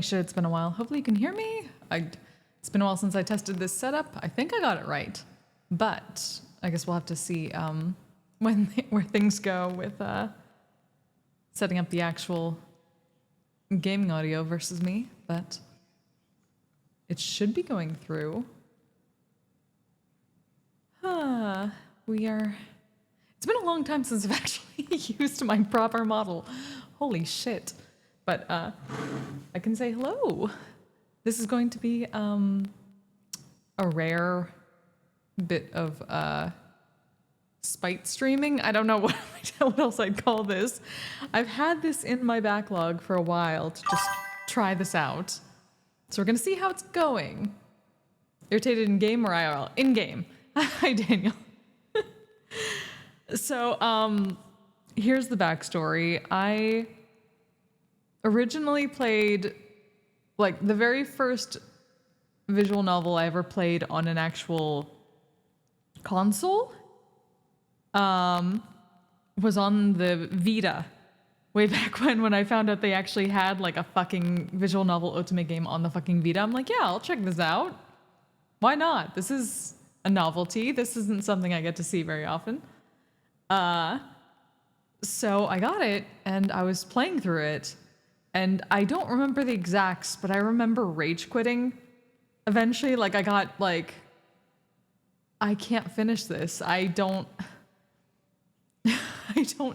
Holy shit, it's been a while. Hopefully you can hear me. It's been a while since I tested this setup. I think I got it right. But I guess we'll have to see where things go with setting up the actual gaming audio versus me. But it should be going through. It's been a long time since I've actually used my proper model. Holy shit. But I can say hello. This is going to be a rare bit of spite streaming. I don't know what else I'd call this. I've had this in my backlog for a while to just try this out. So we're gonna see how it's going. Irritated in game or IRL? In game. Hi, Daniel. So, here's the backstory. I originally played, like, the very first visual novel I ever played on an actual console was on the Vita. Way back when I found out they actually had, like, a fucking visual novel otome game on the fucking Vita. I'm like, yeah, I'll check this out. Why not? This is a novelty. This isn't something I get to see very often. So I got it, and I was playing through it, and I don't remember the exacts, but I remember rage quitting eventually. Like, I got, like, I can't finish this. I don't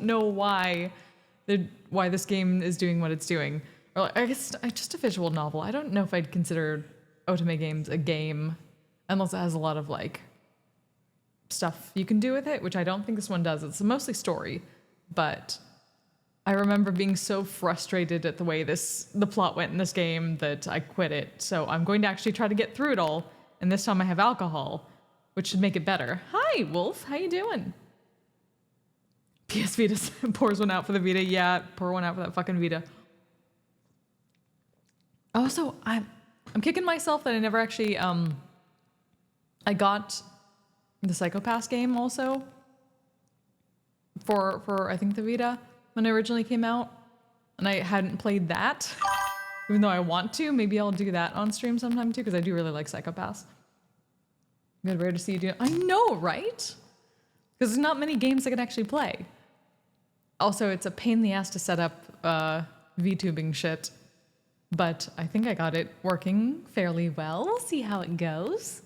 know why this game is doing what it's doing. Or, like, I guess just a visual novel. I don't know if I'd consider otome games a game, unless it has a lot of, like, stuff you can do with it, which I don't think this one does. It's mostly story, but I remember being so frustrated at the way the plot went in this game that I quit it. So I'm going to actually try to get through it all, and this time I have alcohol, which should make it better. Hi, Wolf. How you doing? PS Vita pours one out for the Vita. Yeah, pour one out for that fucking Vita. Also, I'm kicking myself that I never actually I got the Psycho-Pass game also for I think the Vita when it originally came out, and I hadn't played that, even though I want to. Maybe I'll do that on stream sometime too, because I do really like Psycho-Pass. Good, rare to see you do. I know, right? Because there's not many games I can actually play. Also, it's a pain in the ass to set up VTubing shit, but I think I got it working fairly well. We'll see how it goes.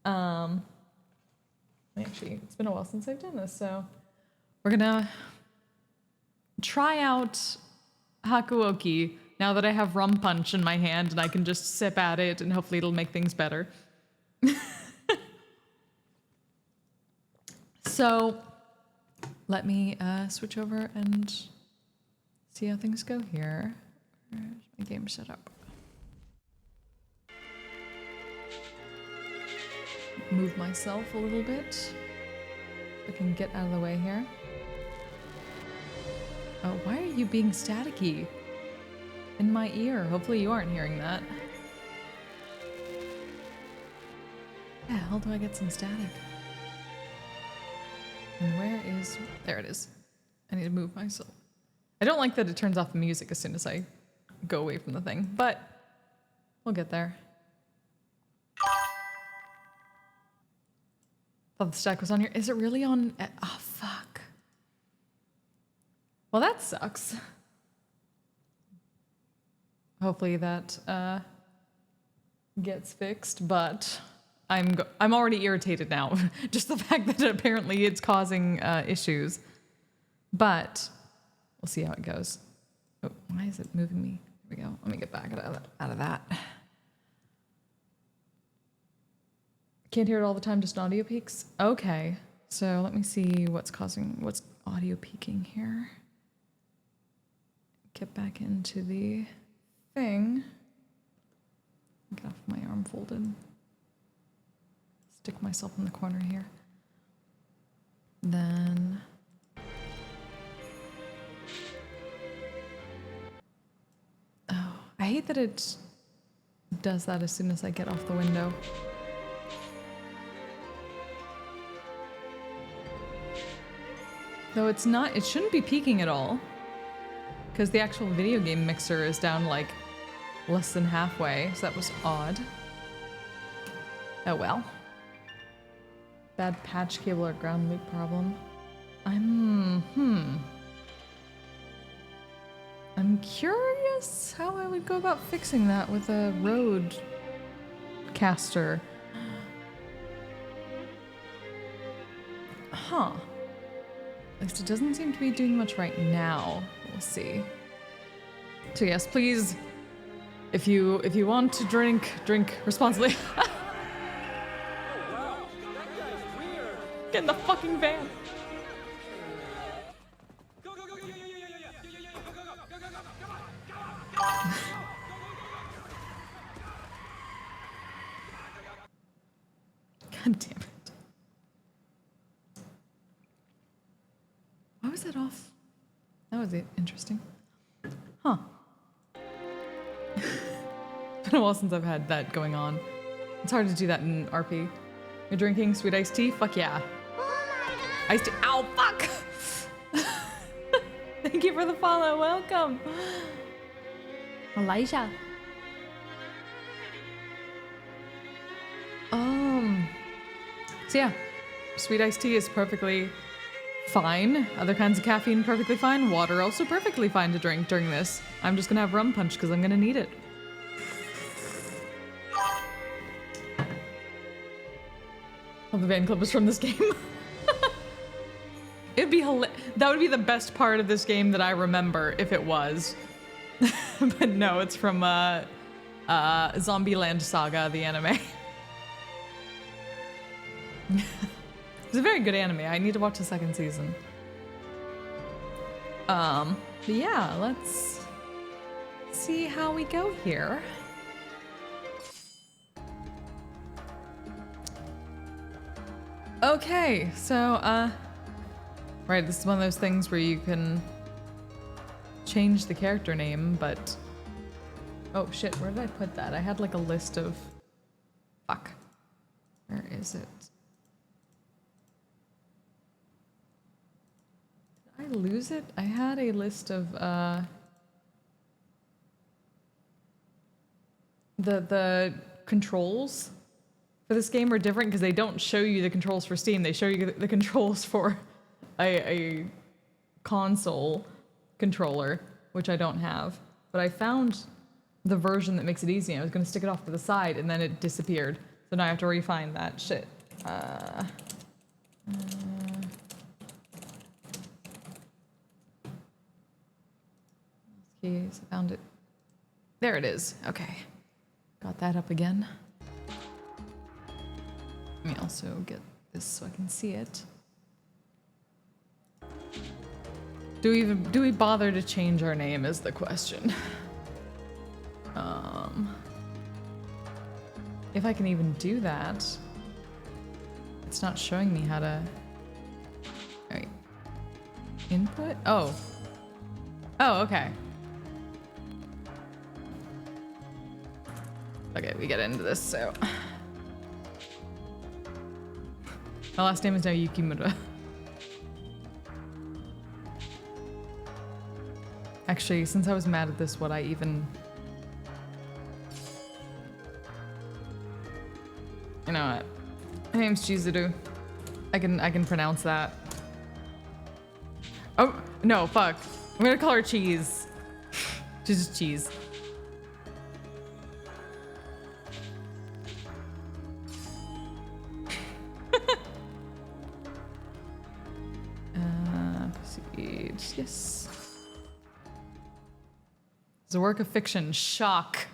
Actually, it's been a while since I've done this, so we're gonna try out Hakuoki now that I have rum punch in my hand and I can just sip at it and hopefully it'll make things better. So let me switch over and see how things go here. Where's my game set up? Move myself a little bit so I can get out of the way here. Oh, why are you being staticky in my ear? Hopefully you aren't hearing that. Yeah, how do I get some static? And where is... There it is. I need to move myself. I don't like that it turns off the music as soon as I go away from the thing, but we'll get there. Thought the stack was on here. Is it really on? Oh, fuck. Well, that sucks. Hopefully that gets fixed, but I'm already irritated now. Just the fact that apparently it's causing issues. But we'll see how it goes. Oh, why is it moving me? Here we go. Let me get back out of that. Can't hear it all the time, just audio peaks? Okay, so let me see what's audio peaking here. Get back into the thing. Get off my arm folded. Stick myself in the corner here. Then... Oh, I hate that it does that as soon as I get off the window. Though it's not, it shouldn't be peaking at all, because the actual video game mixer is down like less than halfway, so that was odd. Oh well. Bad patch cable or ground loop problem. I'm curious how I would go about fixing that with a road caster. Huh. At least it doesn't seem to be doing much right now. We'll see. So yes, please, if you want to drink responsibly. Get in the fucking van. God damn it. Why was that off? That was interesting. Huh. It's been a while since I've had that going on. It's hard to do that in RP. You're drinking sweet iced tea? Fuck yeah. Iced tea. Ow, fuck! Thank you for the follow. Welcome. Elijah. So yeah, sweet iced tea is perfectly fine. Other kinds of caffeine, perfectly fine. Water, also perfectly fine to drink during this. I'm just gonna have rum punch because I'm gonna need it. Oh, the van clip is from this game. It'd be that would be the best part of this game that I remember if it was. But no, it's from Zombieland Saga, the anime. It's a very good anime. I need to watch the second season. But yeah, let's see how we go here. Okay, so right, this is one of those things where you can change the character name, but oh shit, where did I put that? I had like a list of fuck. Where is it? Did I lose it? I had a list of the controls for this game are different because they don't show you the controls for Steam. They show you the controls for a console controller, which I don't have. But I found the version that makes it easy. I was going to stick it off to the side and then it disappeared. So now I have to re-find that shit. Keys, I found it. There it is. Okay. Got that up again. Let me also get this so I can see it. Do we bother to change our name is the question. If I can even do that. It's not showing me how to... Alright. Input? Oh. Oh, okay. Okay, we get into this, so... My last name is now Yukimura. Actually, since I was mad at this, would I even... You know what? My name's Chizuru. I can pronounce that. Oh, no, fuck. I'm gonna call her Cheese. She's just Cheese. Proceed. Yes. It's a work of fiction. Shock.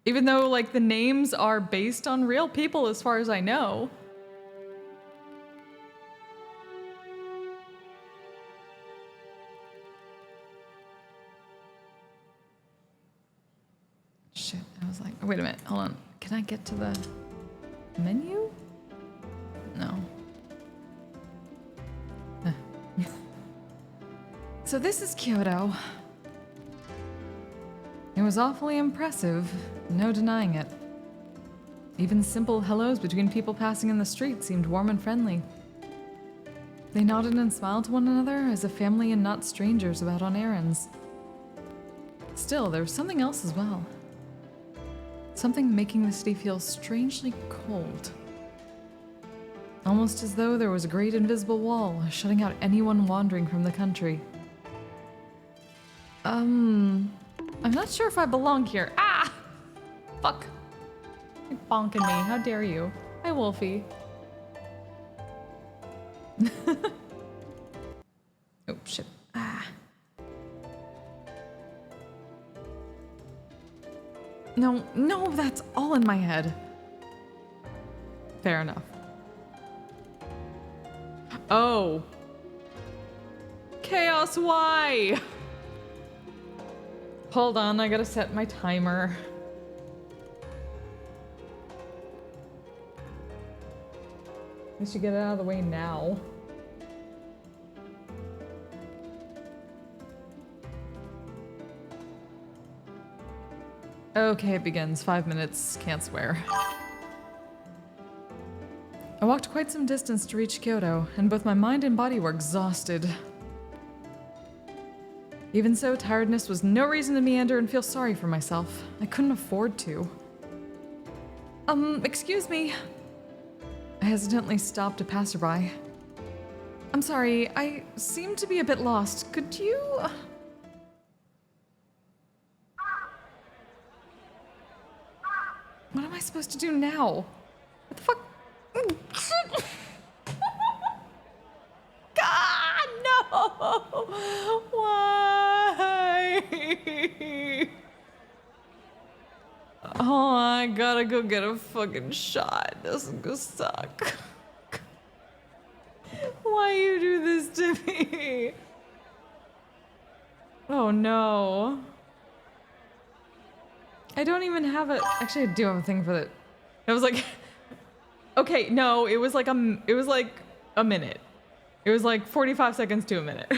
Even though, like, the names are based on real people as far as I know. Shit, I was like, oh, wait a minute, hold on. Can I get to the menu? No. So this is Kyoto. It was awfully impressive, no denying it. Even simple hellos between people passing in the street seemed warm and friendly. They nodded and smiled to one another as a family and not strangers about on errands. Still, there was something else as well. Something making the city feel strangely cold. Almost as though there was a great invisible wall shutting out anyone wandering from the country. I'm not sure if I belong here. Ah! Fuck. You're bonking me. How dare you? Hi, Wolfie. Oh, shit. Ah. No, no, that's all in my head. Fair enough. Oh. Chaos, why? Hold on, I gotta set my timer. I should get it out of the way now. Okay, it begins. 5 minutes, can't swear. I walked quite some distance to reach Kyoto, and both my mind and body were exhausted. Even so, tiredness was no reason to meander and feel sorry for myself. I couldn't afford to. Excuse me. I hesitantly stopped a passerby. I'm sorry, I seem to be a bit lost. Could you... What am I supposed to do now? What the fuck? God, no! Why? Oh, I gotta go get a fucking shot. This is gonna suck. Why you do this to me? Oh no. I don't even have a... Actually, I do have a thing for that. It was like... Okay, no, it was like a minute. It was like 45 seconds to a minute.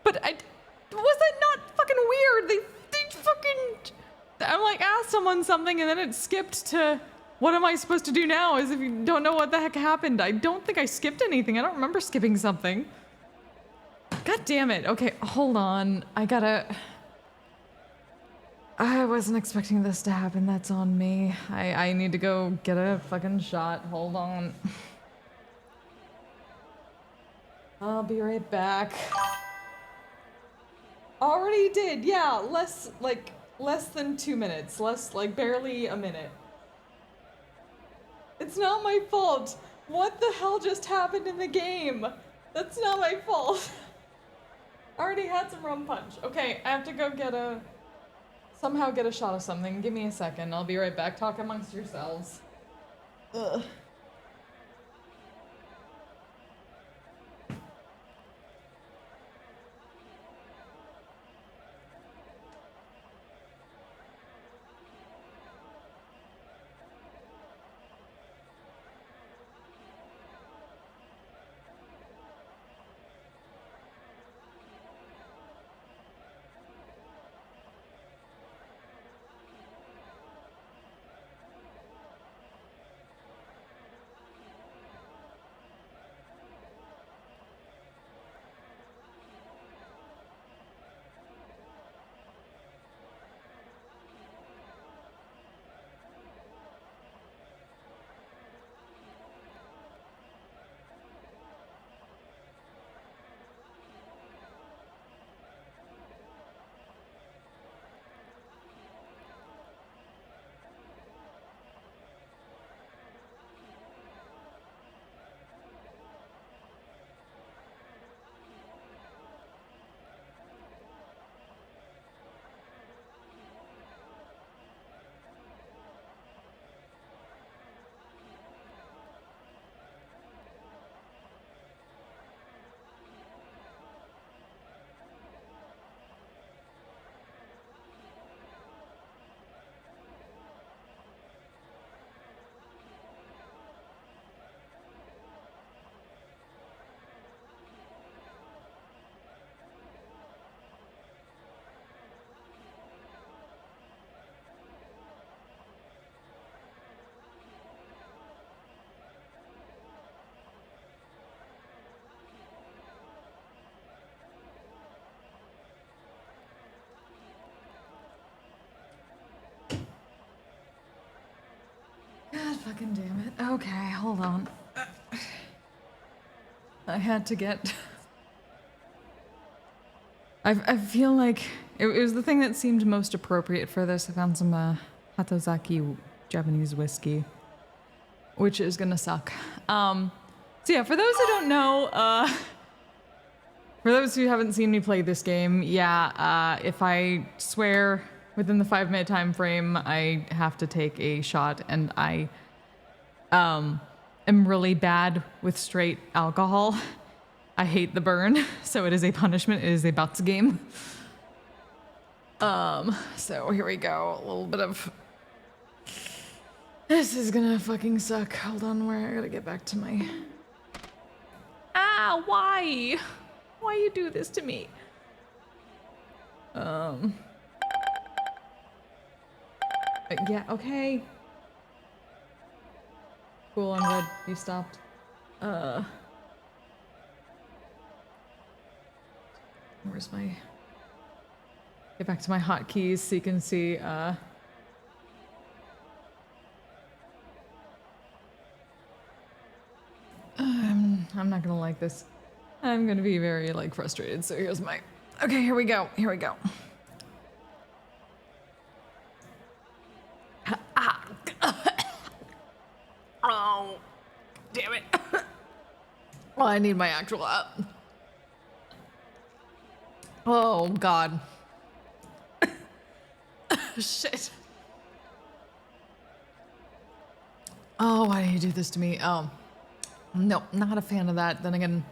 But was that not fucking weird? They fucking... I'm like, asked someone something and then it skipped to... What am I supposed to do now? As if you don't know what the heck happened. I don't think I skipped anything. I don't remember skipping something. God damn it. Okay, hold on. I wasn't expecting this to happen. That's on me. I need to go get a fucking shot. Hold on. I'll be right back. Already did. Yeah, less than 2 minutes. Barely a minute. It's not my fault. What the hell just happened in the game? That's not my fault. I already had some rum punch. Okay, I have to go somehow get a shot of something. Give me a second. I'll be right back. Talk amongst yourselves. Ugh. fucking damn it. Okay, hold on. I had to get... I feel like it was the thing that seemed most appropriate for this. I found some Hatozaki Japanese whiskey, which is gonna suck. So yeah, for those who don't know, for those who haven't seen me play this game, yeah, if I swear within the 5-minute time frame, I have to take a shot, and I am really bad with straight alcohol. I hate the burn, so it is a punishment. It is a Batsu game. So here we go. A little bit of... This is gonna fucking suck. Hold on, where I gotta get back to my... Ah, why? Why you do this to me? Yeah, okay. Cool, I'm good. You stopped. Where's my... Get back to my hotkeys so you can see, I'm not gonna like this. I'm gonna be very, like, frustrated, so here's my... Okay, here we go. Here we go. Oh, damn it. Well, I need my actual Oh, God. Shit. Oh, why do you do this to me? Oh. No, not a fan of that. Then again,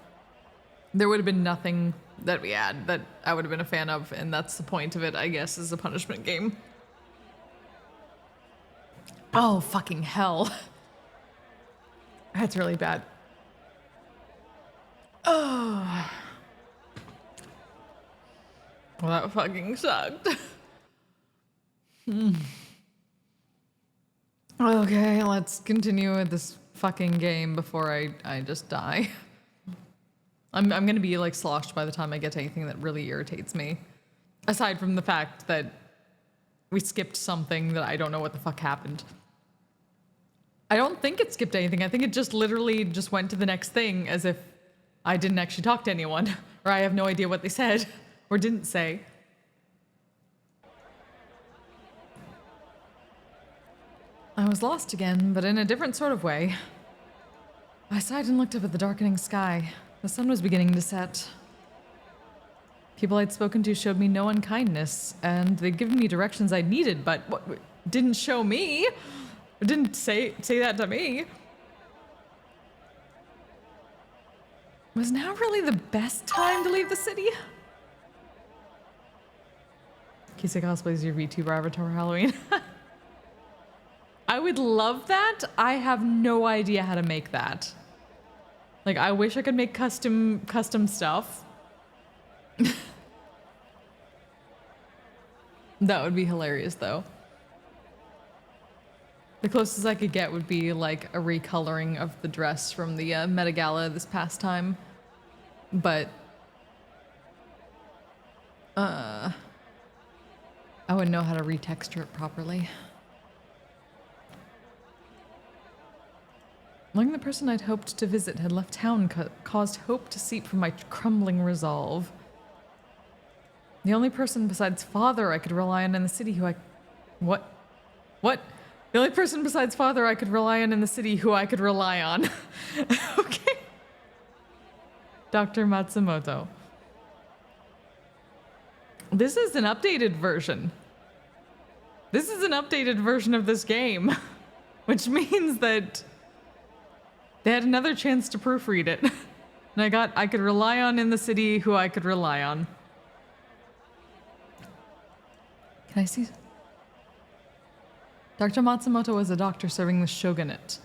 there would have been nothing that we had that I would have been a fan of, and that's the point of it, I guess, is a punishment game. Oh, fucking hell. That's really bad. Oh. Well, that fucking sucked. Okay, let's continue with this fucking game before I just die. I'm gonna be like sloshed by the time I get to anything that really irritates me. Aside from the fact that we skipped something that I don't know what the fuck happened. I don't think it skipped anything. I think it just literally just went to the next thing as if I didn't actually talk to anyone, or I have no idea what they said or didn't say. I was lost again, but in a different sort of way. I sighed and looked up at the darkening sky. The sun was beginning to set. People I'd spoken to showed me no unkindness, and they'd given me directions I needed, but didn't show me. Didn't say that to me. Was now really the best time to leave the city? Kisei cosplays your VTuber avatar Halloween. I would love that. I have no idea how to make that. Like, I wish I could make custom stuff. That would be hilarious, though. The closest I could get would be, like, a recoloring of the dress from the Met Gala this past time. But... I wouldn't know how to retexture it properly. Like the person I'd hoped to visit had left town caused hope to seep from my crumbling resolve. The only person besides father I could rely on in the city who I... What? What? The only person besides father I could rely on in the city who I could rely on. Okay. Dr. Matsumoto. This is an updated version. This is an updated version of this game, which means that they had another chance to proofread it. And I could rely on in the city who I could rely on. Can I see? Dr. Matsumoto was a doctor serving the shogunate.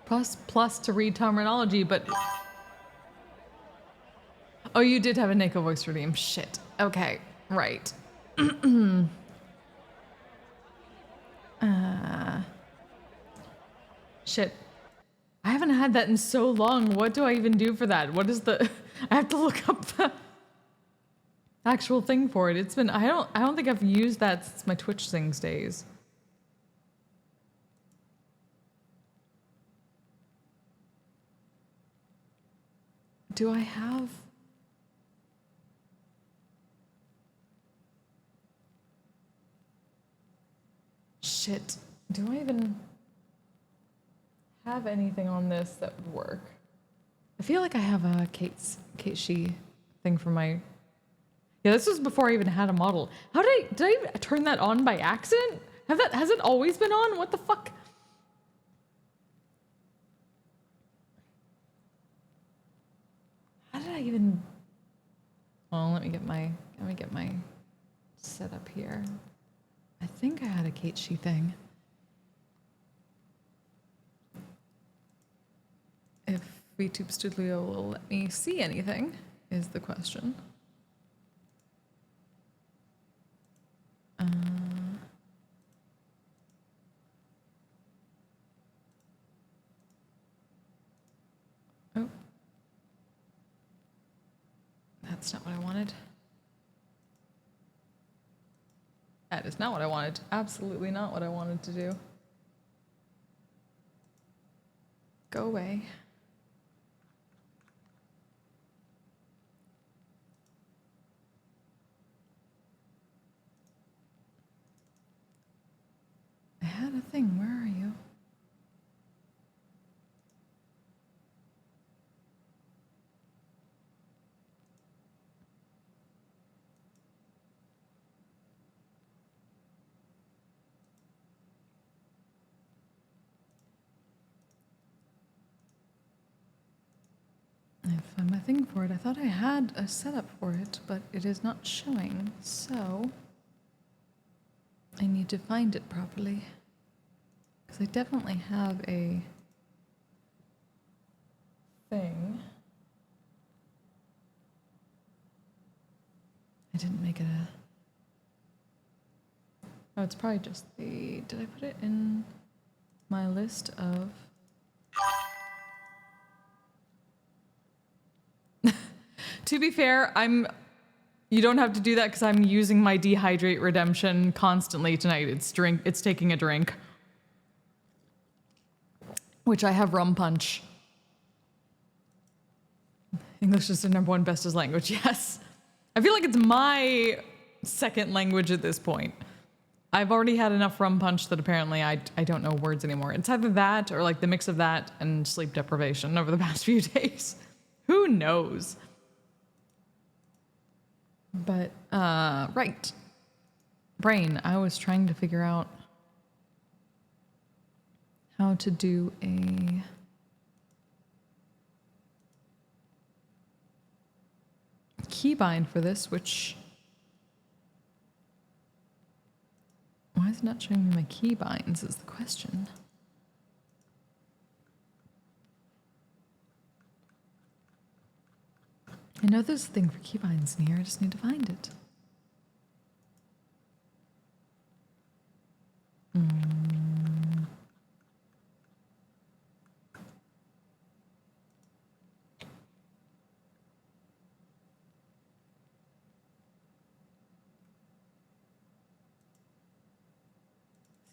Plus to read terminology, but... Oh, you did have a Neko voice redeem. Shit. Okay, right. Shit. I haven't had that in so long. What do I even do for that? What is the... I have to look up the actual thing for it. It's been... I don't think I've used that since my Twitch Sings days. do I have... Shit. Do I even have anything on this that would work? I feel like I have a Kate Shee thing for my... Yeah, this was before I even had a model. How did I turn that on by accident? Has it always been on? What the fuck? How did I even... Oh, let me get my setup here. I think I had a Kate Shee thing. If VTube Studio will let me see anything is the question. Oh. That's not what I wanted. That is not what I wanted. Absolutely not what I wanted to do. Go away. I had a thing. Where are you? I found my thing for it. I thought I had a setup for it, but it is not showing, so I need to find it properly. Because I definitely have a thing. I didn't make it a... Oh, it's probably just the... Did I put it in my list of... To be fair, you don't have to do that because I'm using my dehydrate redemption constantly tonight. It's taking a drink. Which I have rum punch. English is the #1 bestest language, yes. I feel like it's my second language at this point. I've already had enough rum punch that apparently I don't know words anymore. It's either that or like the mix of that and sleep deprivation over the past few days. Who knows? But, right. Brain, I was trying to figure out how to do a... keybind for this, which... Why is it not showing me my keybinds is the question. I know there's a thing for keybinds in here, I just need to find it.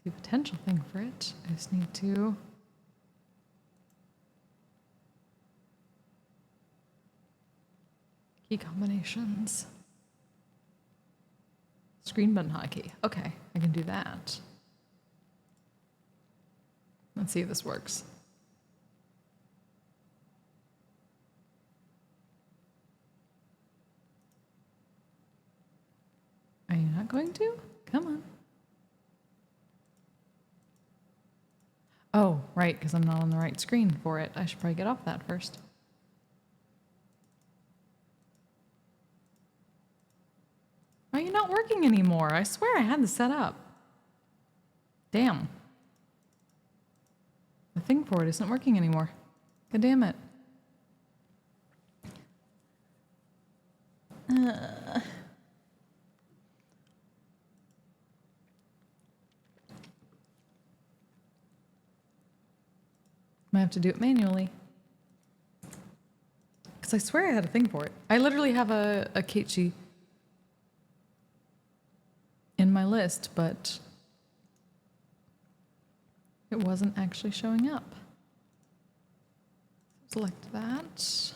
See a potential thing for it. I just need to... Key combinations. Screen button hotkey. Okay, I can do that. Let's see if this works. Are you not going to? Come on. Oh, right, because I'm not on the right screen for it. I should probably get off that first. Why are you not working anymore? I swear I had this set up. Damn. The thing for it isn't working anymore. God damn it. Might have to do it manually. Because I swear I had a thing for it. I literally have a Kate Shee in my list, but it wasn't actually showing up. Select that.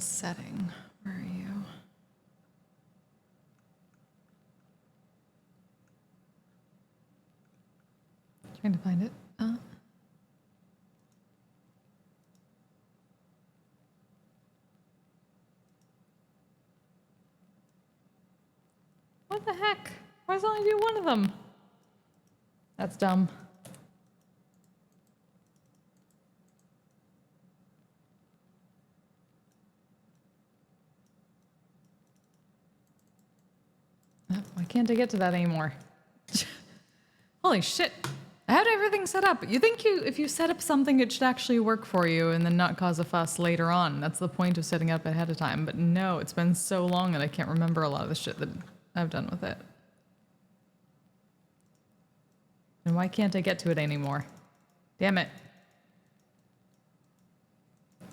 setting. Where are you? Trying to find it. What the heck? Why does it only do one of them? That's dumb. Why can't I get to that anymore? Holy shit. I had everything set up. You think if you set up something, it should actually work for you and then not cause a fuss later on. That's the point of setting up ahead of time. But no, it's been so long that I can't remember a lot of the shit that I've done with it. And why can't I get to it anymore? Damn it.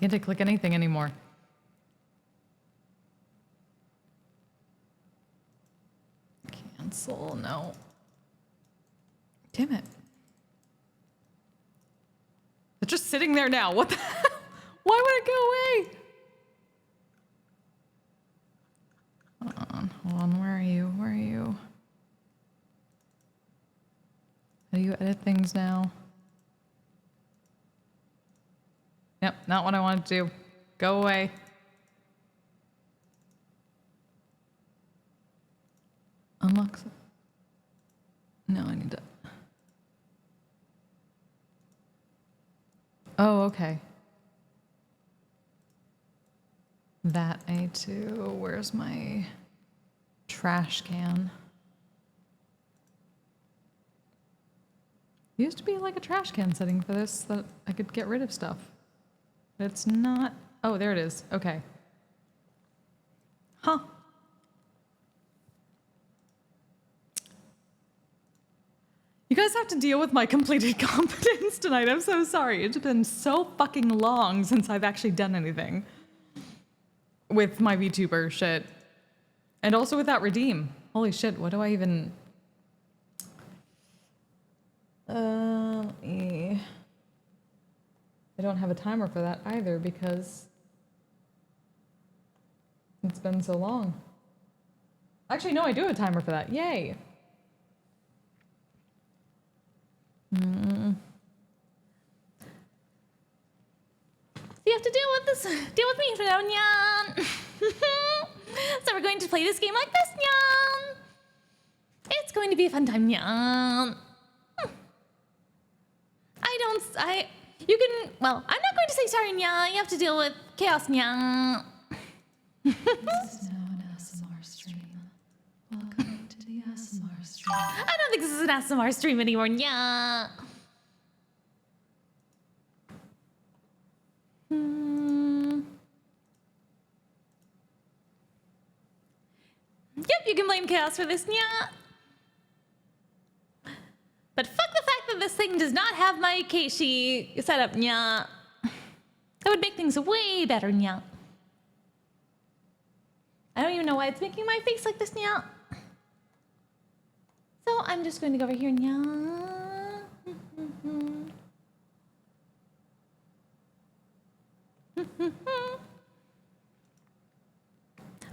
Can't I click anything anymore? Cancel, no. Damn it. It's just sitting there now. What the hell? Why would it go away? Hold on, where are you? Where are you? How do you edit things now? Yep, not what I wanted to do. Go away. Unlock. No, I need to. Oh, okay. That I need to. Where's my trash can? There used to be like a trash can setting for this that I could get rid of stuff. But it's not. Oh, there it is. Okay. Huh. You guys have to deal with my completed competence tonight. I'm so sorry. It's been so fucking long since I've actually done anything with my VTuber shit. And also with that redeem. Holy shit, what do I even... I don't have a timer for that either because it's been so long. Actually, no, I do have a timer for that. Yay. So you have to deal with me for now, Nyan. So we're going to play this game like this, Nyan. It's going to be a fun time, Nyan. Well, I'm not going to say sorry, Nyan. You have to deal with chaos, Nyan. This is now an ASMR stream. Welcome to the ASMR stream. I don't think this is an ASMR stream anymore, Nyan. Yep, you can blame chaos for this, Nya. But fuck the fact that this thing does not have my Keishi set up, Nya. That would make things way better, Nya. I don't even know why it's making my face like this, Nya. So I'm just going to go over here, Nya.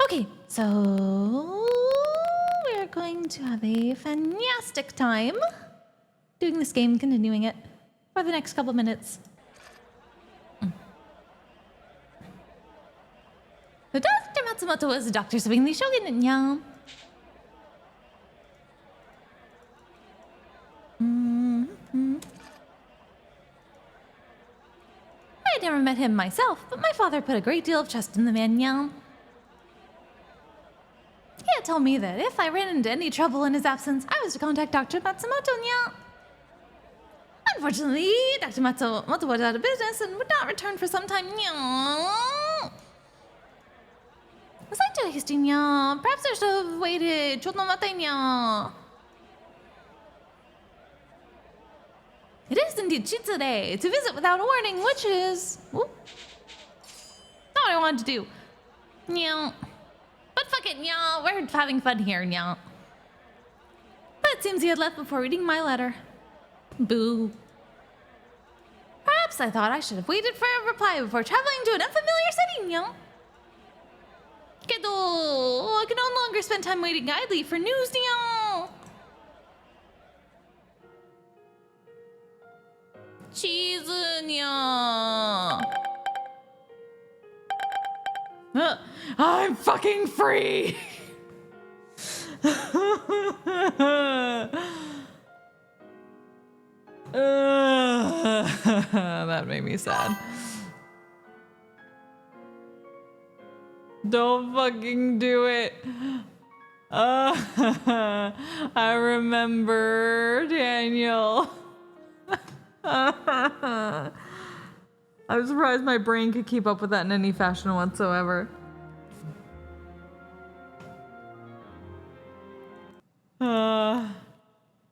Okay, so we're going to have a fantastic time doing this game, continuing it for the next couple minutes. So Dr. Matsumoto was a doctor serving the shogun, yeah. I never met him myself, but my father put a great deal of trust in the man, yeah. He had told me that if I ran into any trouble in his absence, I was to contact Dr. Matsumoto, yeah. Unfortunately, Dr. Matsumoto was out of business and would not return for some time, yeah. Was I too hasty, yeah? Perhaps I should have waited. Chotomate, yeah. It is indeed Chitsure to visit without a warning, which is... Whoop. Not what I wanted to do. Yeah. But fuck it, nya. We're having fun here, nya. But it seems he had left before reading my letter. Boo. Perhaps I thought I should have waited for a reply before traveling to an unfamiliar city, nya. けど, I can no longer spend time waiting idly for news niyo. Cheese niyo. I'm fucking free! That made me sad. Don't fucking do it. I remember, Daniel. I'm surprised my brain could keep up with that in any fashion whatsoever.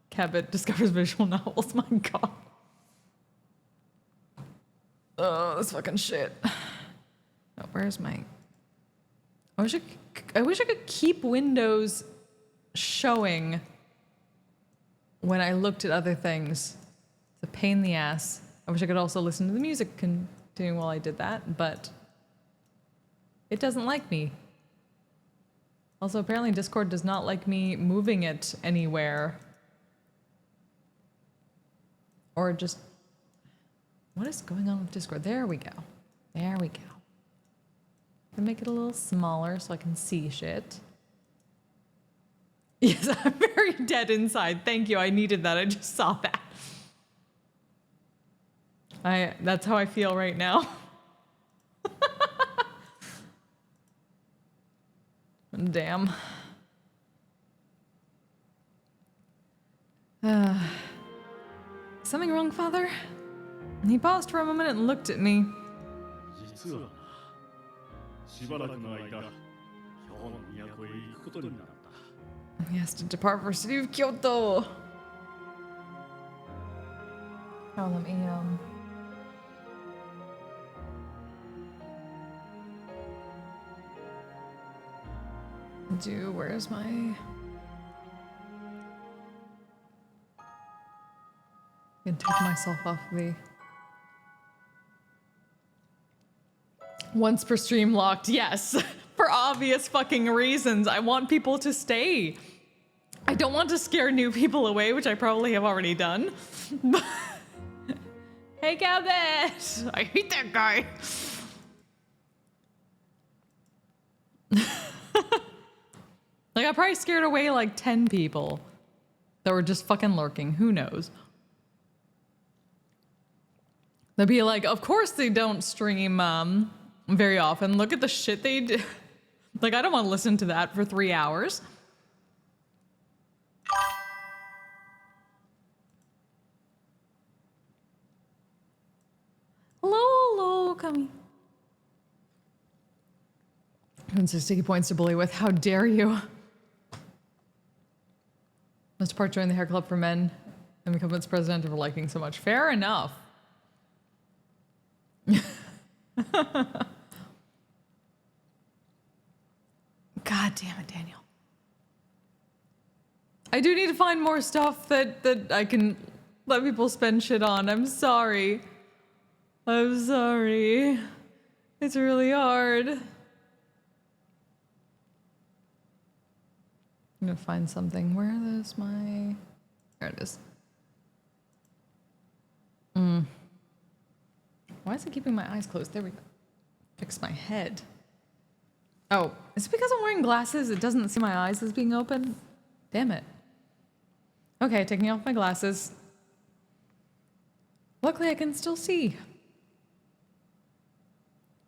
Cabot discovers visual novels. My god. Oh, this fucking shit. Oh, where's my... I wish I could keep windows showing when I looked at other things. It's a pain in the ass. I wish I could also listen to the music continuing while I did that, but it doesn't like me. Also, apparently Discord does not like me moving it anywhere. Or just... What is going on with Discord? There we go. There we go. I'll make it a little smaller so I can see shit. Yes, I'm very dead inside. Thank you. I needed that. I just saw that. That's how I feel right now. Damn. Something wrong, Father? He paused for a moment and looked at me. He has to depart for city of Kyoto. Oh, let me where's my... I can take myself off the... Once per stream locked, yes. For obvious fucking reasons. I want people to stay. I don't want to scare new people away, which I probably have already done. Hey, Cabot! I hate that guy. Like, I probably scared away like 10 people that were just fucking lurking. Who knows? They'd be like, of course they don't stream very often. Look at the shit they do. Like, I don't want to listen to that for 3 hours. Hello, Kami. And so sticky points to bully with. How dare you? Mr. Park joined the hair club for men and become its president for liking so much. Fair enough. God damn it, Daniel. I do need to find more stuff that I can let people spend shit on. I'm sorry. I'm sorry. It's really hard. I'm gonna find something. Where is my... There it is. Why is it keeping my eyes closed? There we go. Fix my head. Oh, is it because I'm wearing glasses? It doesn't see my eyes as being open? Damn it. Okay, taking off my glasses. Luckily, I can still see.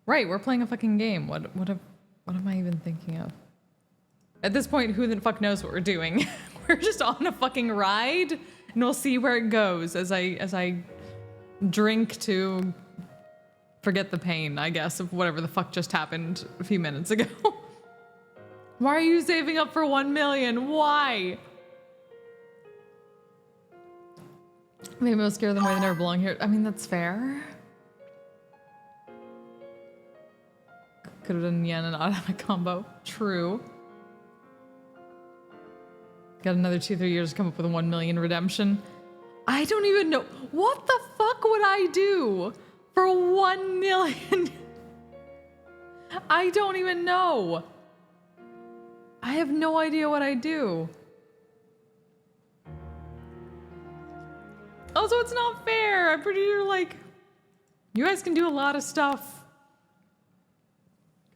Right, we're playing a fucking game. What am I even thinking of? At this point, who the fuck knows what we're doing? We're just on a fucking ride, and we'll see where it goes as I drink to forget the pain, I guess, of whatever the fuck just happened a few minutes ago. Why are you saving up for 1 million? Why? Maybe I'll scare them away. They never belong here. I mean, that's fair. Could have done yen and automatic combo. True. Got another 2-3 years to come up with a 1 million redemption. I don't even know. What the fuck would I do for 1 million? I don't even know. I have no idea what I do. Also, it's not fair. I'm pretty sure, like, you guys can do a lot of stuff.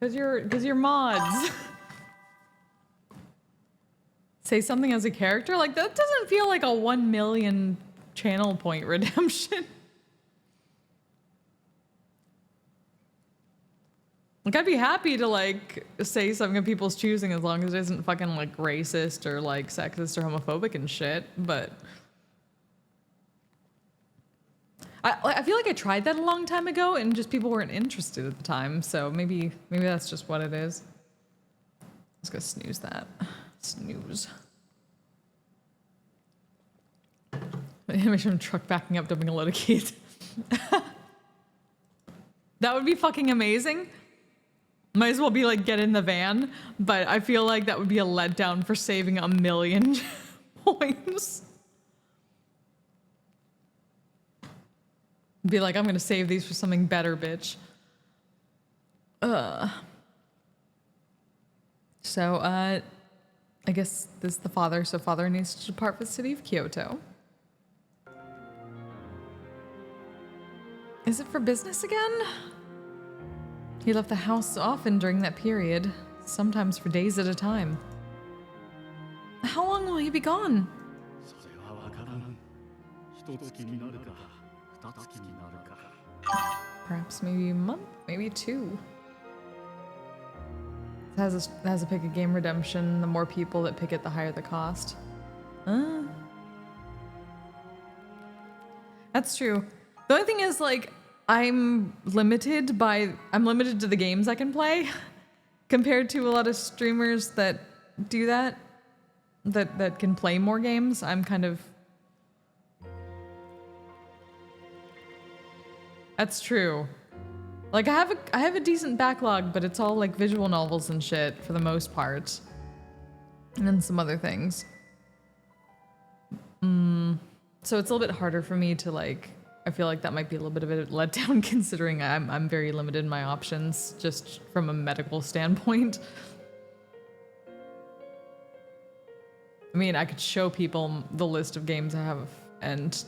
Cause you're mods. Say something as a character? Like, that doesn't feel like a 1 million channel point redemption. Like, I'd be happy to, like, say something of people's choosing as long as it isn't fucking, like, racist or, like, sexist or homophobic and shit, but... I feel like I tried that a long time ago and just people weren't interested at the time, so maybe that's just what it is. Let's go snooze that. Snooze. Animation of truck backing up, dumping a load of kids. That would be fucking amazing. Might as well be like, get in the van, but I feel like that would be a letdown for saving 1 million points. Be like, I'm gonna save these for something better, bitch. So, I guess this is the father, so father needs to depart for the city of Kyoto. Is it for business again? He left the house often during that period, sometimes for days at a time. How long will he be gone? Perhaps maybe a month, maybe 2. It has a pick a game redemption. The more people that pick it, the higher the cost. That's true. The only thing is, like, I'm limited to the games I can play compared to a lot of streamers that do that can play more games. I'm kind of... That's true. Like, I have a decent backlog, but it's all like visual novels and shit for the most part. And then some other things. So it's a little bit harder for me to, like, I feel like that might be a little bit of a letdown considering I'm very limited in my options just from a medical standpoint. I mean, I could show people the list of games I have and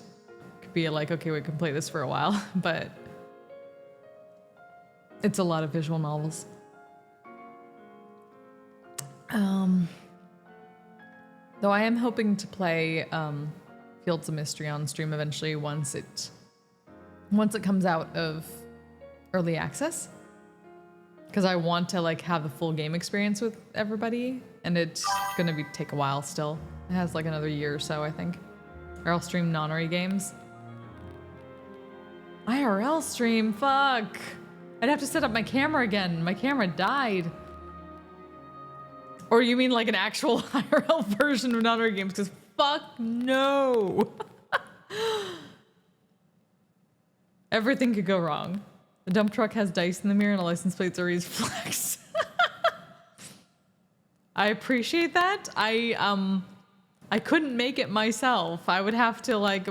could be like, okay, we can play this for a while, but it's a lot of visual novels. Though I am hoping to play Fields of Mystery on stream eventually once it comes out of early access. Because I want to, like, have the full game experience with everybody, and it's gonna take a while still. It has like another year or so, I think. Or I'll stream non-RE games. IRL stream, fuck! I'd have to set up my camera again. My camera died. Or you mean like an actual IRL version of non-RE games? Because fuck no! Everything could go wrong. The dump truck has dice in the mirror and a license plate that reads flex. I appreciate that. I couldn't make it myself. I would have to, like,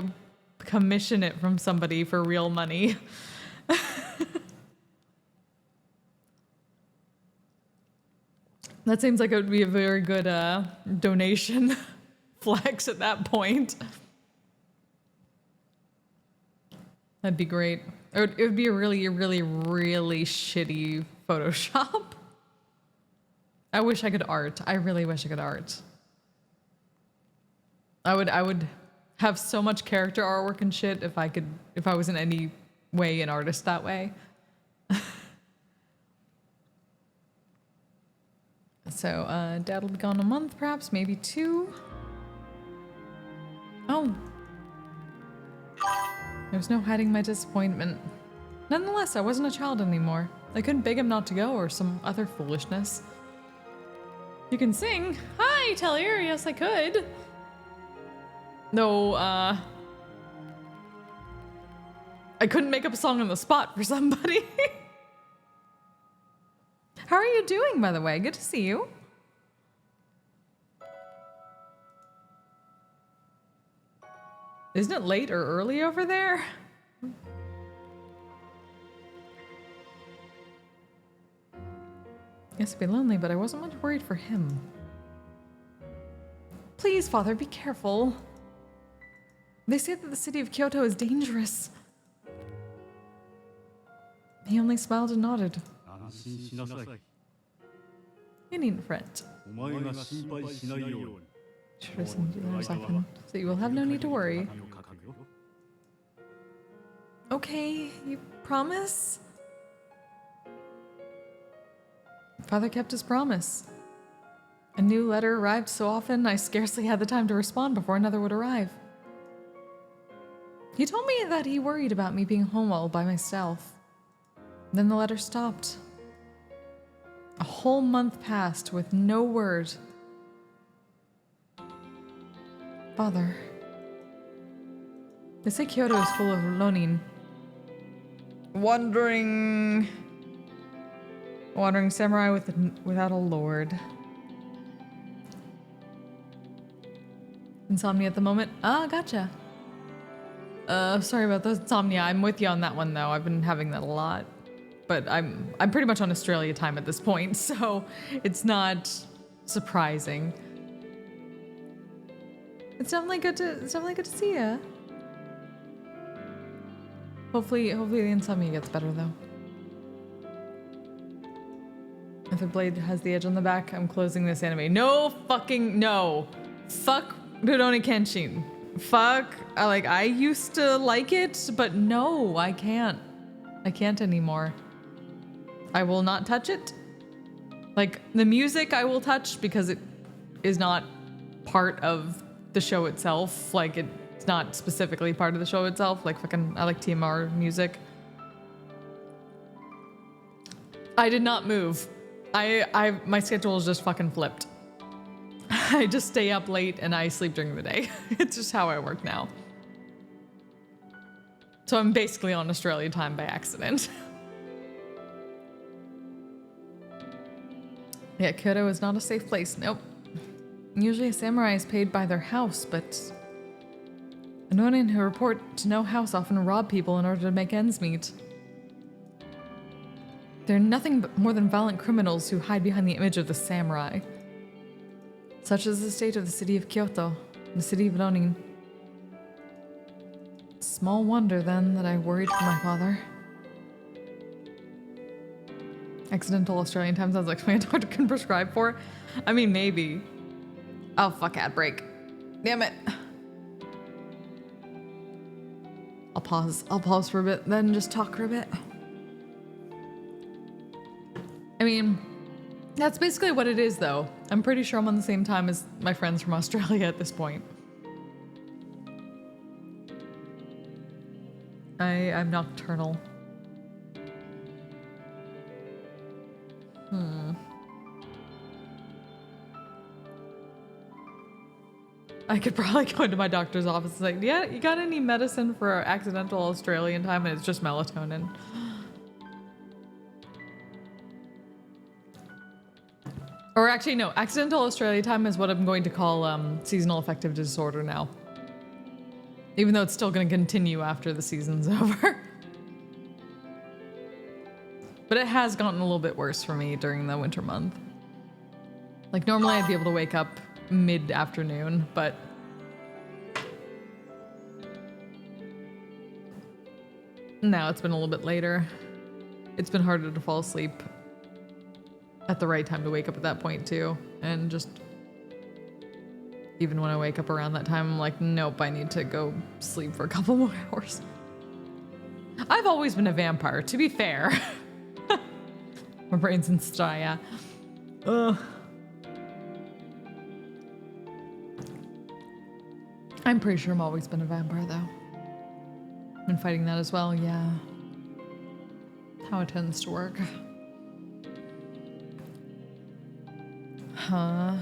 commission it from somebody for real money. That seems like it would be a very good donation flex at that point. That'd be great. It would be a really, really, really shitty Photoshop. I wish I could art. I really wish I could art. I would have so much character artwork and shit if I was in any way an artist that way. So, Dad will be gone a month, perhaps, maybe 2. Oh. There's no hiding my disappointment. Nonetheless, I wasn't a child anymore. I couldn't beg him not to go or some other foolishness. You can sing. Hi, Tellier. Yes, I could. No, I couldn't make up a song on the spot for somebody. How are you doing, by the way? Good to see you. Isn't it late or early over there? Yes, it'd be lonely, but I wasn't much worried for him. Please, Father, be careful. They say that the city of Kyoto is dangerous. He only smiled and nodded. 安心しなさい。 You needn't fret. お前が心配しないように。 Should have sent you letters often, so you will have no need to worry. 手紙を書くよ。 Okay, you promise? Father kept his promise. A new letter arrived so often I scarcely had the time to respond before another would arrive. He told me that he worried about me being home all by myself. Then the letter stopped. A whole month passed with no word. Father, they say Kyoto is full of Ronin. Wandering samurai without a lord. Insomnia at the moment? Ah, gotcha. Sorry about the insomnia. I'm with you on that one though. I've been having that a lot. But I'm pretty much on Australia time at this point, so it's not surprising. It's definitely good to see ya. Hopefully the insomnia gets better though. If the blade has the edge on the back, I'm closing this anime. No fucking no. Fuck Rurouni Kenshin. Fuck. I used to like it, but no, I can't. I can't anymore. I will not touch it. Like, the music I will touch because it is not part of the show itself. Like, it's not specifically part of the show itself. Like, fucking, I like TMR music. I did not move. My schedule is just fucking flipped. I just stay up late and I sleep during the day. It's just how I work now. So I'm basically on Australia time by accident. Yeah, Kyoto is not a safe place. Nope. Usually a samurai is paid by their house, but a Ronin who report to no house often rob people in order to make ends meet. They're nothing but more than violent criminals who hide behind the image of the samurai. Such is the state of the city of Kyoto, the city of Ronin. Small wonder, then, that I worried for my father. Accidental Australian time sounds like something a doctor can prescribe for. I mean, maybe. Oh, fuck, ad break. Damn it. I'll pause for a bit, then just talk for a bit. I mean, that's basically what it is, though. I'm pretty sure I'm on the same time as my friends from Australia at this point. I'm nocturnal. I could probably go into my doctor's office and say, yeah, you got any medicine for accidental Australian time? And it's just melatonin. Or actually, no, accidental Australia time is what I'm going to call seasonal affective disorder now. Even though it's still going to continue after the season's over. But it has gotten a little bit worse for me during the winter month. Like, normally I'd be able to wake up mid-afternoon, but now it's been a little bit later. It's been harder to fall asleep at the right time to wake up at that point too. And just, even when I wake up around that time, I'm like, nope, I need to go sleep for a couple more hours. I've always been a vampire, to be fair. My brain's in Straya. Ugh. I'm pretty sure I've always been a vampire, though. Been fighting that as well, yeah. How it tends to work. Huh.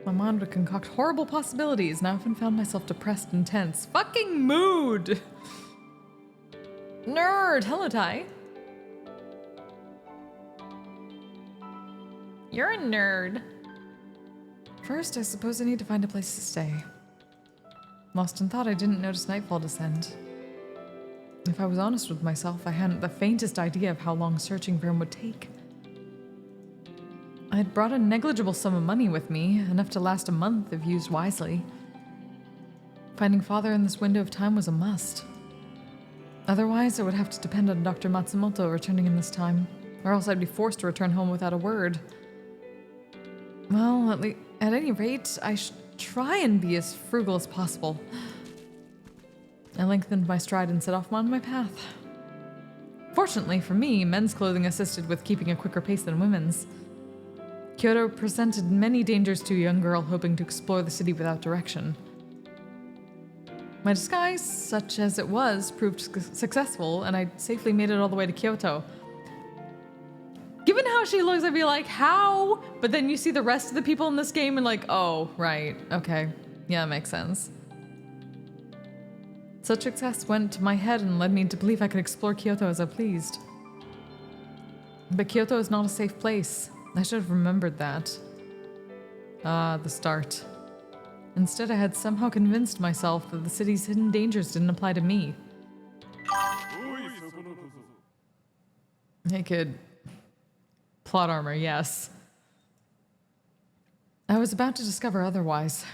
My mind would concoct horrible possibilities, and I often found myself depressed and tense. Fucking mood! Nerd! Hello, Ty. You're a nerd. First, I suppose I need to find a place to stay. Lost in thought, I didn't notice nightfall descend. If I was honest with myself, I hadn't the faintest idea of how long searching for him would take. I had brought a negligible sum of money with me, enough to last a month if used wisely. Finding father in this window of time was a must. Otherwise, I would have to depend on Dr. Matsumoto returning in this time, or else I'd be forced to return home without a word. Well, at any rate, I should try and be as frugal as possible. I lengthened my stride and set off on my path. Fortunately for me, men's clothing assisted with keeping a quicker pace than women's. Kyoto presented many dangers to a young girl hoping to explore the city without direction. My disguise, such as it was, proved successful, and I safely made it all the way to Kyoto. Given how she looks, I'd be like, how? But then you see the rest of the people in this game and like, oh, right, okay. Yeah, that makes sense. Such success went to my head and led me to believe I could explore Kyoto as I pleased. But Kyoto is not a safe place. I should have remembered that. Ah, the start. Instead, I had somehow convinced myself that the city's hidden dangers didn't apply to me. Hey, kid. Plot armor, yes. I was about to discover otherwise.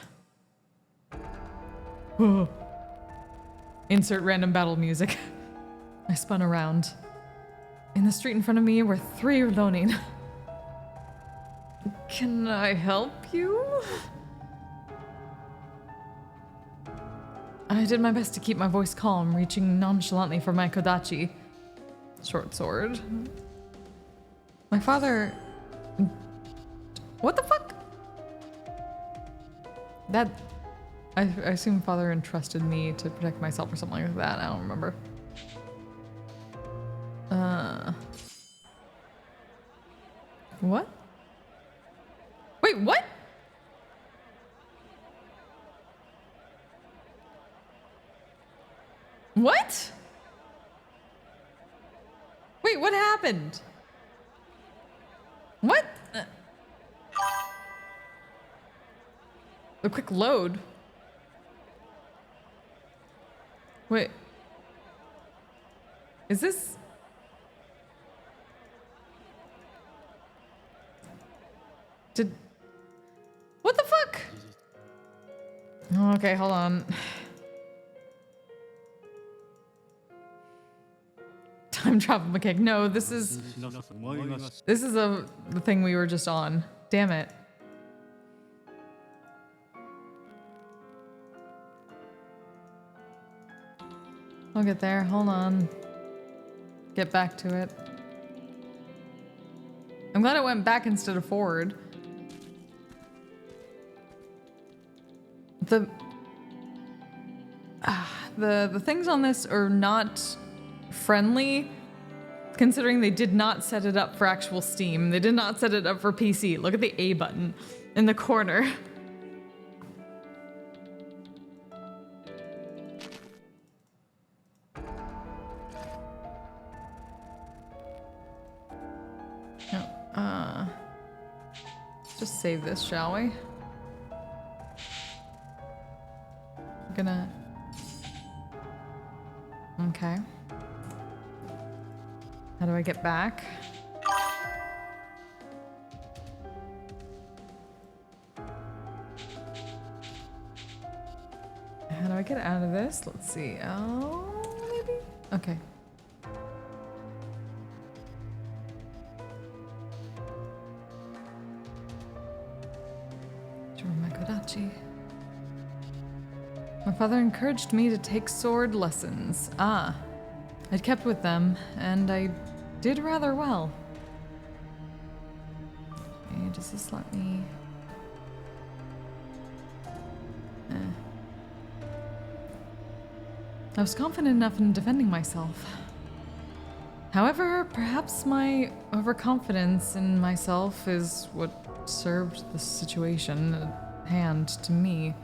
Insert random battle music. I spun around. In the street in front of me were 3 Ronin. Can I help you? I did my best to keep my voice calm, reaching nonchalantly for my kodachi. Short sword. My father... What the fuck? That... I assume father entrusted me to protect myself or something like that. I don't remember. What? Wait, what? What? Wait, what happened? What? A quick load. Wait. Is this... What the fuck? Okay, hold on. Time travel mechanic. No, this is the thing we were just on. Damn it. I'll get there. Hold on. Get back to it. I'm glad it went back instead of forward. The things on this are not friendly, considering they did not set it up for actual Steam. They did not set it up for PC. Look at the A button in the corner. Just save this, shall we? Gonna... Okay. How do I get back? How do I get out of this? Let's see. Oh, maybe? Okay. My kodachi. My father encouraged me to take sword lessons. Ah, I'd kept with them, and I did rather well. Okay, does this let me... I was confident enough in defending myself. However, perhaps my overconfidence in myself is what served the situation at hand to me.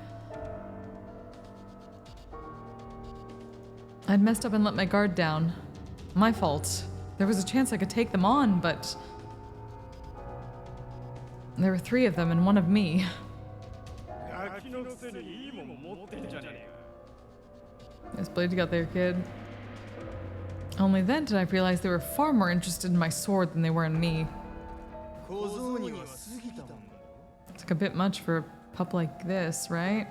I'd messed up and let my guard down. My fault. There was a chance I could take them on, but... There were 3 of them and 1 of me. Nice blade you got there, kid. Only then did I realize they were far more interested in my sword than they were in me. It's like a bit much for a pup like this, right?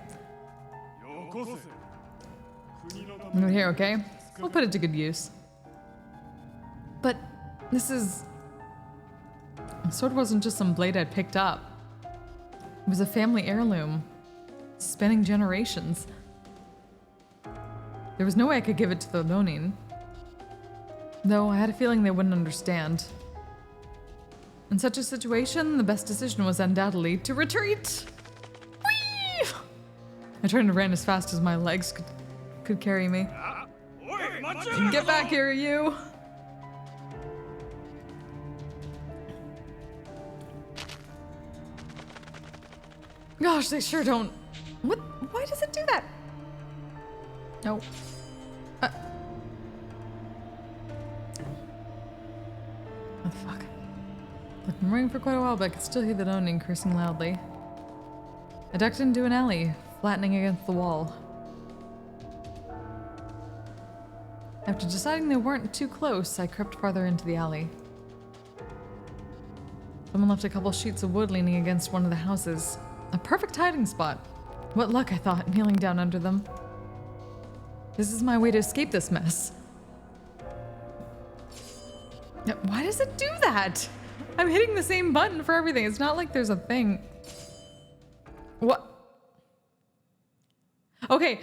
Over here, okay? We'll put it to good use. But this is... The sword wasn't just some blade I'd picked up. It was a family heirloom, spanning generations. There was no way I could give it to the Ronin. Though I had a feeling they wouldn't understand. In such a situation, the best decision was undoubtedly to retreat. Whee! I turned and ran as fast as my legs could carry me. Get back here, you! Gosh, they sure don't. What? Why does it do that? No. Oh, fuck. I've been running for quite a while, but I could still hear the Ronin cursing loudly. I ducked into an alley, flattening against the wall. After deciding they weren't too close, I crept farther into the alley. Someone left a couple sheets of wood leaning against one of the houses. A perfect hiding spot. What luck, I thought, kneeling down under them. This is my way to escape this mess. Now, why does it do that? I'm hitting the same button for everything. It's not like there's a thing. What? Okay.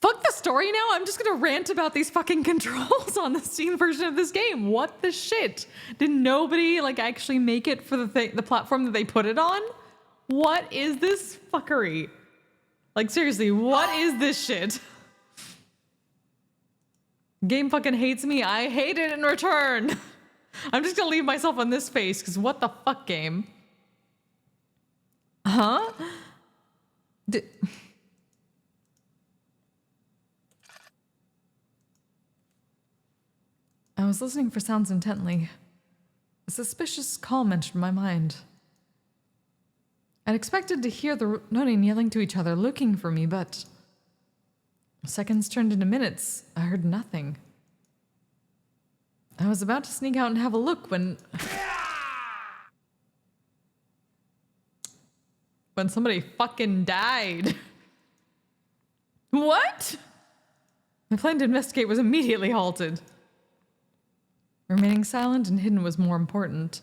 Fuck the story now. I'm just gonna rant about these fucking controls on the Steam version of this game. What the shit? Did nobody like actually make it for the platform that they put it on? What is this fuckery? Like seriously, what is this shit? Game fucking hates me. I hate it in return. I'm just gonna leave myself on this face because what the fuck, game? Huh? I was listening for sounds intently. A suspicious call entered my mind. I'd expected to hear the Ronin yelling to each other, looking for me, but seconds turned into minutes. I heard nothing. I was about to sneak out and have a look when somebody fucking died. What? My plan to investigate was immediately halted. Remaining silent and hidden was more important.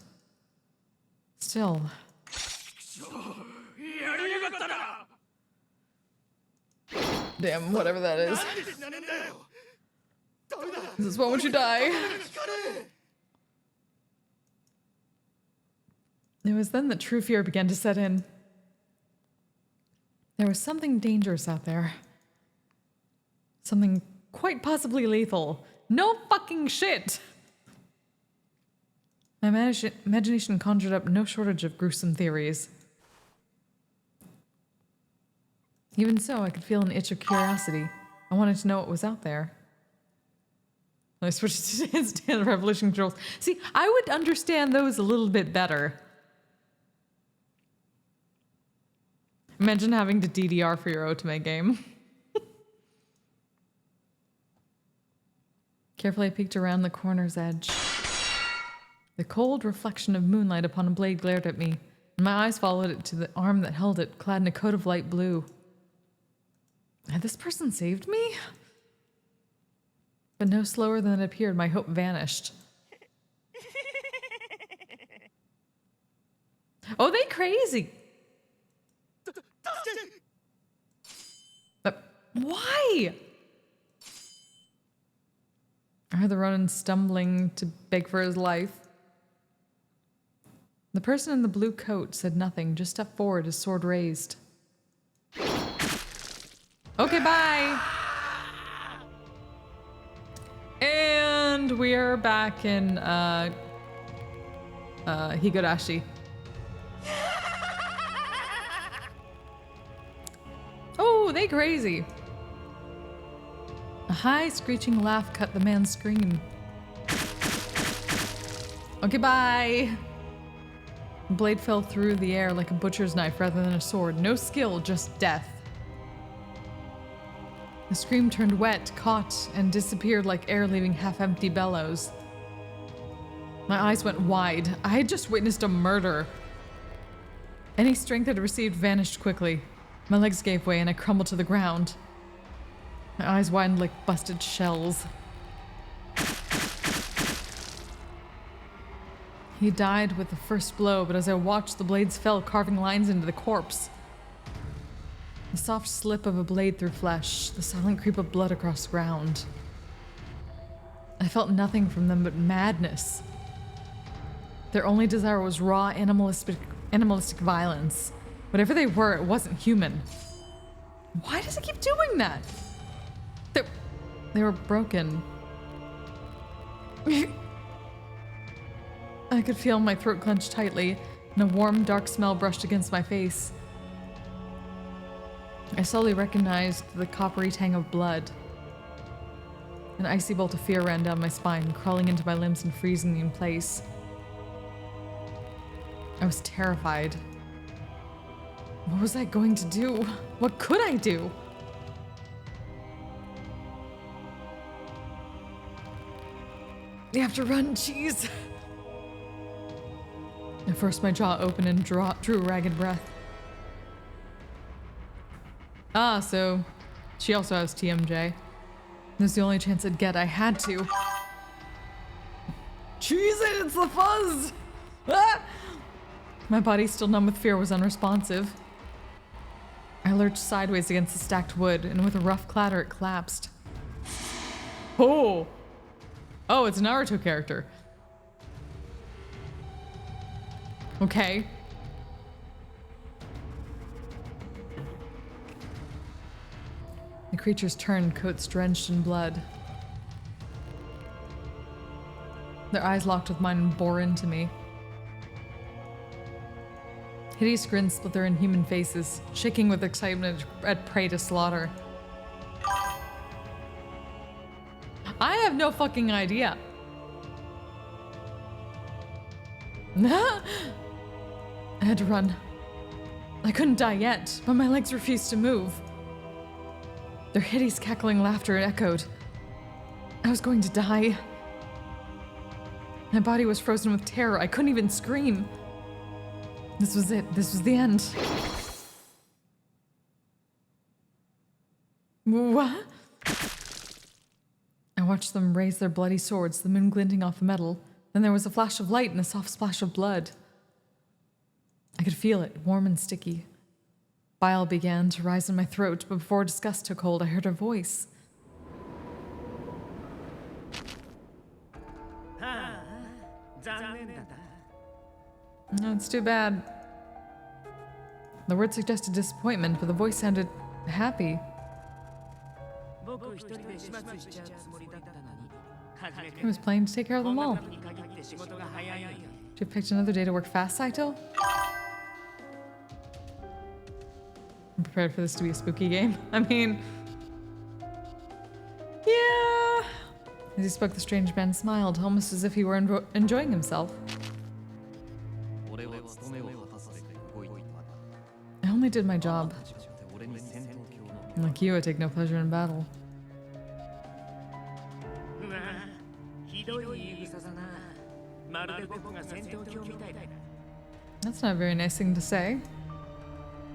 Still. Damn, whatever that is. This moment you die. It was then that true fear began to set in. There was something dangerous out there. Something quite possibly lethal. No fucking shit! My imagination conjured up no shortage of gruesome theories. Even so, I could feel an itch of curiosity. I wanted to know what was out there. I switched to standard revolution controls. See, I would understand those a little bit better. Imagine having to DDR for your otome game. Carefully I peeked around the corner's edge. The cold reflection of moonlight upon a blade glared at me, and my eyes followed it to the arm that held it, clad in a coat of light blue. Had this person saved me? But no slower than it appeared, my hope vanished. Oh, they crazy! Why? I heard the Ronin stumbling to beg for his life. The person in the blue coat said nothing, just stepped forward, his sword raised. Okay, bye! And we're back in, Higurashi. Oh, they crazy! A high, screeching laugh cut the man's scream. Okay, bye! The blade fell through the air like a butcher's knife rather than a sword. No skill, just death. The scream turned wet, caught, and disappeared like air leaving half-empty bellows. My eyes went wide. I had just witnessed a murder. Any strength I'd received vanished quickly. My legs gave way and I crumbled to the ground. My eyes widened like busted shells. He died with the first blow, but as I watched, the blades fell, carving lines into the corpse. The soft slip of a blade through flesh, the silent creep of blood across ground. I felt nothing from them but madness. Their only desire was raw, animalistic violence. Whatever they were, it wasn't human. Why does it keep doing that? They were broken. I could feel my throat clench tightly, and a warm, dark smell brushed against my face. I slowly recognized the coppery tang of blood. An icy bolt of fear ran down my spine, crawling into my limbs and freezing me in place. I was terrified. What was I going to do? What could I do? You have to run, jeez. I forced my jaw open and drew a ragged breath. Ah, so she also has TMJ. That's the only chance I'd get. I had to. Cheese it, it's the fuzz! Ah! My body, still numb with fear, was unresponsive. I lurched sideways against the stacked wood, and with a rough clatter, it collapsed. Oh! Oh, it's a Naruto character. Okay. The creatures turned, coats drenched in blood. Their eyes locked with mine and bore into me. Hideous grins split their inhuman faces, shaking with excitement at prey to slaughter. I have no fucking idea. I had to run. I couldn't die yet, but my legs refused to move. Their hideous cackling laughter echoed. I was going to die. My body was frozen with terror. I couldn't even scream. This was it. This was the end. What? I watched them raise their bloody swords, the moon glinting off the metal. Then there was a flash of light and a soft splash of blood. I could feel it, warm and sticky. Bile began to rise in my throat, but before disgust took hold, I heard her voice. No, it's too bad. The word suggested disappointment, but the voice sounded happy. I was planning to take care of them all. You picked another day to work fast, Saito? I'm prepared for this to be a spooky game. I mean... yeah... As he spoke, the strange man smiled, almost as if he were enjoying himself. I only did my job. Like you, I take no pleasure in battle. That's not a very nice thing to say.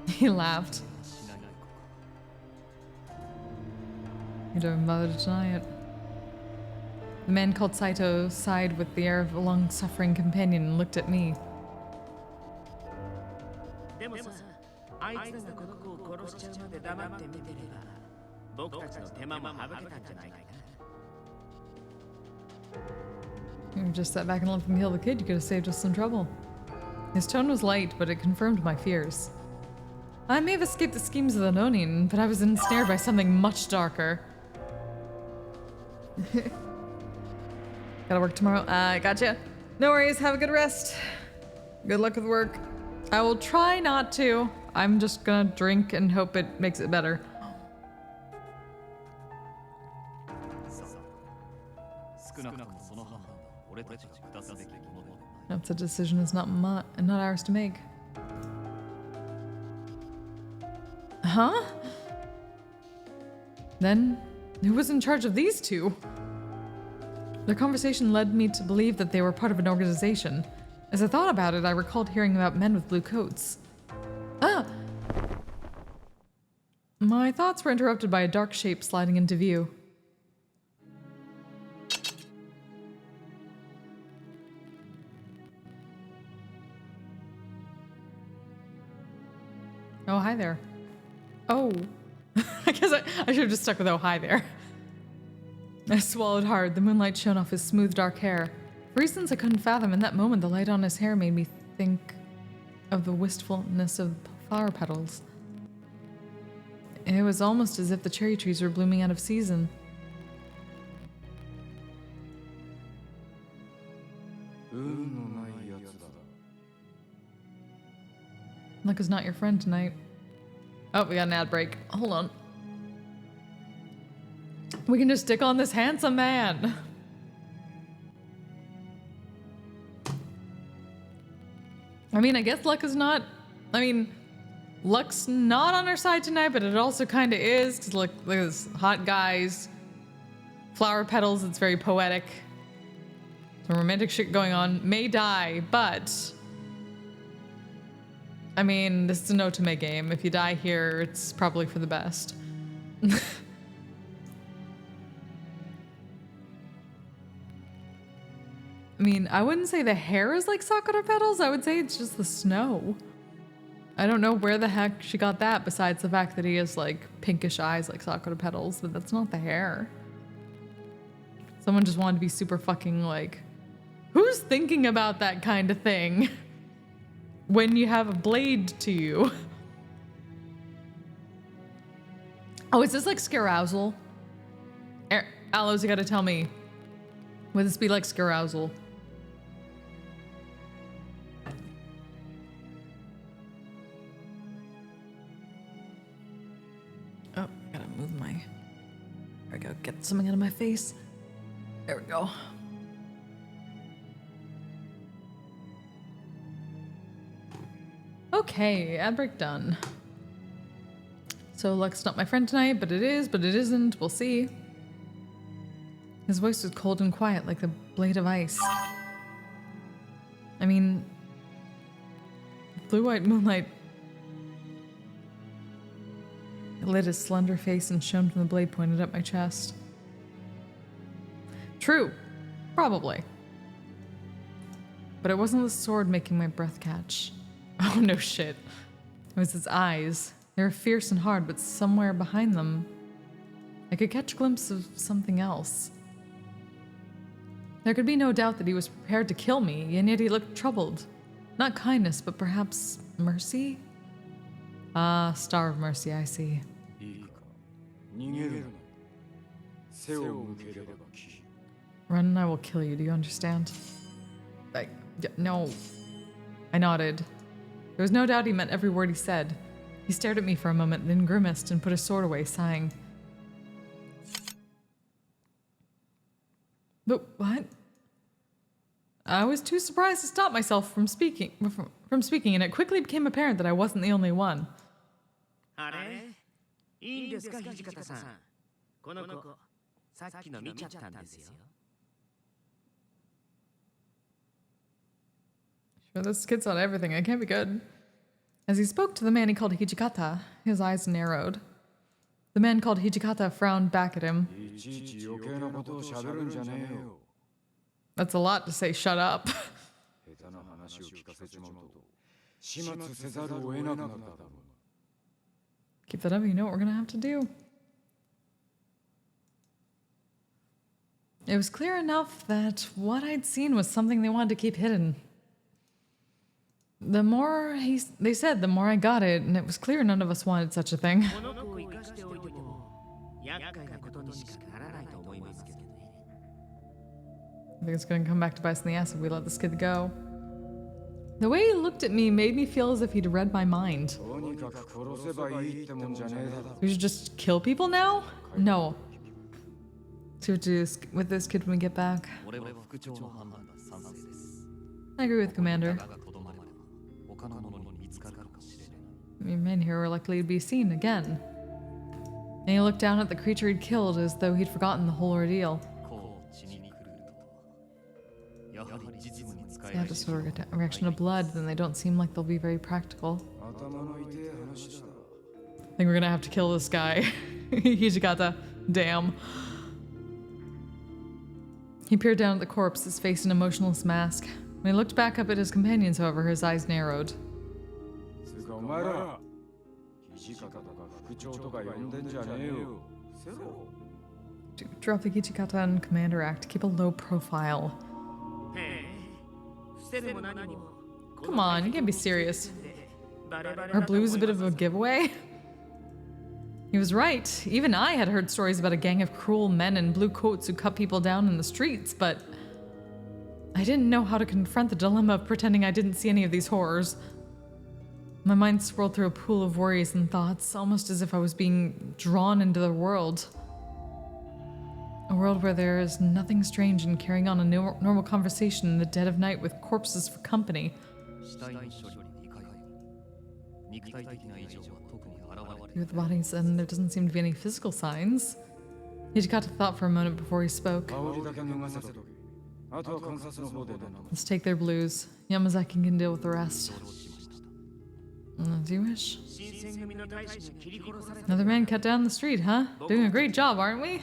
He laughed. You don't bother to deny it. The man called Saito sighed with the air of a long-suffering companion and looked at me. You just sat back and let them kill the kid, you could have saved us some trouble. His tone was light, but it confirmed my fears. I may have escaped the schemes of the Nonin, but I was ensnared by something much darker. Gotta work tomorrow. Gotcha. No worries, have a good rest. Good luck with work. I will try not to. I'm just gonna drink and hope it makes it better. That's a decision is not ours to make. Huh? Then, who was in charge of these two? Their conversation led me to believe that they were part of an organization. As I thought about it, I recalled hearing about men with blue coats. Ah! My thoughts were interrupted by a dark shape sliding into view. Oh, hi there. Oh. I guess I should have just stuck with oh, hi there. I swallowed hard. The moonlight shone off his smooth, dark hair. For reasons I couldn't fathom, in that moment, the light on his hair made me think of the wistfulness of flower petals. It was almost as if the cherry trees were blooming out of season. Luck is not your friend tonight. Oh, we got an ad break. Hold on. We can just stick on this handsome man. I mean, I guess luck is not... I mean, luck's not on our side tonight, but it also kind of is. Because look at this. Hot guys. Flower petals. It's very poetic. Some romantic shit going on. May die, but... I mean, this is an otome game. If you die here, it's probably for the best. I mean, I wouldn't say the hair is like sakura petals. I would say it's just the snow. I don't know where the heck she got that besides the fact that he has like pinkish eyes like sakura petals, but that's not the hair. Someone just wanted to be super fucking like, who's thinking about that kind of thing when you have a blade to you? Oh, is this like scarousal? Aloes, you gotta tell me. Would this be like scarousal? Oh, I gotta move my... There we go, get something out of my face. There we go. Okay, ad break done. So luck's not my friend tonight, but it is, but it isn't. We'll see. His voice was cold and quiet, like the blade of ice. I mean, blue-white moonlight lit his slender face and shone from the blade pointed at my chest. True. Probably. But it wasn't the sword making my breath catch. Oh, no shit. It was his eyes. They were fierce and hard, but somewhere behind them, I could catch a glimpse of something else. There could be no doubt that he was prepared to kill me, and yet he looked troubled. Not kindness, but perhaps mercy? Ah, star of mercy, I see. Run and I will kill you, do you understand? No. I nodded. There was no doubt he meant every word he said. He stared at me for a moment, then grimaced and put his sword away, sighing. But what? I was too surprised to stop myself from speaking, and it quickly became apparent that I wasn't the only one. Sure, this kid's on everything. It can't be good. As he spoke to the man he called Hijikata, his eyes narrowed. The man called Hijikata frowned back at him. That's a lot to say, shut up. Keep that up, you know what we're gonna have to do. It was clear enough that what I'd seen was something they wanted to keep hidden. The more they said, the more I got it, and it was clear none of us wanted such a thing. I think it's gonna come back to bite us in the ass if we let this kid go. The way he looked at me made me feel as if he'd read my mind. We should just kill people now? No. See what to do with this kid when we get back. I agree with Commander. Men here were likely to be seen again. And he looked down at the creature he'd killed as though he'd forgotten the whole ordeal. They have this sort of reaction to blood, then they don't seem like they'll be very practical. I think we're gonna have to kill this guy. Hijikata. Damn. He peered down at the corpse, his face an emotionless mask. When he looked back up at his companions, however, his eyes narrowed. Drop the Hijikata and Commander Act. Keep a low profile. Come on, you can't be serious. Are blues a bit of a giveaway? He was right. Even I had heard stories about a gang of cruel men in blue coats who cut people down in the streets, but I didn't know how to confront the dilemma of pretending I didn't see any of these horrors. My mind swirled through a pool of worries and thoughts, almost as if I was being drawn into their world. A world where there is nothing strange in carrying on a normal conversation in the dead of night with corpses for company. With the bodies, and there doesn't seem to be any physical signs. Hijikata thought for a moment before he spoke. Let's take their blues. Yamazaki can deal with the rest. As you wish. Another man cut down the street, huh? Doing a great job, aren't we?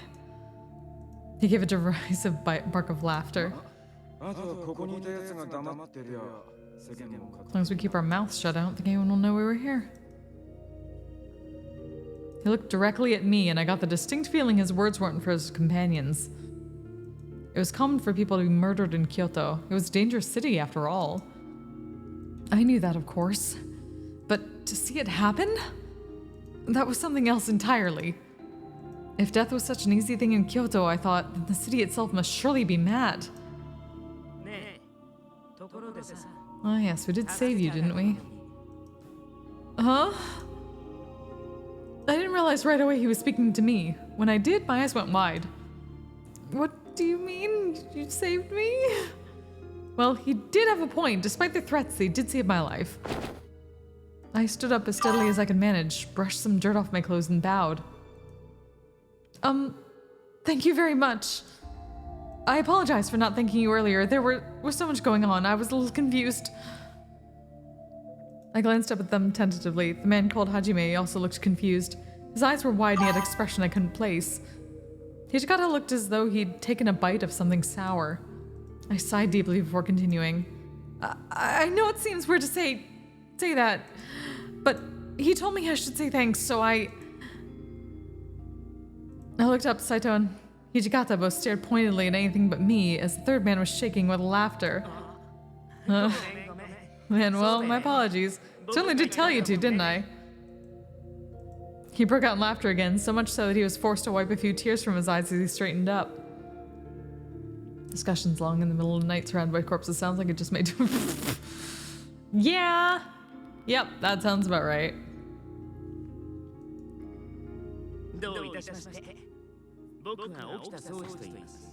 He gave a derisive bark of laughter. As long as we keep our mouths shut, I don't think anyone will know we were here. He looked directly at me, and I got the distinct feeling his words weren't for his companions. It was common for people to be murdered in Kyoto. It was a dangerous city, after all. I knew that, of course. But to see it happen? That was something else entirely. If death was such an easy thing in Kyoto, I thought, then the city itself must surely be mad. Oh yes, we did save you, didn't we? Huh? I didn't realize right away he was speaking to me. When I did, my eyes went wide. What do you mean? You saved me? Well, he did have a point. Despite the threats, they did save my life. I stood up as steadily as I could manage, brushed some dirt off my clothes, and bowed. Thank you very much. I apologize for not thanking you earlier. There was so much going on. I was a little confused. I glanced up at them tentatively. The man called Hajime also looked confused. His eyes were wide and he had an expression I couldn't place. Hijikata looked as though he'd taken a bite of something sour. I sighed deeply before continuing. I know it seems weird to say that, but he told me I should say thanks, so I looked up. Saito and Hijikata both stared pointedly at anything but me as the third man was shaking with laughter. Man, well, my apologies. Certainly did tell you to, didn't I? He broke out in laughter again, so much so that he was forced to wipe a few tears from his eyes as he straightened up. Discussions long in the middle of the night surrounded by corpses sounds like it just made... Yeah! Yep, that sounds about right.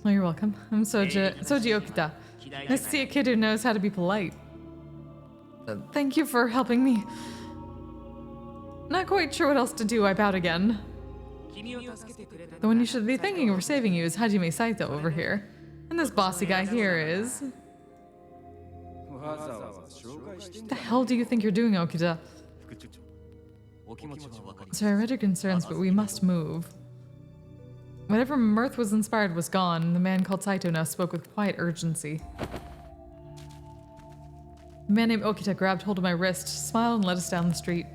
Oh, you're welcome. I'm Soji Okita. Nice to see a kid who knows how to be polite. Thank you for helping me. Not quite sure what else to do, I bowed again. The one you should be thanking for saving you is Hajime Saito over here. And this bossy guy here is... What the hell do you think you're doing, Okita? So I read your concerns, but we must move. Whatever mirth was inspired was gone, and the man called Saito now spoke with quiet urgency. The man named Okita grabbed hold of my wrist, smiled, and led us down the street.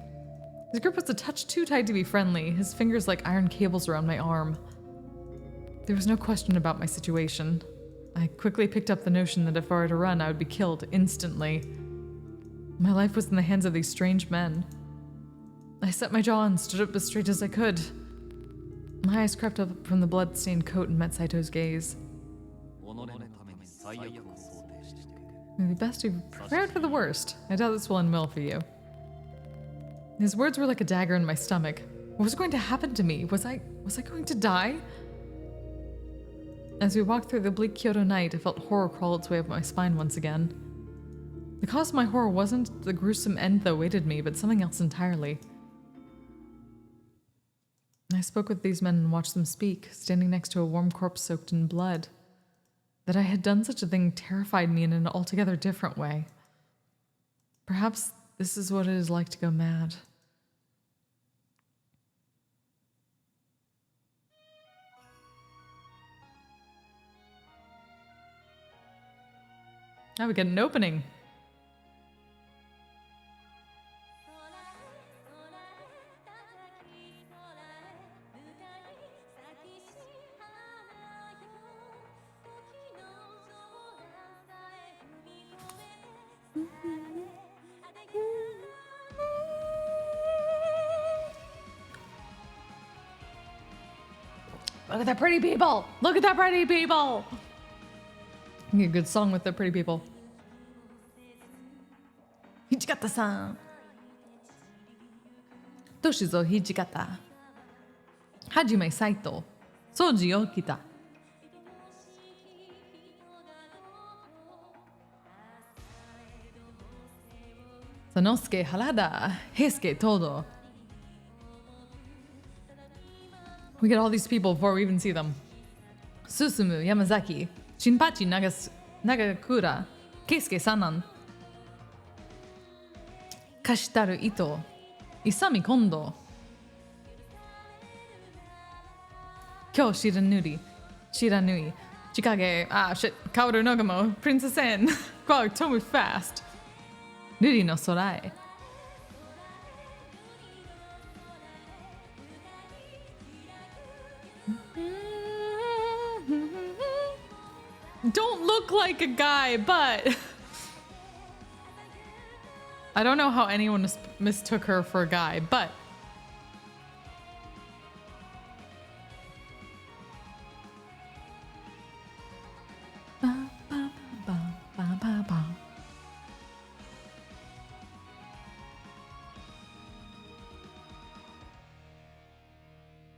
His grip was a touch too tight to be friendly, his fingers like iron cables around my arm. There was no question about my situation. I quickly picked up the notion that if I were to run, I would be killed instantly. My life was in the hands of these strange men. I set my jaw and stood up as straight as I could. My eyes crept up from the blood-stained coat and met Saito's gaze. It would be best to be prepared for the worst. I doubt this will end well for you. His words were like a dagger in my stomach. What was going to happen to me? Was I going to die? As we walked through the bleak Kyoto night, I felt horror crawl its way up my spine once again. The cause of my horror wasn't the gruesome end that awaited me, but something else entirely. I spoke with these men and watched them speak, standing next to a warm corpse soaked in blood. That I had done such a thing terrified me in an altogether different way. Perhaps this is what it is like to go mad. Now we get an opening. Look at that pretty people! Look at that pretty people! Get a good song with the pretty people. Hichigata-san. Toshizo Hichigata. Hajime Saito. Soji Okita. Sanosuke Harada. Heisuke Todo. We get all these people before we even see them. Susumu Yamazaki. Shinpachi Nagakura. Keisuke Sanan. Kashitaru Ito. Isami Kondo. Kyo Shiranui. Chikage. Ah, shit. Kaoru Nogamo. Princess N. Wow, told me fast. Nuri no Sorae. Don't look like a guy, but I don't know how anyone mistook her for a guy, but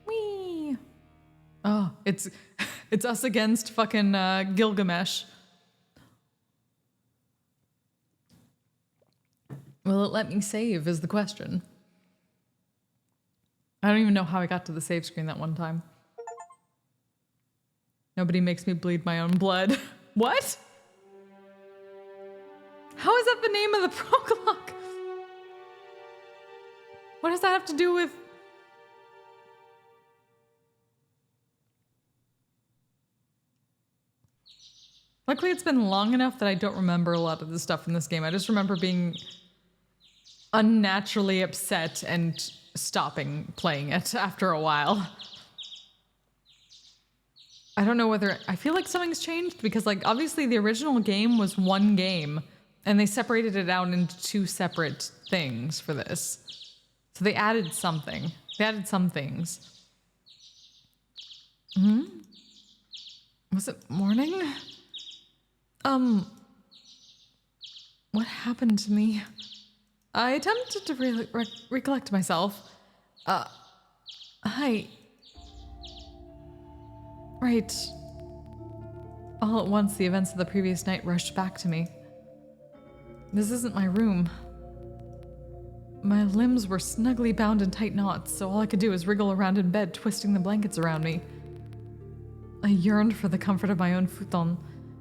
wee. Oh, it's us against fucking Gilgamesh. Will it let me save is the question. I don't even know how I got to the save screen that one time. Nobody makes me bleed my own blood. What? How is that the name of the prologue? What does that have to do with... Luckily, it's been long enough that I don't remember a lot of the stuff in this game. I just remember being unnaturally upset and stopping playing it after a while. I don't know whether... I feel like something's changed because, like, obviously the original game was one game and they separated it out into two separate things for this. So they added something. They added some things. Was it morning? What happened to me? I attempted to recollect myself. Hi. Right. All at once, the events of the previous night rushed back to me. This isn't my room. My limbs were snugly bound in tight knots, so all I could do was wriggle around in bed, twisting the blankets around me. I yearned for the comfort of my own futon,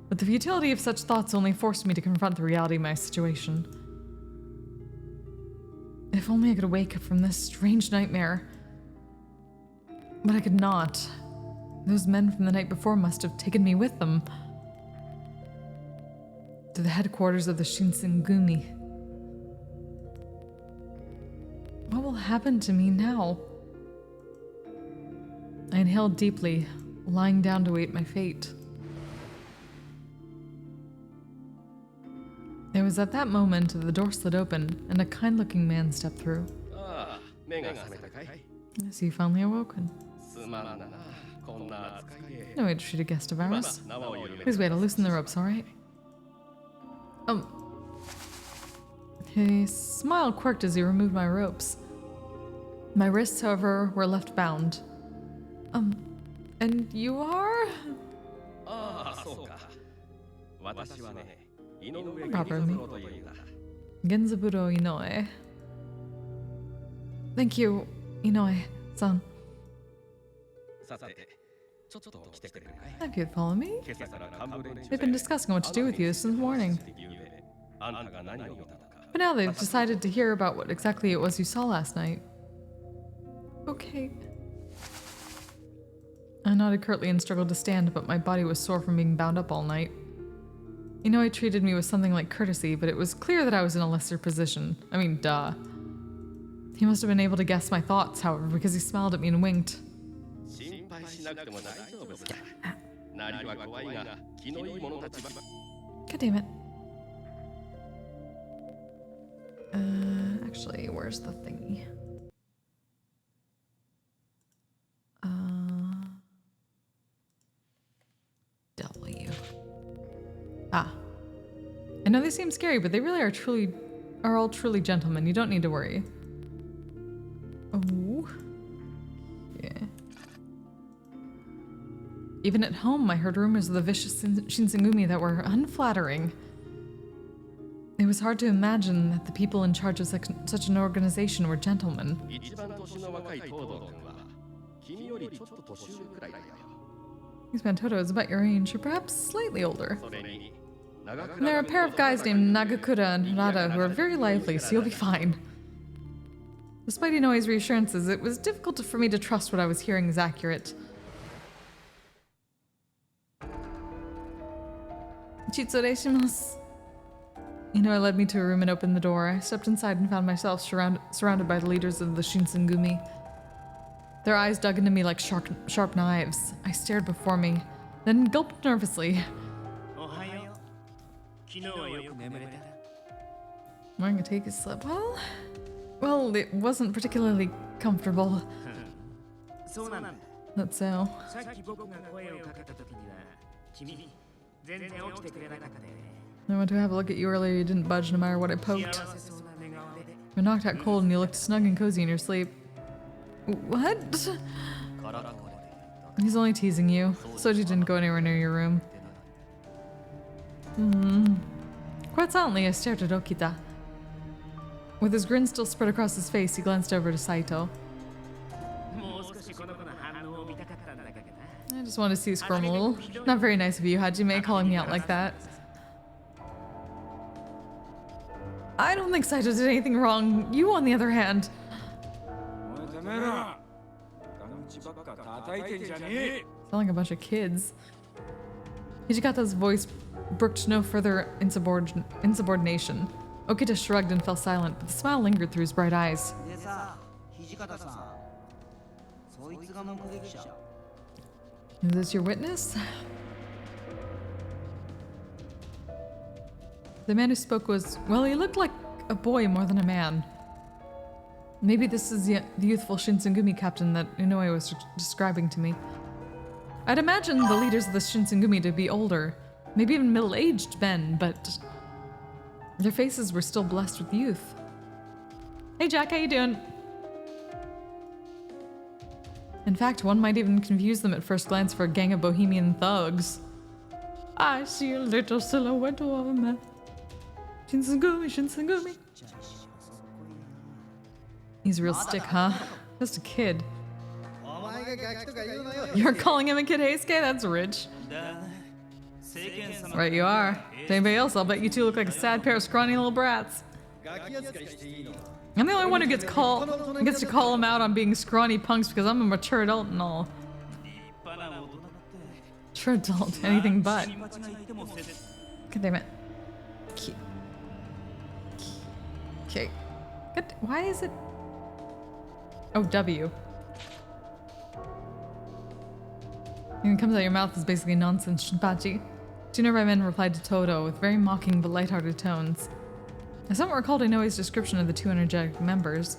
but the futility of such thoughts only forced me to confront the reality of my situation. If only I could wake up from this strange nightmare. But I could not. Those men from the night before must have taken me with them to the headquarters of the Shinsengumi. What will happen to me now? I inhaled deeply, lying down to wait my fate. It was at that moment that the door slid open and a kind-looking man stepped through. So you finally awoken. No way to treat a guest of ours. Please wait, I'll loosen the ropes, alright? His smile quirked as he removed my ropes. My wrists, however, were left bound. And you are? Proper me. Genzaburo Inoue. Thank you, Inoue-san. If you'd follow me. They've been discussing what to do with you since morning. But now they've decided to hear about what exactly it was you saw last night. Okay. I nodded curtly and struggled to stand, but my body was sore from being bound up all night. Inoue treated me with something like courtesy, but it was clear that I was in a lesser position. I mean, duh. He must have been able to guess my thoughts, however, because he smiled at me and winked. God damn it. Actually, where's the thingy? W. Ah. I know they seem scary, but they really are all truly gentlemen. You don't need to worry. Oh. Yeah. Even at home, I heard rumors of the vicious Shinsengumi that were unflattering. It was hard to imagine that the people in charge of such an organization were gentlemen. Kingsman Toto is about your age, or perhaps slightly older. And there are a pair of guys named Nagakura and Harada who are very lively, so you'll be fine. Despite Inoue's reassurances, it was difficult for me to trust what I was hearing is accurate. Chitsure shimasu. Inoue led me to a room and opened the door. I stepped inside and found myself surrounded by the leaders of the Shinsengumi. Their eyes dug into me like sharp knives. I stared before me, then gulped nervously. Wearing a take slip. Well, it wasn't particularly comfortable. That's so. I went to have a look at you earlier. You didn't budge no matter what I poked. You're knocked out cold and you looked snug and cozy in your sleep. What? He's only teasing you. Soji didn't go anywhere near your room. Quite silently, I stared at Okita. With his grin still spread across his face, he glanced over to Saito. I just wanted to see you squirm a little. Not very nice of you, Hajime, calling me out like that. I don't think Saito did anything wrong. You, on the other hand. Sound like a bunch of kids. Hijikata's voice brooked no further insubordination. Okita shrugged and fell silent, but the smile lingered through his bright eyes. Is this your witness? The man who spoke was, well, he looked like a boy more than a man. Maybe this is the youthful Shinsengumi captain that Inoue was describing to me. I'd imagine the leaders of the Shinsengumi to be older, maybe even middle-aged men, but their faces were still blessed with youth. Hey Jack, how you doing? In fact, one might even confuse them at first glance for a gang of bohemian thugs. I see a little silhouette of a man. Shinsengumi, Shinsengumi. He's a real stick, huh? Just a kid. You're calling him a kid, Heisuke? That's rich. Right you are. To anybody else, I'll bet you two look like a sad pair of scrawny little brats. I'm the only one who gets to call him out on being scrawny punks because I'm a mature adult and all. Mature adult, anything but. God damn it. Okay. Why is it? Oh, W. And it comes out your mouth is basically nonsense, Shinpachi. Two nearby men replied to Toto with very mocking but lighthearted tones. I somewhat recalled Inoue's description of the two energetic members.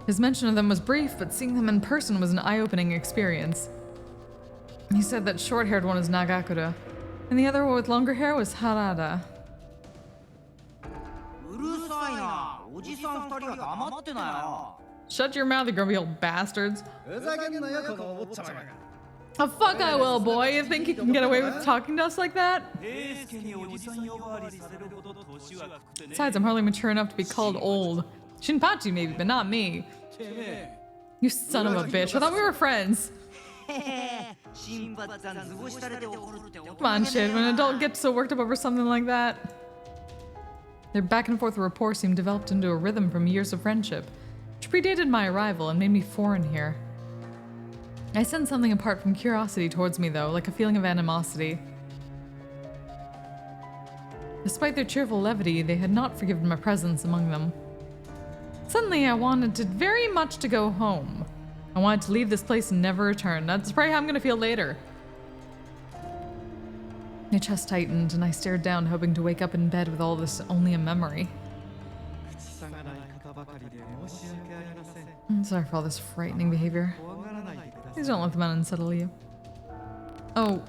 His mention of them was brief, but seeing them in person was an eye-opening experience. He said that short-haired one was Nagakura, and the other one with longer hair was Harada. Shut your mouth, you grumpy old bastards. Oh, fuck I will, boy. You think you can get away with talking to us like that? Besides, I'm hardly mature enough to be called old. Shinpachi maybe, but not me. You son of a bitch. I thought we were friends. 新発さん図星されて怒るって大人 Come on, shit. When an adult gets so worked up over something like that. Their back and forth rapport seemed developed into a rhythm from years of friendship, which predated my arrival and made me foreign here. I sensed something apart from curiosity towards me, though, like a feeling of animosity. Despite their cheerful levity, they had not forgiven my presence among them. Suddenly, I wanted very much to go home. I wanted to leave this place and never return. That's probably how I'm gonna feel later. My chest tightened, and I stared down, hoping to wake up in bed with all this only a memory. I'm sorry for all this frightening behavior. Please don't let the men unsettle you. Oh,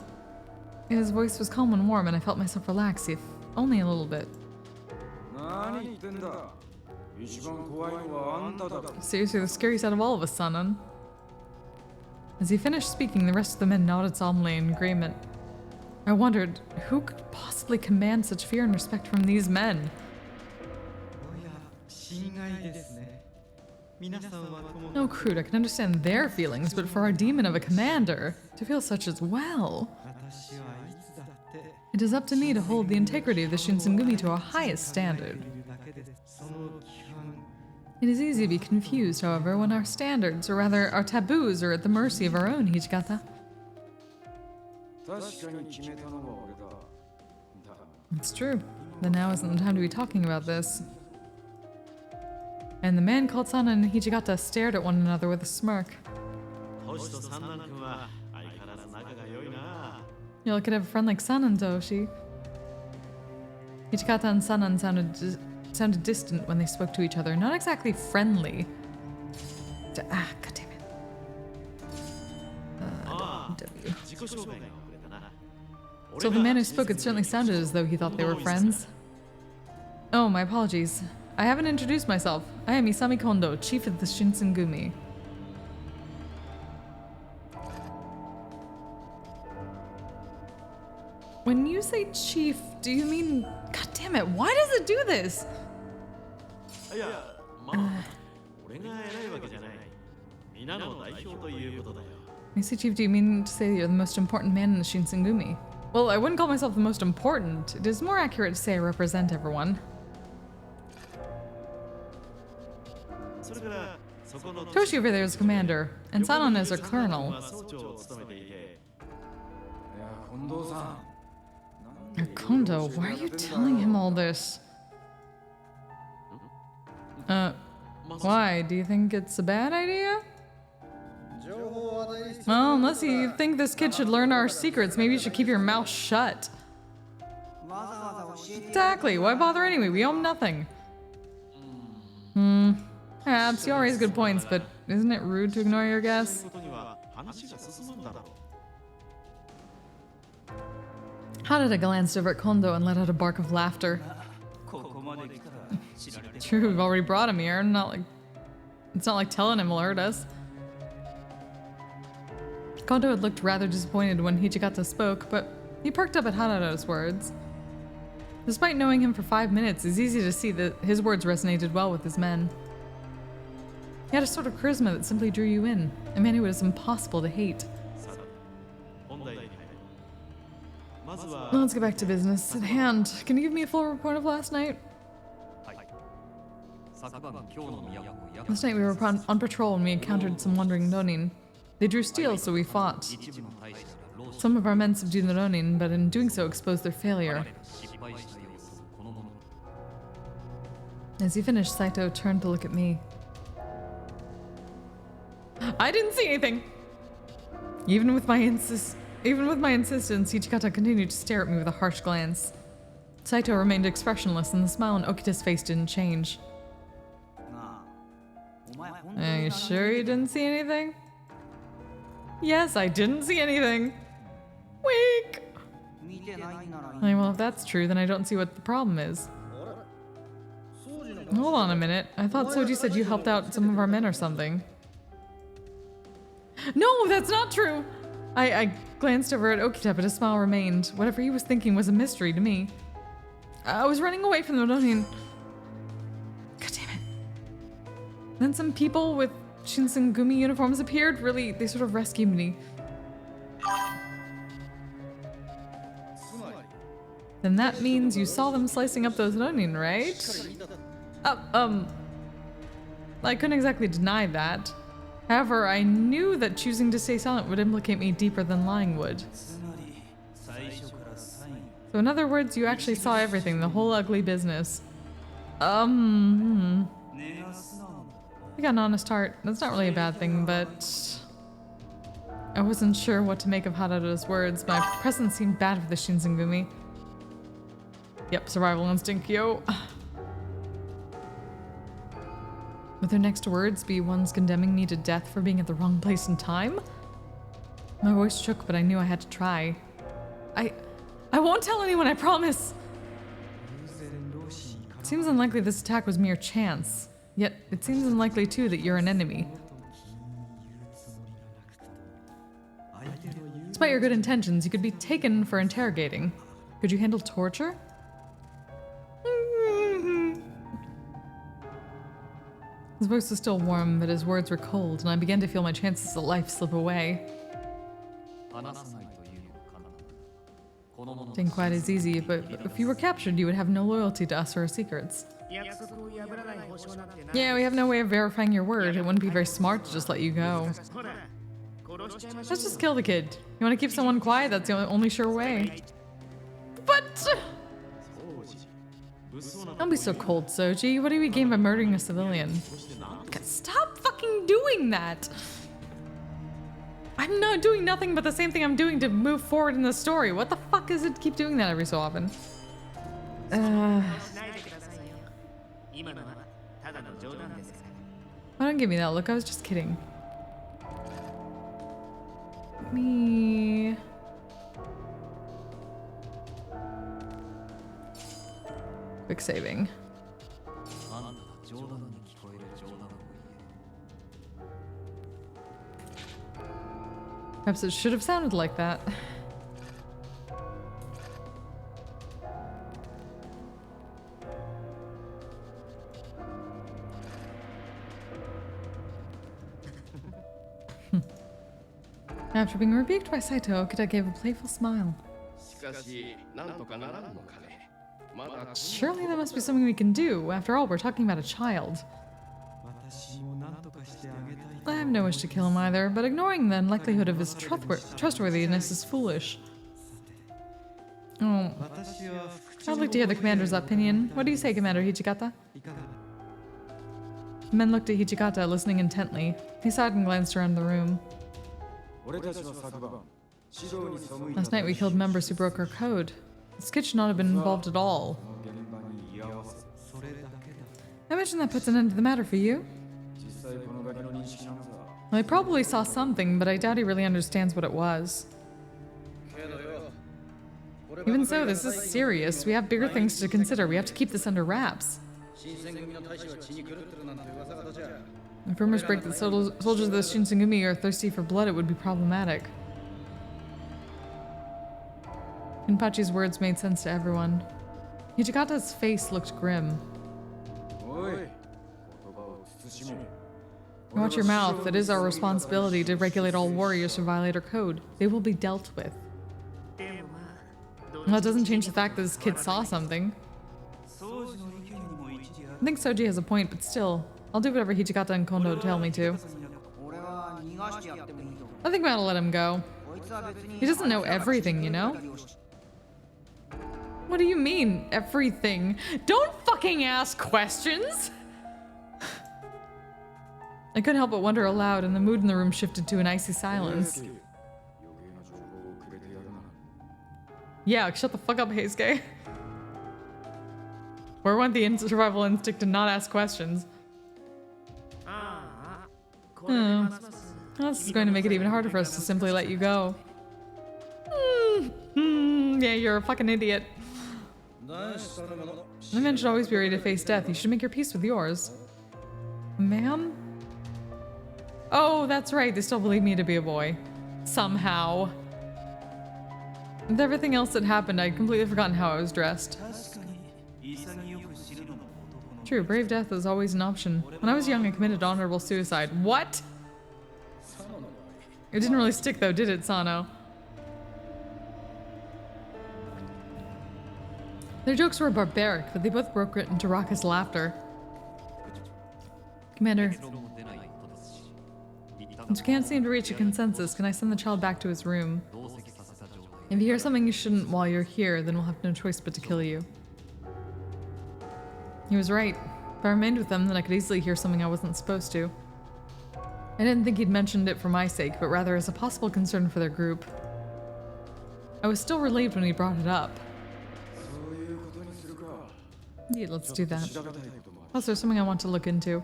his voice was calm and warm, and I felt myself relax, if only a little bit. Seriously, the scariest out of all of us, Sanan. As he finished speaking, the rest of the men nodded solemnly in agreement. I wondered, who could possibly command such fear and respect from these men? No, crude, I can understand their feelings, but for our demon of a commander, to feel such as well. It is up to me to hold the integrity of the Shinsengumi to our highest standard. It is easy to be confused, however, when our standards, or rather our taboos, are at the mercy of our own Hijikata. It's true. Then now isn't the time to be talking about this. And the man called Sana and Hijikata stared at one another with a smirk. You're lucky to have a friend like Sanan, Doshi. Hijikata and Sanan sounded distant when they spoke to each other, not exactly friendly. God damn it. W. So the man who spoke, it certainly sounded as though he thought they were friends. Oh, my apologies. I haven't introduced myself. I am Isami Kondo, chief of the Shinsengumi. When you say chief, do you mean... God damn it, why does it do this? When you say chief, do you mean to say you're the most important man in the Shinsengumi? Well, I wouldn't call myself the most important. It is more accurate to say I represent everyone. Toshi over there is commander, and Sanan is our colonel. Kondo, why are you telling him all this? Why? Do you think it's a bad idea? Well, unless you think this kid should learn our secrets, maybe you should keep your mouth shut. Exactly, why bother anyway? We owe him nothing. Perhaps, you all raise good points, but isn't it rude to ignore your guess? Hanada glanced over at Kondo and let out a bark of laughter. True, we've already brought him here. It's not like telling him will hurt us. Kondo had looked rather disappointed when Hijikata spoke, but he perked up at Hanada's words. Despite knowing him for 5 minutes, it's easy to see that his words resonated well with his men. He had a sort of charisma that simply drew you in, a man who was impossible to hate. Well, let's get back to business at hand. Can you give me a full report of last night? Last night we were on patrol and we encountered some wandering Ronin. They drew steel, so we fought. Some of our men subdued the Ronin, but in doing so exposed their failure. As he finished, Saito turned to look at me. I didn't see anything! Even with my insistence, Hijikata continued to stare at me with a harsh glance. Saito remained expressionless, and the smile on Okita's face didn't change. Are you sure you didn't see anything? Yes, I didn't see anything. Weak! Well, if that's true, then I don't see what the problem is. Hold on a minute. I thought Soji said you helped out some of our men or something. No, that's not true! I glanced over at Okita, but his smile remained. Whatever he was thinking was a mystery to me. I was running away from the Ronin. God damn it. Then some people with Shinsengumi uniforms appeared. Really, they sort of rescued me. Then that means you saw them slicing up those onion, right? I couldn't exactly deny that. However, I knew that choosing to stay silent would implicate me deeper than lying would. So in other words, you actually saw everything, the whole ugly business. I got an honest heart. That's not really a bad thing, but I wasn't sure what to make of Harada's words. My presence seemed bad for the Shinsengumi. Yep, survival instinct, yo. Would their next words be ones condemning me to death for being at the wrong place and time? My voice shook, but I knew I had to try. I won't tell anyone, I promise! It seems unlikely this attack was mere chance. Yet, it seems unlikely too that you're an enemy. Despite your good intentions, you could be taken for interrogating. Could you handle torture? His voice was still warm, but his words were cold, and I began to feel my chances of life slip away. It ain't quite as easy, but if you were captured, you would have no loyalty to us or our secrets. Yeah, we have no way of verifying your word. It wouldn't be very smart to just let you go. Let's just kill the kid. You want to keep someone quiet? That's the only sure way. But... Don't be so cold, Soji. What do we gain by murdering a civilian? Stop fucking doing that! I'm not doing nothing but the same thing I'm doing to move forward in the story. What the fuck is it keep doing that every so often? Oh, don't give me that look. I was just kidding. Me... Quick saving. Perhaps it should have sounded like that. After being rebuked by Saito, Okita gave a playful smile. Surely there must be something we can do. After all, we're talking about a child. I have no wish to kill him either, but ignoring the likelihood of his trustworthiness is foolish. Oh. I'd like to hear the commander's opinion. What do you say, Commander Hichigata? The men looked at Hichigata, listening intently. He sighed and glanced around the room. Last night we killed members who broke our code. This kid should not have been involved at all. I imagine that puts an end to the matter for you. Well, he probably saw something, but I doubt he really understands what it was. Even so, this is serious. We have bigger things to consider. We have to keep this under wraps. If rumors break that soldiers of the Shinsengumi are thirsty for blood, it would be problematic. Kenpachi's words made sense to everyone. Hichigata's face looked grim. Watch your mouth. It is our responsibility to regulate all warriors who violate our code. They will be dealt with. Well, it doesn't change the fact that this kid saw something. I think Soji has a point, but still, I'll do whatever Hichigata and Kondo tell me to. I think I'm gonna let him go. He doesn't know everything, you know? What do you mean, everything? Don't fucking ask questions! I couldn't help but wonder aloud, and the mood in the room shifted to an icy silence. Yeah, shut the fuck up, Heisuke. Where went the survival instinct to not ask questions? Oh. This is going to make it even harder for us to simply let you go. Yeah, you're a fucking idiot. The men should always be ready to face death. You should make your peace with yours. Ma'am? Oh, that's right. They still believe me to be a boy. Somehow. With everything else that happened, I'd completely forgotten how I was dressed. True, brave death is always an option. When I was young, I committed honorable suicide. What? It didn't really stick though, did it, Sano? Their jokes were barbaric, but they both broke into raucous laughter. Commander, since we can't seem to reach a consensus, can I send the child back to his room? If you hear something you shouldn't while you're here, then we'll have no choice but to kill you. He was right. If I remained with them, then I could easily hear something I wasn't supposed to. I didn't think he'd mentioned it for my sake, but rather as a possible concern for their group. I was still relieved when he brought it up. Yeah, let's do that. Plus, there's something I want to look into.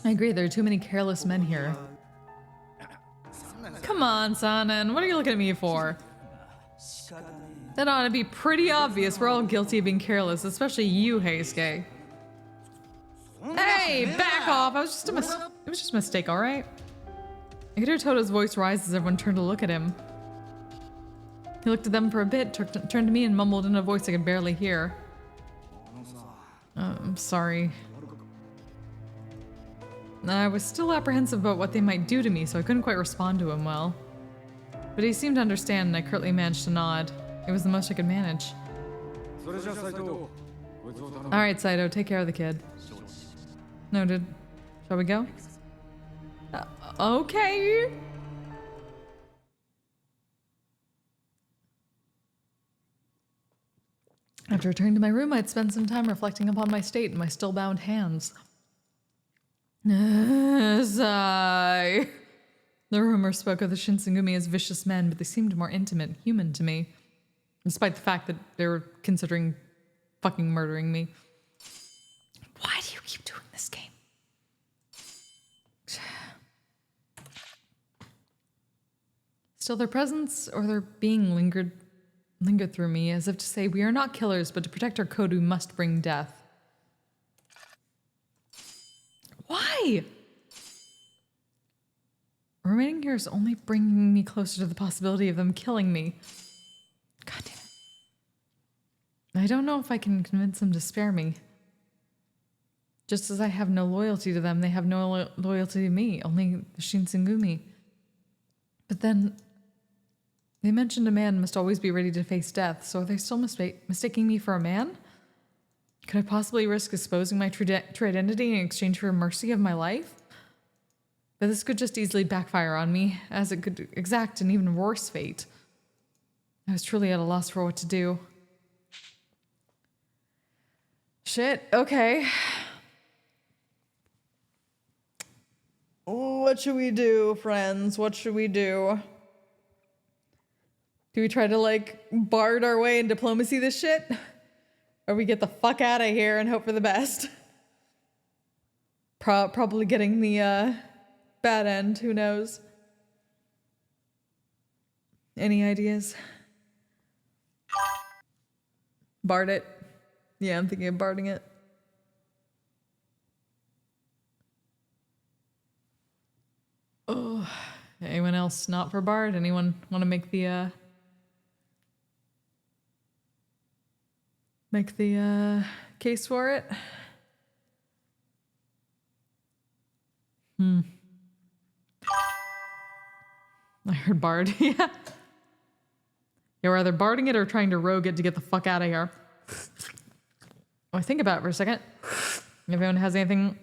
I agree, there are too many careless men here. Come on, Sanan, what are you looking at me for? That ought to be pretty obvious. We're all guilty of being careless, especially you, Heisuke. Hey, back off! It was just a mistake, alright? I could hear Toto's voice rise as everyone turned to look at him. He looked at them for a bit, turned to me and mumbled in a voice I could barely hear. I'm sorry. I was still apprehensive about what they might do to me, so I couldn't quite respond to him well. But he seemed to understand, and I curtly managed to nod. It was the most I could manage. Alright, Saito, take care of the kid. Noted. Shall we go? Okay. After returning to my room, I'd spent some time reflecting upon my state and my still bound hands. Sigh. The rumor spoke of the Shinsengumi as vicious men, but they seemed more intimate, human to me. Despite the fact that they were considering fucking murdering me. Why do you keep doing this game? Still, their presence or their being lingered through me, as if to say, we are not killers, but to protect our code, we must bring death. Why? Remaining here is only bringing me closer to the possibility of them killing me. God damn it. I don't know if I can convince them to spare me. Just as I have no loyalty to them, they have no loyalty to me, only the Shinsengumi. But then, they mentioned a man must always be ready to face death, so are they still mistaking me for a man? Could I possibly risk exposing my true identity in exchange for mercy of my life? But this could just easily backfire on me, as it could exact an even worse fate. I was truly at a loss for what to do. Shit, okay. What should we do, friends? What should we do? Do we try to, like, bard our way in diplomacy this shit? Or we get the fuck out of here and hope for the best? Probably getting the, bad end, who knows? Any ideas? Bard it. Yeah, I'm thinking of barding it. Oh, anyone else not for bard? Anyone want to make the case for it? I heard bard. Yeah. Yeah, we're either barding it or trying to rogue it to get the fuck out of here. Oh, think about it for a second. If anyone has anything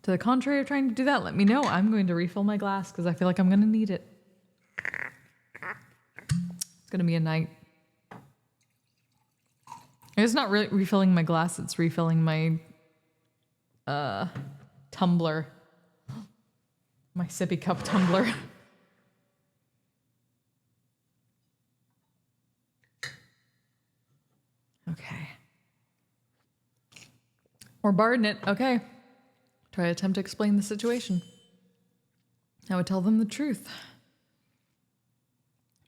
to the contrary of trying to do that, let me know. I'm going to refill my glass because I feel like I'm going to need it. It's going to be a night. It's not really refilling my glass, it's refilling my tumbler. My sippy cup tumbler. Okay. We're barding it. Okay. Try to attempt to explain the situation. I would tell them the truth.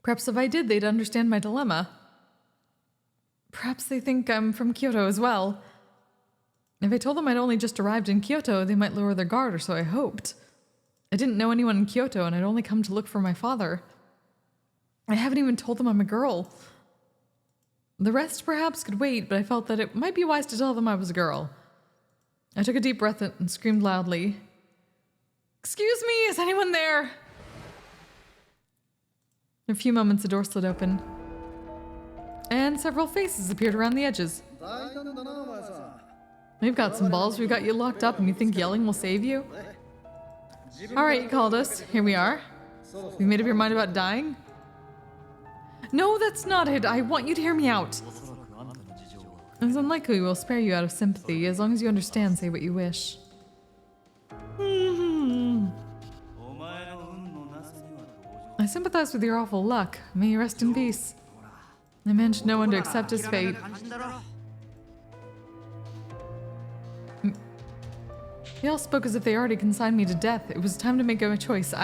Perhaps if I did, they'd understand my dilemma. Perhaps they think I'm from Kyoto as well. If I told them I'd only just arrived in Kyoto, they might lower their guard, or so I hoped. I didn't know anyone in Kyoto, and I'd only come to look for my father. I haven't even told them I'm a girl. The rest perhaps could wait, but I felt that it might be wise to tell them I was a girl. I took a deep breath and screamed loudly. Excuse me, is anyone there? In a few moments, the door slid open, and several faces appeared around the edges. We've got some balls. We've got you locked up, and you think yelling will save you? All right, you called us. Here we are. You made up your mind about dying? No, that's not it. I want you to hear me out. It's unlikely we'll spare you out of sympathy. As long as you understand, say what you wish. I sympathize with your awful luck. May you rest in peace. I managed no one to accept his fate. They all spoke as if they already consigned me to death. It was time to make a choice.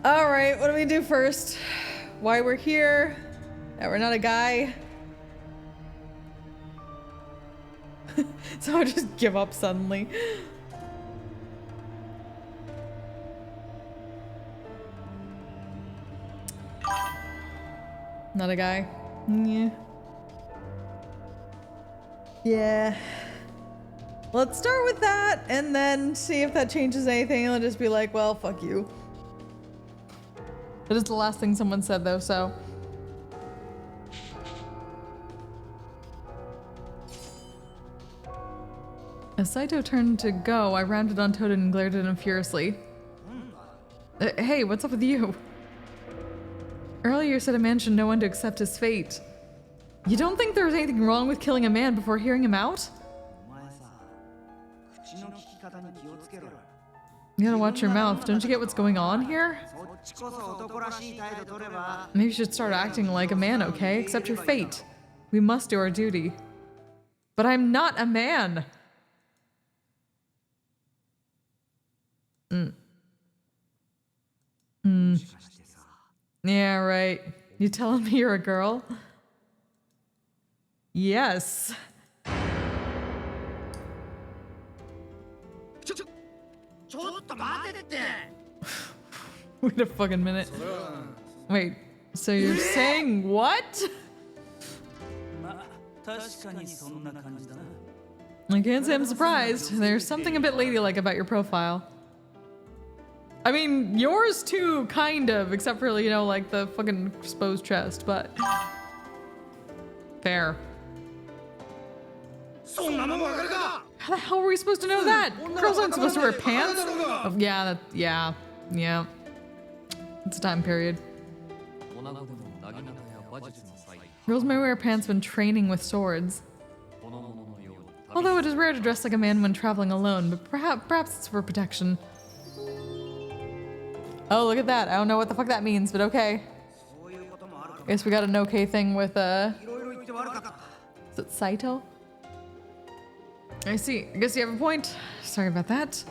Alright, what do we do first? Why we're here? That we're not a guy? So I just give up suddenly. Not a guy. Yeah. Yeah. Let's start with that and then see if that changes anything. I'll just be like, well, fuck you. That is the last thing someone said though, so. As Saito turned to go, I rounded on Toden and glared at him furiously. Hey, what's up with you? Earlier you said a man should know when to accept his fate. You don't think there's anything wrong with killing a man before hearing him out? You gotta watch your mouth. Don't you get what's going on here? Maybe you should start acting like a man, okay? Accept your fate. We must do our duty. But I'm not a man! Yeah, right. You telling me you're a girl? Yes. Wait a fucking minute. Wait, so you're saying what? I can't say I'm surprised. There's something a bit ladylike about your profile. I mean, yours too, kind of, except for, you know, like the fucking exposed chest, but fair. How the hell were we supposed to know that? Girls aren't supposed to wear pants? Oh, yeah, yeah. It's a time period. Girls may wear pants when training with swords. Although it is rare to dress like a man when traveling alone, but perhaps it's for protection. Oh, look at that. I don't know what the fuck that means, but okay. Guess we got an okay thing with, is it Saito? I see. I guess you have a point. Sorry about that.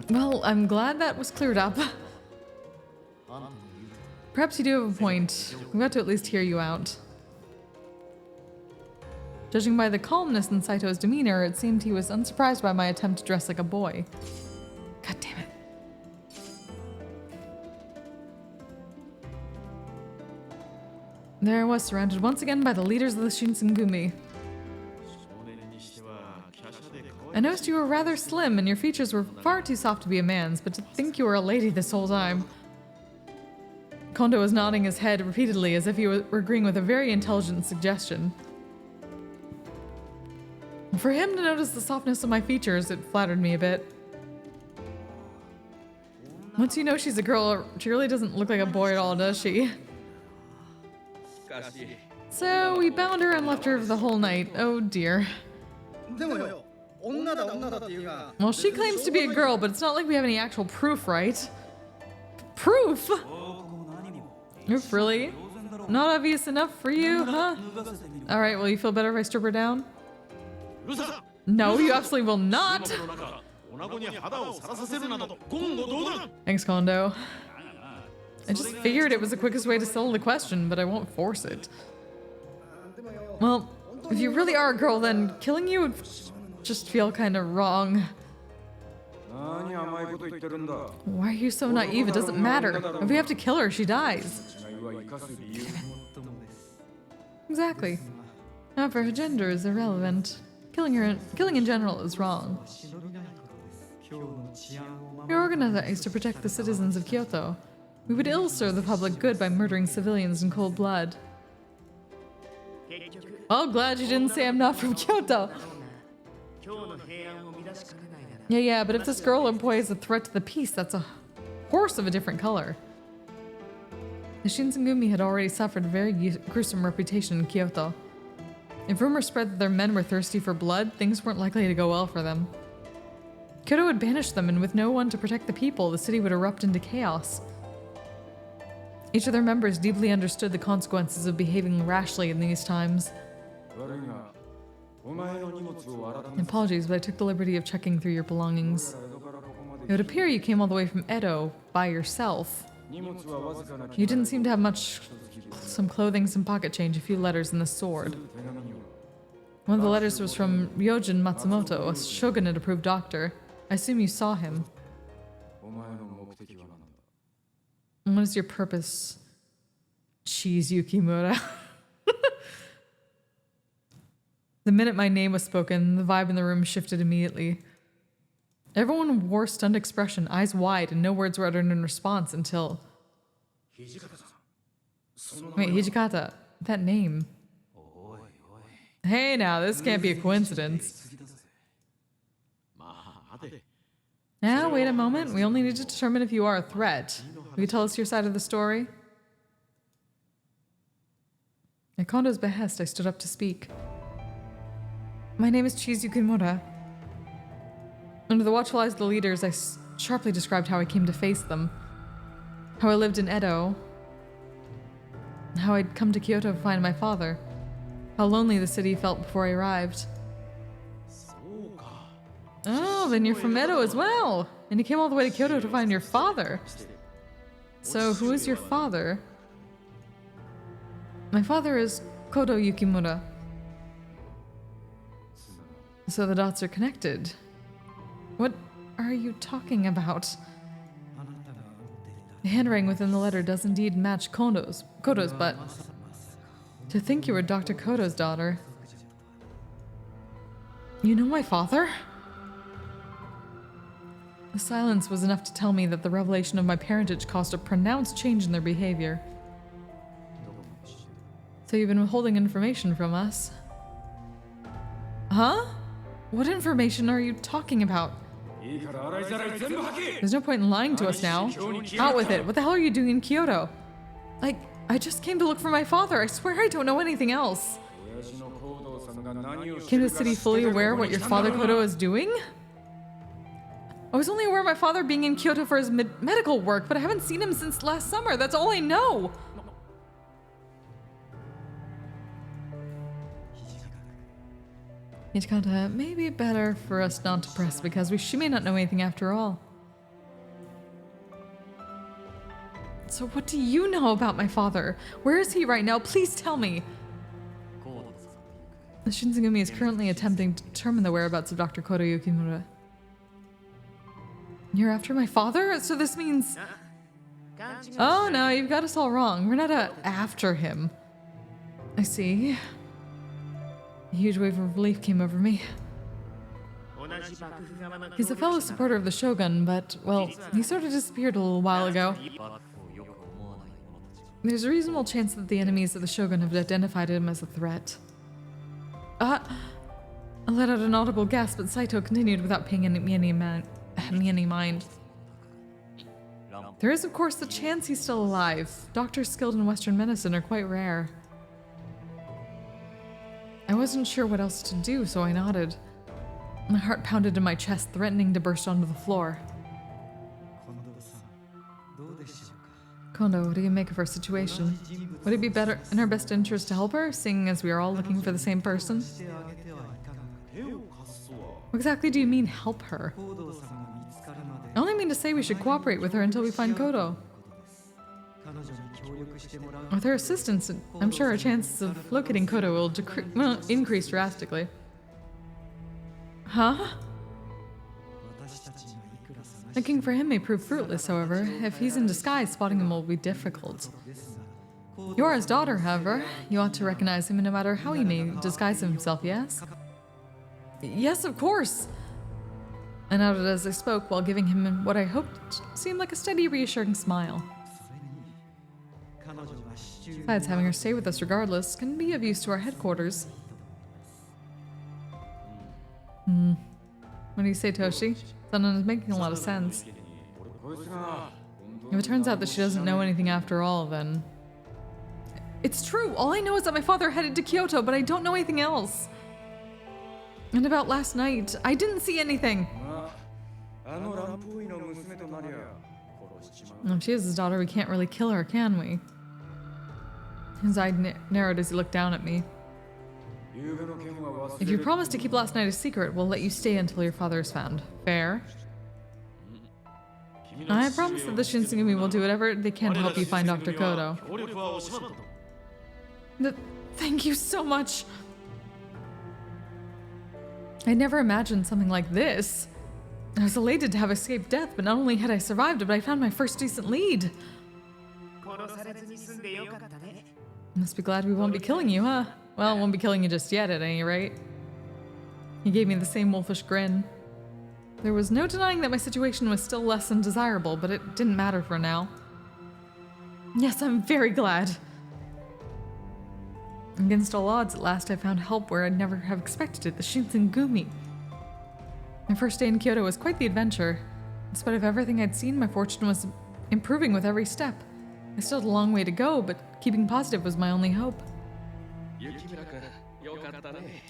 Well, I'm glad that was cleared up. Perhaps you do have a point. We got to at least hear you out. Judging by the calmness in Saito's demeanor, it seemed he was unsurprised by my attempt to dress like a boy. God damn it. There I was, surrounded once again by the leaders of the Shinsengumi. I noticed you were rather slim and your features were far too soft to be a man's, but to think you were a lady this whole time. Kondo was nodding his head repeatedly as if he were agreeing with a very intelligent suggestion. For him to notice the softness of my features, it flattered me a bit. Once you know she's a girl, she really doesn't look like a boy at all, does she? So we bound her and left her for the whole night. Oh dear. Well, she claims to be a girl, but it's not like we have any actual proof, right? Proof? Proof, really? Not obvious enough for you, huh? Alright, well, you feel better if I strip her down? No, you absolutely will not! Thanks, Kondo. I just figured it was the quickest way to settle the question, but I won't force it. Well, if you really are a girl, then killing you would just feel kind of wrong. Why are you so naive? It doesn't matter. If we have to kill her, she dies. Exactly. However, her gender is irrelevant. Killing in general is wrong. You're organized to protect the citizens of Kyoto. We would ill serve the public good by murdering civilians in cold blood. Oh, glad you didn't say I'm not from Kyoto. Yeah, but if this girl employee is a threat to the peace, that's a horse of a different color. The Shinsengumi had already suffered a very gruesome reputation in Kyoto. If rumors spread that their men were thirsty for blood, things weren't likely to go well for them. Kyoto would banish them, and with no one to protect the people, the city would erupt into chaos. Each of their members deeply understood the consequences of behaving rashly in these times. Apologies, but I took the liberty of checking through your belongings. It would appear you came all the way from Edo by yourself. You didn't seem to have much. Some clothing, some pocket change, a few letters, and the sword. One of the letters was from Ryojin Matsumoto, a shogunate-approved doctor. I assume you saw him. And what is your purpose, Cheese Yukimura? The minute my name was spoken, the vibe in the room shifted immediately. Everyone wore stunned expression, eyes wide, and no words were uttered in response until... Wait, Hijikata, that name. Hey now, this can't be a coincidence. Now, wait a moment. We only need to determine if you are a threat. Will you tell us your side of the story? At Kondo's behest, I stood up to speak. My name is Cheese Yukimura. Under the watchful eyes of the leaders, I sharply described how I came to face them. How I lived in Edo. How I'd come to Kyoto to find my father. How lonely the city felt before I arrived. Oh, then you're from Edo as well. And you came all the way to Kyoto to find your father. So, who is your father? My father is Kodo Yukimura. So the dots are connected. What are you talking about? The handwriting within the letter does indeed match Kodo's, but to think you were Dr. Kodo's daughter. You know my father? The silence was enough to tell me that the revelation of my parentage caused a pronounced change in their behavior. So you've been withholding information from us? Huh? What information are you talking about? There's no point in lying to us now. Out with it. What the hell are you doing in Kyoto? I just came to look for my father. I swear I don't know anything else. Came to the city fully aware what your father Kodo is doing? I was only aware of my father being in Kyoto for his medical work, but I haven't seen him since last summer. That's all I know. Hijikata, maybe better for us not to press because she may not know anything after all. So what do you know about my father? Where is he right now? Please tell me. The Shinsengumi is currently attempting to determine the whereabouts of Dr. Kodo Yukimura. You're after my father? So this means... Oh no, you've got us all wrong. We're not after him. I see. A huge wave of relief came over me. He's a fellow supporter of the Shogun, but, well, he sort of disappeared a little while ago. There's a reasonable chance that the enemies of the Shogun have identified him as a threat. I let out an audible gasp, but Saito continued without paying me any mind. There is, of course, the chance he's still alive. Doctors skilled in Western medicine are quite rare. I wasn't sure what else to do, so I nodded. My heart pounded in my chest, threatening to burst onto the floor. Kondo, what do you make of her situation? Would it be better in our best interest to help her, seeing as we are all looking for the same person? What exactly do you mean, help her? I only mean to say we should cooperate with her until we find Kodo. With her assistance, I'm sure our chances of locating Kodo will increase drastically. Huh? Looking for him may prove fruitless, however. If he's in disguise, spotting him will be difficult. You are his daughter, however. You ought to recognize him no matter how he may disguise himself, yes? Yes, of course! I nodded as I spoke while giving him what I hoped seemed like a steady, reassuring smile. Besides, having her stay with us regardless can be of use to our headquarters. What do you say, Toshi? Someone is making a lot of sense. If it turns out that she doesn't know anything after all, then... It's true! All I know is that my father headed to Kyoto, but I don't know anything else. And about last night, I didn't see anything. If she is his daughter, we can't really kill her, can we? His eye narrowed as he looked down at me. If you promise to keep last night a secret, we'll let you stay until your father is found. Fair? I promise that the Shinsengumi will do whatever they can to help you find Dr. Kodo. Thank you so much! I never imagined something like this. I was elated to have escaped death, but not only had I survived it, but I found my first decent lead. Must be glad we won't be killing you, huh? Well, won't be killing you just yet, at any rate. He gave me the same wolfish grin. There was no denying that my situation was still less than desirable, but it didn't matter for now. Yes, I'm very glad. Against all odds, at last I found help where I'd never have expected it, the Shinsengumi. My first day in Kyoto was quite the adventure. In spite of everything I'd seen, my fortune was improving with every step. I still had a long way to go, but keeping positive was my only hope.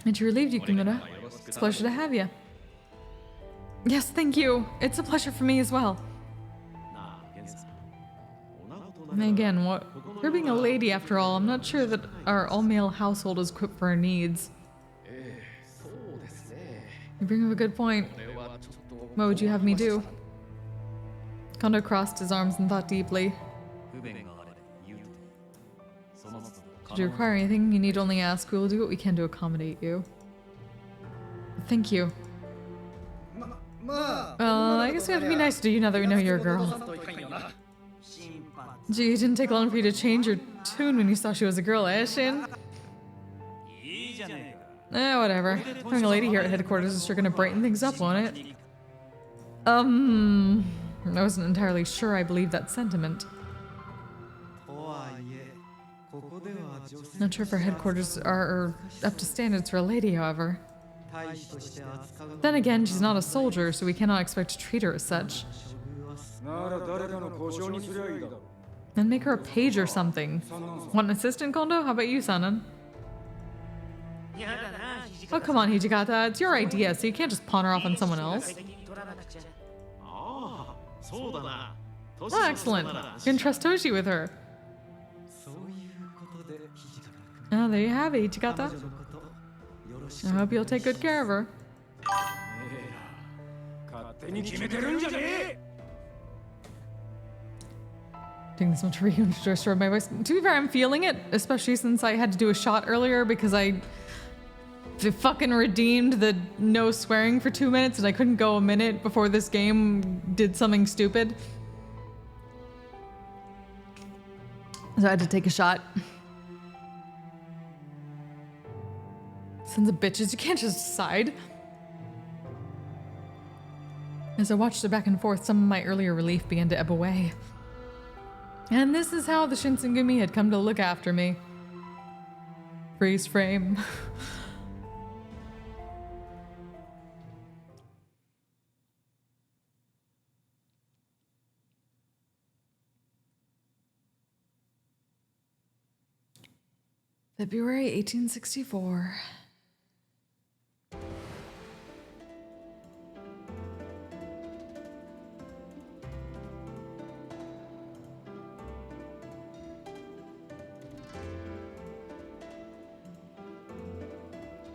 Aren't you relieved, Yukimura? It's a pleasure to have you. Yes, thank you. It's a pleasure for me as well. And again, you're being a lady after all. I'm not sure that our all-male household is equipped for our needs. You bring up a good point. What would you have me do? Kondo crossed his arms and thought deeply. Should you require anything, you need only ask. We will do what we can to accommodate you. Thank you. Well, I guess we have to be nice to you now that we know you're a girl. Gee, it didn't take long for you to change your tune when you saw she was a girl, eh, Shin? Whatever. Having a lady here at headquarters is sure gonna brighten things up, won't it? I wasn't entirely sure I believed that sentiment. Not sure if our headquarters are up to standards for a lady, however. Then again, she's not a soldier, so we cannot expect to treat her as such. Then make her a page or something. Want an assistant, Kondo? How about you, Sanan? Oh, come on, Hijikata. It's your idea, so you can't just pawn her off on someone else. Oh, excellent. You can trust Toshi with her. Oh, there you have it, Hijikata. I hope you'll take good care of her. Doing this much for you to restore my voice. To be fair, I'm feeling it, especially since I had to do a shot earlier because I fucking redeemed the no swearing for 2 minutes and I couldn't go a minute before this game did something stupid. So I had to take a shot. Sons of bitches, you can't just decide. As I watched the back and forth, some of my earlier relief began to ebb away. And this is how the Shinsengumi had come to look after me. Freeze frame. February 1864.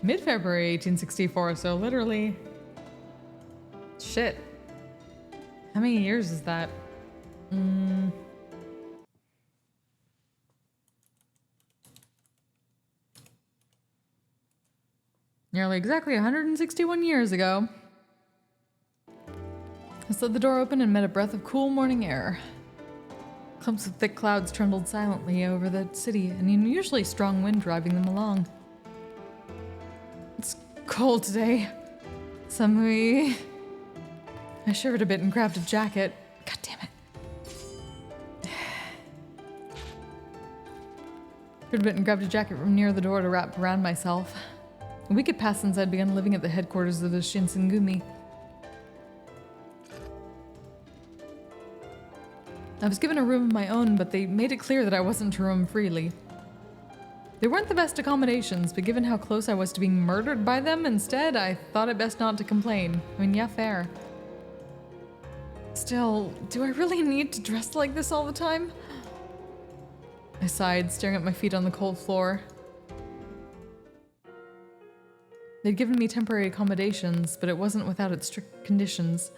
Mid-February 1864, so literally... Shit. How many years is that? Nearly exactly 161 years ago. I slid the door open and met a breath of cool morning air. Clumps of thick clouds trembled silently over the city, an unusually strong wind driving them along. It's cold today. Samui. I shivered a bit and grabbed a jacket. God damn it. Shivered a bit and grabbed a jacket from near the door to wrap around myself. A week had passed since I'd begun living at the headquarters of the Shinsengumi. I was given a room of my own, but they made it clear that I wasn't to roam freely. They weren't the best accommodations, but given how close I was to being murdered by them instead, I thought it best not to complain. I mean, yeah, fair. Still, do I really need to dress like this all the time? I sighed, staring at my feet on the cold floor. They'd given me temporary accommodations, but it wasn't without its strict conditions.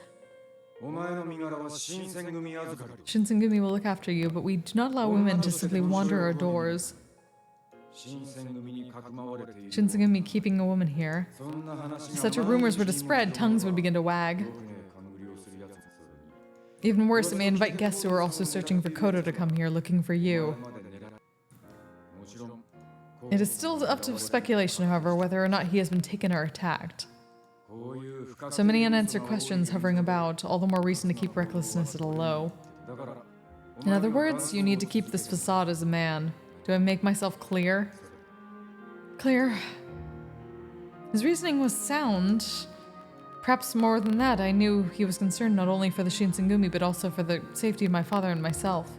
Shinsengumi will look after you, but we do not allow women to simply wander our doors. Shinsengumi keeping a woman here. If such rumors were to spread, tongues would begin to wag. Even worse, it may invite guests who are also searching for Kodo to come here looking for you. It is still up to speculation, however, whether or not he has been taken or attacked. So many unanswered questions hovering about, all the more reason to keep recklessness at a low. In other words, you need to keep this facade as a man. Do I make myself clear? Clear. His reasoning was sound. Perhaps more than that, I knew he was concerned not only for the Shinsengumi, but also for the safety of my father and myself.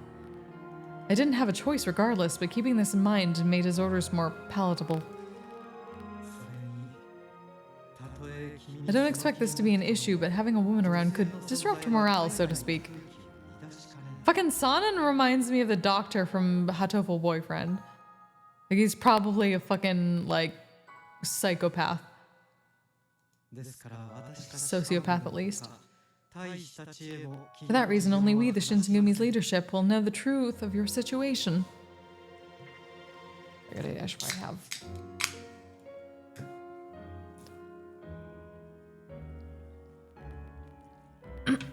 I didn't have a choice regardless, but keeping this in mind made his orders more palatable. I don't expect this to be an issue, but having a woman around could disrupt morale, so to speak. Fucking Sanan reminds me of the doctor from Hatoful Boyfriend. Like, he's probably a fucking, like, psychopath. Sociopath, at least. For that reason, only we, the Shinsengumi's leadership, will know the truth of your situation. I should probably have... It's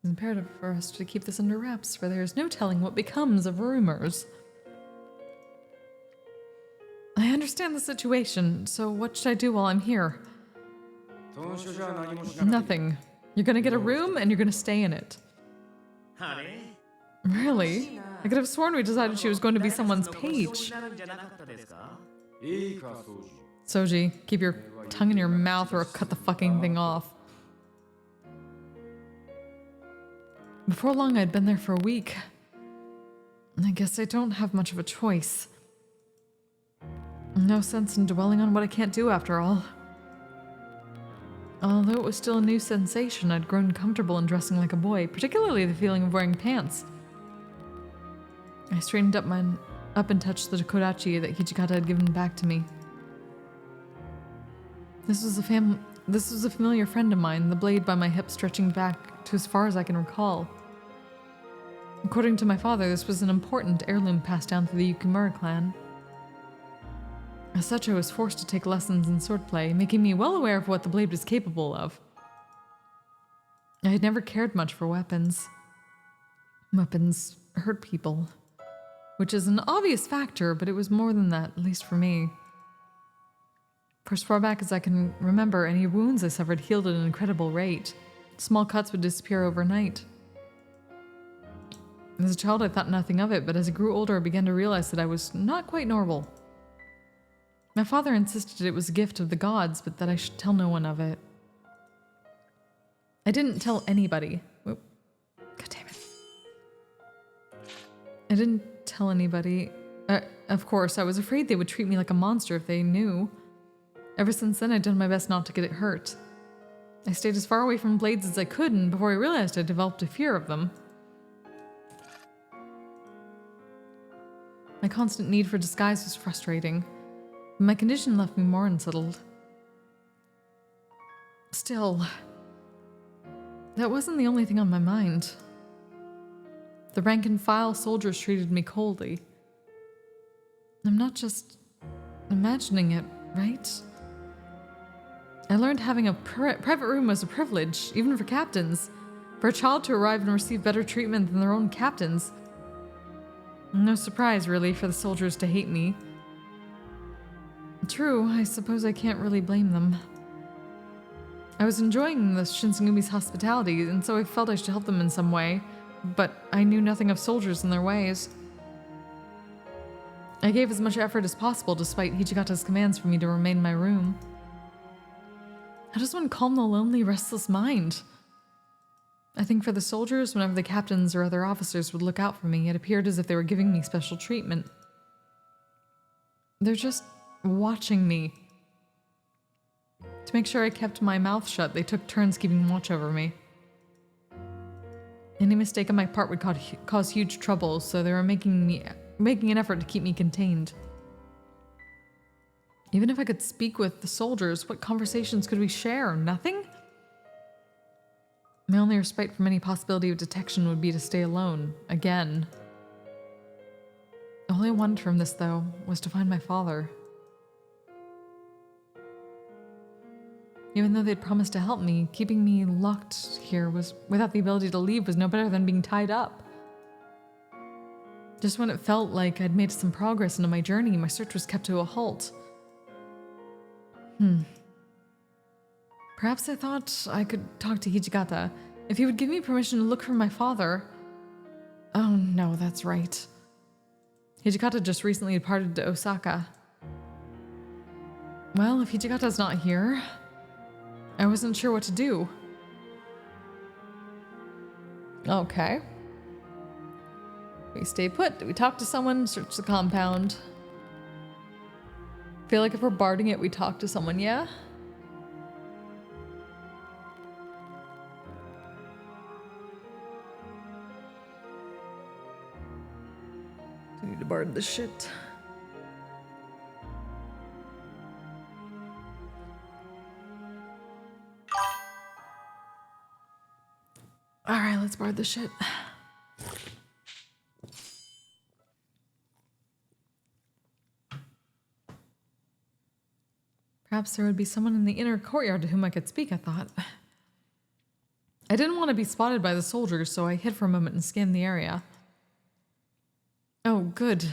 imperative for us to keep this under wraps, for there is no telling what becomes of rumors. I understand the situation, so what should I do while I'm here? Nothing. You're gonna get a room and you're gonna stay in it. Really? I could have sworn we decided she was going to be someone's page. Soji, keep your tongue in your mouth or I'll cut the fucking thing off. Before long, I'd been there for a week. I guess I don't have much of a choice. No sense in dwelling on what I can't do after all. Although it was still a new sensation, I'd grown comfortable in dressing like a boy, particularly the feeling of wearing pants. I straightened up and touched the kodachi that Hijikata had given back to me. This was a familiar friend of mine, the blade by my hip stretching back to as far as I can recall. According to my father, this was an important heirloom passed down through the Yukimura clan. As such, I was forced to take lessons in swordplay, making me well aware of what the blade was capable of. I had never cared much for weapons. Weapons hurt people. Which is an obvious factor, but it was more than that, at least for me. For as far back as I can remember, any wounds I suffered healed at an incredible rate. Small cuts would disappear overnight. As a child, I thought nothing of it, but as I grew older, I began to realize that I was not quite normal. My father insisted it was a gift of the gods, but that I should tell no one of it. I didn't tell anybody. Whoop. God damn it. I didn't tell anybody. Of course, I was afraid they would treat me like a monster if they knew. Ever since then, I'd done my best not to get it hurt. I stayed as far away from blades as I could, and before I realized I developed a fear of them. My constant need for disguise was frustrating. My condition left me more unsettled. Still, that wasn't the only thing on my mind. The rank-and-file soldiers treated me coldly. I'm not just imagining it, right? I learned having a private room was a privilege, even for captains. For a child to arrive and receive better treatment than their own captains. No surprise, really, for the soldiers to hate me. True, I suppose I can't really blame them. I was enjoying the Shinsegumi's hospitality, and so I felt I should help them in some way, but I knew nothing of soldiers and their ways. I gave as much effort as possible despite Hijikata's commands for me to remain in my room. How does one calm the lonely, restless mind? I think for the soldiers, whenever the captains or other officers would look out for me, it appeared as if they were giving me special treatment. They're just watching me. To make sure I kept my mouth shut, they took turns keeping watch over me. Any mistake on my part would cause huge trouble, so they were making an effort to keep me contained. Even if I could speak with the soldiers, what conversations could we share? Nothing? My only respite from any possibility of detection would be to stay alone, again. All I wanted from this, though, was to find my father. Even though they'd promised to help me, keeping me locked here without the ability to leave was no better than being tied up. Just when it felt like I'd made some progress into my journey, my search was kept to a halt. Perhaps I thought I could talk to Hijikata. If he would give me permission to look for my father. Oh no, that's right. Hijikata just recently departed to Osaka. Well, if Hijikata's not here, I wasn't sure what to do. Okay. We stay put. We talk to someone, search the compound. Feel like if we're barding it, we talk to someone, yeah? I need to bard this shit. Alright, let's bard this shit. Perhaps there would be someone in the inner courtyard to whom I could speak, I thought. I didn't want to be spotted by the soldiers, so I hid for a moment and scanned the area. Oh, good.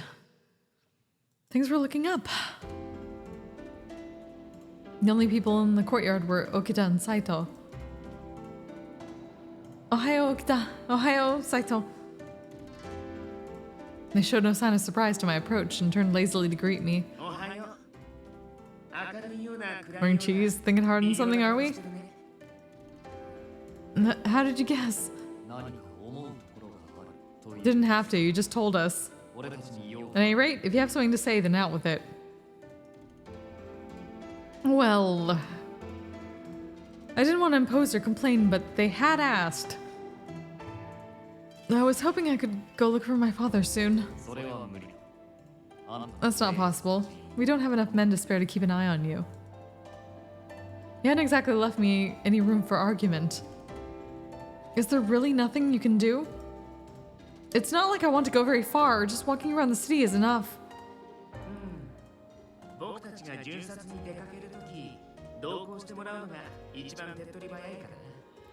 Things were looking up. The only people in the courtyard were Okita and Saito. Ohayo, Okita. Ohayo, Saito. They showed no sign of surprise to my approach and turned lazily to greet me. Wearing cheese, thinking hard on something, are we? How did you guess? Didn't have to, you just told us. At any rate, if you have something to say, then out with it. Well, I didn't want to impose or complain, but they had asked. I was hoping I could go look for my father soon. That's not possible. We don't have enough men to spare to keep an eye on you. You hadn't exactly left me any room for argument. Is there really nothing you can do? It's not like I want to go very far. Just walking around the city is enough.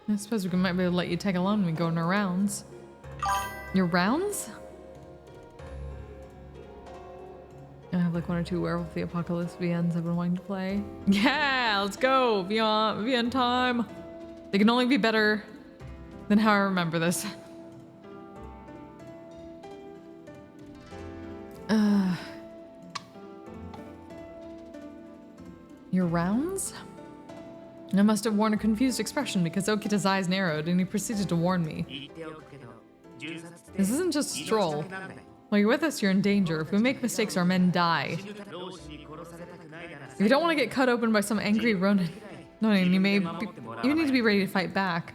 I suppose we might be able to let you tag along when we go on our rounds. Your rounds? I have like 1 or 2 Werewolf the Apocalypse VNs I've been wanting to play. Yeah, let's go! VN time! They can only be better than how I remember this. Your rounds? I must have worn a confused expression because Okita's eyes narrowed and he proceeded to warn me. This isn't just a stroll. While you're with us, you're in danger. If we make mistakes, our men die. If you don't want to get cut open by some angry Ronin, you need to be ready to fight back.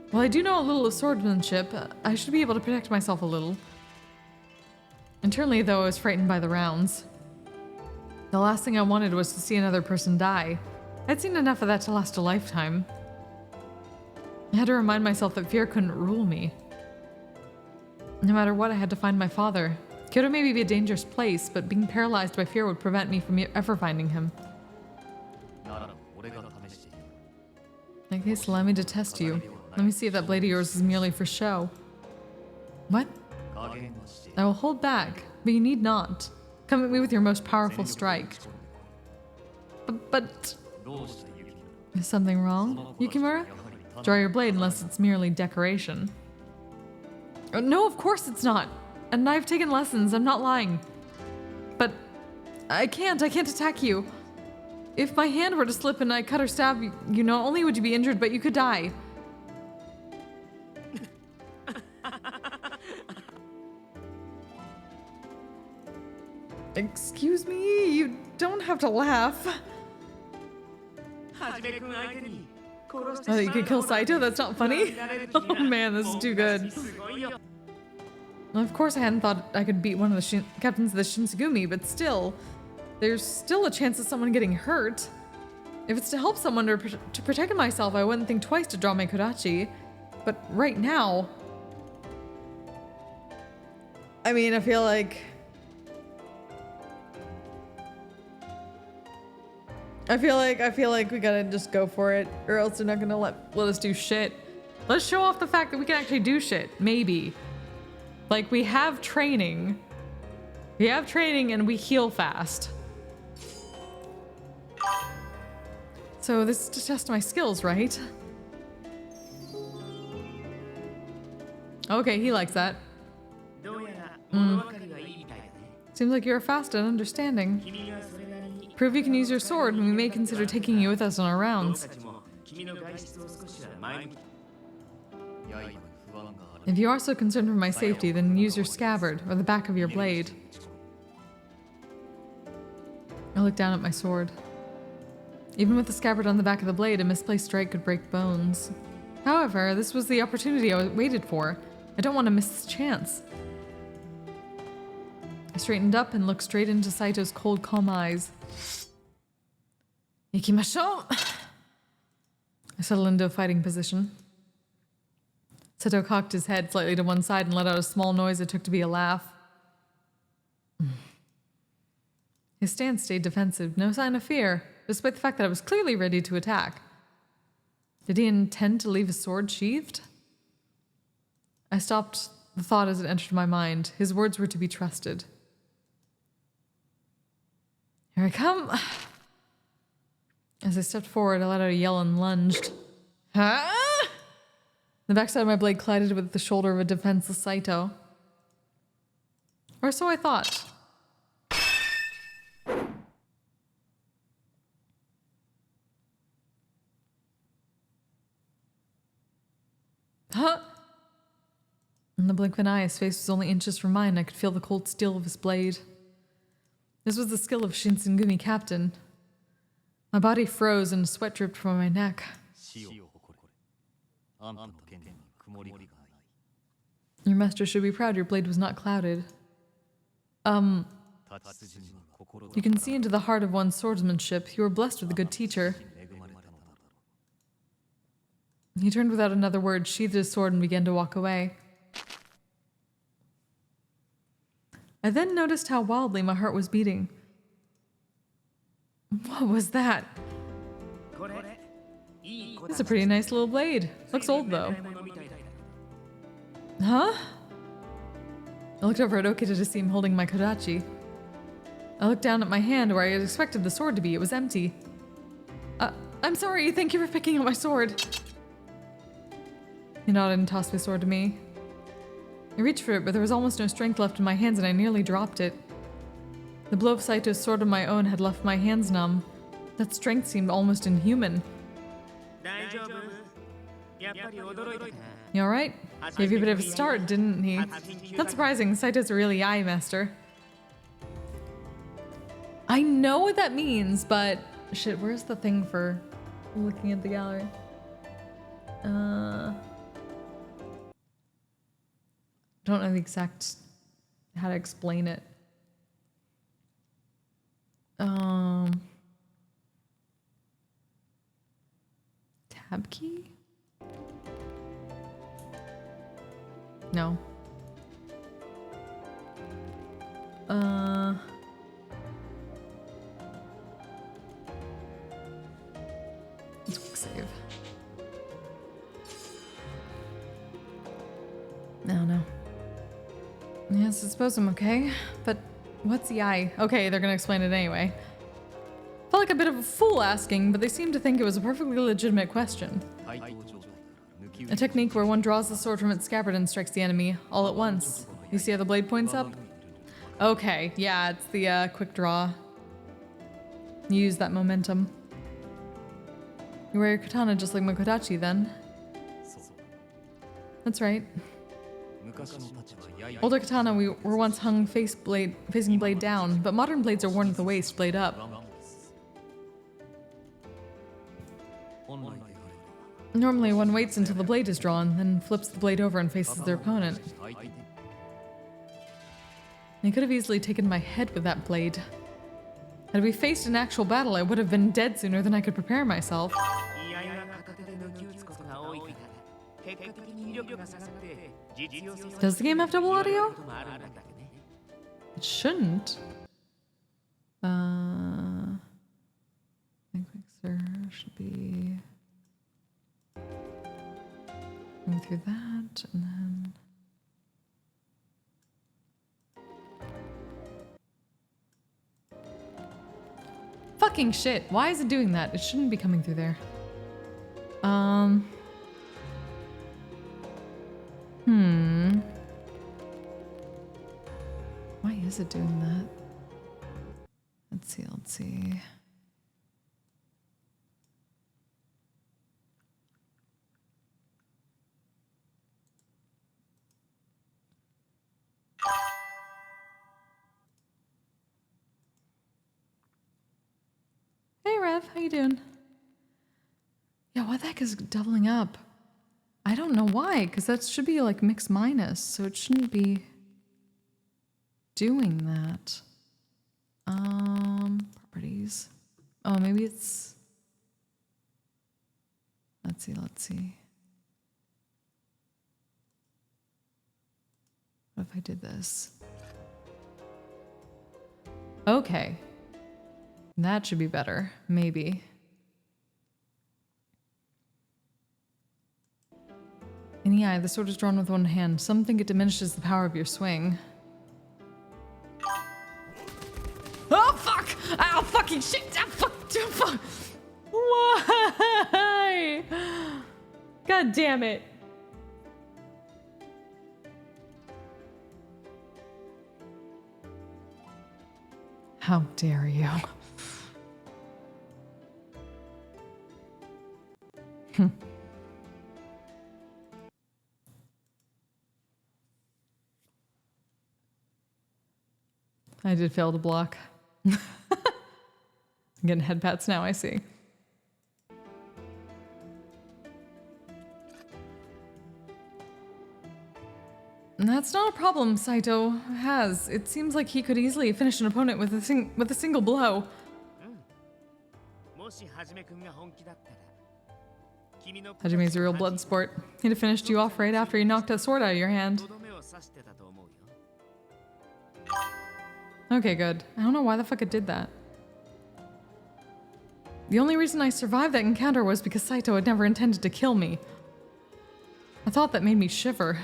While I do know a little of swordsmanship, I should be able to protect myself a little. Internally, though, I was frightened by the rounds. The last thing I wanted was to see another person die. I'd seen enough of that to last a lifetime. I had to remind myself that fear couldn't rule me. No matter what, I had to find my father. Kyoto may be a dangerous place, but being paralyzed by fear would prevent me from ever finding him. that case, allow me to test you. Let me see if that blade of yours is merely for show. What? I will hold back, but you need not. Come at me with your most powerful strike. But... Is something wrong, Yukimura? Draw your blade unless it's merely decoration. No, of course it's not. And I've taken lessons, I'm not lying. But I can't attack you. If my hand were to slip and I cut or stab you, not only would you be injured, but you could die. Excuse me, you don't have to laugh. Oh, you could kill Saito? That's not funny? Oh man, this is too good. Well, of course I hadn't thought I could beat one of the captains of the Shinsegumi, but still, there's still a chance of someone getting hurt. If it's to help someone or to protect myself, I wouldn't think twice to draw my kodachi. But right now... I mean, I feel like we gotta just go for it, or else they're not gonna let us do shit. Let's show off the fact that we can actually do shit, maybe. Like, we have training. We have training and we heal fast. So this is to test my skills, right? Okay, he likes that. Seems like you're fast at understanding. Prove you can use your sword, and we may consider taking you with us on our rounds. If you are so concerned for my safety, then use your scabbard, or the back of your blade. I looked down at my sword. Even with the scabbard on the back of the blade, a misplaced strike could break bones. However, this was the opportunity I waited for. I don't want to miss this chance. I straightened up and looked straight into Saito's cold, calm eyes. Ikimashou! I settled into a fighting position. Saito cocked his head slightly to one side and let out a small noise it took to be a laugh. His stance stayed defensive, no sign of fear, despite the fact that I was clearly ready to attack. Did he intend to leave his sword sheathed? I stopped the thought as it entered my mind. His words were to be trusted. Here I come. As I stepped forward, I let out a yell and lunged. Ah! The backside of my blade collided with the shoulder of a defenseless Saito. Or so I thought. Huh? In the blink of an eye, his face was only inches from mine. I could feel the cold steel of his blade. This was the skill of Shinsengumi captain. My body froze and sweat dripped from my neck. Your master should be proud your blade was not clouded. You can see into the heart of one's swordsmanship. You were blessed with a good teacher. He turned without another word, sheathed his sword, and began to walk away. I then noticed how wildly my heart was beating. What was that? It's a pretty nice little blade. Looks old, though. Huh? I looked over at Okita to see him holding my kodachi. I looked down at my hand where I had expected the sword to be. It was empty. I'm sorry. Thank you for picking up my sword. He nodded and tossed my sword to me. I reached for it, but there was almost no strength left in my hands and I nearly dropped it. The blow of Saito's sword of my own had left my hands numb. That strength seemed almost inhuman. You alright? Gave you a bit of a start, didn't he? Not surprising, Saito's a really eye master. I know what that means, but... Shit, where's the thing for looking at the gallery? Don't know the exact... how to explain it. Tab key? No. Let's quick save. Yes, I suppose I'm okay. But what's the eye? Okay, they're gonna explain it anyway. Felt like a bit of a fool asking, but they seemed to think it was a perfectly legitimate question. A technique where one draws the sword from its scabbard and strikes the enemy all at once. You see how the blade points up? Okay, yeah, it's the quick draw. You use that momentum. You wear your katana just like Makodachi then. That's right. Older katana were once hung facing blade down, but modern blades are worn at the waist, blade up. Normally one waits until the blade is drawn, then flips the blade over and faces their opponent. They could have easily taken my head with that blade. Had we faced an actual battle, I would have been dead sooner than I could prepare myself. Does the game have double audio? It shouldn't. I think Mixer should be going through that, and then fucking shit. Why is it doing that? It shouldn't be coming through there. Why is it doing that? Let's see. Hey Rev, how you doing? Yeah, what the heck is doubling up? I don't know why, because that should be like mix minus, so it shouldn't be doing that. Properties. Oh, maybe it's... Let's see. What if I did this? Okay. That should be better, maybe. In the eye, the sword is drawn with one hand. Some think it diminishes the power of your swing. Oh, fuck! Oh, fucking shit! Oh, fuck! Why? God damn it. How dare you? I did fail to block. I'm getting head pats now, I see. And that's not a problem Saito has. It seems like he could easily finish an opponent with a single blow. Hajime's a real blood sport. He'd have finished you off right after he knocked that sword out of your hand. Okay, good. I don't know why the fuck it did that. The only reason I survived that encounter was because Saito had never intended to kill me. I thought that made me shiver.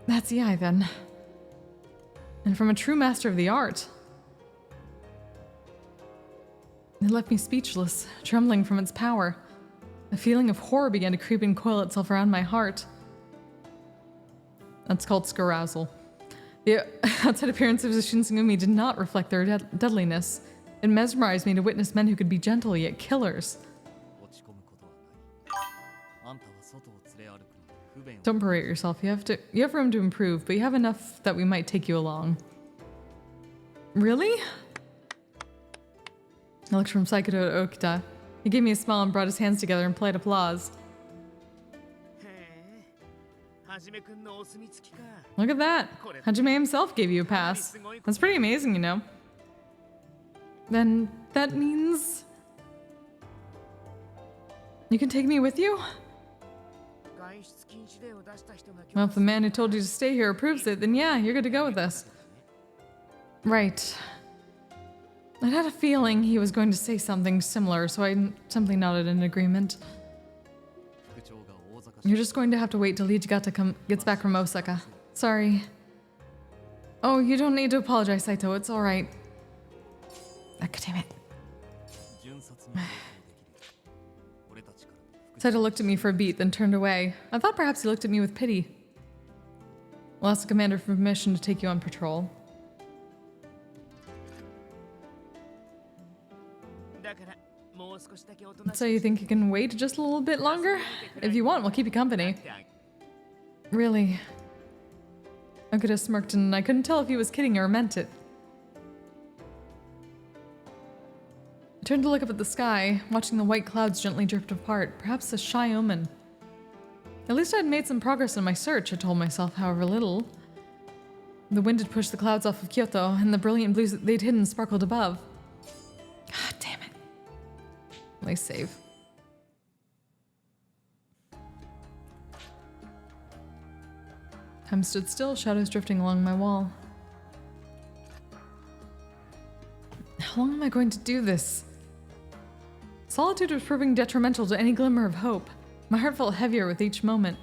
That's the eye, then. And from a true master of the art. It left me speechless, trembling from its power. A feeling of horror began to creep and coil itself around my heart. That's called scarousal. The outside appearance of the Shinsengumi did not reflect their deadliness. It mesmerized me to witness men who could be gentle yet killers. Don't berate yourself. You have room to improve, but you have enough that we might take you along. Really? I looked from Saito to Okita. He gave me a smile and brought his hands together in polite applause. Look at that! Hajime himself gave you a pass. That's pretty amazing, you know. Then that means... you can take me with you? Well, if the man who told you to stay here approves it, then yeah, you're good to go with us. Right. I had a feeling he was going to say something similar, so I simply nodded in agreement. You're just going to have to wait till Hijikata gets back from Osaka. Sorry. Oh, you don't need to apologize, Saito. It's all right. Ah, God damn it. Saito looked at me for a beat, then turned away. I thought perhaps he looked at me with pity. I'll ask the commander for permission to take you on patrol. So you think you can wait just a little bit longer? If you want, we'll keep you company. Really? I could have smirked and I couldn't tell if he was kidding or meant it. I turned to look up at the sky, watching the white clouds gently drift apart, perhaps a shy omen. At least I'd made some progress in my search, I told myself, however little. The wind had pushed the clouds off of Kyoto, and the brilliant blues that they'd hidden sparkled above. God damn it. Nice save. Time stood still, shadows drifting along my wall. How long am I going to do this? Solitude was proving detrimental to any glimmer of hope. My heart felt heavier with each moment.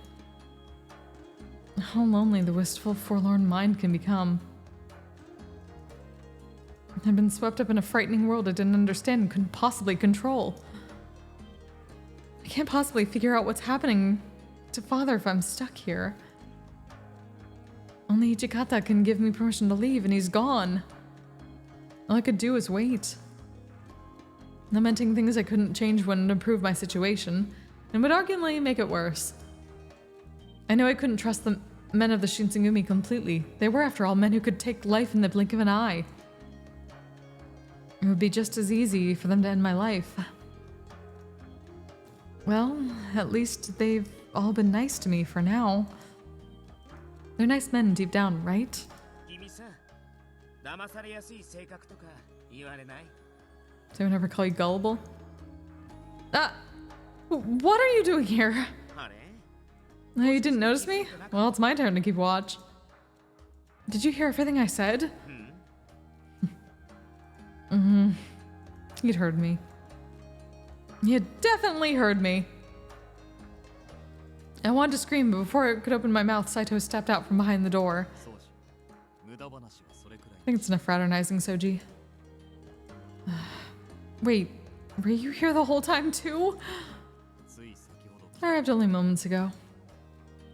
How lonely the wistful, forlorn mind can become. I'd been swept up in a frightening world I didn't understand and couldn't possibly control. I can't possibly figure out what's happening to Father if I'm stuck here. Only Ichikata can give me permission to leave, and he's gone. All I could do was wait. Lamenting things I couldn't change wouldn't improve my situation, and would arguably make it worse. I know I couldn't trust the men of the Shinsengumi completely. They were, after all, men who could take life in the blink of an eye. It would be just as easy for them to end my life. Well, at least they've all been nice to me for now. They're nice men deep down, right? Does anyone ever call you gullible? Ah! What are you doing here? Oh, you didn't notice me? Well, it's my turn to keep watch. Did you hear everything I said? You'd heard me. You definitely heard me. I wanted to scream, but before I could open my mouth, Saito stepped out from behind the door. I think it's enough fraternizing, Soji. Wait, were you here the whole time too? I arrived only moments ago.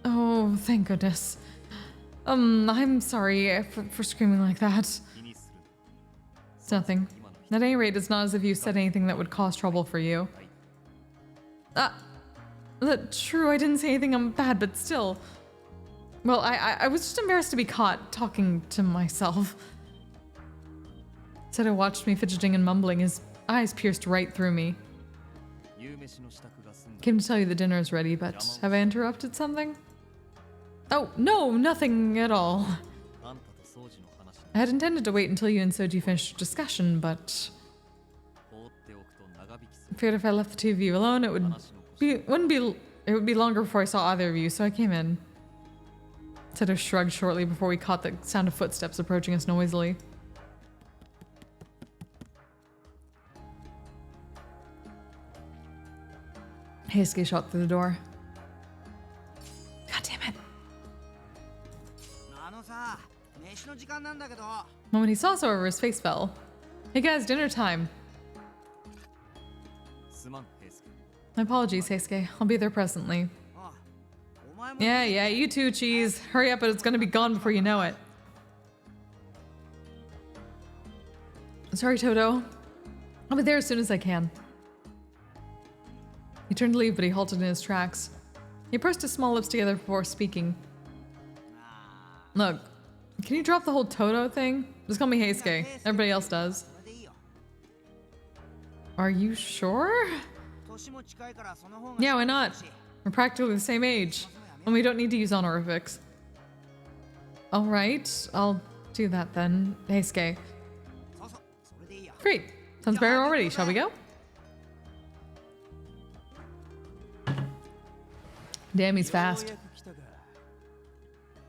Oh, thank goodness. I'm sorry for screaming like that. It's nothing. At any rate, it's not as if you said anything that would cause trouble for you. That's true, I didn't say anything bad, but still. Well, I was just embarrassed to be caught talking to myself. Seto watched me fidgeting and mumbling, his eyes pierced right through me. Came to tell you the dinner is ready, but have I interrupted something? Oh, no, nothing at all. I had intended to wait until you and Soji finished your discussion, but I figured if I left the two of you alone, it would be longer before I saw either of you, so I came in. Seto shrugged shortly before we caught the sound of footsteps approaching us noisily. Heisuke shot through the door. God damn it. The moment he saw us, however, his face fell. Hey guys, dinner time. My apologies, Heisuke. I'll be there presently. Yeah, you too, Cheese. Hurry up, but it's gonna be gone before you know it. Sorry, Toto. I'll be there as soon as I can. He turned to leave, but he halted in his tracks. He pursed his small lips together before speaking. Look, can you drop the whole Toto thing? Just call me Heisuke. Everybody else does. Are you sure? Yeah, why not? We're practically the same age. And we don't need to use honorifics. Alright, I'll do that then. Heisuke. Great. Sounds better already. Shall we go? Damn, he's fast.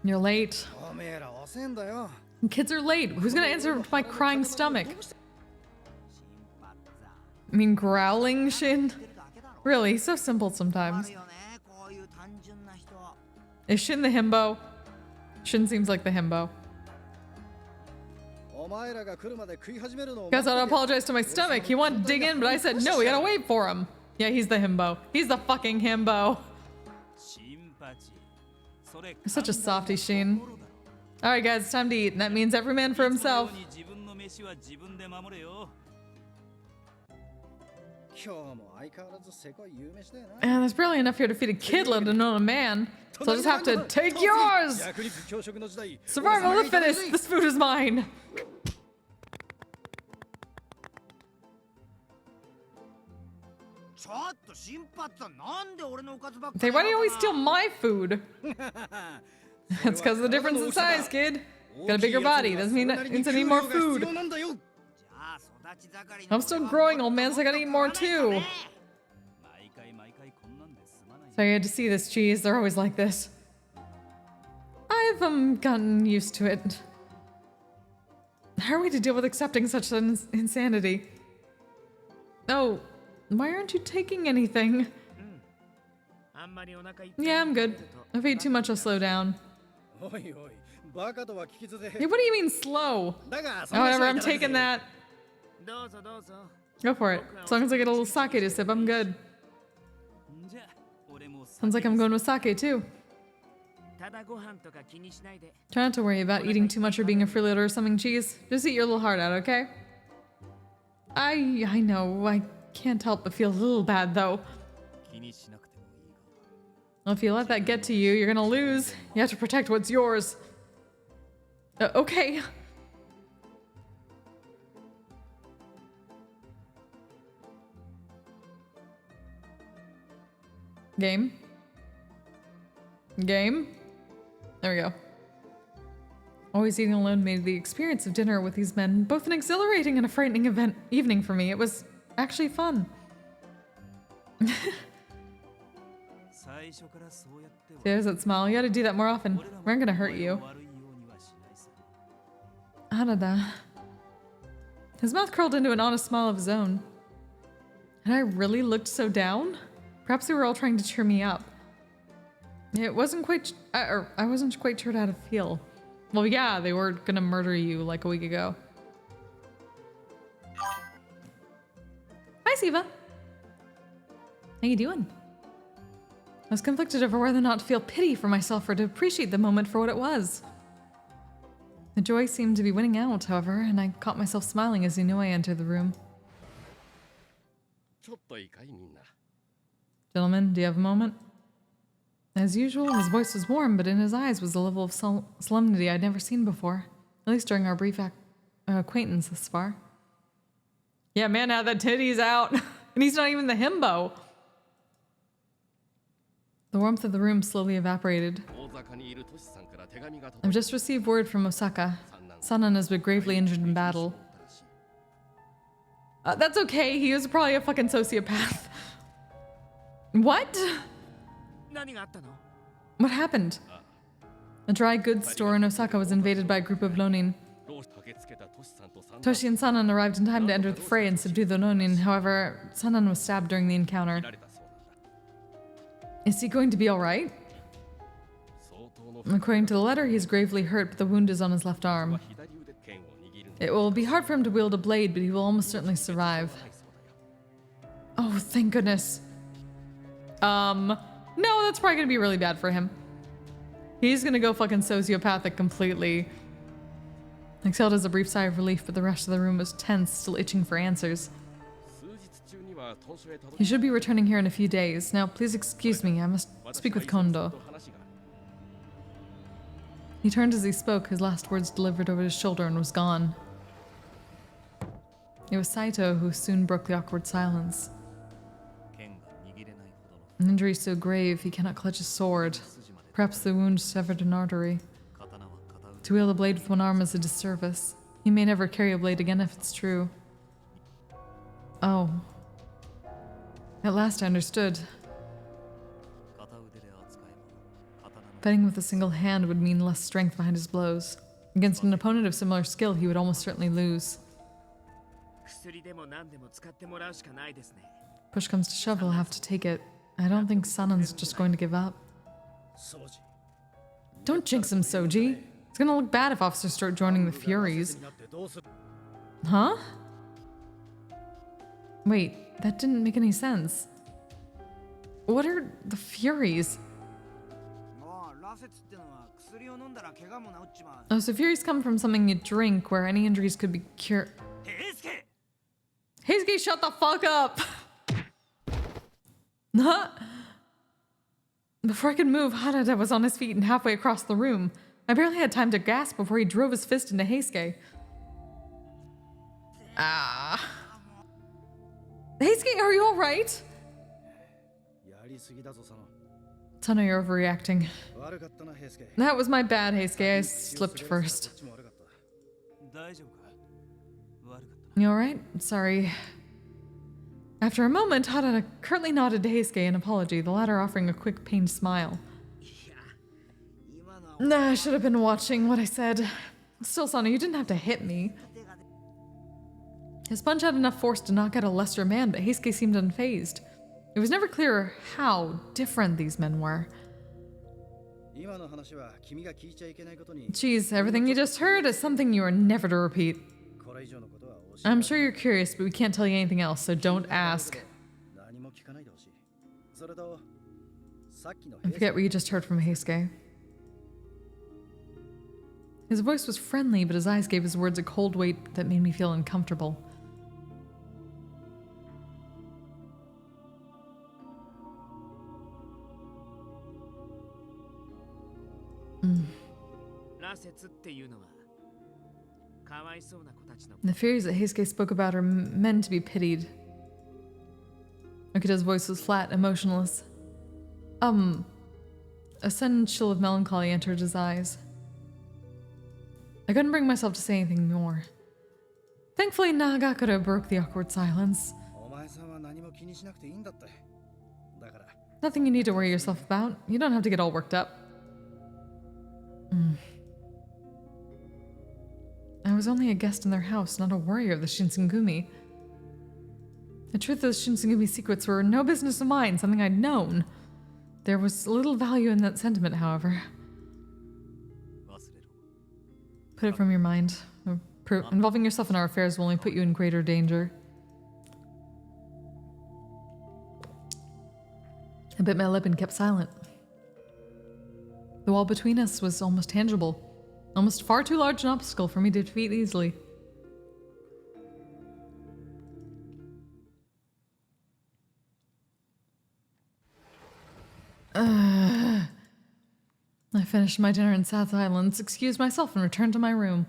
You're late. Kids are late. Who's gonna answer my crying stomach? I mean, growling Shin? Really, so simple sometimes. Is Shin the himbo? Shin seems like the himbo. Guess I'd apologize to my stomach. He wanted to dig in, but I said no, we gotta wait for him. Yeah, he's the himbo. He's the fucking himbo. You're such a softie, Sheen. Alright guys, it's time to eat, and that means every man for himself. And there's barely enough here to feed a kid, let alone a man. So I'll just have to take yours! Survival of the fittest! This food is mine! Say, why do you always steal my food? That's because of the difference in size, kid. Got a bigger body, doesn't mean that means I need more food. I'm still growing, old man, so I gotta eat more too. So I had to see this cheese, they're always like this. I've gotten used to it. How are we to deal with accepting such insanity? Oh, why aren't you taking anything? Yeah, I'm good. If I eat too much, I'll slow down. Hey, what do you mean slow? Oh, whatever, I'm taking that. Go for it. As long as I get a little sake to sip, I'm good. Sounds like I'm going with sake too. Try not to worry about eating too much or being a freeloader or something, cheese. Just eat your little heart out, okay? I know, I can't help but feel a little bad though. Well, if you let that get to you, you're gonna lose. You have to protect what's yours. Okay. Game. Game. There we go. Always eating alone made the experience of dinner with these men both an exhilarating and a frightening evening for me. It was actually fun. There's that smile. You gotta do that more often. We aren't gonna hurt you. Hanada. His mouth curled into an honest smile of his own. And I really looked so down? Perhaps they were all trying to cheer me up. It wasn't quite, I wasn't quite sure how to feel. Well, yeah, they were gonna murder you like a week ago. Hi, Siva. How you doing? I was conflicted over whether or not to feel pity for myself or to appreciate the moment for what it was. The joy seemed to be winning out, however, and I caught myself smiling as Inoue entered the room. Gentlemen, do you have a moment? As usual, his voice was warm, but in his eyes was a level of solemnity I'd never seen before, at least during our brief acquaintance thus far. Yeah, man had that titties out, and he's not even the himbo. The warmth of the room slowly evaporated. I've just received word from Osaka. Sanan has been gravely injured in battle. That's okay, he was probably a fucking sociopath. What? What happened? A dry goods store in Osaka was invaded by a group of Ronin. Toshi and Sanan arrived in time to enter the fray and subdue the Ronin. However, Sanan was stabbed during the encounter. Is he going to be alright? According to the letter, he's gravely hurt, but the wound is on his left arm. It will be hard for him to wield a blade, but he will almost certainly survive. Oh, thank goodness. No, that's probably gonna be really bad for him. He's gonna go fucking sociopathic completely. Exhaled as a brief sigh of relief, but the rest of the room was tense, still itching for answers. He should be returning here in a few days. Now, please excuse me, I must speak with Kondo. He turned as he spoke, his last words delivered over his shoulder, and was gone. It was Saito who soon broke the awkward silence. An injury so grave, he cannot clutch his sword. Perhaps the wound severed an artery. To wield a blade with one arm is a disservice. He may never carry a blade again if it's true. Oh. At last I understood. Fighting with a single hand would mean less strength behind his blows. Against an opponent of similar skill, he would almost certainly lose. Push comes to shove, I'll have to take it. I don't think Sanan's just going to give up. Don't jinx him, Soji. It's gonna look bad if officers start joining the Furies. Huh? Wait, that didn't make any sense. What are the Furies? Oh, so Furies come from something you drink where any injuries could be cured. Heisuke, shut the fuck up! Huh? Before I could move, Harada was on his feet and halfway across the room. I barely had time to gasp before he drove his fist into Heisuke. Ah. Heisuke, are you alright? Sano, you're overreacting. That was my bad, Heisuke. I slipped first. You alright? Sorry. After a moment, Harada curtly nodded to Heisuke in apology, the latter offering a quick, pained smile. Nah, I should have been watching what I said. Still, Sano, you didn't have to hit me. His punch had enough force to knock out a lesser man, but Heisuke seemed unfazed. It was never clear how different these men were. Geez, everything you just heard is something you are never to repeat. I'm sure you're curious, but we can't tell you anything else, so don't ask. I forget what you just heard from Heisuke. His voice was friendly, but his eyes gave his words a cold weight that made me feel uncomfortable. The Furies that Heisuke spoke about are meant to be pitied. Okita's voice was flat, emotionless. A sudden chill of melancholy entered his eyes. I couldn't bring myself to say anything more. Thankfully, Nagakura broke the awkward silence. Nothing you need to worry yourself about. You don't have to get all worked up. I was only a guest in their house, not a warrior of the Shinsengumi. The truth of the Shinsengumi secrets were no business of mine, something I'd known. There was little value in that sentiment, however. Put it from your mind. Involving yourself in our affairs will only put you in greater danger. I bit my lip and kept silent. The wall between us was almost tangible. Almost far too large an obstacle for me to defeat easily. I finished my dinner in sad silence, excused myself, and returned to my room.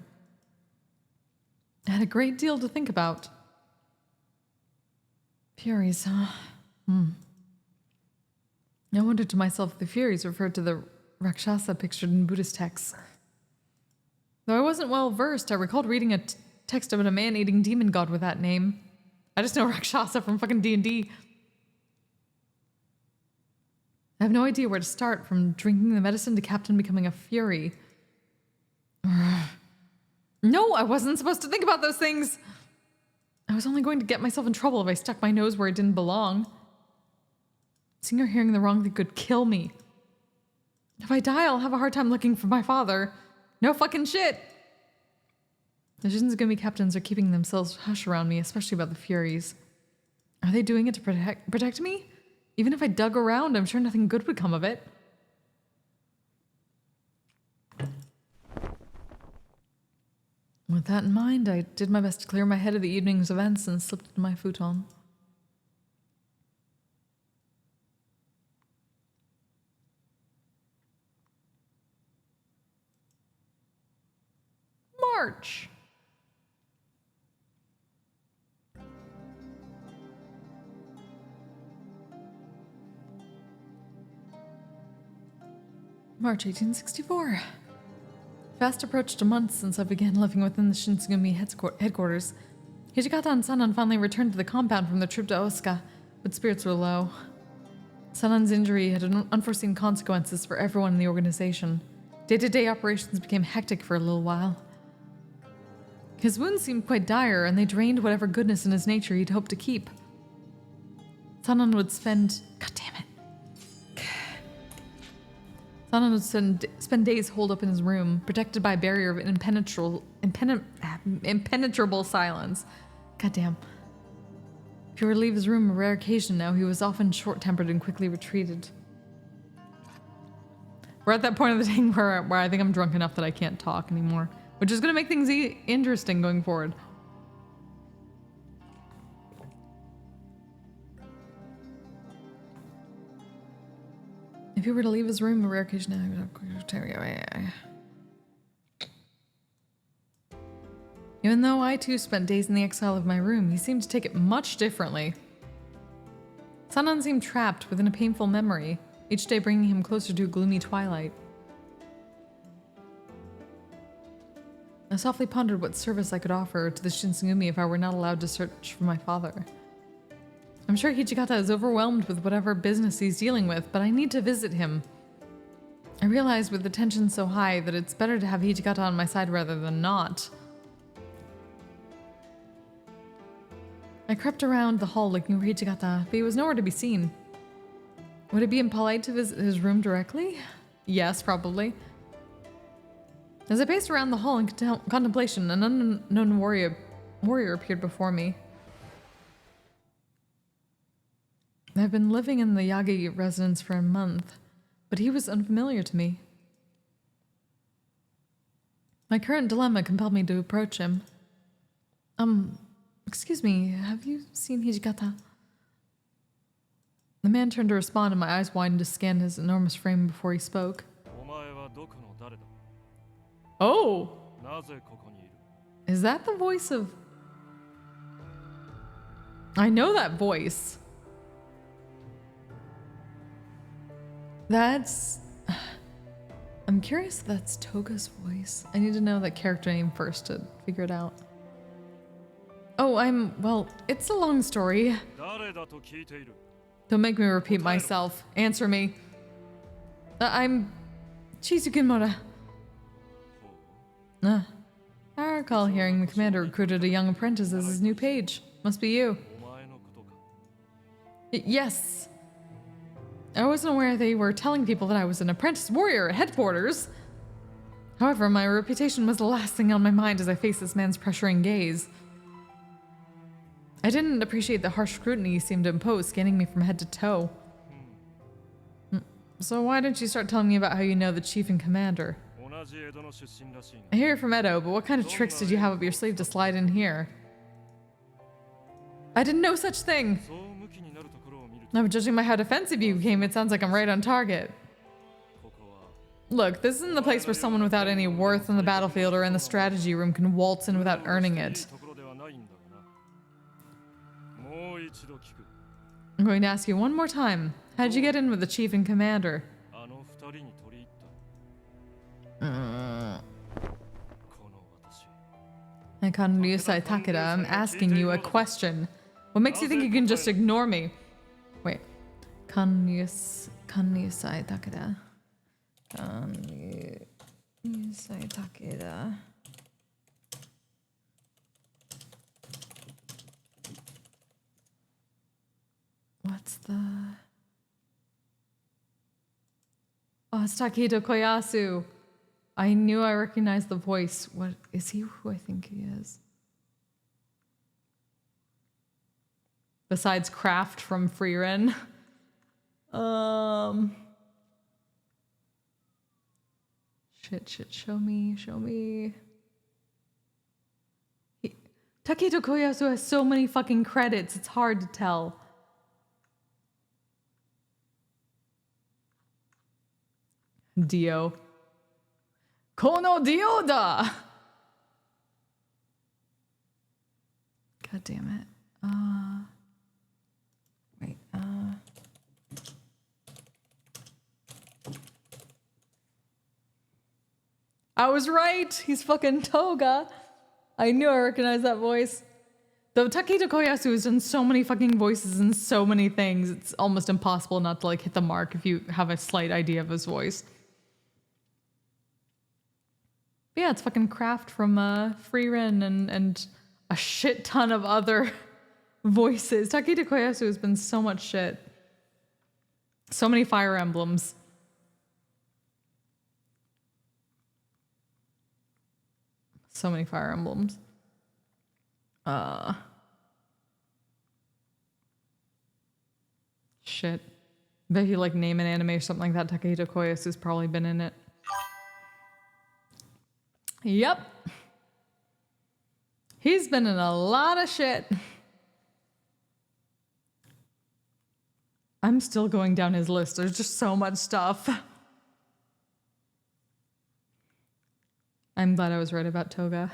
I had a great deal to think about. Furies, huh? I wondered to myself if the Furies referred to the Rakshasa pictured in Buddhist texts. Though I wasn't well versed, I recalled reading a text about a man-eating demon god with that name. I just know Rakshasa from fucking D&D. I have no idea where to start, from drinking the medicine to Captain becoming a Fury. No, I wasn't supposed to think about those things! I was only going to get myself in trouble if I stuck my nose where it didn't belong. Seeing or hearing the wrong thing could kill me. If I die, I'll have a hard time looking for my father. No fucking shit! The Shinsengumi captains are keeping themselves hush around me, especially about the Furies. Are they doing it to protect me? Even if I dug around, I'm sure nothing good would come of it. With that in mind, I did my best to clear my head of the evening's events and slipped into my futon. March. March 1864. Fast approached a month since I began living within the Shinsengumi headquarters. Hijikata and Sanan finally returned to the compound from their trip to Osaka, but spirits were low. Sanan's injury had unforeseen consequences for everyone in the organization. Day-to-day operations became hectic for a little while. His wounds seemed quite dire, and they drained whatever goodness in his nature he'd hoped to keep. Sanan would spend... God damn it. Sanan would spend days holed up in his room, protected by a barrier of impenetrable silence. Goddamn. If he were to leave his room a rare occasion now, he was often short-tempered and quickly retreated. We're at that point of the day where I think I'm drunk enough that I can't talk anymore, which is going to make things interesting going forward. If he were to leave his room a rare occasion now, he would have quick. Even though I too spent days in the exile of my room, he seemed to take it much differently. Sanan seemed trapped within a painful memory, each day bringing him closer to a gloomy twilight. I softly pondered what service I could offer to the Shinsengumi if I were not allowed to search for my father. I'm sure Hijikata is overwhelmed with whatever business he's dealing with, but I need to visit him. I realize with the tension so high that it's better to have Hijikata on my side rather than not. I crept around the hall looking for Hijikata, but he was nowhere to be seen. Would it be impolite to visit his room directly? Yes, probably. As I paced around the hall in contemplation, an unknown warrior appeared before me. I've been living in the Yagi residence for a month, but he was unfamiliar to me. My current dilemma compelled me to approach him. Excuse me, have you seen Hijikata? The man turned to respond and my eyes widened to scan his enormous frame before he spoke. Oh! Is that the voice of... I know that voice. That's... I'm curious if that's Toga's voice. I need to know that character name first to figure it out. Oh, well, it's a long story. Don't make me repeat myself. Answer me. I'm Shizuke Mura. I recall hearing the commander recruited a young apprentice as his new page. Must be you. Yes. I wasn't aware they were telling people that I was an apprentice warrior at headquarters. However, my reputation was the last thing on my mind as I faced this man's pressuring gaze. I didn't appreciate the harsh scrutiny he seemed to impose, scanning me from head to toe. So why don't you start telling me about how you know the chief and commander? I hear you're from Edo, but what kind of tricks did you have up your sleeve to slide in here? I did no such thing! No, judging by how defensive you became, it sounds like I'm right on target. Look, this isn't the place where someone without any worth on the battlefield or in the strategy room can waltz in without earning it. I'm going to ask you one more time. How'd you get in with the chief and commander? Kanryusai Takeda, I'm asking you a question. What makes you think you can just ignore me? Wait. Kanryusai Takeda. Kanryusai Takeda. What's the... Oh, it's Takedo Koyasu. I knew I recognized the voice. What is he who I think he is? Besides Kraft from Frieren. Shit, show me. Takedo Koyasu has so many fucking credits, it's hard to tell. Dio. Kono Dio da! God damn it. Wait, I was right! He's fucking Toga! I knew I recognized that voice. Though Takedo Koyasu has done so many fucking voices and so many things, it's almost impossible not to like hit the mark if you have a slight idea of his voice. But yeah, it's fucking Kraft from Frieren and a shit ton of other voices. Takedo Koyasu has been so much shit. So many Fire Emblems. So many Fire Emblems. Shit. Bet if you like name an anime or something like that, Takehito Koyasu's probably been in it. Yep. He's been in a lot of shit. I'm still going down his list. There's just so much stuff. I'm glad I was right about Toga.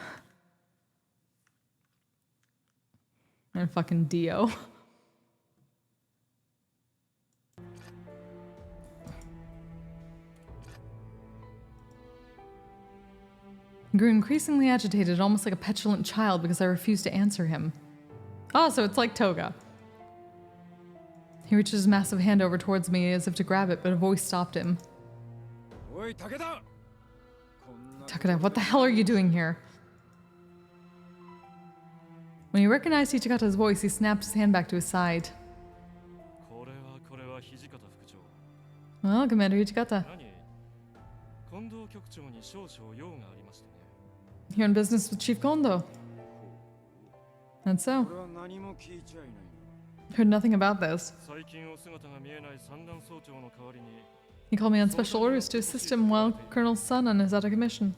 And fucking Dio. He grew increasingly agitated, almost like a petulant child, because I refused to answer him. Oh, so it's like Toga. He reached his massive hand over towards me as if to grab it, but a voice stopped him. Takeda, what the hell are you doing here? When he recognized Hijikata's voice, he snapped his hand back to his side. Well, Commander Hijikata. You're in business with Chief Kondo. That's so. Heard nothing about this. He called me on special orders to assist him while Colonel's son on is out of commission.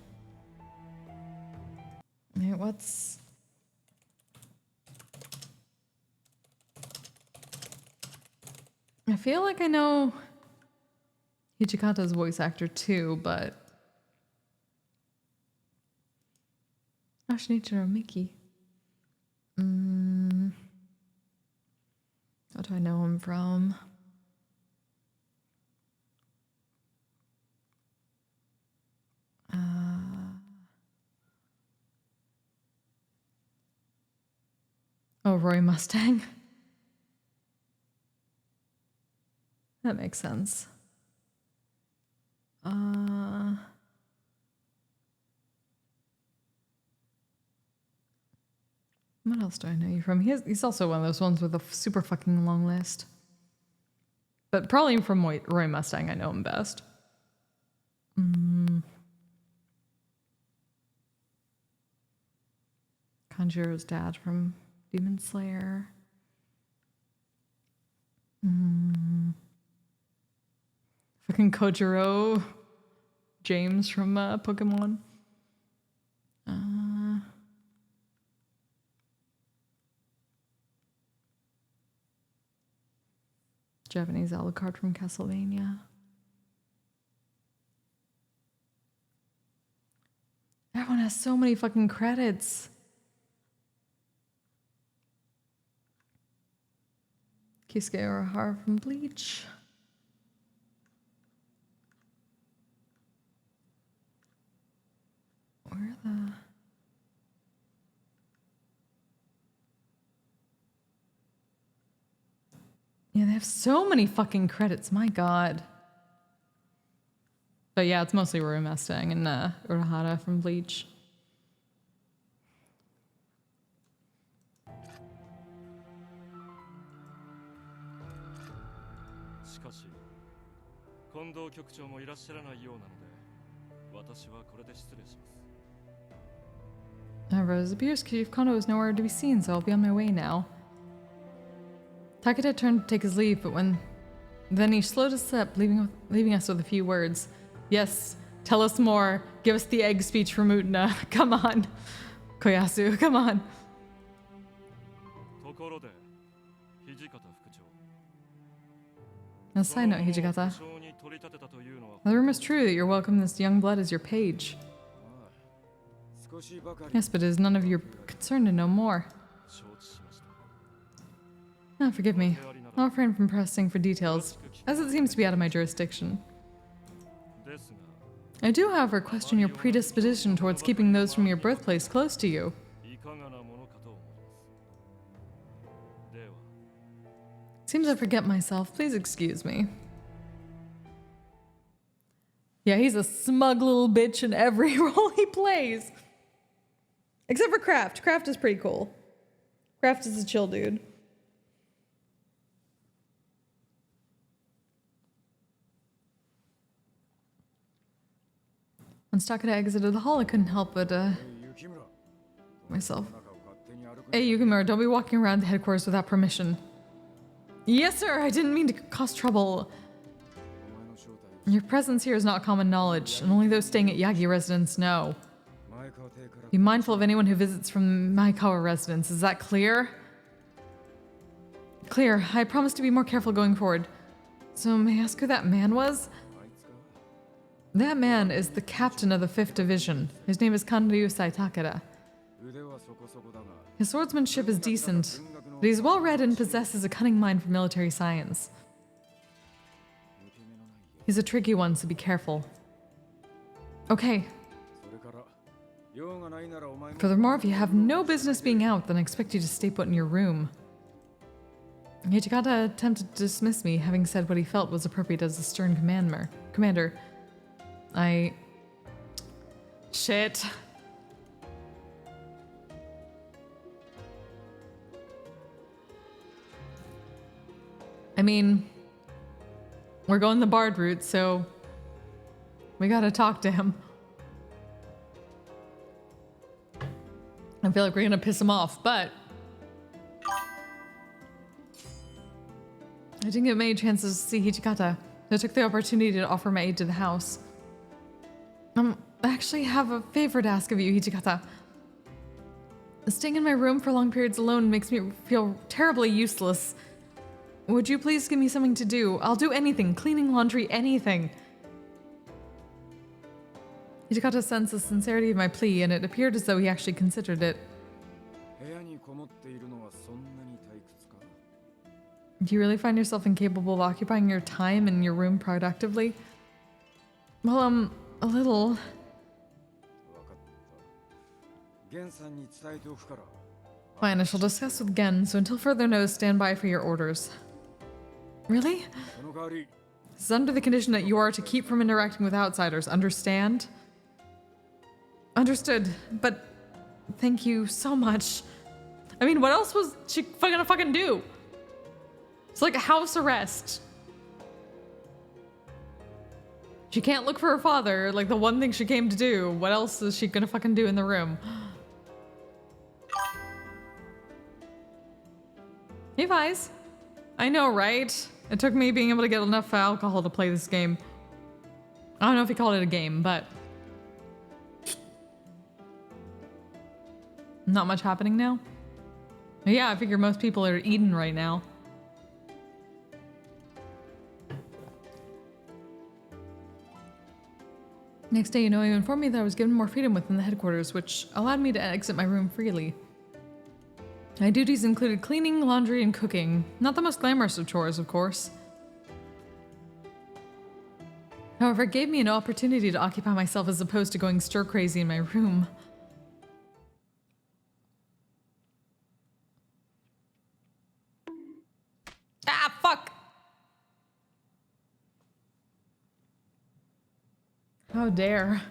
Yeah, what's... I feel like I know Hijikata's voice actor too, but... Oh, Shinichiro Miki. What do I know him from? Oh, Roy Mustang. That makes sense. What else do I know you from? He's also one of those ones with a super fucking long list. But probably from Roy Mustang, I know him best. Kanjuro's dad from Demon Slayer. Fucking Kojiro James from Pokemon. Japanese Alucard from Castlevania. Everyone has so many fucking credits. Kisuke Urahara from Bleach. Where the... Yeah, they have so many fucking credits, my god. But yeah, it's mostly Roy Mustang and Urahara from Bleach. However, it appears Chief Kondo is nowhere to be seen, so I'll be on my way now. Takeda turned to take his leave, but then he slowed his step, leaving us with a few words. Yes, tell us more. Give us the egg speech from Utena. Come on. Koyasu, come on. On a side note, Hijikata. The rumor's true that you're welcoming this young blood as your page. Yes, but it is none of your concern to know more. Ah, forgive me. I'll refrain from pressing for details, as it seems to be out of my jurisdiction. I do, however, question your predisposition towards keeping those from your birthplace close to you. Seems I forget myself. Please excuse me. Yeah, he's a smug little bitch in every role he plays. Except for Kraft. Kraft is pretty cool. Kraft is a chill dude. Once Takeda exited the hall, I couldn't help but, myself. Hey, Yukimura, don't be walking around the headquarters without permission. Yes, sir, I didn't mean to cause trouble. Your presence here is not common knowledge, and only those staying at Yagi residence know. Be mindful of anyone who visits from Maikawa residence. Is that clear? Clear. I promise to be more careful going forward. So, may I ask who that man was? That man is the captain of the 5th Division. His name is Kanryusai Takeda. His swordsmanship is decent, but he's well read and possesses a cunning mind for military science. He's a tricky one, so be careful. Okay. Furthermore, if you have no business being out, then I expect you to stay put in your room. Hijikata attempted to dismiss me, having said what he felt was appropriate as a stern commander. Shit. I mean, we're going the Bard route, so we gotta talk to him. I feel like we're gonna piss him off, but I didn't get many chances to see Hijikata. I took the opportunity to offer my aid to the house. I actually have a favor to ask of you, Hijikata. Staying in my room for long periods alone makes me feel terribly useless. Would you please give me something to do? I'll do anything. Cleaning, laundry, anything. Hijikata sensed the sincerity of my plea, and it appeared as though he actually considered it. Do you really find yourself incapable of occupying your time in your room productively? Well, a little. Fine, I shall discuss with Gen, so until further notice, stand by for your orders. Really? This is under the condition that you are to keep from interacting with outsiders, understand? Understood, but thank you so much. I mean, what else was she gonna fucking do? It's like a house arrest. She can't look for her father, like the one thing she came to do. What else is she gonna fucking do in the room? Hey, Vise. I know, right? It took me being able to get enough alcohol to play this game. I don't know if he called it a game, but not much happening now. But yeah, I figure most people are eating right now. Next day, you informed me that I was given more freedom within the headquarters, which allowed me to exit my room freely. My duties included cleaning, laundry, and cooking. Not the most glamorous of chores, of course. However, it gave me an opportunity to occupy myself as opposed to going stir-crazy in my room. Ah, fuck! How dare.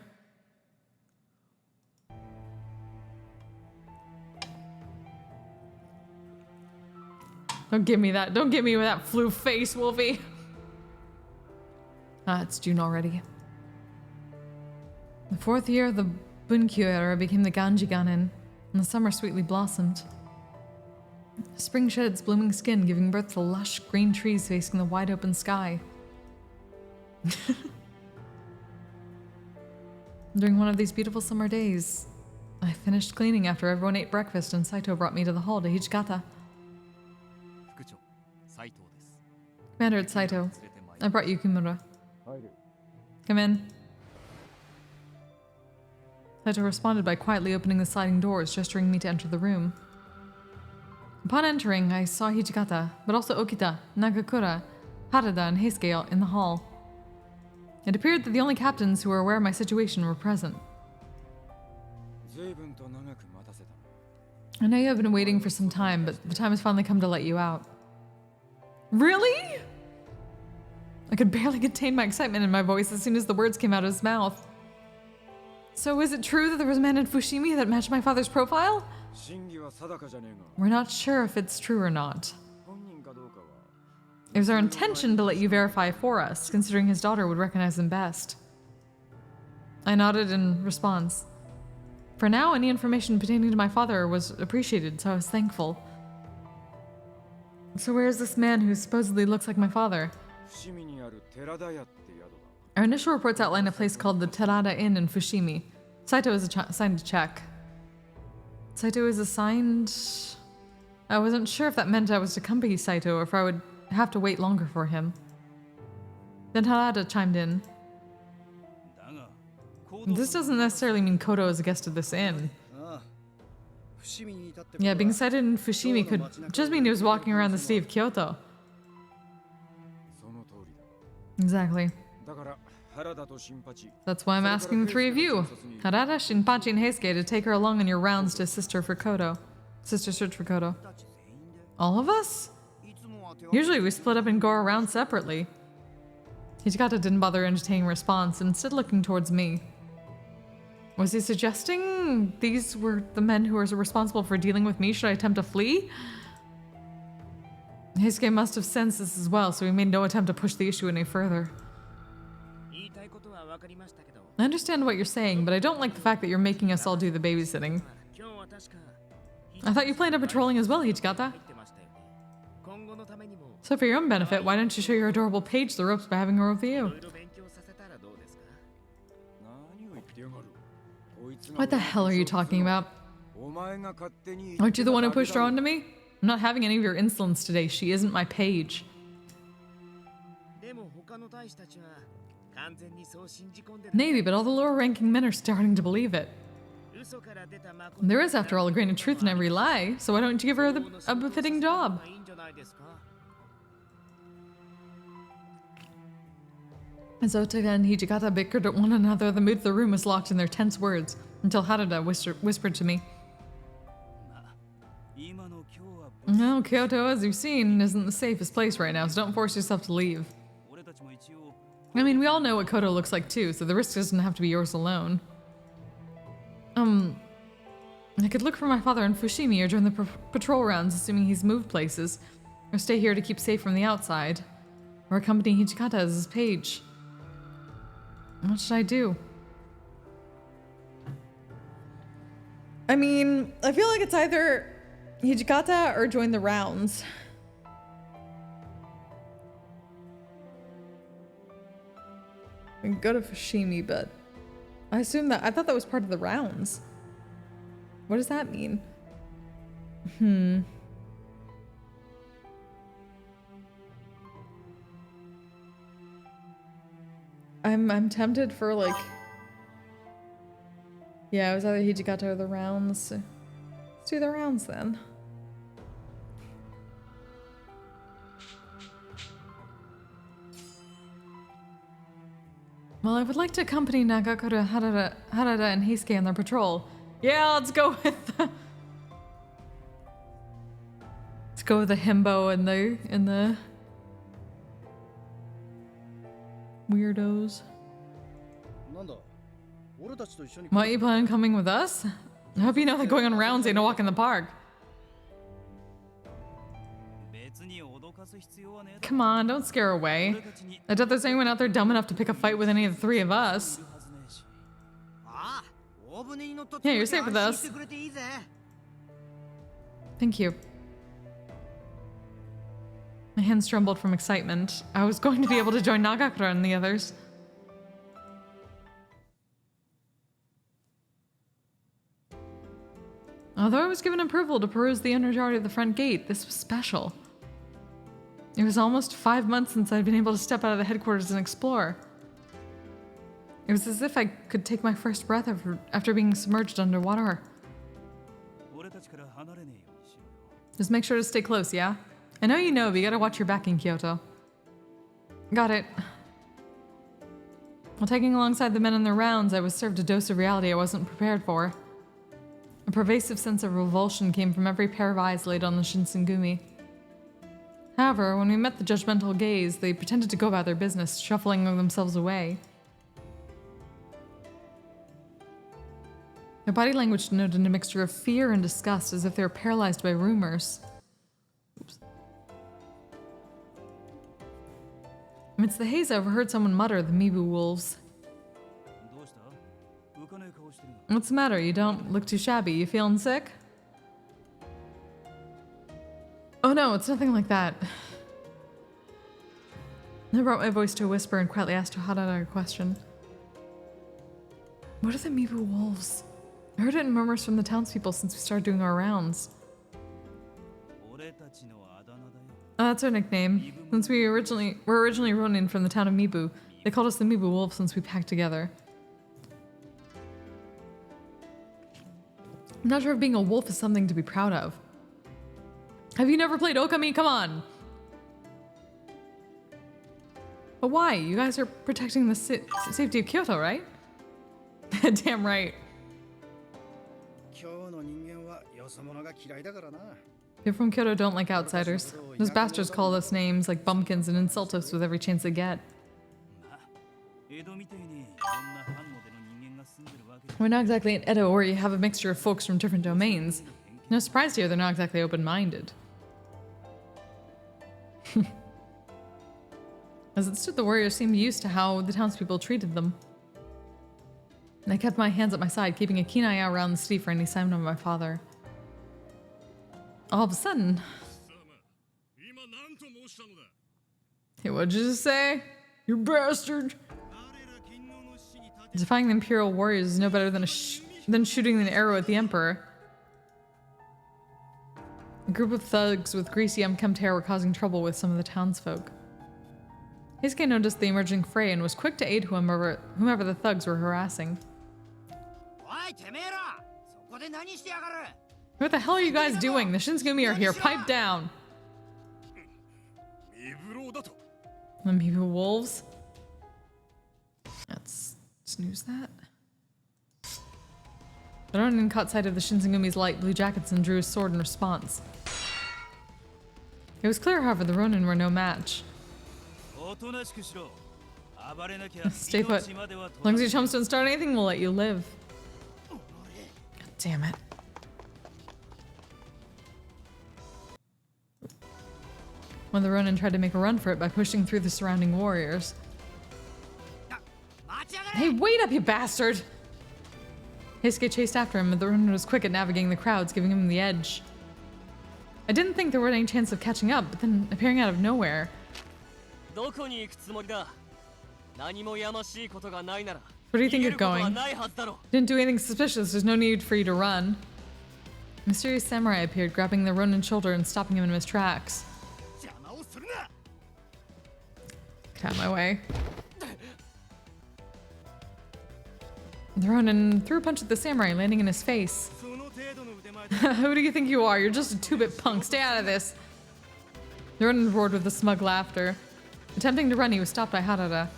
Don't give me that. Don't give me that flu face, Wolfie. Ah, it's June already. The 4th year of the Bunkyo era became the Ganji Ganen, and the summer sweetly blossomed. Spring shed its blooming skin, giving birth to lush green trees facing the wide open sky. During one of these beautiful summer days, I finished cleaning after everyone ate breakfast and Saito brought me to the hall to Hijikata. Commander, it's Saito. I brought you Kimura. Come in. Saito responded by quietly opening the sliding doors, gesturing me to enter the room. Upon entering, I saw Hijikata, but also Okita, Nagakura, Harada, and Heisuke in the hall. It appeared that the only captains who were aware of my situation were present. I know you have been waiting for some time, but the time has finally come to let you out. Really? I could barely contain my excitement in my voice as soon as the words came out of his mouth. So is it true that there was a man in Fushimi that matched my father's profile? We're not sure if it's true or not. It was our intention to let you verify for us, considering his daughter would recognize him best. I nodded in response. For now, any information pertaining to my father was appreciated, so I was thankful. So where is this man who supposedly looks like my father? 伏見にある寺田屋って宿だ。 Our initial reports outlined a place called the Terada Inn in Fushimi. Saito is assigned to check. Saito is assigned... I wasn't sure if that meant I was to accompany Saito or if I would have to wait longer for him. Then Harada chimed in. This doesn't necessarily mean Kodo is a guest of this inn. ああ伏見に至って Yeah, being sighted in Fushimi could just mean he was walking around the city of Kyoto. その通りだ。 Exactly. だから原田と新八。 That's why I'm asking the three of you, Harada, Shinpachi, and Heisuke, to take her along on your rounds to assist her for Kodo. Sister search for Kodo. All of us? Usually we split up and go around separately. Hijikata didn't bother entertaining a response, instead looking towards me. Was he suggesting these were the men who were responsible for dealing with me should I attempt to flee? Heisuke must have sensed this as well, so he made no attempt to push the issue any further. I understand what you're saying, but I don't like the fact that you're making us all do the babysitting. I thought you planned on patrolling as well, Hijikata. So for your own benefit, why don't you show your adorable page the ropes by having her with you? 何を言ってやがる。こいつが What the hell are you talking about? お前が勝手に Aren't you the one who pushed her onto me? I'm not having any of your insolence today. She isn't my page. でも他の大使たちは完全にそう信じ込んでた。 Maybe, but all the lower-ranking men are starting to believe it. 嘘から出た誠 There is, after all, a grain of truth in every lie, so why don't you give her a befitting job? いいんじゃないですか。 As Otega and Hijikata bickered at one another, the mood of the room was locked in their tense words, until Harada whispered to me. 今の今日は No, Kyoto, as you've seen, isn't the safest place right now, so don't force yourself to leave. 俺たちも一応 I mean, we all know what Kodo looks like too, so the risk doesn't have to be yours alone. I could look for my father in Fushimi or during the patrol rounds, assuming he's moved places, or stay here to keep safe from the outside, or accompany Hijikata as his page. What should I do? I mean, I feel like it's either Hijikata or join the rounds. We can go to Fushimi, but I thought that was part of the rounds. What does that mean? I'm tempted for like, yeah, it was either Hijikata or the rounds. Let's do the rounds then. Well, I would like to accompany Nagakura, Harada, and Heisuke on their patrol. Yeah, let's go with the... Let's go with the himbo and the weirdos. なんだ俺たちと一緒に Why, you plan on coming with us? I hope you know that going on rounds ain't a walk in the park. 別に脅かす必要はねえ Come on, don't scare her away. I doubt there's anyone out there dumb enough to pick a fight with any of the three of us. はずねえしああ、大船に乗ったつ Yeah, も you're りで safe with 安 us. 心してくれていいぜ。 Thank you. My hands trembled from excitement. I was going to be able to join Nagakura and the others. Although I was given approval to peruse the inner yard of the front gate, this was special. It was almost 5 months since I'd been able to step out of the headquarters and explore. It was as if I could take my first breath after being submerged underwater. 俺たちから離れねえようにしようよ Just make sure to stay close, yeah? I know you know, but you gotta watch your back in Kyoto. Got it. While taking alongside the men on their rounds, I was served a dose of reality I wasn't prepared for. A pervasive sense of revulsion came from every pair of eyes laid on the Shinsengumi. However, when we met the judgmental gaze, they pretended to go about their business, shuffling themselves away. Their body language denoted a mixture of fear and disgust, as if they were paralyzed by rumors. Oops. Amidst the haze, I overheard someone mutter, the Mibu wolves. どうしたかねえ顔してるな。 What's the matter? You don't look too shabby. You feeling sick? Oh no, it's nothing like that. I brought my voice to a whisper and quietly asked Harada a question. What are the Mibu wolves? I heard it in murmurs from the townspeople since we started doing our rounds. 俺たちのあだ名だよ。 Oh, that's our nickname. Since we were originally Ronin from the town of Mibu, they called us the Mibu wolves since we packed together. I'm not sure if being a wolf is something to be proud of. Have you never played Okami? Come on! But why? You guys are protecting the safety of Kyoto, right? Damn right. 今日の人間はよそ者が嫌いだからな。 People from Kyoto don't like outsiders. Those bastards call us names like bumpkins and insult us with every chance they get. まあ、江戸みたいにいろんな藩の出の人間が住んでるわけだ。 We're not exactly in Edo where you have a mixture of folks from different domains. No surprise here, they're not exactly open-minded. As it stood, the warriors seemed used to how the townspeople treated them. I kept my hands at my side, keeping a keen eye out around the city for any sign of my father. All of a sudden... Hey, what'd you just say? You bastard! Defying the Imperial warriors is no better than shooting an arrow at the Emperor. A group of thugs with greasy unkempt hair were causing trouble with some of the townsfolk. Heisuke noticed the emerging fray and was quick to aid whomever the thugs were harassing. おいてめえら、そこで何してやがる。 What the hell are you guys doing? The Shinsengumi are here. Pipe down! ミブローだと。 The Mibu wolves? Let's snooze that. The Ronin caught sight of the Shinsengumi's light blue jackets and drew his sword in response. It was clear, however, the Ronin were no match. おとなしくしろ。暴れなきゃ Stay put. 命までは取 As long as your chums don't start anything, we'll let you live. God damn it. When the Ronin tried to make a run for it by pushing through the surrounding warriors. 待ちやがれ。 Hey, wait up, you bastard! Heisuke chased after him, and the Ronin was quick at navigating the crowds, giving him the edge. I didn't think there were any chance of catching up, but then appearing out of nowhere. どこに行くつもりだ。何もやましいことがないなら。 Where do you think 逃げ you're ることは going? ないはずだろ。 Didn't do anything suspicious, there's no need for you to run. A mysterious samurai appeared, grabbing the Ronin's shoulder and stopping him in his tracks. 邪魔をするな。 Get out of my way. The Ronin threw a punch at the samurai, landing in his face. その程度の腕前で Who do you think you are? You're just a two-bit punk. Stay out of this. The Ronin roared with a smug laughter. Attempting to run, he was stopped by Harada.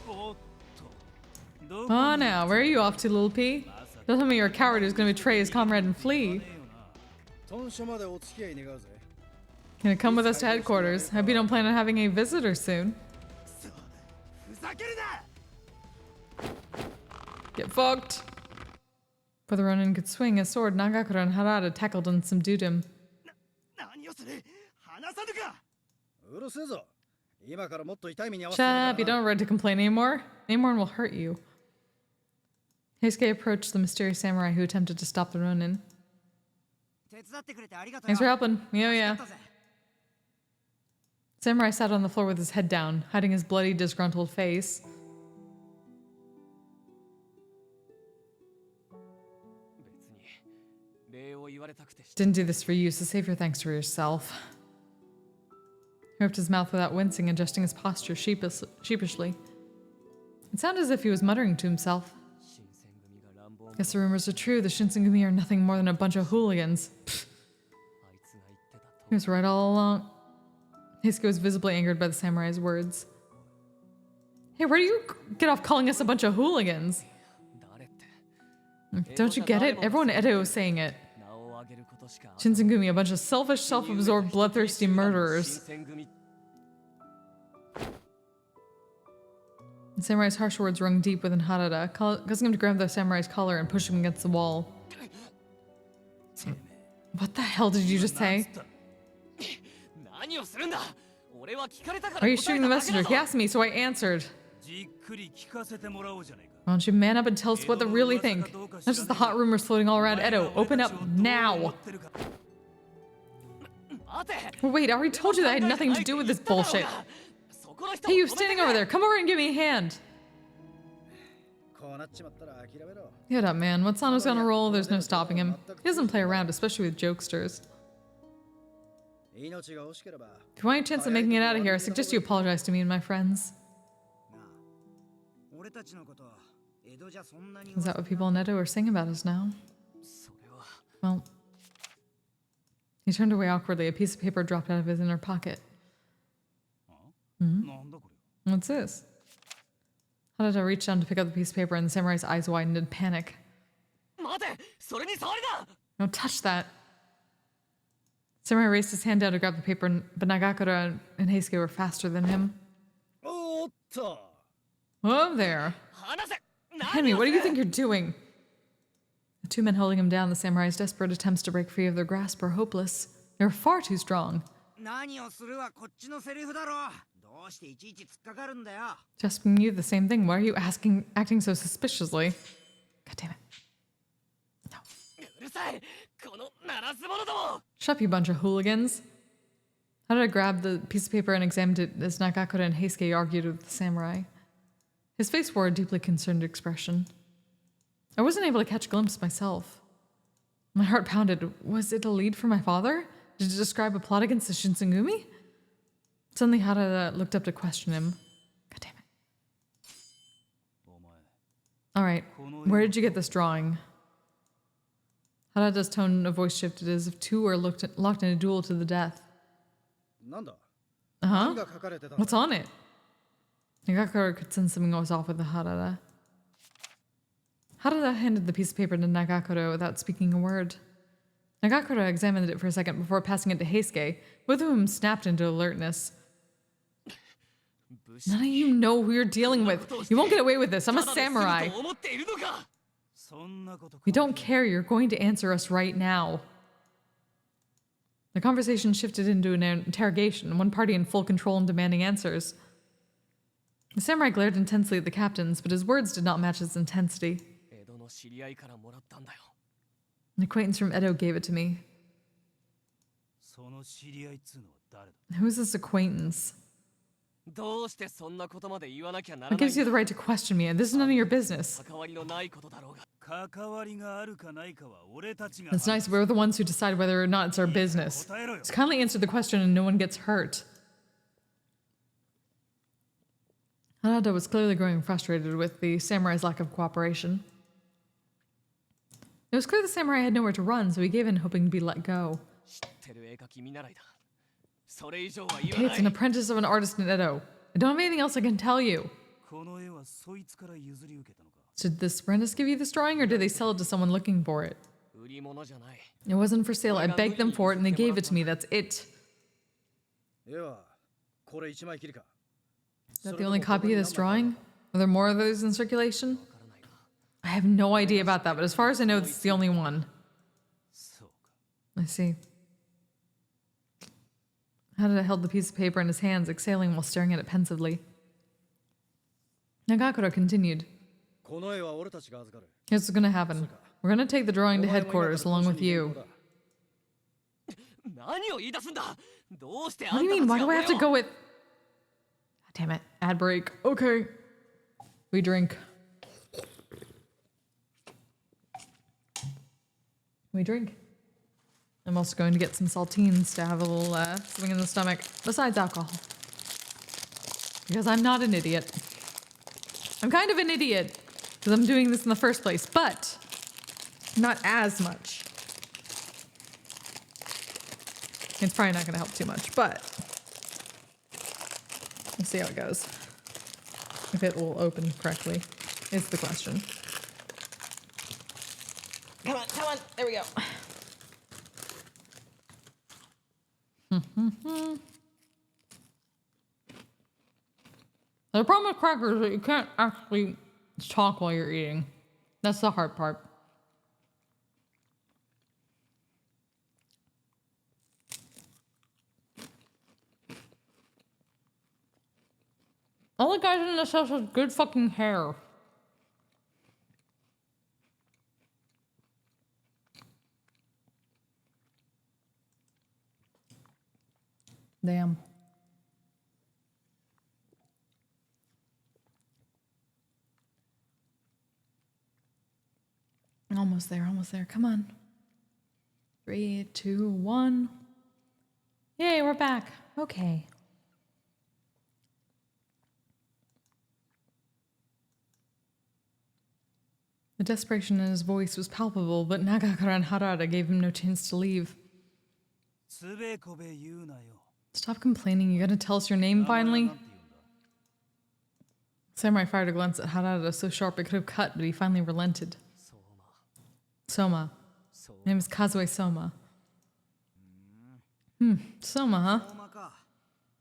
おっと。どこ Oh, に now, where are you off to, little P? Don't tell me you're a coward who's gonna betray his comrade and flee. ねえよな。豚書までお付き合い願うぜ。 Gonna come with us to headquarters. Hope you don't plan on having a visitor soon. ふざけるな。 Get fucked. Before the Ronin could swing his sword, Nagakura and Harada tackled and subdued him. 何をする。話さぬか。うるせえぞ。今からもっと痛い目に遭わせ Shut て up, you don't have a right to complain anymore. Anyone will hurt you. Heisuke approached the mysterious samurai who attempted to stop the Ronin. 手伝ってくれてありがとう Thanks よ。 for helping. Yeah, yeah. 助かったぜ。 Samurai sat on the floor with his head down, hiding his bloody, disgruntled face. 別に礼を言われたくてし Didn't do this for you, so save your thanks for yourself. He opened his mouth without wincing, adjusting his posture sheepishly. It sounded as if he was muttering to himself. 新選組が乱暴な Guess the rumors are true. The Shinsengumi are nothing more than a bunch of hooligans. Pfft, あいつが言ってたと he was right all along. Heisuke was visibly angered by the samurai's words. Hey, where do you get off calling us a bunch of hooligans? 誰って Don't you get it? Everyone in Edo is saying it. 名を挙げることしか Shinsengumi, a bunch of selfish, self-absorbed, bloodthirsty murderers. 新選組 The samurai's harsh words rung deep within Harada, causing him to grab the samurai's collar and push him against the wall. What the hell did you just say? 何をするんだ。俺は聞かれたから Are you 答え shooting た the だけだ messenger? ぞ He asked me, so I answered. じっくり聞かせてもらおうじゃないか。Why don't you man up and tell us what they really think? Not just the hot rumors floating all around Edo. Open up now. Oh, wait, I already told you that I had nothing to do with this bullshit. Hey, you standing over there. Come over and give me a hand. こうなっちまったら諦めろ。 Get up, man. Once Sano's on a roll, there's no stopping him. He doesn't play around, especially with jokesters. 命が惜しければ。 If you want a chance at making it out of here, I suggest you apologize to me and my friends. なあ、俺たちのこと江戸じゃそんなに Is that what people in Edo are saying about us now? それは Well, he turned away awkwardly. A piece of paper dropped out of his inner pocket. なんだこれ。 What's this? Harada reached down to pick up the piece of paper, and the samurai's eyes widened in panic. 待て、それに触りだ。 Don't touch that. Samurai raised his hand down to grab the paper, but Nagakura and Heisuke were faster than him. おーっと。 Whoa there. 離せ。 Henry, what do you think you're doing? The two men holding him down, the samurai's desperate attempts to break free of their grasp were hopeless. They were far too strong. 何をするはこっちのセリフだろ。どうしていちいち突っかかるんだよ。 Asking you the same thing. Why are you acting so suspiciously? God damn it. うるさい。この鳴らす者ども。 Shut up, you bunch of hooligans. Harada grabbed the piece of paper and examined it as Nagakura and Heisuke argued with the samurai. His face wore a deeply concerned expression. I wasn't able to catch a glimpse myself. My heart pounded. Was it a lead for my father? Did it describe a plot against the Shinsengumi? Suddenly Harada looked up to question him. God damn it. お前、 Alright, where did you get this drawing? Harada's tone of voice shifted as if two were locked in a duel to the death. なんだ。 Uh-huh. 何が書かれてたの What's on it? Nagakura could sense something was off with the Harada. Harada handed the piece of paper to Nagakura without speaking a word. Nagakura examined it for a second before passing it to Heisuke, both of whom snapped into alertness. None of you know who you're dealing with. You won't get away with this. I'm a samurai. 思っているのか。 そんなことか。 We don't care. You're going to answer us right now. The conversation shifted into an interrogation, one party in full control and demanding answers. The samurai glared intensely at the captains, but his words did not match his intensity. 江戸の知り合いからもらったんだよ。 An acquaintance from Edo gave it to me. その知り合いっつうのは誰だ。 Who's this acquaintance? どうしてそんなことまで言わなきゃなら What ない gives you the right to question me? This is none of your business. 関わりのないことだろうが。関わりがあるかないかは俺たちが。 That's nice. We're the ones who decide whether or not it's our business. 答えろよ。 Just kindly answer the question and no one gets hurt. Harada was clearly growing frustrated with the samurai's lack of cooperation. It was clear the samurai had nowhere to run, so he gave in, hoping to be let go. 知ってる絵描き見習いだ。それ以上は言 Okay, わ it's な an い。 apprentice of an artist in Edo. I don't have anything else I can tell you. この絵はそいつから譲り受けたのか。 Did this apprentice give you this drawing, or did they sell it to someone looking for it? 売り物じゃない。 It wasn't for sale. I begged them for it, and they gave it to me. That's it. 絵はこれ一枚きりか。 Is that the only copy of this drawing? Are there more of those in circulation? I have no idea about that, but as far as I know, this is the only one. そうか。 I see. Harada held the piece of paper in his hands, exhaling while staring at it pensively. Nagakura continued. この絵は俺たちが預かる。 Here's what's gonna happen. We're gonna take the drawing to headquarters along with you. 何を言い出すんだ。どうしてあ What ん do you た mean? た Why ち do I have to が go 俺を with... God damn it. Ad break. Okay. We drink. We drink. I'm also going to get some saltines to have a little swing in the stomach, besides alcohol. Because I'm not an idiot. I'm kind of an idiot, because I'm doing this in the first place, but not as much. It's probably not going to help too much, but we'll see how it goes. If it will open correctly is the question. Come on, there we go. The problem with crackers is that you can't actually talk while you're eating. That's the hard part. All the guys in this house have good fucking hair. Damn. Almost there, almost there. Come on. 3, 2, 1. Yay, we're back. Okay. The desperation in his voice was palpable, but Nagakara and Harada gave him no chance to leave. つべこべ言うなよ。 Stop complaining. You gotta tell us your name 名前は finally? なんて言うんだ？ Samurai fired a glance at Harada so sharp it could have cut, but he finally relented. Soma. His name is Kazue Soma. Soma, huh? 相馬か。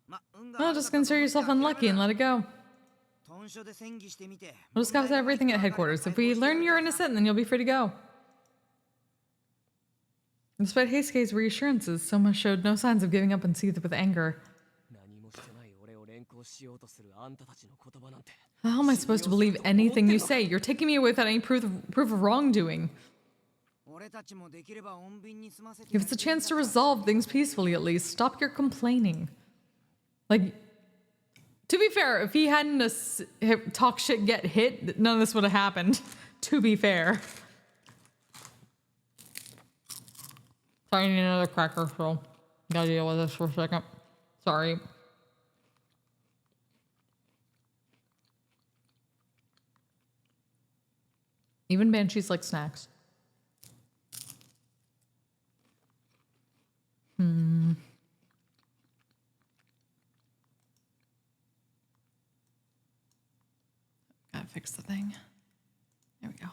ま、運が Well, 悪か just ったと思って consider yourself 諦め unlucky and な let it go. 豚書で戦議してみて We'll discuss everything at headquarters. If we learn you're innocent, then you'll be free to go. Despite Heisuke's reassurances, Soma showed no signs of giving up and seethed with anger. 何もしてない俺を連行しようとするあんたたちの言葉なんて How am I supposed to believe anything you say? You're taking me away without any proof of wrongdoing. 俺たちもできれば穏便に済ませて Give us a chance to resolve things peacefully at least. Stop your complaining. Like, to be fair, if he hadn't talk shit, get hit, none of this would have happened. To be fair. Sorry, I need another cracker, so gotta deal with this for a second. Sorry. Even banshees like snacks. Gotta fix the thing. There we go.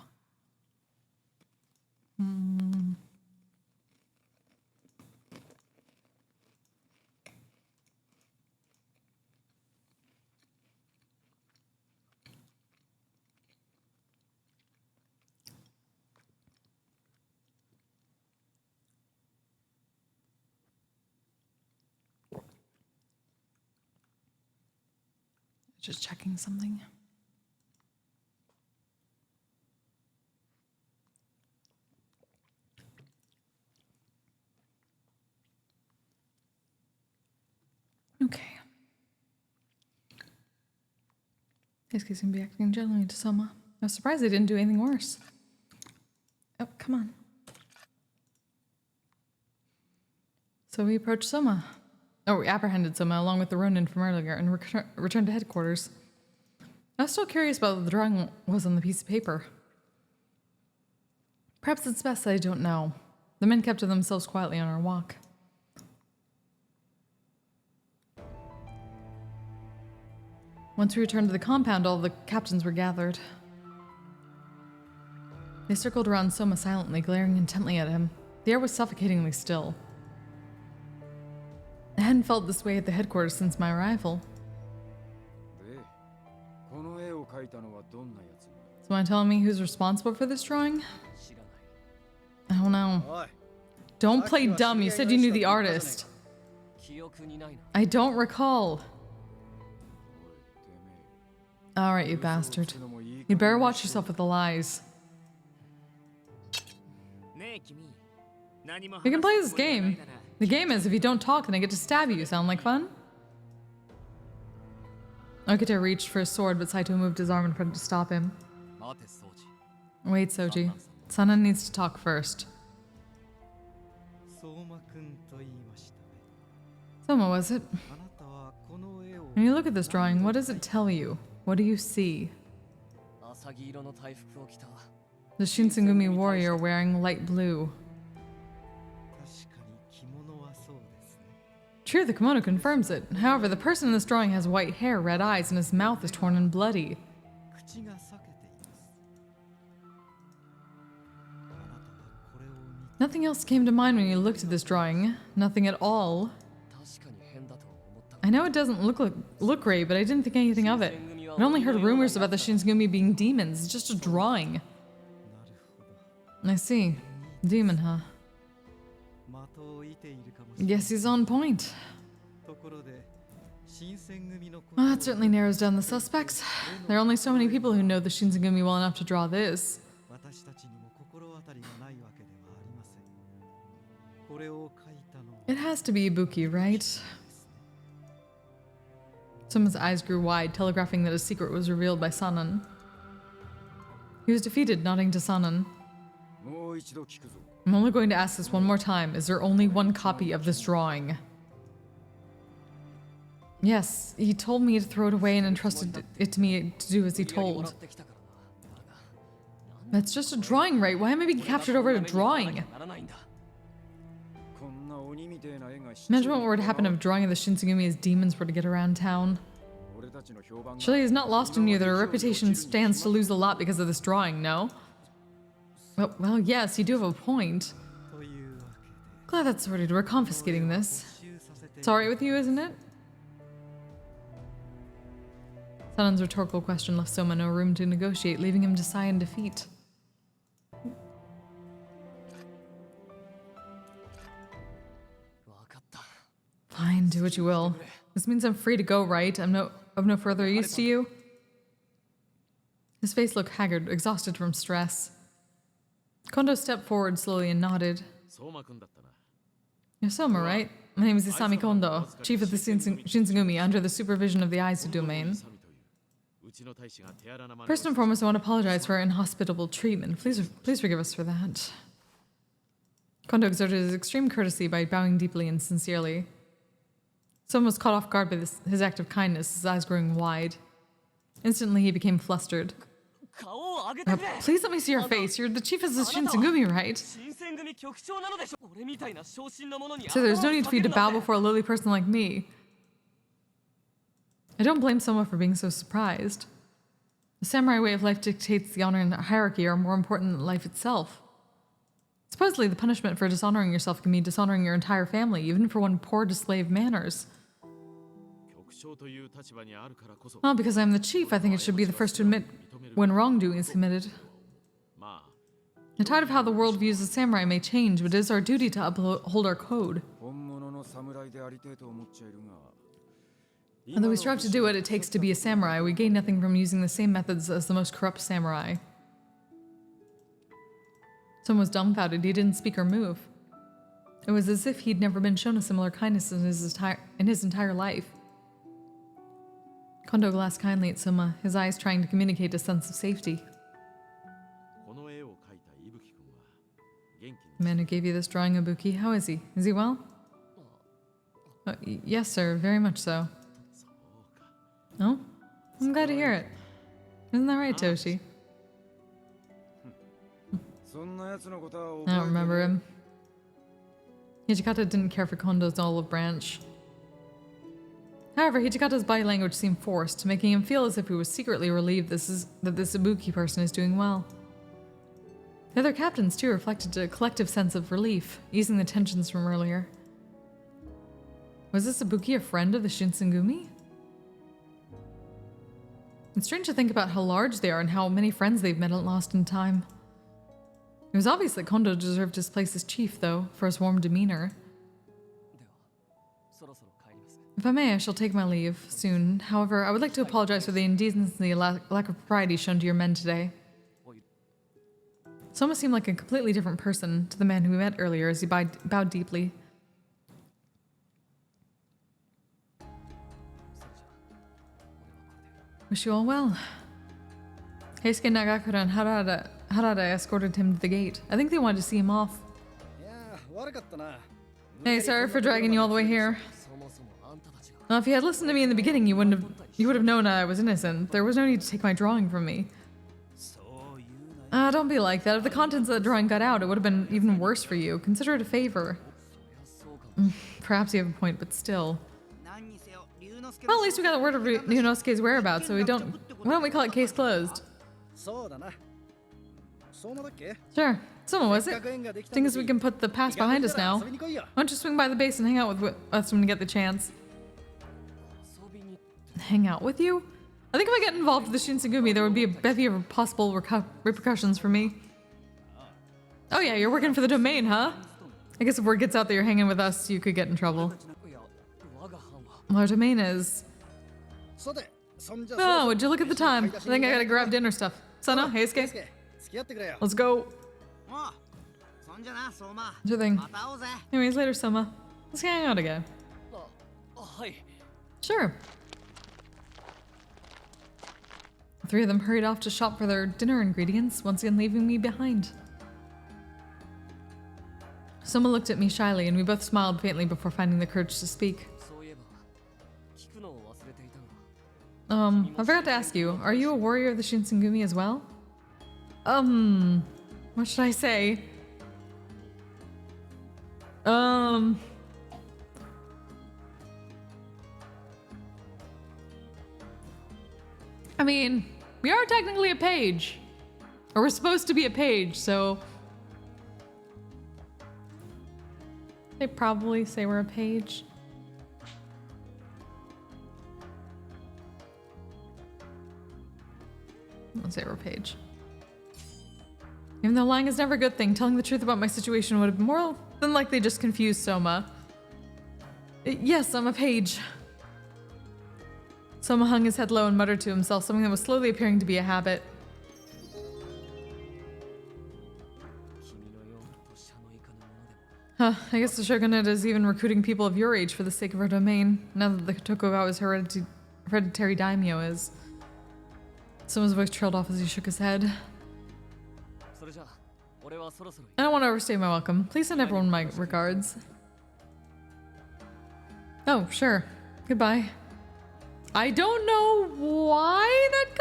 Just checking something. Okay. This case can be acting gently to Soma. I was surprised they didn't do anything worse. Oh, come on. So we approached Soma. Oh, we apprehended Soma along with the Ronin from earlier and returned to headquarters. I was still curious about what the drawing was on the piece of paper. Perhaps it's best that I don't know. The men kept to themselves quietly on our walk. Once we returned to the compound, all the captains were gathered. They circled around Soma silently, glaring intently at him. The air was suffocatingly still. I hadn't felt this way at the headquarters since my arrival. で、この絵を描いたのはどんなやつ？ So want to tell me who's responsible for this drawing? 知らない I don't know. おい Don't play dumb, you said you knew the artist. 記憶にないな I don't recall. おい、てめ Alright, you え。 bastard. 嘘をつくのもいい You'd 加 better 減に watch しろ yourself with the lies. ねえ君何も We can play 話 this すつもりはない game. なら The game is if you don't talk, then I get to stab you. Sound like fun? Okita reached for his sword, but Saito moved his arm in front to stop him. 待て掃除 Wait, Soji. Sana needs to talk first. 相馬くんと言いましたね。 Soma, was it? あなたはこの絵を When you look at this drawing, what does it tell you? What do you see? 浅木色の体服を着た The Shinsengumi warrior wearing light blue. 確かに着物はそうですね。 True, the kimono confirms it. However, the person in this drawing has white hair, red eyes, and his mouth is torn and bloody. 口が裂けています。あなたはこれを見て Nothing else came to mind when you looked at this drawing. Nothing at all. 確かに変だと思った I know it doesn't look great, but I didn't think anything of it. I only heard rumors about the Shinsengumi being demons. It's just a drawing. なるほど。 I see. Demon, huh? 的を射ているかもしれない。 Guess he's on point. ところで新選組のこと Well, を that certainly narrows down the suspects. There are only so many people who know the Shinsengumi well enough to draw this. 私たちにも心当たりがないわけではありません。これを描いたのは It has to be Ibuki, right? Someone's eyes grew wide, telegraphing that a secret was revealed by Sanan. He was defeated, nodding to Sanan. もう一度聞くぞ。 I'm only going to ask this one more time. Is there only one copy of this drawing? Yes, he told me to throw it away and entrusted it to me to do as he told. That's just a drawing, right? Why am I being captured over a drawing? こんな鬼みてえな絵が Imagine what would happen if a drawing of the Shinsengumi as demons were to get around town. 俺たちの評判が Surely it's not lost on you that our reputation stands to lose a lot because of this drawing, no? Well, yes, you do have a point. というわけ Glad that's sorted. We're confiscating で this. 没収させて It's alright with you, isn't it? Sanan's rhetorical question left Soma no room to negotiate, leaving him to sigh in defeat. Fine, do what you will. This means I'm free to go, right? I'm of no further use to you? His face looked haggard, exhausted from stress. Kondo stepped forward slowly and nodded. 相馬くんだったな。 You're Soma, right? My name is Isami Kondo, chief of the Shinsengumi, under the supervision of the Aizu domain. うちの大使が手荒なまねを First and foremost, I want to apologize for our inhospitable treatment. Please forgive us for that. Kondo exerted his extreme courtesy by bowing deeply and sincerely. Soma was caught off guard by his act of kindness, his eyes growing wide. Instantly, he became flustered. 顔を上げてくれ Please let me see your face. You're the chief of the Shinsengumi, right? 新選組局長なのでしょ俺みたいな昇進の者に So there's no need for you to bow 頭を下げるなんて before a lowly person like me. I don't blame Soma for being so surprised. The samurai way of life dictates the honor and hierarchy are more important than life itself. Supposedly, the punishment for dishonoring yourself can be dishonoring your entire family, even for one poor to slave manners. 局長という立場にあるからこそ Well, because I'm the chief, I think it should be the first to admit when wrongdoing is committed. まあ The tide of how the world views the samurai may change, but it is our duty to uphold our code. 本物の侍でありてえと思っちゃいるが Although we strive to do what it takes to be a samurai, we gain nothing from using the same methods as the most corrupt samurai. Someone was dumbfounded. He didn't speak or move. It was as if he'd never been shown a similar kindness in his entire life. Kondo glanced kindly at Soma, his eyes trying to communicate a sense of safety. この絵を描いた伊吹君は元気に The man who gave you this drawing, Ibuki, how is he? Is he well? Yes, sir, very much so. そうか Oh? I'm glad to hear it. Isn't that right, Toshi? そんな奴のことは I don't 覚えて remember ね him. Hijikata didn't care for Kondo's olive branch. However, Hijikata's body language seemed forced, making him feel as if he was secretly relieved that this Ibuki person is doing well. The other captains, too, reflected a collective sense of relief, easing the tensions from earlier. Was this Ibuki a friend of the Shinsengumi? It's strange to think about how large they are and how many friends they've met and lost in time. It was obvious that Kondo deserved his place as chief, though, for his warm demeanor. ではそろそろ帰ります If I may, I shall take my leave soon. However, I would like to apologize for the indecency and lack of propriety shown to your men today. Soma seemed like a completely different person to the man who we met earlier as he bowed deeply. Wish you all well. Heisuke Nagakura and Harada escorted him to the gate. I think they wanted to see him off. いやー悪かったな Hey, sorry for dragging you all the way here. そもそもあんたたちが Well, if you had listened to me in the beginning, you would have known I was innocent. There was no need to take my drawing from me. そう言うなよ Don't be like that. If the contents of the drawing got out, it would have been even worse for you. Consider it a favor. そうかも Perhaps you have a point, but still. 何にせよ龍之介 Well, at least we got the word of Ryunosuke's whereabouts, so why don't we call it case closed? そうだな相馬だっけ Sure. Someone was せっ it? かく縁ができた Thing ん is, we can put the past behind us now. 遊びに来いよ Why don't you swing by the base and hang out with us when you get the chance? 遊びに Hang out with you? I think if I get involved with the Shinsengumi, there would be a bevy of possible repercussions for me. Oh yeah, you're working for the domain, huh? I guess if word gets out that you're hanging with us, you could get in trouble. いや我が班は Well, our domain is... さてそんじゃ Oh, would you look at the time? I think I gotta grab dinner stuff. Sana, Heisuke, 付き合ってくれよ let's go. もうそんじゃな相馬 Sure thing. また会おうぜ Anyways, later, Soma. Let's hang out again. はい Sure. three of them hurried off to shop for their dinner ingredients, once again leaving me behind. Someone looked at me shyly, and we both smiled faintly before finding the courage to speak. そういえば聞くのを忘れていたが I forgot to ask you, are you a warrior of the Shinsengumi as well? What should I say? I mean, we are technically a page. Or we're supposed to be a page, so... They probably say we're a page. Let's say we're a page. Even though lying is never a good thing, telling the truth about my situation would have been more than likely just confused Soma. Yes, I'm a page. Soma hung his head low and muttered to himself, something that was slowly appearing to be a habit. 君のような年派の以下の者でも I guess the shogunate is even recruiting people of your age for the sake of our domain, now that the Tokugawa's hereditary daimyo is. Someone's voice trailed off as he shook his head. それじゃあ俺はそろそろ I don't want to overstay my welcome. Please send everyone my regards. Oh, sure. Goodbye. I don't know why that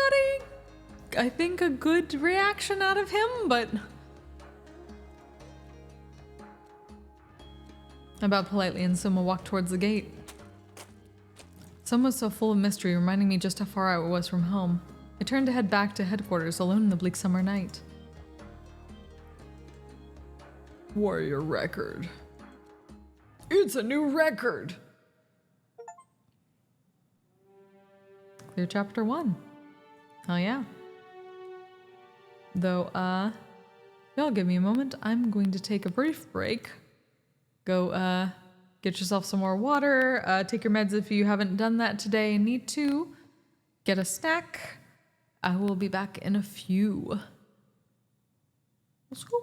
got I think a good reaction out of him, but... I bowed politely and Soma walked towards the gate. Soma was so full of mystery, reminding me just how far I was from home. I turned to head back to headquarters, alone in the bleak summer night. Warrior record. It's a new record! Clear chapter 1. Oh yeah. Though, y'all give me a moment. I'm going to take a brief break. Go, get yourself some more water. Take your meds if you haven't done that today and need to. Get a snack. I will be back in a few. Let's go.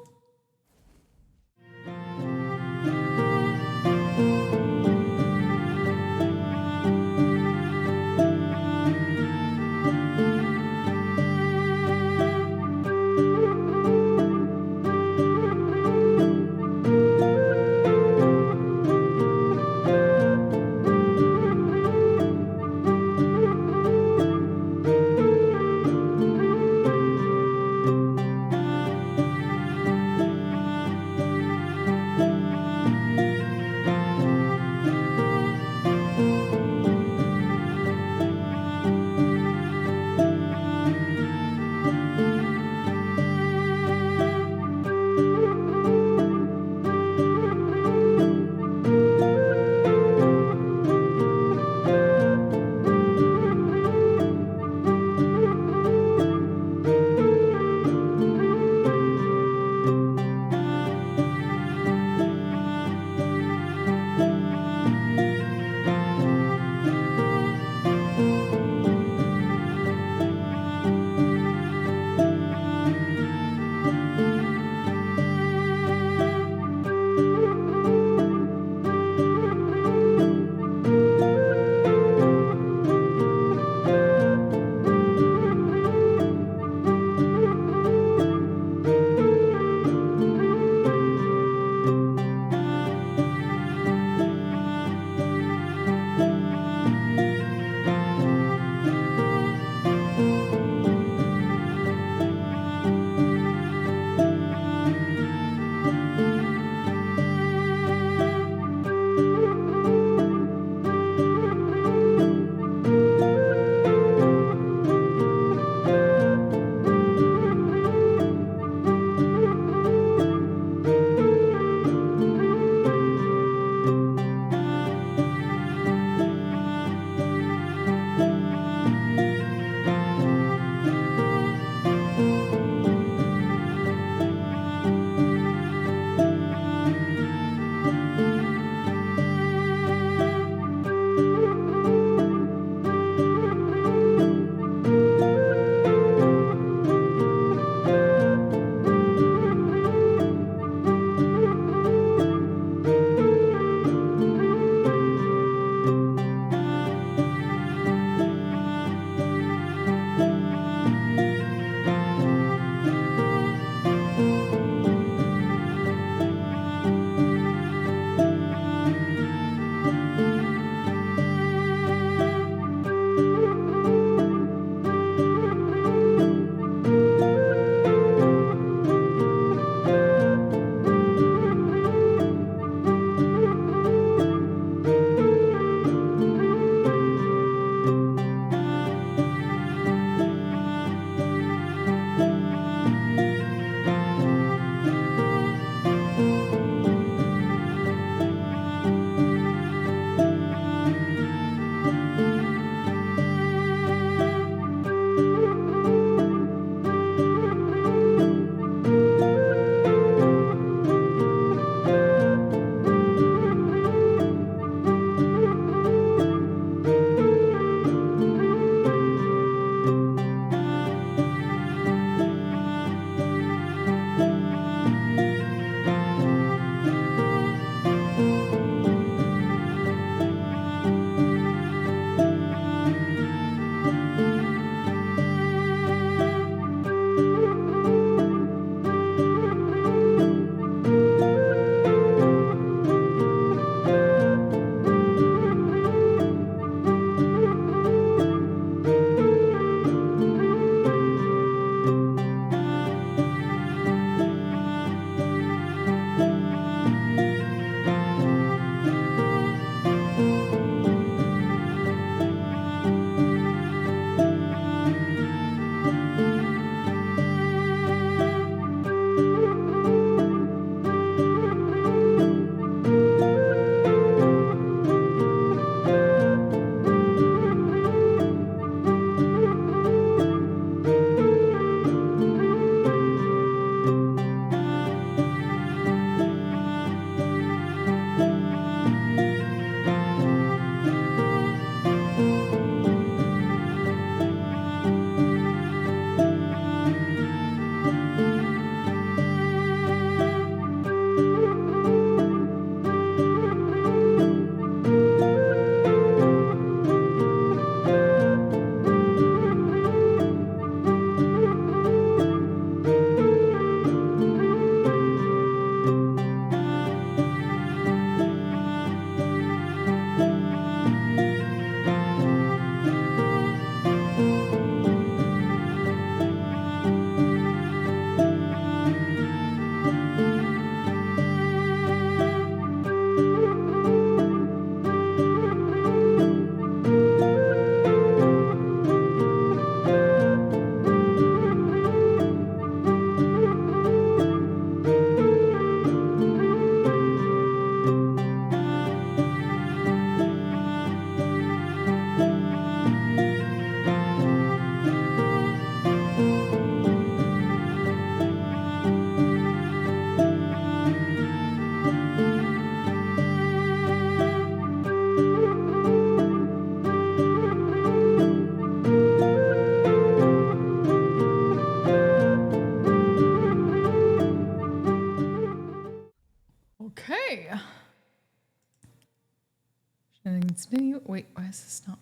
And then continue. Wait, why is this not?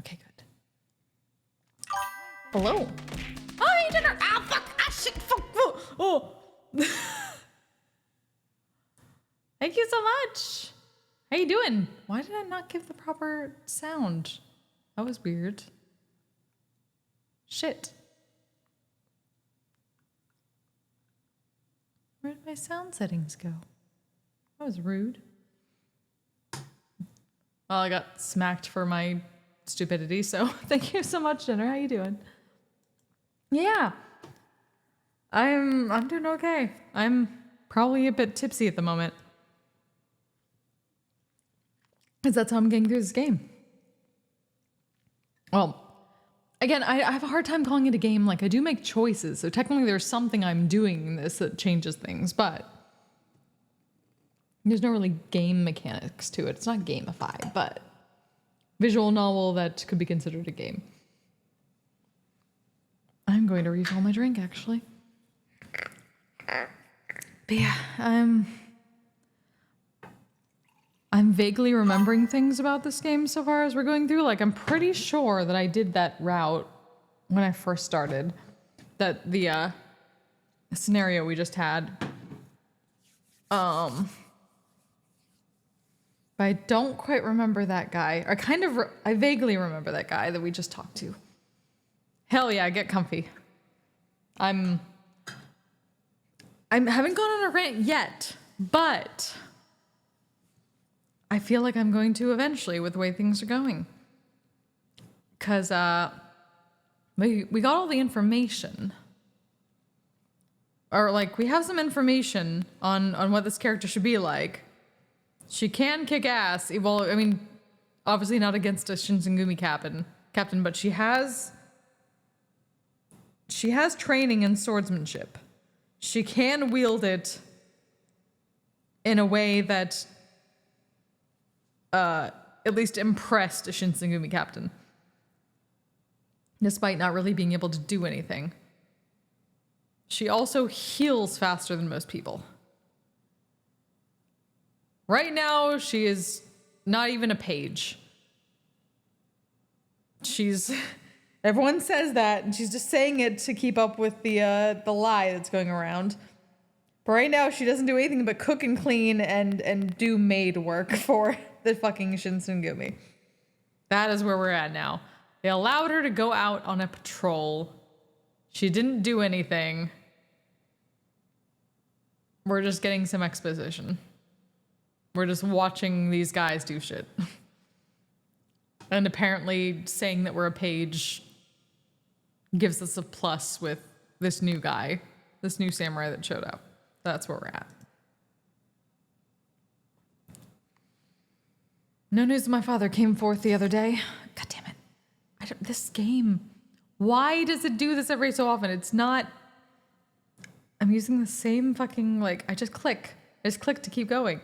Okay, good. Hello. Hi, dinner. Ah, fuck. Ah, shit. Fuck. Oh. Thank you so much. How you doing? Why did I not give the proper sound? That was weird. Shit. Where did my sound settings go? That was rude. Well, I got smacked for my stupidity, so thank you so much, Jenner. How you doing? Yeah. I'm doing okay. I'm probably a bit tipsy at the moment. Because that's how I'm getting through this game. Well, again, I have a hard time calling it a game. Like, I do make choices, so technically there's something I'm doing in this that changes things, but there's no really game mechanics to it. It's not gamified, but visual novel that could be considered a game. I'm going to refill my drink, actually. But yeah, I'm vaguely remembering things about this game so far as we're going through. Like, I'm pretty sure that I did that route when I first started. That the scenario we just had. But I don't quite remember that guy. I vaguely remember that guy that we just talked to. Hell yeah, get comfy. I haven't gone on a rant yet, but I feel like I'm going to eventually with the way things are going. Because we got all the information. Or like, we have some information on what this character should be like. She can kick ass. Well, I mean, obviously not against a Shinsengumi captain, but she has training in swordsmanship. She can wield it in a way that at least impressed a Shinsengumi captain, despite not really being able to do anything. She also heals faster than most people. Right now, she is not even a page. Everyone says that, and she's just saying it to keep up with the lie that's going around. But right now, she doesn't do anything but cook and clean and do maid work for the fucking Shinsengumi. That is where we're at now. They allowed her to go out on a patrol. She didn't do anything. We're just getting some exposition. We're just watching these guys do shit. And apparently saying that we're a page gives us a plus with this new guy, this new samurai that showed up. That's where we're at. No news of my father came forth the other day. God damn it. This game, why does it do this every so often? It's not... I'm using the same fucking, like, I just click to keep going.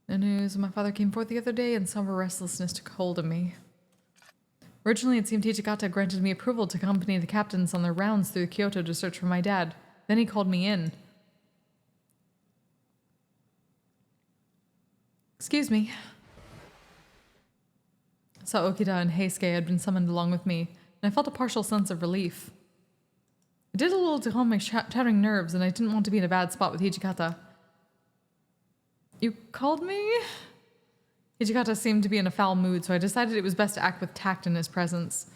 No news. My father came forth the other day and somber restlessness took hold of me. Originally, it seemed Hijikata granted me approval to accompany the captains on their rounds through Kyoto to search for my dad. Then he called me in. Excuse me. I saw Okida and Heisuke had been summoned along with me, and I felt a partial sense of relief. I did a little to calm my chattering nerves, and I didn't want to be in a bad spot with Hijikata. You called me? Hijikata seemed to be in a foul mood, so I decided it was best to act with tact in his presence.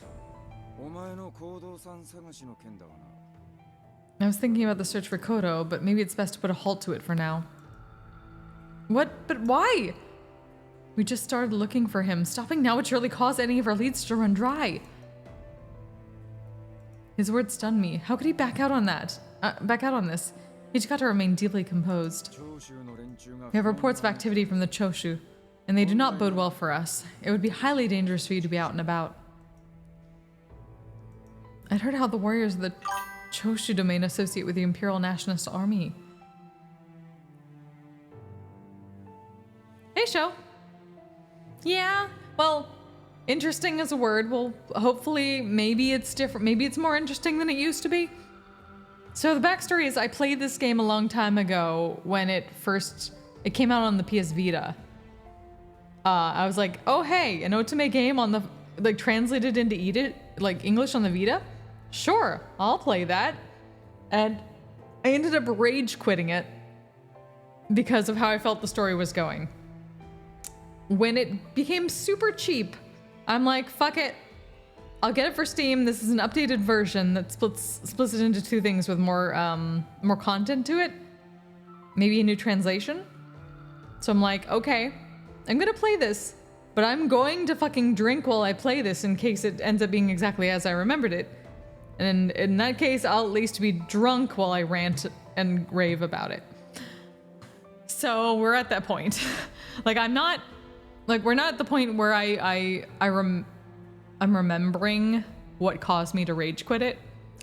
I was thinking about the search for Kodo, but maybe it's best to put a halt to it for now. What? But why? We just started looking for him. Stopping now would surely cause any of our leads to run dry. His words stunned me. How could he back out on this? Hijikata remained deeply composed. We have reports of activity from the Choshu, and they do not bode well for us. It would be highly dangerous for you to be out and about. I'd heard how the warriors of the Choshu domain associate with the Imperial Nationalist Army. Hey, Sho. Yeah, well, interesting is a word. Well, hopefully, maybe it's different. Maybe it's more interesting than it used to be. So the backstory is I played this game a long time ago when it first it came out on the PS Vita. I was like, oh hey, an otome game on the like translated into English on the Vita? Sure, I'll play that. And I ended up rage quitting it because of how I felt the story was going. When it became super cheap, I'm like, fuck it. I'll get it for Steam. This is an updated version that splits it into two things with more content to it. Maybe a new translation. So I'm like, okay, I'm gonna play this, but I'm going to fucking drink while I play this in case it ends up being exactly as I remembered it. And in that case, I'll at least be drunk while I rant and rave about it. So we're at that point. Like we're not at the point where I'm remembering what caused me to rage quit it.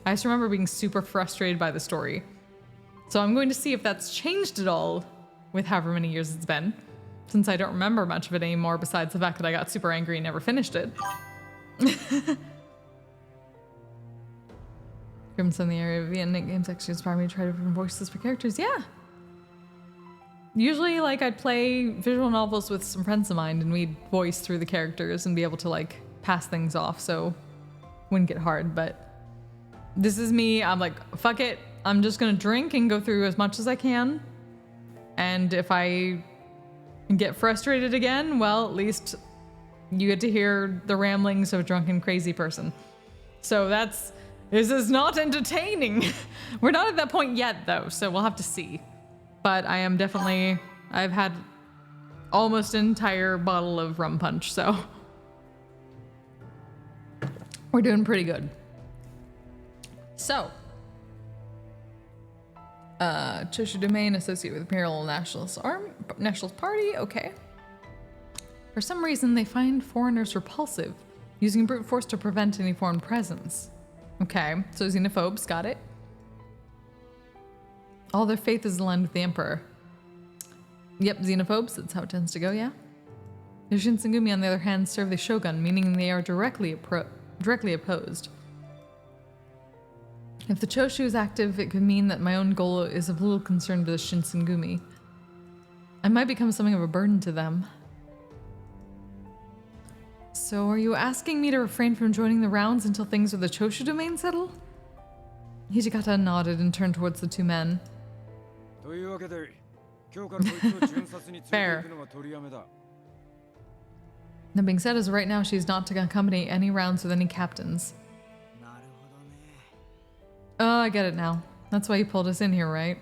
I just remember being super frustrated by the story. So I'm going to see if that's changed at all with however many years it's been, since I don't remember much of it anymore besides the fact that I got super angry and never finished it. Grimm's in the area of Vietnam games actually inspired me to try different voices for characters. Yeah. Usually, like, I'd play visual novels with some friends of mine and we'd voice through the characters and be able to, like, pass things off so it wouldn't get hard. But this is me. I'm like, fuck it. I'm just gonna drink and go through as much as I can. And if I get frustrated again, well, at least you get to hear the ramblings of a drunken crazy person. So this is not entertaining. We're not at that point yet though, so we'll have to see. But I am definitely, I've had almost an entire bottle of rum punch, so we're doing pretty good. So, Choshu Domain associated with Imperial Nationalist Party, okay. For some reason, they find foreigners repulsive, using brute force to prevent any foreign presence. Okay, so xenophobes, got it. All their faith is aligned with the Emperor. Yep, xenophobes, that's how it tends to go, yeah. The Shinsengumi, on the other hand, serve the Shogun, meaning they are directly opposed. If the Choshu is active, it could mean that my own goal is of little concern to the Shinsengumi. I might become something of a burden to them. So are you asking me to refrain from joining the rounds until things with the Choshu domain settle? Hijikata nodded and turned towards the two men. Fair. That being said, as of right now, she's not to accompany any rounds with any captains. Oh, I get it now. That's why you pulled us in here, right?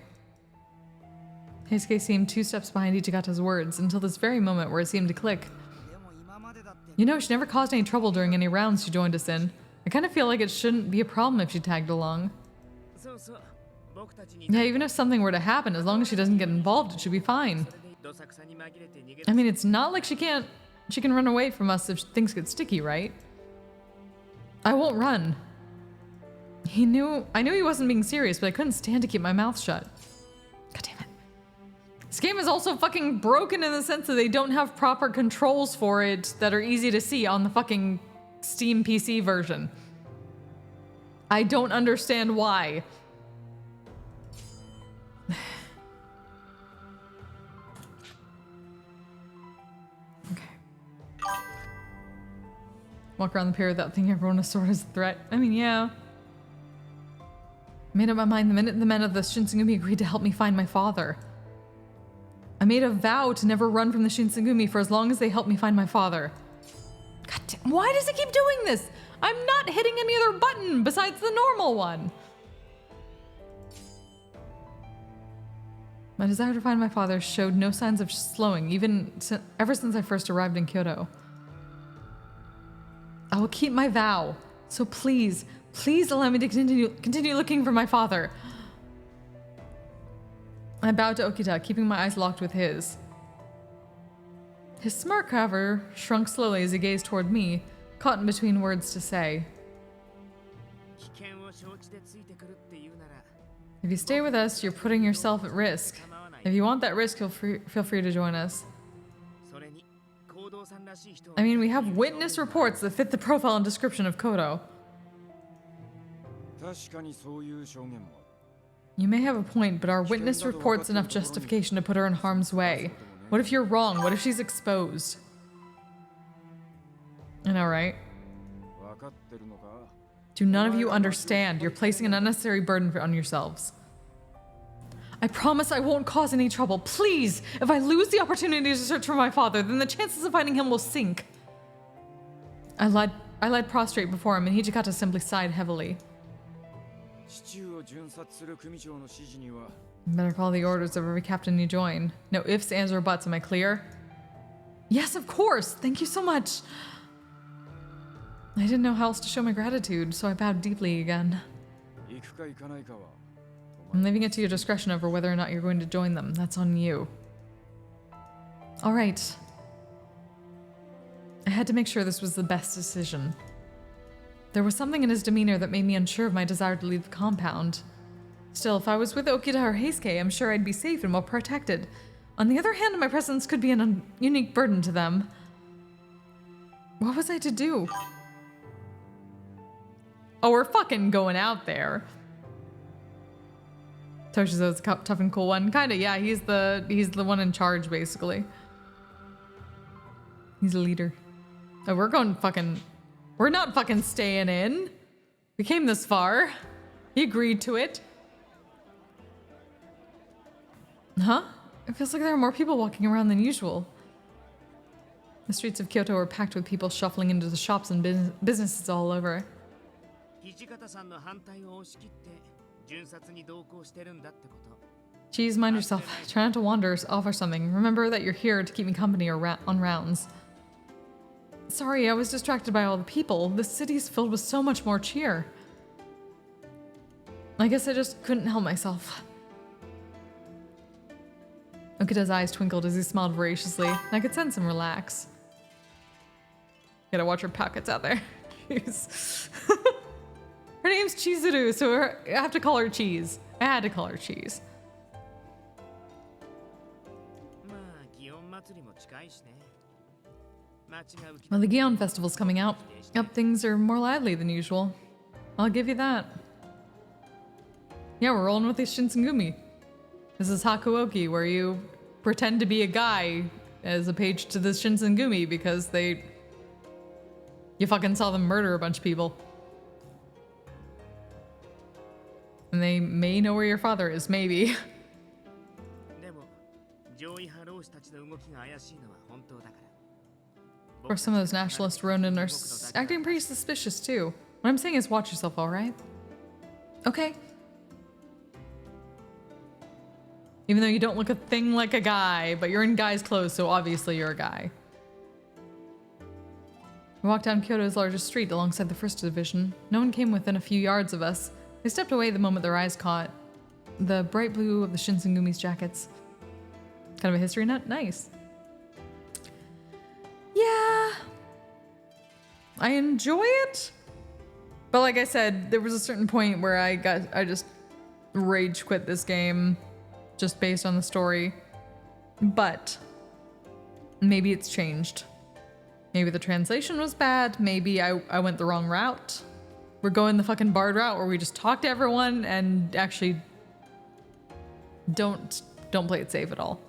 Heisuke seemed 2 steps behind Ichigata's words until this very moment where it seemed to click. You know, she never caused any trouble during any rounds she joined us in. I kind of feel like it shouldn't be a problem if she tagged along. Yeah, even if something were to happen, as long as she doesn't get involved, it should be fine. I mean, it's not like she can run away from us if things get sticky, right? I won't run. I knew he wasn't being serious, but I couldn't stand to keep my mouth shut. God damn it. This game is also fucking broken in the sense that they don't have proper controls for it that are easy to see on the fucking Steam PC version. I don't understand why. Okay. Walk around the pier without thinking everyone is sort of a threat. I mean, yeah. I made up my mind the minute the men of the Shinsengumi agreed to help me find my father. I made a vow to never run from the Shinsengumi for as long as they help me find my father. God damn, why does it keep doing this? I'm not hitting any other button besides the normal one. My desire to find my father showed no signs of slowing, ever since I first arrived in Kyoto. I will keep my vow, so please allow me to continue looking for my father. I bowed to Okita, keeping my eyes locked with his. His smirk, however, shrunk slowly as he gazed toward me, caught in between words to say. If you stay with us, you're putting yourself at risk. If you want that risk, feel free to join us. I mean, we have witness reports that fit the profile and description of Kodo. You may have a point, but our witness reports enough justification to put her in harm's way. What if you're wrong? What if she's exposed? I know, right? 分かってるのか Do none of you understand? You're placing an unnecessary burden on yourselves. I promise I won't cause any trouble. Please! If I lose the opportunity to search for my father, then the chances of finding him will sink. I lied prostrate before him, and Hijikata simply sighed heavily. 市中を巡察する組長の指示には You better follow the orders of every captain you join. No ifs, ands, or buts. Am I clear? Yes, of course! Thank you so much! I didn't know how else to show my gratitude, so I bowed deeply again. 行くか行かないかは I'm leaving it to your discretion over whether or not you're going to join them. That's on you. Alright. I had to make sure this was the best decision. There was something in his demeanor that made me unsure of my desire to leave the compound. Still, if I was with Okita or Heisuke, I'm sure I'd be safe and well protected. On the other hand, my presence could be an unique burden to them. What was I to do? Oh, we're fucking going out there. Toshizo's a tough and cool one. Kinda, yeah, he's the one in charge, basically. He's a leader. Oh, we're not fucking staying in. We came this far. He agreed to it. Huh? It feels like there are more people walking around than usual. The streets of Kyoto are packed with people shuffling into the shops and businesses all over. 土方さんの反対を押し切って巡察に同行してるんだってこと。 Geez, mind yourself. Try not to wander off or something. Remember that you're here to keep me company on rounds. Sorry, I was distracted by all the people. The city's filled with so much more cheer. I guess I just couldn't help myself. Okita's eyes twinkled as he smiled voraciously. I could sense him relax. Gotta watch her pockets out there. Jeez. Her name's Chizuru, so I have to call her Cheese. I had to call her Cheese. まあ祇園祭りも近いしね。街が浮き Well, the Gion Festival's coming out. Yep, things are more lively than usual. I'll give you that. Yeah, we're rolling with the Shinsengumi. This is Hakuoki, where you pretend to be a guy as a page to the Shinsengumi because you fucking saw them murder a bunch of people. And they may know where your father is, maybe. でも上位派浪士たちの動きが怪しいのは本当だから。 Of course, some of those nationalist Ronin are acting pretty suspicious too. What I'm saying is watch yourself, alright? Okay. Even though you don't look a thing like a guy, but you're in guy's clothes, so obviously you're a guy. We walked down Kyoto's largest street alongside the First Division. No one came within a few yards of us. They stepped away the moment their eyes caught the bright blue of the Shinsengumi's jackets. Kind of a history nut? Nice. Yeah. I enjoy it. But like I said, there was a certain point where I just rage quit this game just based on the story. But maybe it's changed. Maybe the translation was bad. Maybe I went the wrong route. We're going the fucking Bard route where we just talk to everyone and actually don't play it safe at all.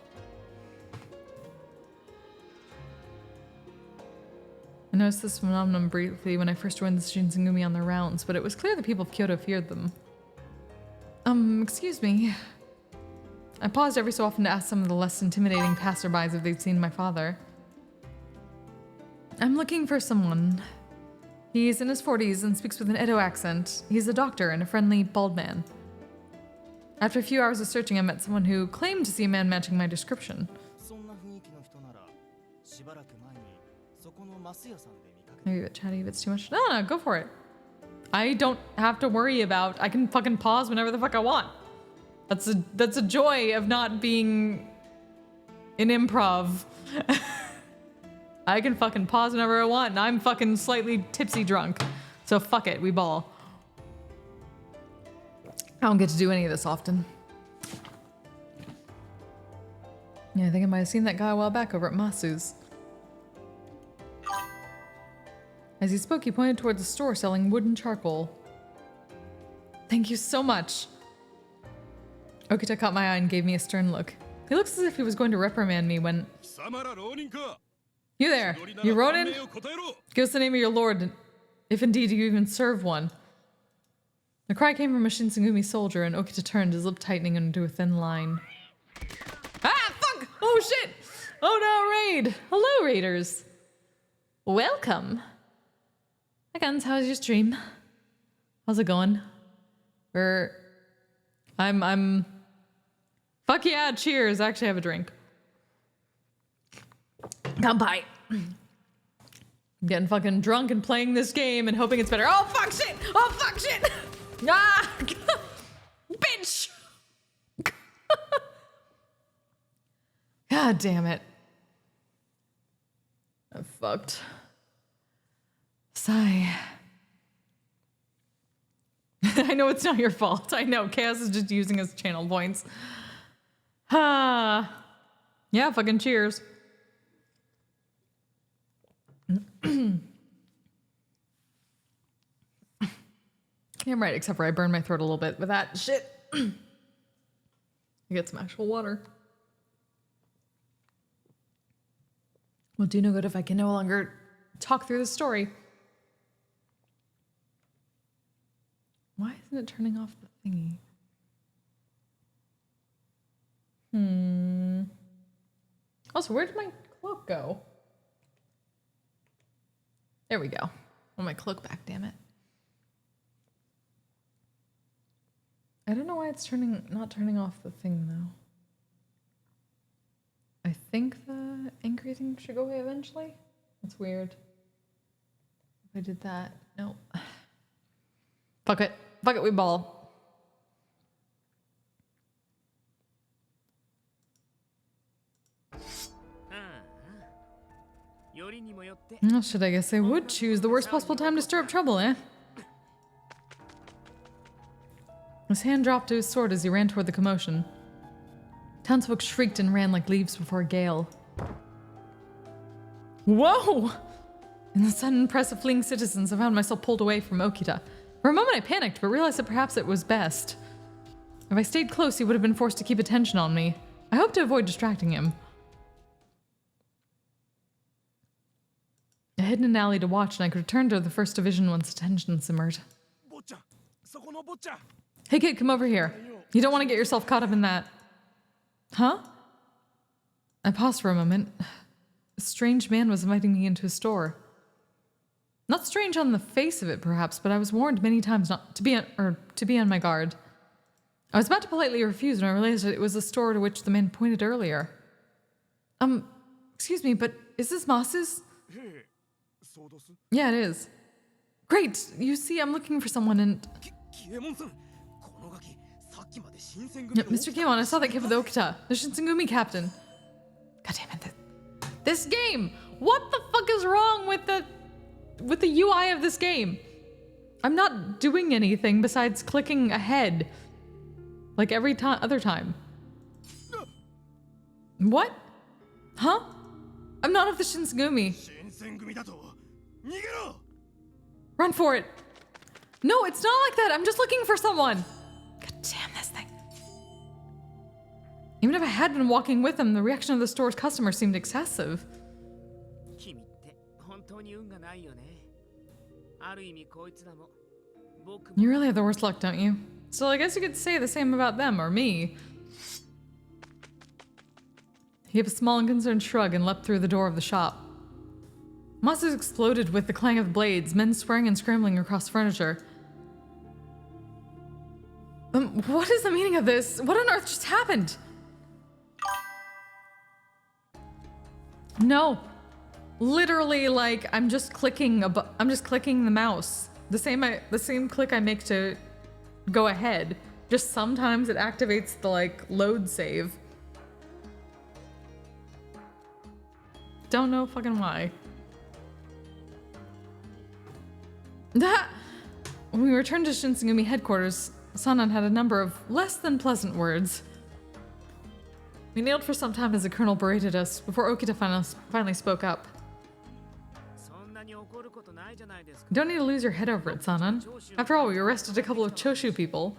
I noticed this phenomenon briefly when I first joined the Shinsengumi on their rounds, but it was clear the people of Kyoto feared them. Excuse me. I paused every so often to ask some of the less intimidating passerbys if they'd seen my father. I'm looking for someone. He's in his 40s and speaks with an Edo accent. He's a doctor and a friendly, bald man. After a few hours of searching, I met someone who claimed to see a man matching my description. そんな雰囲気の人ならしばらく前にそこのマス屋さんで見かけた。 Maybe a bit chatty if it's too much. No, go for it. I don't have to worry about. I can fucking pause whenever the fuck I want. That's a joy of not being in improv. I can fucking pause whenever I want, and I'm fucking slightly tipsy drunk. So fuck it, we ball. I don't get to do any of this often. Yeah, I think I might have seen that guy a while back over at Masu's. As he spoke, he pointed towards a store selling wooden charcoal. Thank you so much. Okita caught my eye and gave me a stern look. He looks as if he was going to reprimand me when... 貴様ら浪人か You there! You Ronin? 命を答えろ Give us the name of your lord, if indeed you even serve one. The cry came from a Shinsengumi soldier, and Okita turned, his lip tightening into a thin line. Ah, fuck! Oh, shit! Oh no, raid! Hello, raiders! Welcome! Hi, Guns, how's your stream? How's it going? I'm... Fuck yeah, cheers! I actually have a drink. Kanpai! I'm getting fucking drunk and playing this game and hoping it's better. Oh, fuck shit! Oh, fuck shit! Ah! Bitch! God damn it. I'm fucked. Sigh. I know it's not your fault. I know. Chaos is just using his channel points. Ah. Yeah, fucking cheers. Yeah, I'm right, except for I burned my throat a little bit with that shit. I get some actual water. Will do no good if I can no longer talk through the story. Why isn't it turning off the thingy? Also, where did my cloak go? There we go. I want my cloak back, damn it. I don't know why it's not turning off the thing though. I think the angry thing should go away eventually. That's weird. If I did that, no. Fuck it. Fuck it, we ball. Oh, shit, I guess I would choose the worst possible time to stir up trouble, eh? His hand dropped to his sword as he ran toward the commotion. Townsfolk shrieked and ran like leaves before a gale. Whoa! In the sudden press of fleeing citizens, I found myself pulled away from Okita. For a moment I panicked, but realized that perhaps it was best. If I stayed close, he would have been forced to keep attention on me. I hoped to avoid distracting him. I hid in an alley to watch, and I could return to the first division once attention simmered. 坊ちゃんそこの坊ちゃん Hey kid, come over here. You don't want to get yourself caught up in that. Huh? I paused for a moment. A strange man was inviting me into his store. Not strange on the face of it, perhaps, but I was warned many times not to be on my guard. I was about to politely refuse when I realized that it was the store to which the man pointed earlier. Excuse me, but is this Moss's? へえそうどす Yeah, it is. Great. You see, I'm looking for someone and... キエモンさんこのガキさっきまで新選組 Yep, Mr. Gamon, I saw that kid with Okita, the Shinsengumi captain. God damn it. This game! What the fuck is wrong with the UI of this game? I'm not doing anything besides clicking ahead. Like every other time. What? Huh? I'm not of the Shinsengumi. 新選組だと逃げろ Run for it. No, it's not like that. I'm just looking for someone. God damn this thing. Even if I had been walking with him, the reaction of the store's customers seemed excessive. 君って本当に運がないよね。ある意味こいつらも僕も You really have the worst luck, don't you? Still, I guess you could say the same about them or me. He gave a small and concerned shrug and leapt through the door of the shop. Monsters exploded with the clang of blades, men swearing and scrambling across furniture. What is the meaning of this? What on earth just happened? No. Literally, like, I'm just clicking the mouse. The same click I make to go ahead. Just sometimes it activates the, like, load save. Don't know fucking why. When we returned to Shinsengumi headquarters, Sanan had a number of less than pleasant words. We kneeled for some time as the colonel berated us before Okita finally spoke up. そんなに怒ることないじゃないですか。 You don't need to lose your head over it, Sanan. After all, we arrested a couple of Choshu people.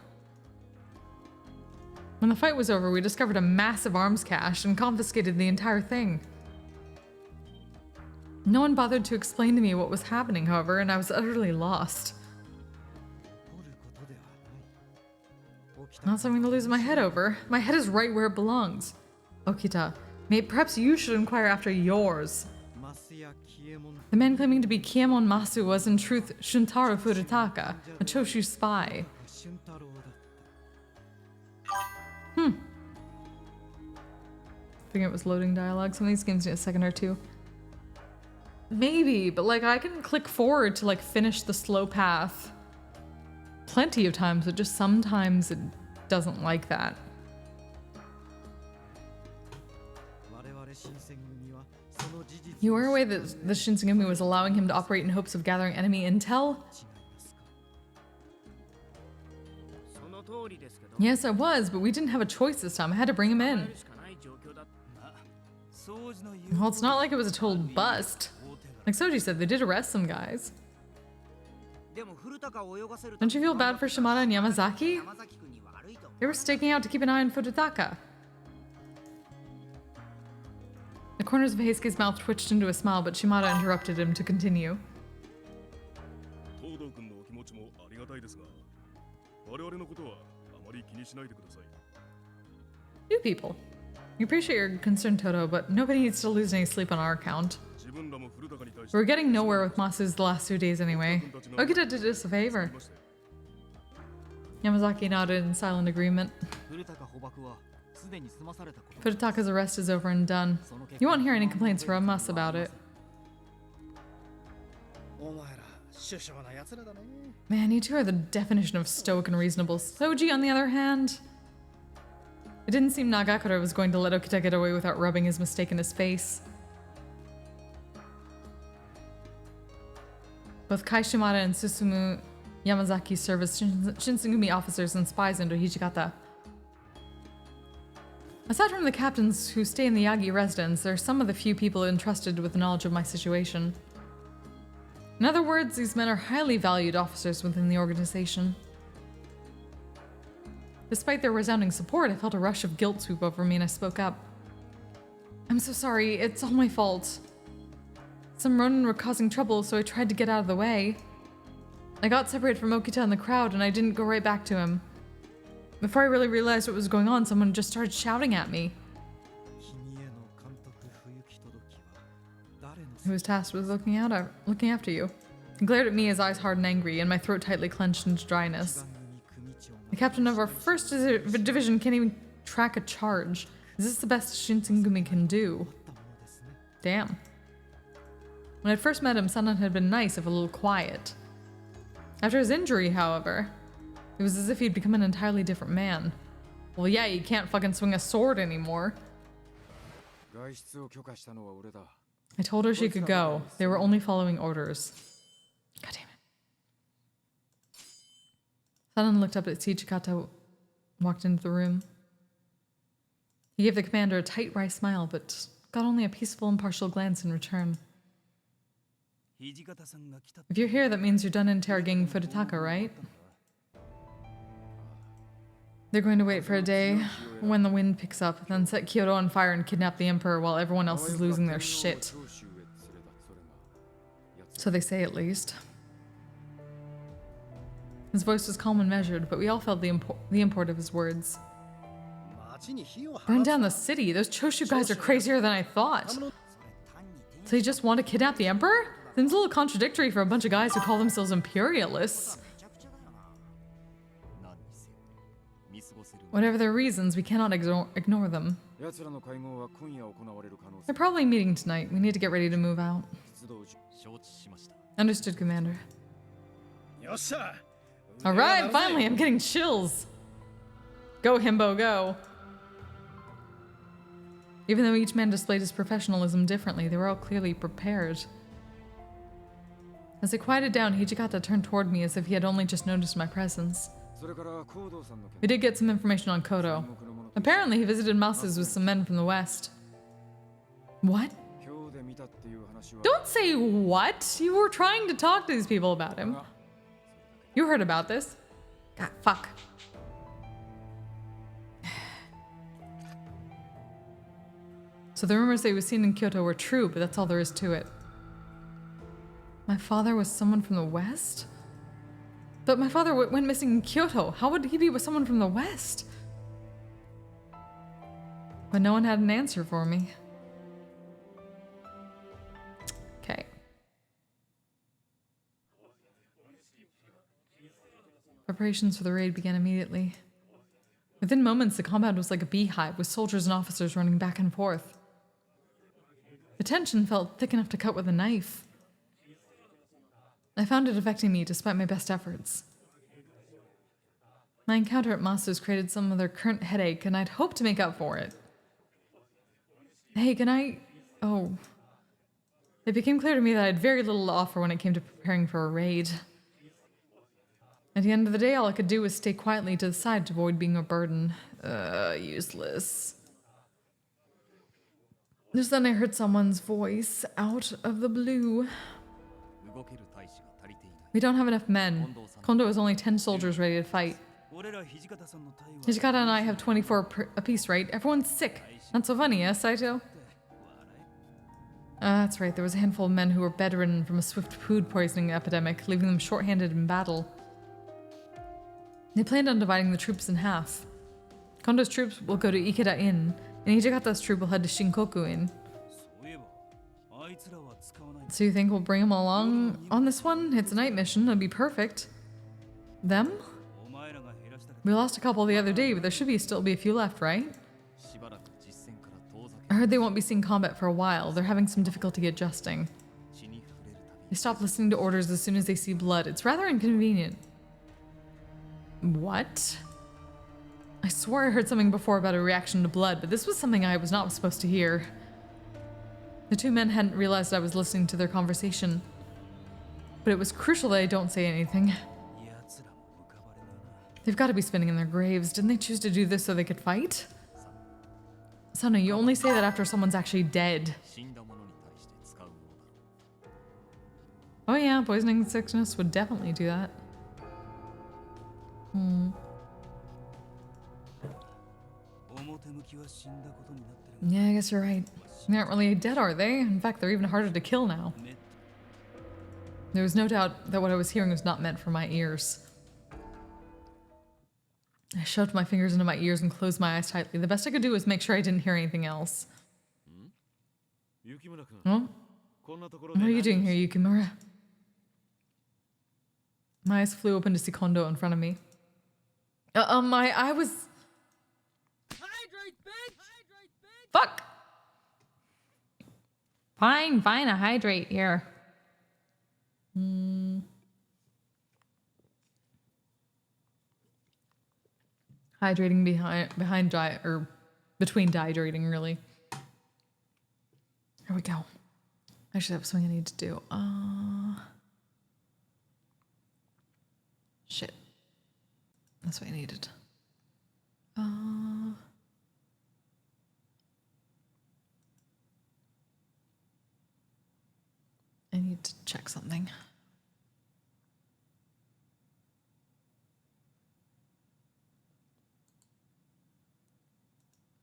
When the fight was over, we discovered a massive arms cache and confiscated the entire thing. No one bothered to explain to me what was happening, however, and I was utterly lost. 怒ることではない。起きた Not something to lose my head over. My head is right where it belongs. Okita, perhaps you should inquire after yours. マスやキエモン The man claiming to be Kiemon Masu was in truth Shuntaro Furitaka, a Choshu spy. 俊太郎だった。 I think it was loading dialogue. Some of these games need a second or two. Maybe, but like I can click forward to like finish the slow path plenty of times, but just sometimes it doesn't like that. 我々新選組はその事実 You were aware that the Shinsengumi was allowing him to operate in hopes of gathering enemy intel? 違いますか。その通りですけど Yes, I was, but we didn't have a choice this time. I had to bring him や in. るしかない状況だった。まあ掃除の言う Well, it's not like it was a total bust. 大手柄 Like Soji said, they did arrest some guys. でも古高を泳がせる Don't you feel bad for Shimada and Yamazaki? 山崎君に悪いと思う They were staking out to keep an eye on Fudutaka. The corners of Heisuke's mouth twitched into a smile, but Shimada interrupted him to continue. 東堂君のお気持ちもありがたいですが、我々のことはあまり気にしないでください。 You people. We appreciate your concern, Toto, but nobody needs to lose any sleep on our account. 自分らも古高に対して We're getting nowhere with Masu's the last 2 days anyway. Okita did us a favor. Yamazaki nodded in silent agreement. 古高捕獲はすでに済まされたこと。 Fudutaka's arrest is over and done. You won't hear any complaints from us about it. お前ら首相な奴らだね。 Man, you two are the definition of stoic and reasonable. Soji, on the other hand, it didn't seem Nagakura was going to let Okita get away without rubbing his mistake in his face. Both Kai Shimada and Susumu Yamazaki serve as Shinsengumi officers and spies under Hijikata. Aside from the captains who stay in the Yagi residence, there are some of the few people entrusted with knowledge of my situation. In other words, these men are highly valued officers within the organization. Despite their resounding support, I felt a rush of guilt sweep over me and I spoke up. I'm so sorry, it's all my fault. Some Ronin were causing trouble, so I tried to get out of the way. I got separated from Okita in the crowd and I didn't go right back to him. Before I really realized what was going on, someone just started shouting at me. 君への監督不行き届きは誰の Who was tasked with looking after you. He glared at me, his eyes hard and angry, and my throat tightly clenched into dryness. 組組長 The captain of our first division can't even track a charge. Is this the best Shinsengumi can do? だったものですね。 Damn. When I first met him, Sanan had been nice, if a little quiet. After his injury, however, it was as if he'd become an entirely different man. Well, yeah, you can't fucking swing a sword anymore. 外出を許可したのは俺だ。 I told her she could go. They were only following orders. God damn it. Sanan looked up at Tsuchikata, walked into the room. He gave the commander a tight, wry smile, but got only a peaceful, impartial glance in return. 土方さんが来た If you're here, that means you're done interrogating Fudutaka, right? They're going to wait for a day when the wind picks up, then set Kyoto on fire and kidnap the emperor while everyone else is losing their shit. So they say, at least. His voice was calm and measured, but we all felt the import of his words. 街に火を Burn 放つ down the city. Those Choshu guys are crazier than I thought. それ単に天 So you just want to kidnap the emperor? Seems a little contradictory for a bunch of guys who call themselves imperialists. めちゃくちゃだよな。何にせよ見過ごせる Whatever their reasons, we cannot ignore them. 奴らの会合は今夜行われる可能 They're 性。 probably meeting tonight. We need to get ready to move out. 出動時承知しました。 Understood, Commander. よっしゃ All right, finally, I'm getting chills. Go, Himbo, go. Even though each man displayed his professionalism differently, they were all clearly prepared. As I quieted down, Hijikata turned toward me as if he had only just noticed my presence. それから行動さんの件 We did get some information on Kodo. 目のものと Apparently, he visited Masu's with some men from the west. What? 今日で見たっていう話は Don't say what! You were trying to talk to these people about him. You heard about this. God, fuck. So the rumors that he was seen in Kyoto were true, but that's all there is to it. My father was someone from the West? But my father went missing in Kyoto. How would he be with someone from the West? But no one had an answer for me. Okay. Preparations for the raid began immediately. Within moments, the compound was like a beehive, with soldiers and officers running back and forth. The tension felt thick enough to cut with a knife. I found it affecting me despite my best efforts. My encounter at Masu's created some of their current headache, and I'd hoped to make up for it. Hey, can I... Oh. It became clear to me that I had very little to offer when it came to preparing for a raid. At the end of the day, all I could do was stay quietly to the side to avoid being a burden. Useless. Just then I heard someone's voice out of the blue. We don't have enough men. Kondo has only 10 soldiers ready to fight. Hijikata and I have 24 apiece, right? Everyone's sick. Not so funny, yes, Saito? That's right, there was a handful of men who were bedridden from a swift food poisoning epidemic, leaving them short-handed in battle. They planned on dividing the troops in half. Kondo's troops will go to Ikeda Inn, and Hijikata's troop will head to Shinkoku Inn. So you think we'll bring them along on this one? It's a night mission, it'll be perfect. Them? We lost a couple the other day, but there should still be a few left, right? I heard they won't be seeing combat for a while. They're having some difficulty adjusting. They stop listening to orders as soon as they see blood. It's rather inconvenient. What? I swore I heard something before about a reaction to blood, but this was something I was not supposed to hear. The two men hadn't realized I was listening to their conversation. But it was crucial that I don't say anything. They've got to be spinning in their graves. Didn't they choose to do this so they could fight? Sana, you only say that after someone's actually dead. Oh yeah, poisoning sickness would definitely do that. Yeah, I guess you're right. They aren't really dead, are they? In fact, they're even harder to kill now. There was no doubt that what I was hearing was not meant for my ears. I shoved my fingers into my ears and closed my eyes tightly. The best I could do was make sure I didn't hear anything else. Oh? What are you doing here, Yukimura? My eyes flew open to see Kondo in front of me. I was... Fuck! Fine, I hydrate here. Hydrating behind diet, or between dehydrating, really. Here we go. Actually, that was something I need to do. Shit. That's what I needed. I need to check something.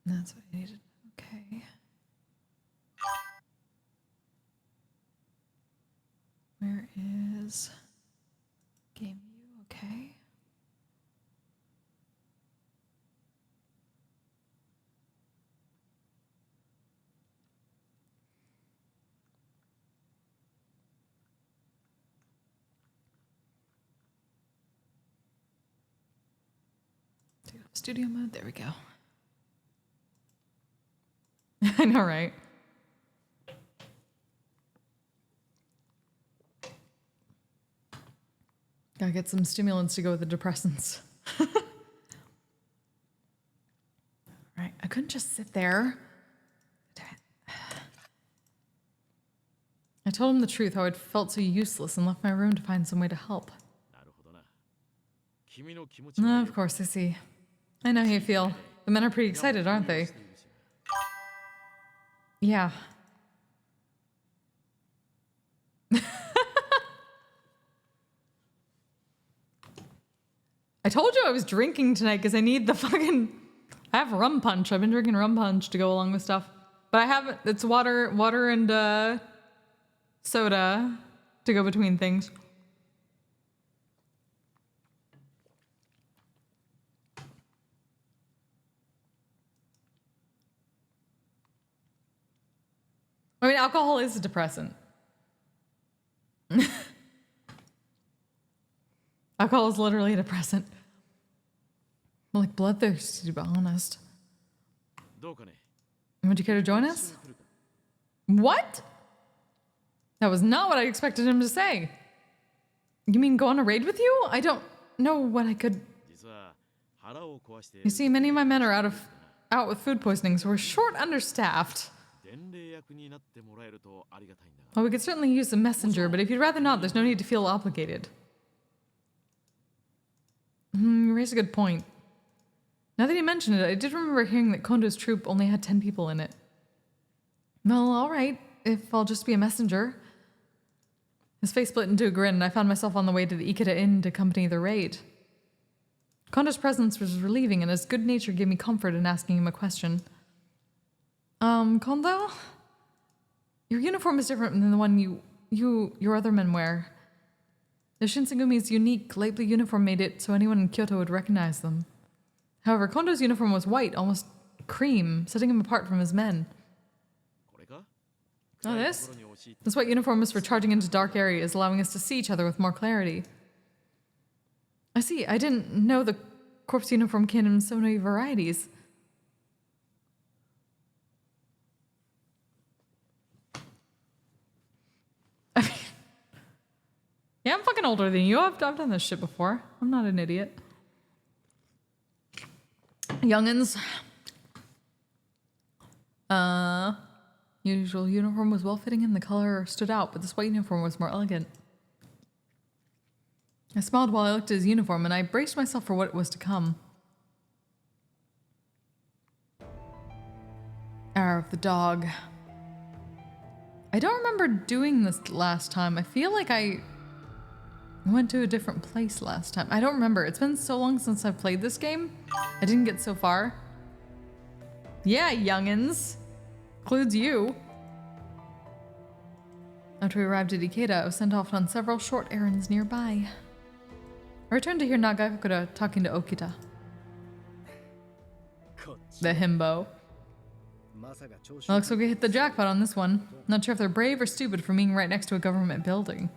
That's what I needed. Okay. Where is game view? Okay. Studio mode, there we go. I know, right? Gotta get some stimulants to go with the depressants. Right, I couldn't just sit there. Damn it. I told him the truth, how I'd felt so useless and left my room to find some way to help. Of course, I see. I know how you feel. The men are pretty excited, aren't they? Yeah. I told you I was drinking tonight because I need the fucking... I have rum punch. I've been drinking rum punch to go along with stuff. But I haven't. It's water and soda to go between things. I mean, alcohol is a depressant. Alcohol is literally a depressant. I'm like bloodthirsty, to be honest. どうかね Would you care to join us? What? That was not what I expected him to say. You mean go on a raid with you? I don't know what I could... 実は腹を壊して You see, many of my men are out with food poisoning, so we're short understaffed. 伝令役になってもらえるとありがたいんだが Well, we could certainly use a messenger, but if you'd rather not, there's no need to feel obligated. You raise a good point. Now that you mention it, I did remember hearing that Kondo's troop only had 10 people in it. Well, alright, if I'll just be a messenger. His face split into a grin, and I found myself on the way to the Ikeda Inn to accompany the raid. Kondo's presence was relieving, and his good nature gave me comfort in asking him a question. Kondo? Your uniform is different than the one your other men wear. The Shinsegumi's unique light blue uniform made it so anyone in Kyoto would recognize them. However, Kondo's uniform was white, almost cream, setting him apart from his men. これか Oh, this? This white uniform is for charging into dark areas, allowing us to see each other with more clarity. I see. I didn't know the corpse uniform came in so many varieties. I mean, yeah, I'm fucking older than you. I've done this shit before. I'm not an idiot. Youngins. Usual uniform was well-fitting and the color stood out, but this white uniform was more elegant. I smiled while I looked at his uniform, and I braced myself for what was to come. Hour of the dog. I don't remember doing this last time. I feel like I went to a different place last time. I don't remember. It's been so long since I've played this game. I didn't get so far. Yeah, youngins. Includes you. After we arrived at Ikeda, I was sent off on several short errands nearby. I returned to hear Nagakura talking to Okita. The himbo. Looks like we hit the jackpot on this one. Not sure if they're brave or stupid for being right next to a government building.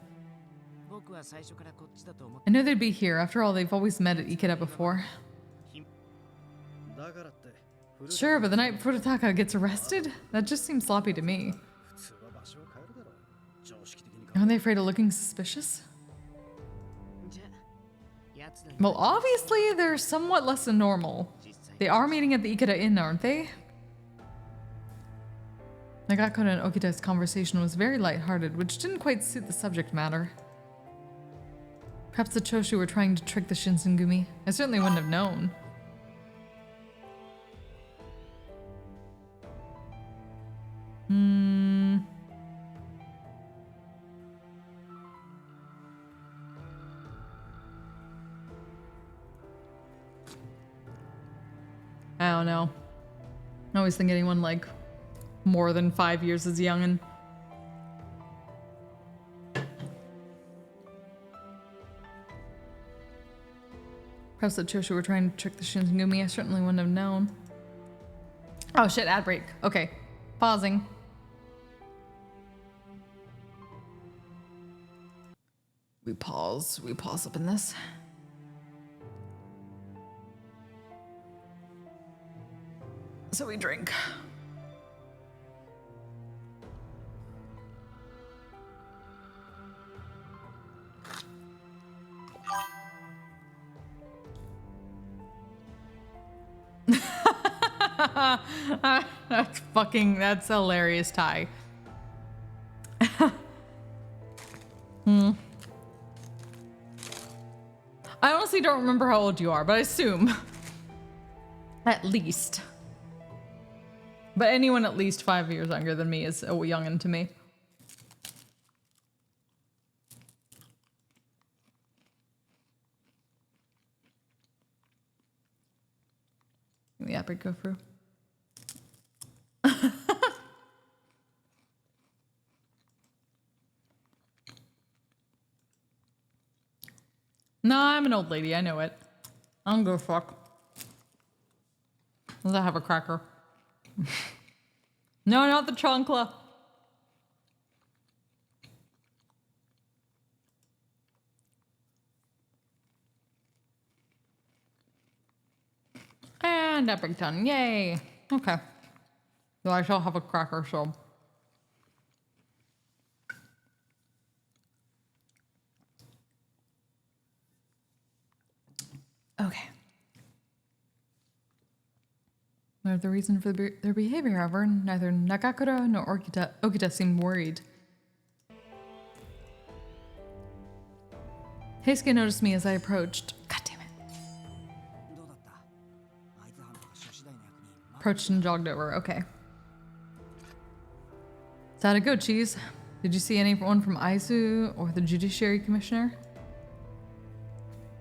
僕は最初からこっちだと思っ I knew they'd be here. After all, they've always met at Ikeda before. だからって Sure, but the night Furutaka gets arrested? That just seems sloppy to me. 普通は場所を変えるだろう常識的に考 Aren't they afraid of looking suspicious? じゃあ奴らに Well, obviously, they're somewhat less than normal. 実際 They are meeting at the Ikeda Inn, aren't they? Nagakura and Okita's conversation was very lighthearted, which didn't quite suit the subject matter. Perhaps the Choshu were trying to trick the Shinsengumi. I certainly wouldn't have known. I don't know. I always think anyone like more than 5 years is youngin'. Perhaps the Choshu were trying to trick the Shinsengumi. I certainly wouldn't have known. Oh shit, ad break. Okay. Pausing. We pause up in this. So we drink. That's hilarious, Ty. I honestly don't remember how old you are, but I assume. At least. But anyone at least 5 years younger than me is a youngin' to me. The epic go through. No, I'm an old lady. I know it. I don't give a fuck. Does I have a cracker? No, not the chancla. And epic done. Yay. Okay. So I shall have a cracker, so. Okay. Whatever the reason for their behavior, however, neither Nagakura nor Okita seemed worried. Heisuke noticed me as I approached. God damn it. どうだったあいつらの初次第の役に Approached and jogged over. Okay. So how'd it go, Cheese? Did you see anyone from Aizu or the Judiciary Commissioner?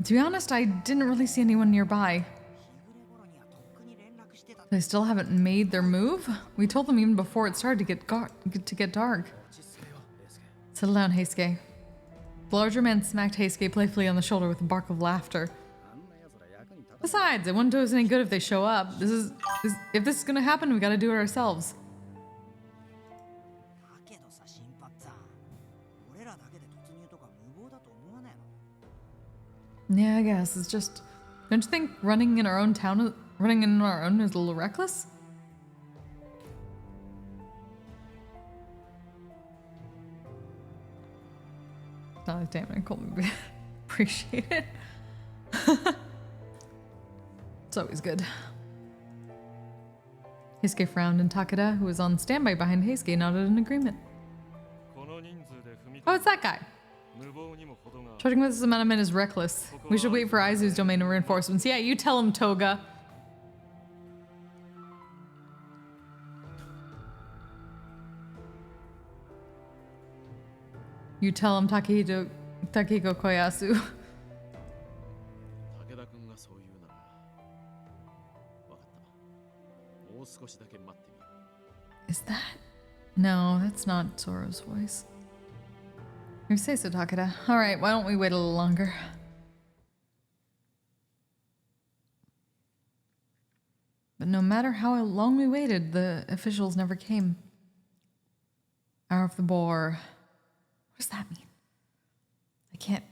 To be honest, I didn't really see anyone nearby. 日暮れ頃にはとっくに連絡してた They still haven't made their move? We told them even before it started to get dark. 落ち着けよレイスケ Settle down, Heisuke. The larger man smacked Heisuke playfully on the shoulder with a bark of laughter. あんな奴ら役に立たない Besides, it wouldn't do us any good if they show up. If this is gonna happen, we gotta do it ourselves. だけどさ新八さん俺らだけで突入とか無謀だと思わないの Yeah, I guess it's just. Don't you think running in our own is a little reckless? Oh, damn it, I couldn't appreciate it. It's always good. Heisuke frowned, and Takeda, who was on standby behind Heisuke, nodded in agreement. Oh, it's that guy. Charging with this amount of men is reckless. We should wait for Aizu's domain and reinforcements. Yeah, you tell him, Toga. You tell him, Takehiko Koyasu. 武田君がそう言うなら分かったもう少しだけ待ってみよう Is that? No, that's not Zoro's voice. You say so, Takeda. Alright, why don't we wait a little longer? But no matter how long we waited, the officials never came. Hour of the Boar. What does that mean? I can't.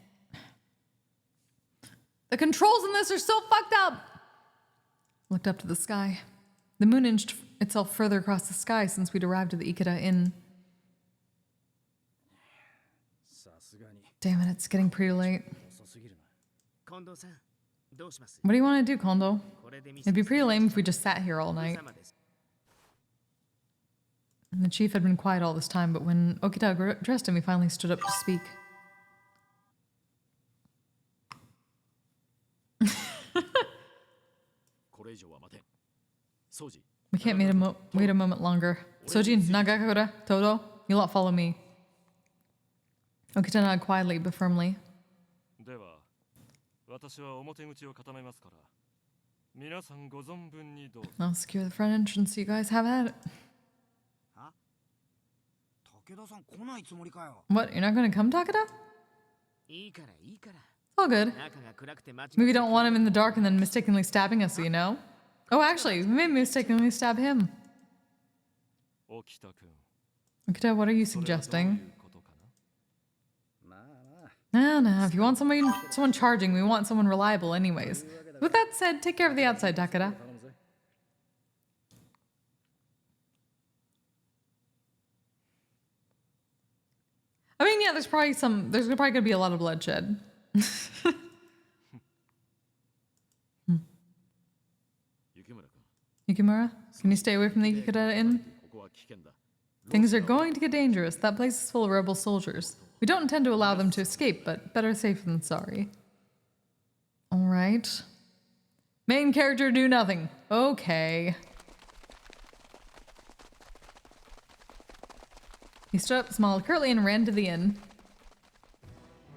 The controls in this are so fucked up! Looked up to the sky. The moon inched itself further across the sky since we'd arrived at the Ikeda Inn. さすがに Damn it, it's getting pretty late. 遅すぎるな近藤さんどうします What do you want to do, Kondo? これで見せ It'd be pretty lame if we just sat here all お night. 様です And the chief had been quiet all this time, but when Okita addressed him, he finally stood up to speak. We can't wait a moment longer. Sojin, Nagakura, Todo, you lot follow me. Okita nodded quietly but firmly. では私は表口を固めますから皆さんご存分にどうぞ I'll secure the front entrance so you guys have at it. 武田さん来ないつもりかよ What, you're not gonna come, Takeda? いいからいいから All good. 中が暗くて間違 Maybe we don't want him in the dark and then mistakenly stabbing us, you know? Oh, actually, we may mistakenly stab him. 沖田君 Okita, what are you それはどうい suggesting? うことかな まあまあ No, if you want someone charging, we want someone reliable anyways. With that said, take care of the outside, Takeda. 頼むぜ I mean, yeah, there's probably gonna be a lot of bloodshed. 雪村君 Yukimura, can you stay away from the Ikeda Inn? ここは危険だ Things are going to get dangerous. That place is full of rebel soldiers. We don't intend to allow them to escape, but better safe than sorry. Alright. Main character do nothing. Okay. He stood up, smiled curtly, and ran to the inn.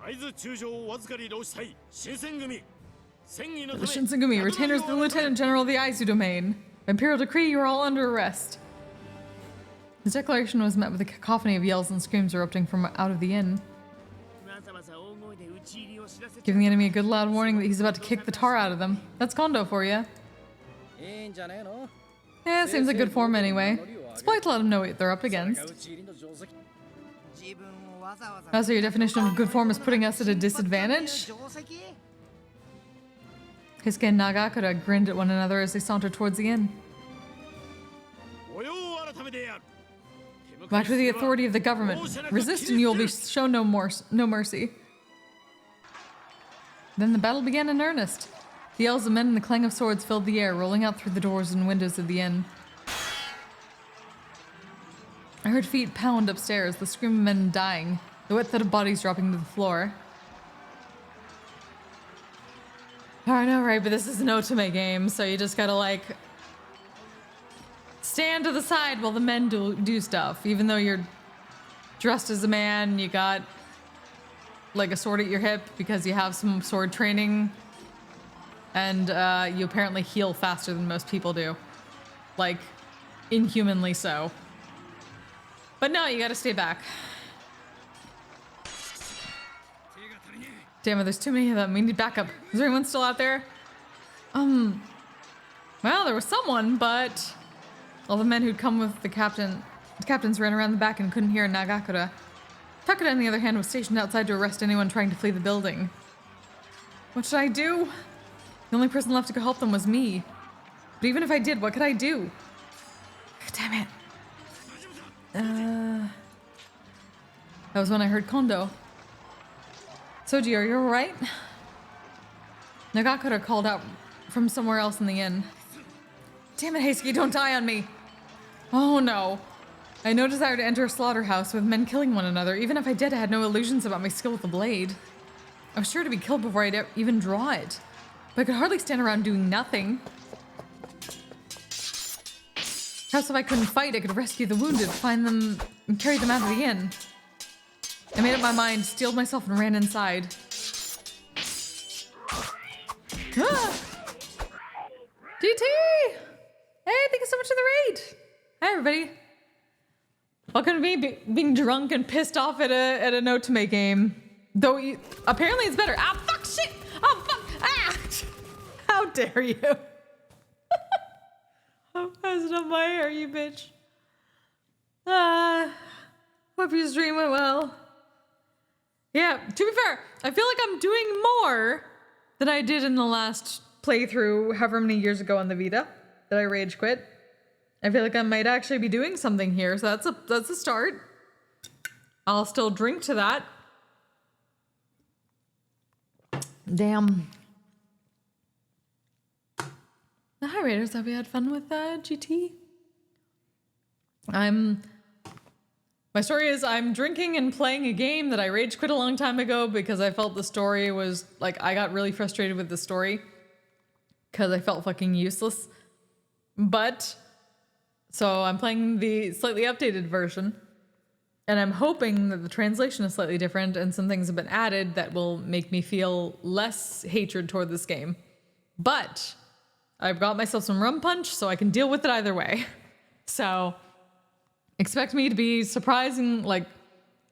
会津中将をわずかに浪したい新選組戦議のた The め Shinsengumi, retainers of the Lieutenant General of the Aizu domain. By Imperial decree, you are all under arrest. His declaration was met with a cacophony of yells and screams erupting from out of the inn. わざわざ声で討ち入りを知らせちゃ Giving the enemy a good loud warning that he's about to kick the tar out of them. That's Kondo for you. いいんじゃねえの Yeah, it seems like good form anyway. It's polite to let them know what they're up それが against. 討ち入りの定石自分をわざわざ Oh, so your definition of good form is putting us at a disadvantage? 定石 Hisuke and Nagakura grinned at one another as they sauntered towards the inn. 御用改めでやる Back to the authority of the government. Resist and you will be shown no mercy. Then the battle began in earnest. The yells of men and the clang of swords filled the air, rolling out through the doors and windows of the inn. I heard feet pound upstairs, the scream of men dying, the wet thud of bodies dropping to the floor. I know, right? But this is an otome game, so you just gotta, like, stand to the side while the men do stuff. Even though you're dressed as a man, you got, like, a sword at your hip because you have some sword training. And you apparently heal faster than most people do. Like, inhumanly so. But no, you gotta stay back. Damn it, there's too many of them. We need backup. Is there anyone still out there? Well, there was someone, but all the men who'd come with the captains ran around the back and couldn't hear Nagakura. Takura, on the other hand, was stationed outside to arrest anyone trying to flee the building. What should I do? The only person left to go help them was me. But even if I did, what could I do? Damn it. That was when I heard Kondo. Soji, are you alright? Nagakura called out from somewhere else in the inn. Damn it, Heisuke, don't die on me! Oh no. I had no desire to enter a slaughterhouse with men killing one another. Even if I did, I had no illusions about my skill with the blade. I was sure to be killed before I'd even draw it. But I could hardly stand around doing nothing. Perhaps if I couldn't fight, I could rescue the wounded, find them, and carry them out of the inn. I made up my mind, steeled myself, and ran inside. Ah! GT! Hey, thank you so much for the raid! Hi, everybody. Welcome to me being drunk and pissed off at an otome game. Though, apparently it's better. Ah, fuck, shit! Oh, fuck! Ah! How dare you? I'm messing up my hair, you bitch. Hope your stream went well. Yeah, to be fair, I feel like I'm doing more than I did in the last playthrough however many years ago on the Vita that I rage quit. I feel like I might actually be doing something here, so that's a start. I'll still drink to that. Damn. Hi Raiders, have we had fun with GT? My story is I'm drinking and playing a game that I rage quit a long time ago because I felt the story was, like, I got really frustrated with the story because I felt fucking useless. But, so I'm playing the slightly updated version and I'm hoping that the translation is slightly different and some things have been added that will make me feel less hatred toward this game. But I've got myself some rum punch so I can deal with it either way. So expect me to be surprising, like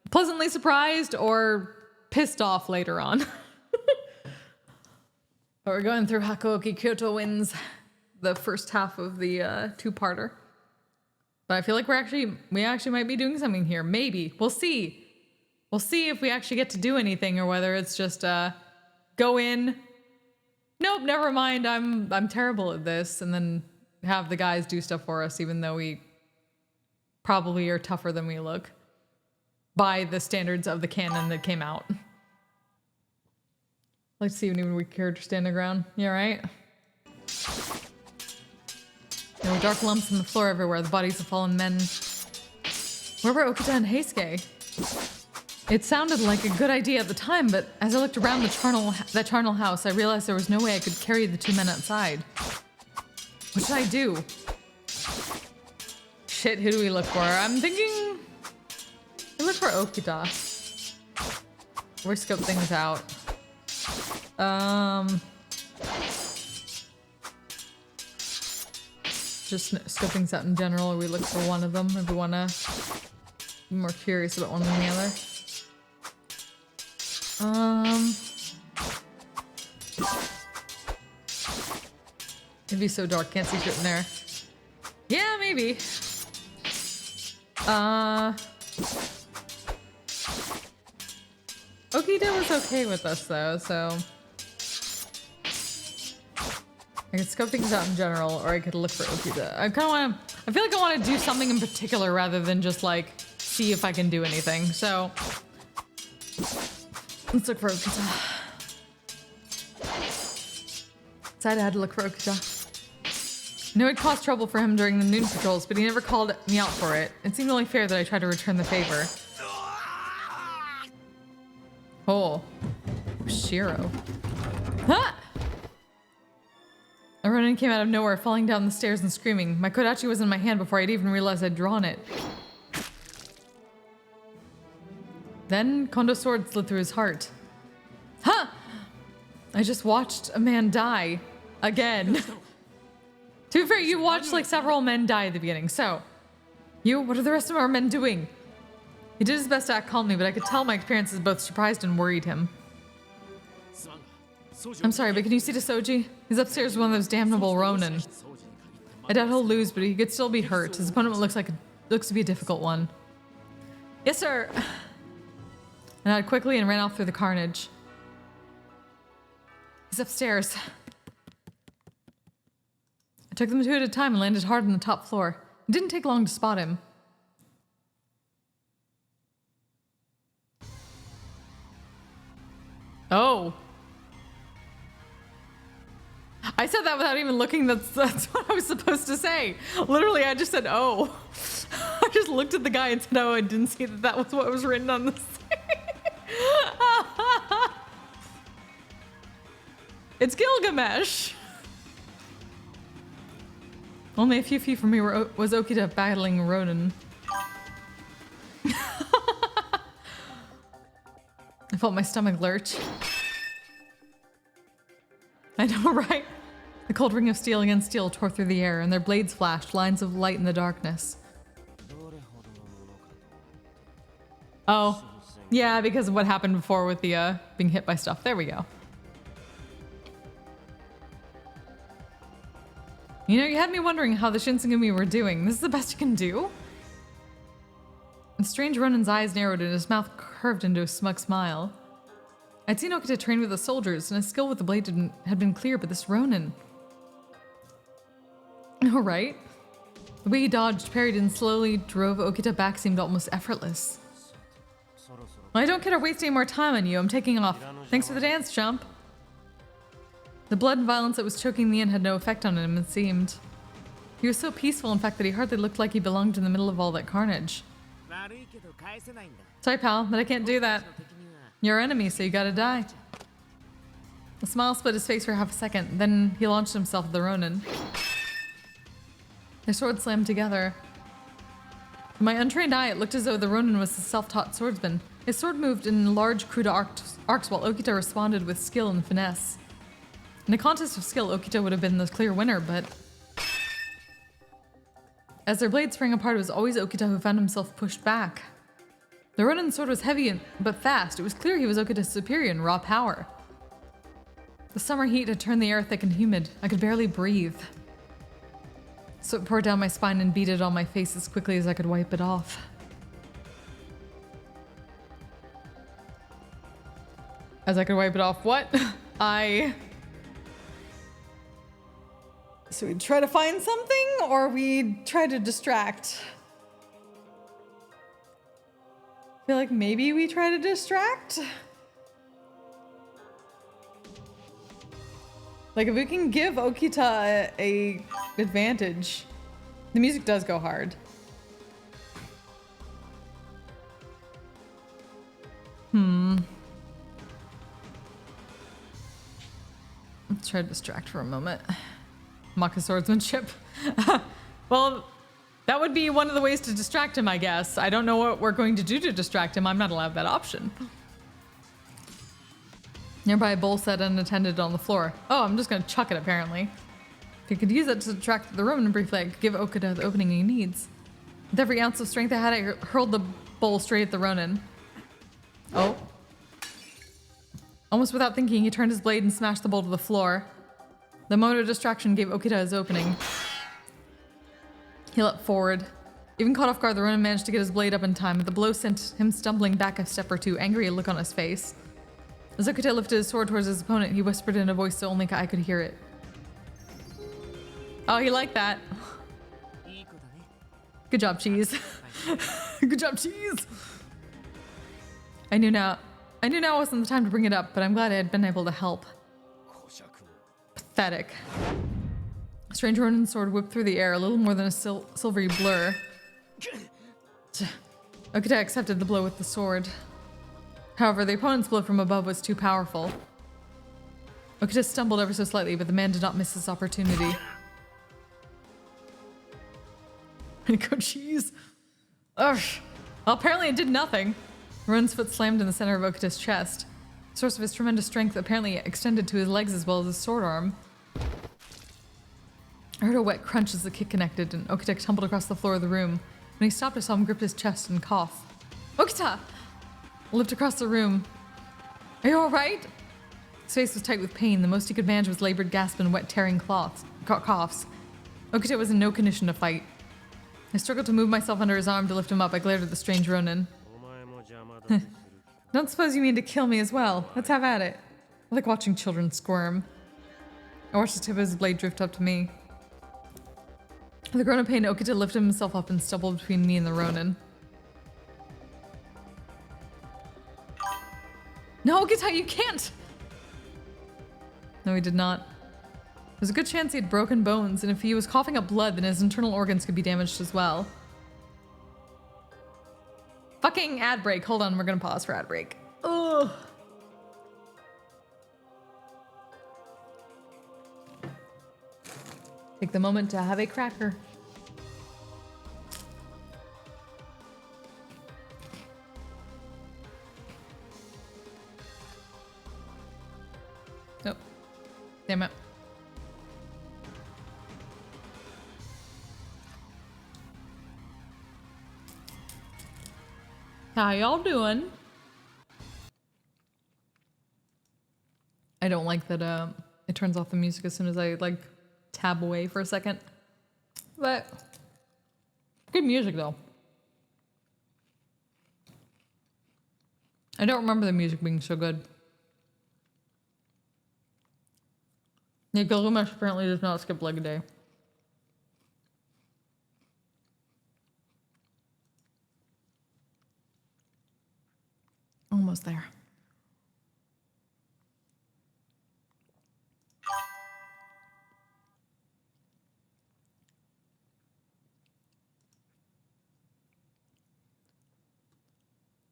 pleasantly surprised or pissed off later on. But we're going through Hakuoki Kyoto Wins, the first half of the two-parter. But I feel like we actually might be doing something here. Maybe. We'll see. We'll see if we actually get to do anything or whether it's just go in. Nope, never mind. I'm terrible at this, and then have the guys do stuff for us, even though we probably are tougher than we look by the standards of the canon that came out. Let's see when we character stand the ground. Yeah, right? There were dark lumps on the floor everywhere, the bodies of fallen men. Where were Okita and Heisuke? It sounded like a good idea at the time, but as I looked around that charnel house, I realized there was no way I could carry the two men outside. What should I do? Shit, who do we look for? I'm thinking we look for Okita. We scope things out. Just scope things out in general, or we look for one of them if we want to be more curious about one than the other. It'd be so dark, can't see shit in there. Yeah, maybe. Okita was okay with us though, so I could scope things out in general, or I could look for Okita. I kind of want to. I feel like I want to do something in particular rather than just like see if I can do anything. So let's look for Okita. Decided I had to look for Okita. I knew it caused trouble for him during the noon patrols, but he never called me out for it. It seemed only fair that I tried to return the favor. Oh. Shiro. Huh! A Ronin came out of nowhere, falling down the stairs and screaming. My Kodachi was in my hand before I'd even realized I'd drawn it. Then Kondo's sword slid through his heart. Huh! I just watched a man die. Again. To be fair, you watched like several men die at the beginning, so. What are the rest of our men doing? He did his best to act calmly, but I could tell my experiences both surprised and worried him. I'm sorry, but can you see to Soji? He's upstairs with one of those damnable Ronin. I doubt he'll lose, but he could still be hurt. His opponent looks to be a difficult one. Yes, sir. I nodded quickly and ran off through the carnage. He's upstairs. I took them two at a time and landed hard on the top floor. It didn't take long to spot him. Oh. I said that without even looking. That's what I was supposed to say. Literally, I just said, oh. I just looked at the guy and said, oh, I didn't see that was what was written on the thing. It's Gilgamesh. Only a few feet from me was Okita battling Ronin. I felt my stomach lurch. I know, right? The cold ring of steel against steel tore through the air, and their blades flashed, lines of light in the darkness. Oh. Yeah, because of what happened before with the being hit by stuff. There we go. You know, you had me wondering how the Shinsengumi were doing. This is the best you can do? The strange Ronin's eyes narrowed and his mouth curved into a smug smile. I'd seen Okita train with the soldiers, and his skill with the blade had been clear, but this Ronin... All right. The way he dodged, parried, and slowly drove Okita back seemed almost effortless. Well, I don't care to waste any more time on you. I'm taking off. Thanks for the dance, chump. The blood and violence that was choking the inn had no effect on him, it seemed. He was so peaceful, in fact, that he hardly looked like he belonged in the middle of all that carnage. Sorry, pal, but I can't do that. You're our enemy, so you gotta die. A smile split his face for half a second, then he launched himself at the Ronin. Their swords slammed together. To my untrained eye, it looked as though the Ronin was a self-taught swordsman. His sword moved in large, crude arcs while Okita responded with skill and finesse. In a contest of skill, Okita would have been the clear winner, but... As their blades sprang apart, it was always Okita who found himself pushed back. The Ronin's sword was heavy but fast. It was clear he was Okita's superior in raw power. The summer heat had turned the air thick and humid. I could barely breathe. Sweat poured down my spine and beaded on my face as quickly as I could wipe it off. As I could wipe it off, what? So we try to find something, or we try to distract? I feel like maybe we try to distract? Like, if we can give Okita a advantage. The music does go hard. Let's try to distract for a moment. Mock his swordsmanship. Well, that would be one of the ways to distract him, I guess. I don't know what we're going to do to distract him. I'm not allowed that option. Nearby, a bowl sat unattended on the floor. Oh, I'm just gonna chuck it, apparently. If he could use it to distract the Ronin briefly, I could give Okita the opening he needs. With every ounce of strength I had, I hurled the bowl straight at the Ronin. Oh. Almost without thinking, he turned his blade and smashed the bowl to the floor. The moment of distraction gave Okita his opening. He leapt forward. Even caught off guard, the Ronin managed to get his blade up in time, but the blow sent him stumbling back a step or two, angry, a look on his face. As Okita lifted his sword towards his opponent, he whispered in a voice so only I could hear it. Oh, he liked that. Good job, Cheese. Good job, Cheese. I knew now wasn't the time to bring it up, but I'm glad I had been able to help. Pathetic. Strange Ronin's sword whipped through the air, a little more than a silvery blur. Okita accepted the blow with the sword. However, the opponent's blow from above was too powerful. Okita stumbled ever so slightly, but the man did not miss his opportunity. Go Cheese. Ugh. Well, apparently it did nothing. Ronin's foot slammed in the center of Okita's chest. The source of his tremendous strength apparently extended to his legs as well as his sword arm. I heard a wet crunch as the kick connected, and Okita tumbled across the floor of the room. When he stopped, I saw him grip his chest and cough. Okita! I looked across the room. Are you alright? His face was tight with pain. The most he could manage was labored gasps and wet tearing coughs. Okita was in no condition to fight. I struggled to move myself under his arm to lift him up. I glared at the strange Ronin. Don't suppose you mean to kill me as well. Let's have at it. I like watching children squirm. I watched the tip of his blade drift up to me. With a groan of pain, Okita lifted himself up and stumbled between me and the Ronin. No, Okita, you can't! No, he did not. There's a good chance he had broken bones, and if he was coughing up blood, then his internal organs could be damaged as well. Fucking ad break. Hold on, we're gonna pause for ad break. Ugh. Take the moment to have a cracker. Nope. Damn it. How y'all doing? I don't like that it turns off the music as soon as I like tab away for a second. But good music though. I don't remember the music being so good. Yeah, Gilgamesh apparently does not skip leg day. Almost there.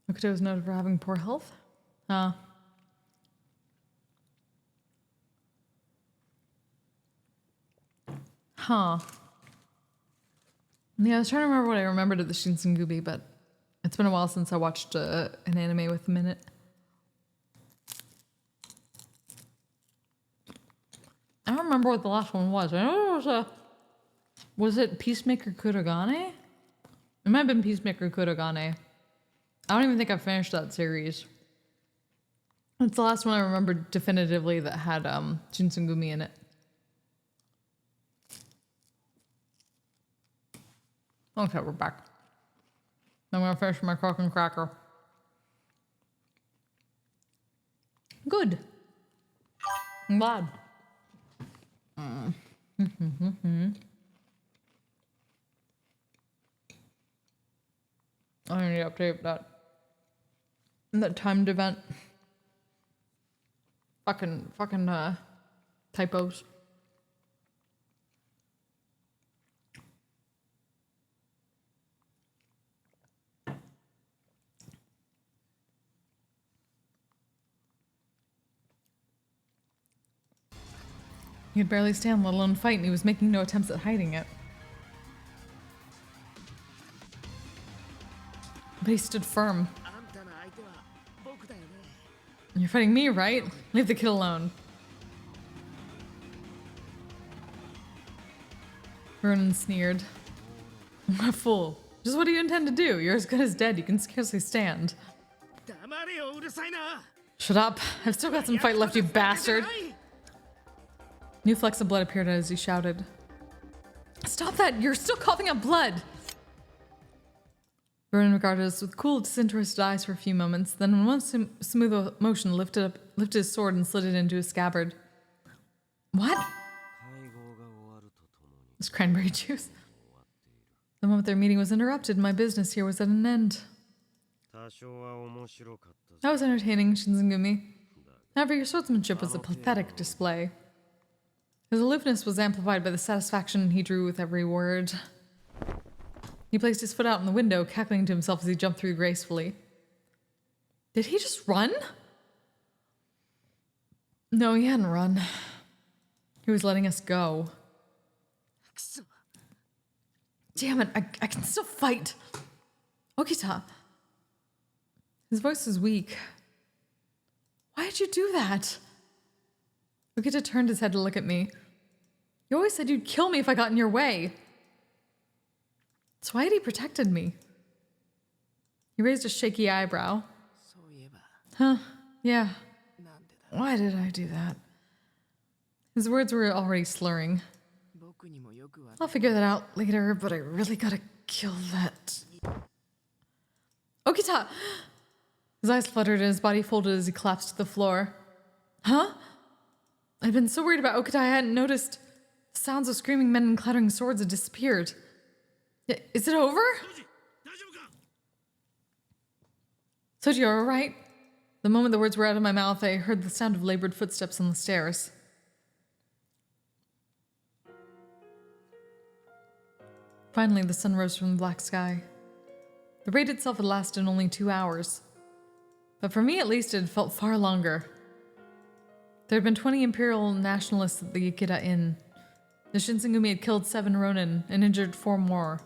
Okita was noted for having poor health. Huh. Yeah, I was trying to remember what I remembered of the Shinsengumi, but it's been a while since I watched an anime with a minute. I don't remember what the last one was. I know it was was it Peacemaker Kurogane? It might have been Peacemaker Kurogane. I don't even think I finished that series. It's the last one I remember definitively that had Shinsengumi in it. Okay, we're back. I'm gonna finish my cock and cracker. Good. I'm glad. I need to update that timed event. Fucking typos. He could barely stand, let alone fight, and he was making no attempts at hiding it. But he stood firm. You're fighting me, right? Leave the kid alone. Ronan sneered. What a fool. Just what do you intend to do? You're as good as dead. You can scarcely stand. Shut up. I've still got some fight left, you bastard. New flecks of blood appeared as he shouted. Stop that! You're still coughing up blood! Ronan regarded us with cool, disinterested eyes for a few moments, then in one smooth motion lifted his sword and slid it into his scabbard. What? It's cranberry juice. The moment their meeting was interrupted, my business here was at an end. That was entertaining, Shinzengumi. However, your swordsmanship was a pathetic display. His aloofness was amplified by the satisfaction he drew with every word. He placed his foot out in the window, cackling to himself as he jumped through gracefully. Did he just run? No, he hadn't run. He was letting us go. Damn it, I can still fight. Okita. His voice was weak. Why did you do that? Okita turned his head to look at me. You always said you'd kill me if I got in your way. So why had he protected me? He raised a shaky eyebrow. Huh, yeah. Why did I do that? His words were already slurring. I'll figure that out later, but I really gotta kill that. Okita! His eyes fluttered and his body folded as he collapsed to the floor. Huh? I'd been so worried about Okita I hadn't noticed. The sounds of screaming men and clattering swords had disappeared. Is it over? Soji, you all right? The moment the words were out of my mouth, I heard the sound of labored footsteps on the stairs. Finally, the sun rose from the black sky. The raid itself had lasted only 2 hours. But for me, at least, it had felt far longer. There had been 20 Imperial nationalists at the Ikeda Inn. The Shinsengumi had killed 7 Ronin and injured 4 more.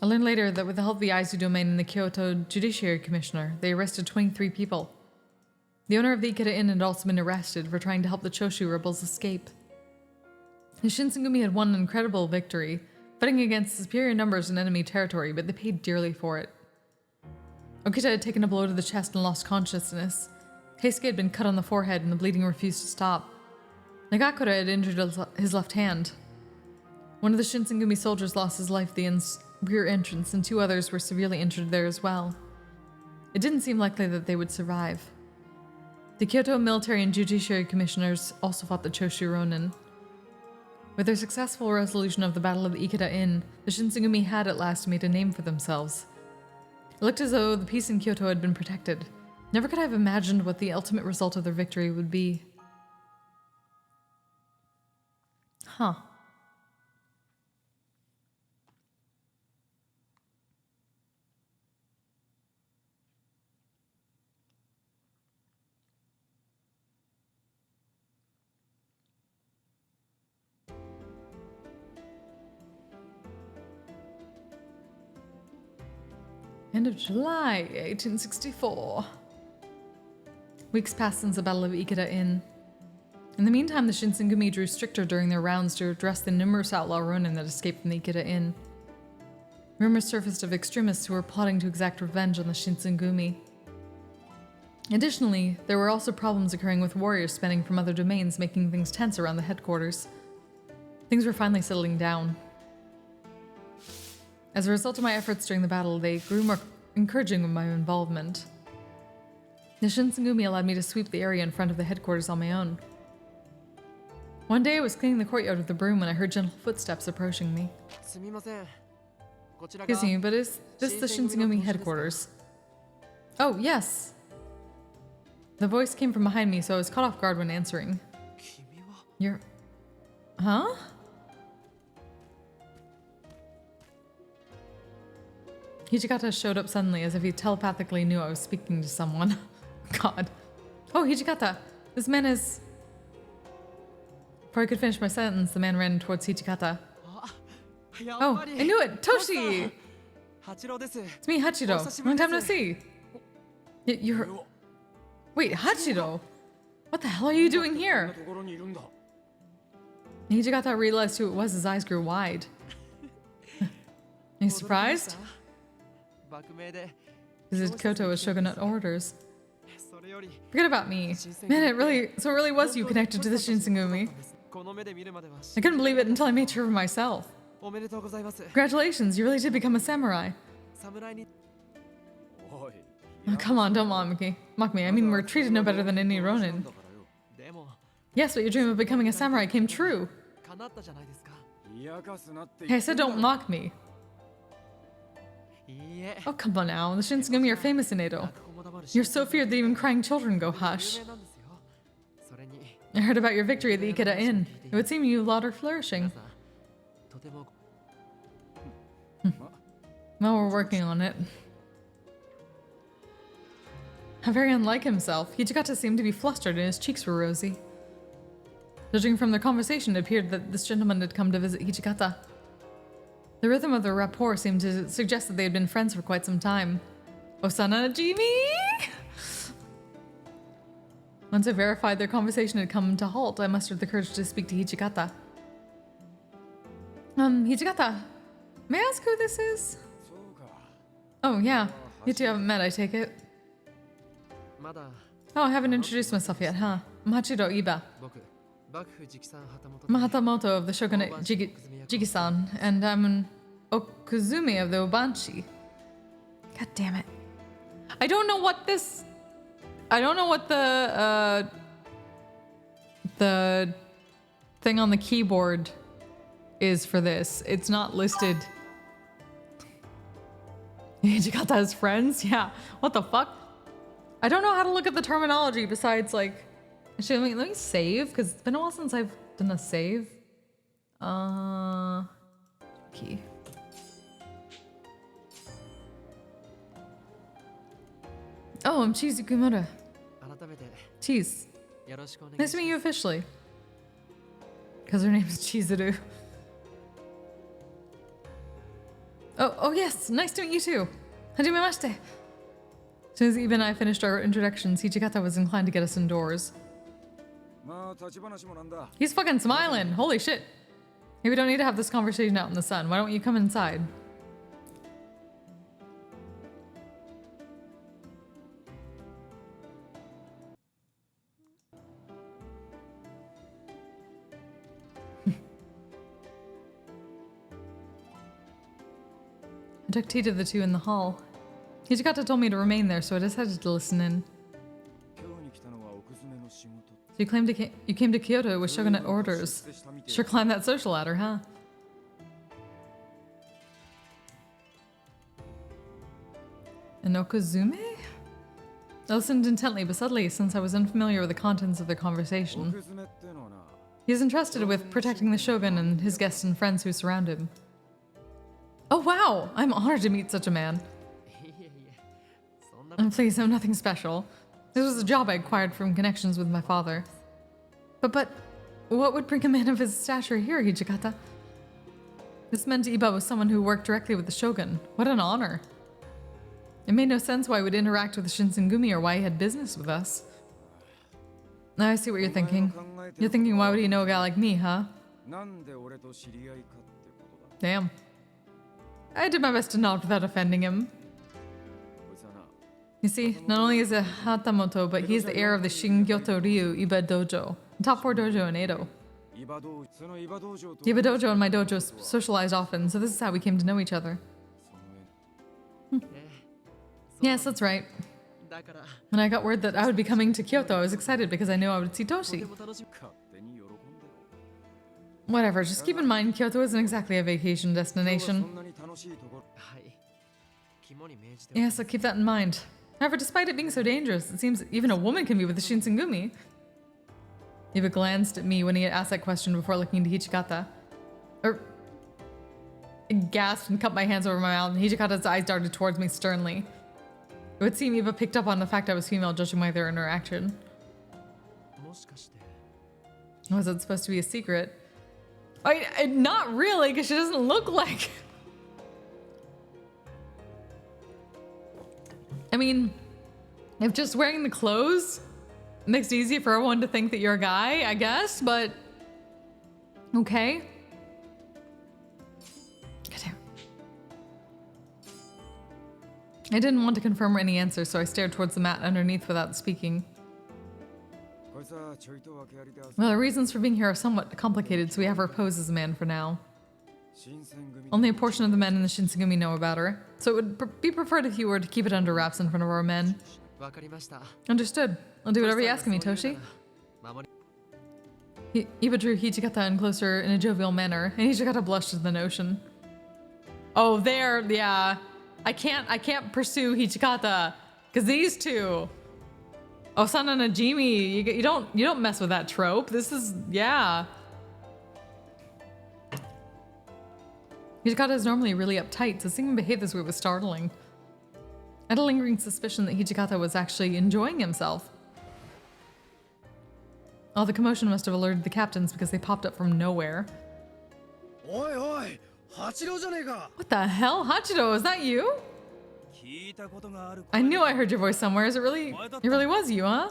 I learned later that with the help of the Aizu domain and the Kyoto Judiciary Commissioner, they arrested 23 people. The owner of the Ikeda Inn had also been arrested for trying to help the Choshu rebels escape. The Shinsengumi had won an incredible victory, fighting against superior numbers in enemy territory, but they paid dearly for it. Okita had taken a blow to the chest and lost consciousness. Keisuke had been cut on the forehead and the bleeding refused to stop. Nagakura had injured his left hand. One of the Shinsengumi soldiers lost his life at the inn's rear entrance, and 2 others were severely injured there as well. It didn't seem likely that they would survive. The Kyoto military and judiciary commissioners also fought the Choshu Ronin. With their successful resolution of the Battle of the Ikeda Inn, the Shinsengumi had at last made a name for themselves. It looked as though the peace in Kyoto had been protected. Never could I have imagined what the ultimate result of their victory would be. Huh. End of July, 1864. Weeks passed since the Battle of Ikeda Inn. In the meantime, the Shinsengumi drew stricter during their rounds to address the numerous outlaw Ronin that escaped from the Ikeda Inn. Rumors surfaced of extremists who were plotting to exact revenge on the Shinsengumi. Additionally, there were also problems occurring with warriors spanning from other domains, making things tense around the headquarters. Things were finally settling down. As a result of my efforts during the battle, they grew more encouraging with my involvement. The Shinsengumi allowed me to sweep the area in front of the headquarters on my own. One day I was cleaning the courtyard with a broom when I heard gentle footsteps approaching me. Excuse me, but is this the Shinsengumi headquarters? Oh, yes! The voice came from behind me, so I was caught off guard when answering. You're... Huh? Hijikata showed up suddenly as if he telepathically knew I was speaking to someone. God. Oh, Hijikata! This man is... Before I could finish my sentence, the man ran towards Hijikata. Oh, I knew it! Toshi! It's me, Hachiro. Long time no see. You're... Wait, Hachiro? What the hell are you doing here? Hijikata realized who it was, his eyes grew wide. Are you surprised? Visited Kyoto with shogunate orders. Forget about me. Man, it really was you connected to the Shinsengumi. この目で見るまでは I couldn't believe it until I made sure for myself. おめでとうございます Congratulations, you really did become a samurai. 侍に おい Oh, come on, don't mock me. Mock me. I mean, we're treated no better than any Ronin. でも Yes, but your dream of becoming a samurai came true. 叶ったじゃないですか 冷やかすなって Hey, I said don't mock me. いいえ Oh, come on now. The Shinsengumi are famous in Edo. 泣く子も黙るし You're so feared that even crying children go 有 hush. 名なんですよそれに I heard about your victory at the Ikeda Inn. It would seem you lot are flourishing. さとても Well, we're working on it. How very unlike himself. Hijikata seemed to be flustered and his cheeks were rosy. Judging from their conversation, it appeared that this gentleman had come to visit Hijikata. The rhythm of their rapport seemed to suggest that they had been friends for quite some time. Osana Jimi! Once I verified their conversation had come to halt, I mustered the courage to speak to Hijikata. Hijikata, may I ask who this is? そうか Oh, yeah. You two haven't met, I take it. まだ Oh, I haven't introduced myself yet, huh? I'm Hachiro Iba, 僕幕府直参旗本 Mahatamoto of the shogunate Jigisan, and I'm an Okuzumi of the Obanshi. God damn it. I don't know what this... I don't know what the thing on the keyboard is for this. It's not listed. Hijikata has friends? Yeah. What the fuck? I don't know how to look at the terminology besides like... Actually, let me save, because it's been a while since I've done a save. Key. Oh, I'm Cheese Yukumura. 改めて Cheese. よろしくお願い Nice し to ま meet す you officially. Because her name is Chizuru. Oh yes, nice to meet you too. Hajimemashite. As soon as Eva and I finished our introductions, Hijikata was inclined to get us indoors. まあ立ち話もなんだ He's fucking smiling. Holy shit. Maybe we don't need to have this conversation out in the sun. Why don't you come inside? I took tea to the two in the hall. Hijikata told me to remain there, so I decided to listen in. 今日に来たのは奥詰めの仕事 So you came to Kyoto with shogunate orders. Sure climbed that social ladder, huh? An Okuzume? I listened intently, but subtly, since I was unfamiliar with the contents of their conversation. 奥詰めってのはな He is entrusted with protecting the shogun and his guests and friends who surround him. Oh wow! I'm honored to meet such a man. いえいえそんな And please, I'm nothing special. This was a job I acquired from connections with my father. But what would bring a man of his stature here, Hijikata? This meant Iba was someone who worked directly with the shogun. What an honor. It made no sense why he would interact with the Shinsengumi or why he had business with us. Now I see what you're thinking. You're thinking, why would he know a guy like me, huh? なんで俺と知り合いかってことだ Damn. I did my best to nod without offending him. こいつはな You see, not only is it Hatamoto, but he's the heir of the Shingyoto Ryu Iba Dojo, the top 4 dojo in Edo. イバ道そのイバ道場と The Iba Dojo and my dojo socialized often, so this is how we came to know each other. その Yes, that's right. だから When I got word that I would be coming to Kyoto, I was excited because I knew I would see とて Toshi. も楽しみ 勝手に喜んでろ Whatever, just keep in mind, Kyoto isn't exactly a vacation 今日はそ destination. んなに楽しいところはい肝に銘じておき Yes, I'll keep that in mind. However, despite it being so dangerous, it seems even a woman can be with the Shinsengumi. Eva glanced at me when he had asked that question before looking to Hijikata. I gasped and cupped my hands over my mouth, and Hijikata's eyes darted towards me sternly. It would seem Eva picked up on the fact I was female, judging by their interaction. もしかして Was it supposed to be a secret? Not really, because she doesn't look like... I mean, if just wearing the clothes makes it easy for everyone to think that you're a guy, I guess, but... Okay. Goddamn. I didn't want to confirm any answers, so I stared towards the mat underneath without speaking. Well, the reasons for being here are somewhat complicated, so we have her pose as a man for now. Only a portion of the men in the Shinsengumi know about her, so it would be preferred if you were to keep it under wraps in front of our men. Understood. I'll do whatever you ask of me, Toshi. Iba drew Hichikata in closer in a jovial manner, and Hichikata blushed at the notion. Oh, there, yeah. I can't pursue Hichikata, because these two. Osana Najimi, you don't mess with that trope. This is, yeah. Hichikata is normally really uptight, so seeing him behave this way was startling. I had a lingering suspicion that Hichikata was actually enjoying himself. All the commotion must have alerted the captains because they popped up from nowhere. What the hell? Hachiro, is that you? I knew I heard your voice somewhere. It really was you, huh?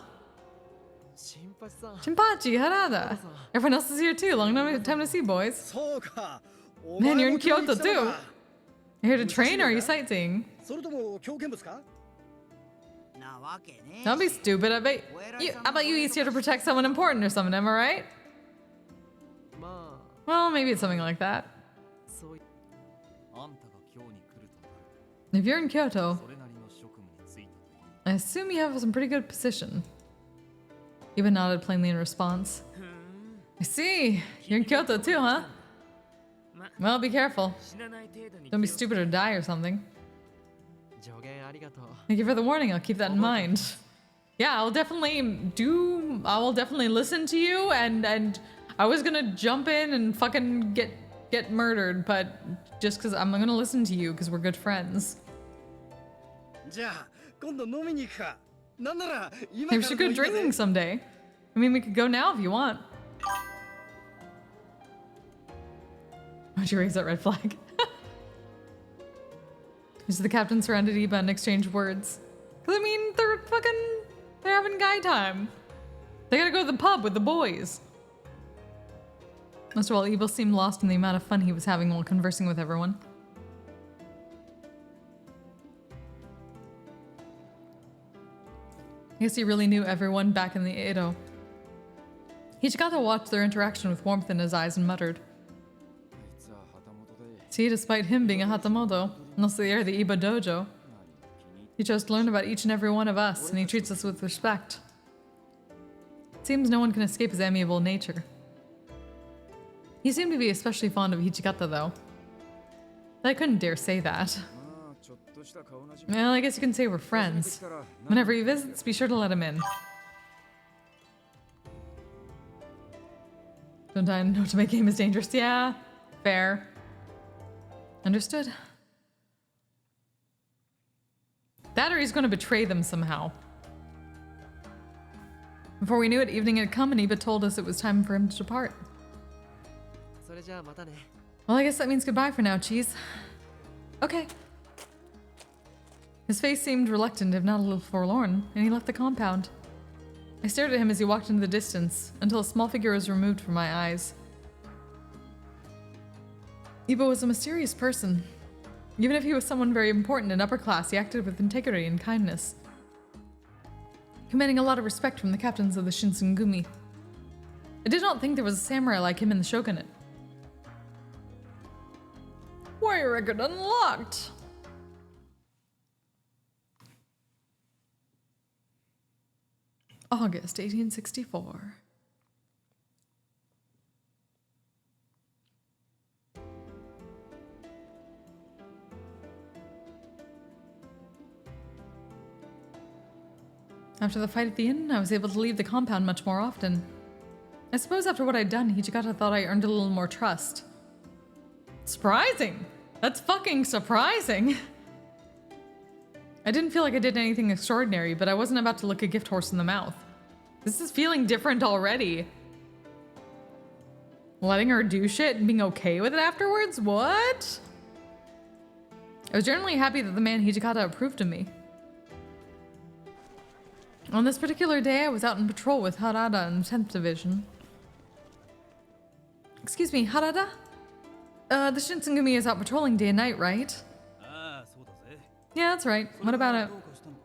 Shinpachi, Harada. Everyone else is here too. Long time to see, boys. Man, you're in Kyoto too. You're here to train or are you sightseeing? Don't be stupid. I bet you here to protect someone important or something, am I right? Well, maybe it's something like that. If you're in Kyoto, I assume you have some pretty good position. Iba nodded plainly in response. I see. You're in Kyoto too, huh? Well, be careful. Don't be stupid or die or something. Thank you for the warning. I'll keep that in mind. Yeah, I will definitely listen to you, and I was gonna jump in and fucking get murdered, but just because I'm gonna listen to you because we're good friends. Maybe we should go drinking someday. I mean, we could go now if you want. Why'd you raise that red flag? So the captain surrounded Iba and exchanged words. Cause I mean, they're having guy time. They gotta go to the pub with the boys. Most of all, Iba seemed lost in the amount of fun he was having while conversing with everyone. I guess he really knew everyone back in the Edo. Hichikata watched their interaction with warmth in his eyes and muttered. See, despite him being a Hatamoto, and also the heir of the Iba dojo, he chose to learn about each and every one of us, and he treats us with respect. It seems no one can escape his amiable nature. He seemed to be especially fond of Hichikata, though. But I couldn't dare say that. Well, I guess you can say we're friends. Whenever he visits, be sure to let him in. Don't I know to make game is dangerous? Yeah, fair. Understood. That or he's going to betray them somehow. Before we knew it, evening had come and Iba told us it was time for him to depart. Well, I guess that means goodbye for now, Cheese. Okay. His face seemed reluctant, if not a little forlorn, and he left the compound. I stared at him as he walked into the distance, until a small figure was removed from my eyes. Iba was a mysterious person. Even if he was someone very important and upper class, he acted with integrity and kindness, commanding a lot of respect from the captains of the Shinsengumi. I did not think there was a samurai like him in the shogunate. Warrior record unlocked! August 1864. After the fight at the inn, I was able to leave the compound much more often. I suppose after what I'd done, Hichikata thought I earned a little more trust. Surprising! That's fucking surprising! I didn't feel like I did anything extraordinary, but I wasn't about to look a gift horse in the mouth. This is feeling different already. Letting her do shit and being okay with it afterwards? What? I was generally happy that the man Hichikata approved of me. On this particular day, I was out on patrol with Harada in the 10th Division. Excuse me, Harada? The Shinsengumi is out patrolling day and night, right? Yeah, that's right. What about it? どうかしたのか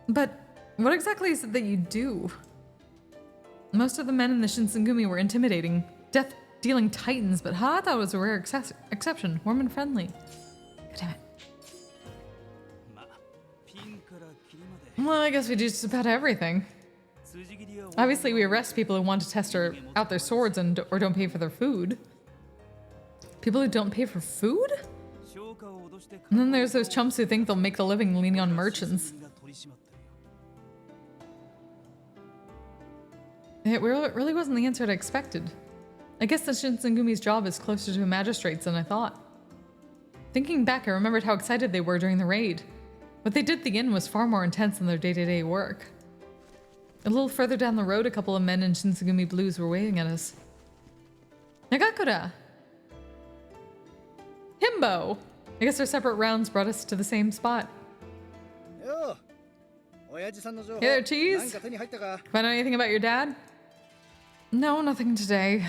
But what exactly is it that you do? Most of the men in the Shinsengumi were intimidating, death-dealing titans, but Harada was a rare exception, warm and friendly. God damn it. まあピンからキリまで Well, I guess we do just about everything. 筋切りや Obviously, we arrest people who want to test out their swords or don't pay for their food. People who don't pay for food? 消化を脅して And then there's those chumps who think they'll make a living leaning on merchants. が取り締まってるよ It really wasn't the answer I expected. I guess the Shinsengumi's job is closer to a magistrate's than I thought. Thinking back, I remembered how excited they were during the raid. What they did at the inn was far more intense than their day-to-day work. A little further down the road, a couple of men in Shinsengumi blues were waving at us. Nagakura! Himbo! I guess our separate rounds brought us to the same spot. よう親父さんの情報 Hey there, Cheese. なんか手に入ったか Find out anything about your dad? No, nothing today.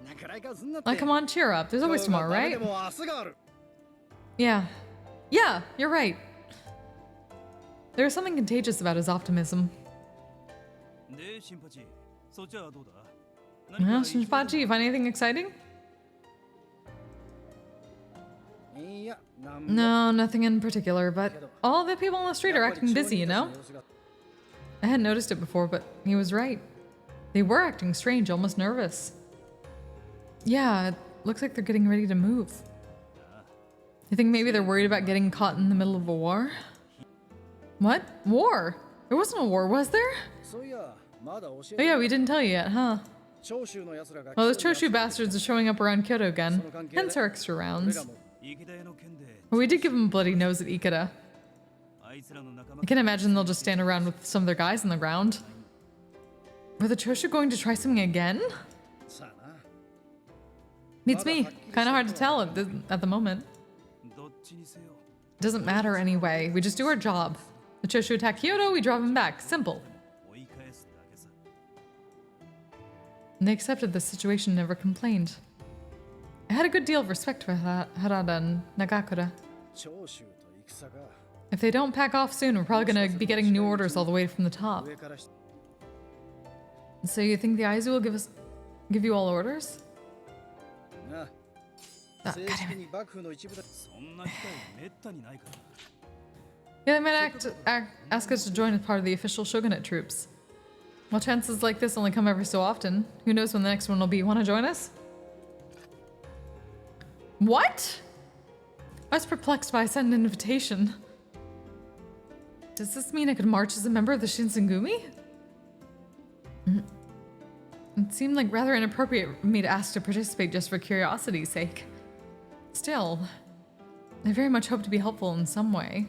なかなかすんなって Like, come on, cheer up. There's always 今日 tomorrow, がダメ right? でも明日がある Yeah. Yeah, you're right. There was something contagious about his optimism. でシンパチそっちはどうだ Well, Shinpachi, you find anything exciting? いやなんも No, nothing in particular, but all the people on the street are acting busy, you know? I hadn't noticed it before, but he was right. They were acting strange, almost nervous. Yeah, it looks like they're getting ready to move. You think maybe they're worried about getting caught in the middle of a war? What? War? There wasn't a war, was there? そういやまだ教 Oh え yeah, we didn't tell you yet, huh? 長州の奴らが Well, those Choshu bastards are showing up around Kyoto again. Hence our extra 俺 rounds. らも 池田屋の件で Well, we did give him a bloody nose at Ikeda. あいつらの仲間 I can imagine they'll just stand around with some of their guys on the ground. Were the Choshu going to try something again? さあな Beats me. Kinda hard to tell at the moment. どっちにせよ Doesn't matter anyway. We just do our job. The Choshu attack Kyoto, we drive them back. Simple. 追い返すだけさ And they accepted the situation and never complained. I had a good deal of respect for Harada and Nagakura. 長州と戦が If they don't pack off soon, we're probably gonna be getting new orders all the way from the top. 上からし So you think the Aizu will give you all orders? な Ah, 正 God 式 damn it. に幕府の一部だそんな機会めったにないから Yeah, they might ask us to join as part of the official shogunate troops. Well, chances like this only come every so often. Who knows when the next one will be? Want to join us? What? I was perplexed by a sudden invitation. Does this mean I could march as a member of the Shinsengumi? It seemed like rather inappropriate for me to ask to participate just for curiosity's sake. Still, I very much hope to be helpful in some way.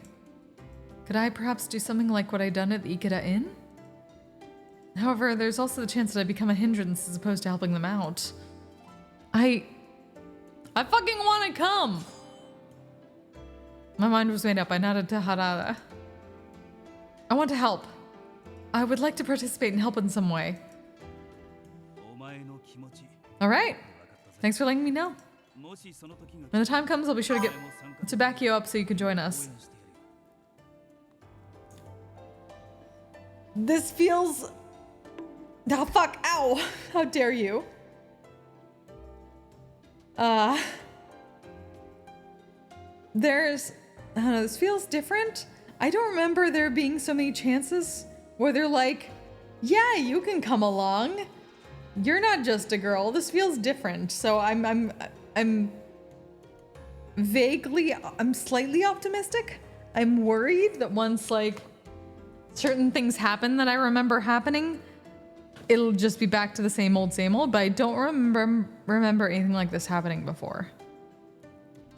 Could I perhaps do something like what I'd done at the Ikeda Inn? However, there's also the chance that I become a hindrance as opposed to helping them out. I fucking want to come! My mind was made up. I nodded to Harada. I want to help. I would like to participate and help in some way. お前の気持ち All right. 分かったぜ Thanks for letting me know. もしその時が When the time comes, I'll be sure to お前も参加 back you up so you can join 応 us. 援してやるよ This feels... Oh, fuck. Ow. How dare you? There's... I don't know, this feels different. I don't remember there being so many chances where they're like, yeah, you can come along. You're not just a girl. This feels different. So I'm slightly optimistic. I'm worried that once like certain things happen that I remember happening, it'll just be back to the same old, but I don't remember anything like this happening before.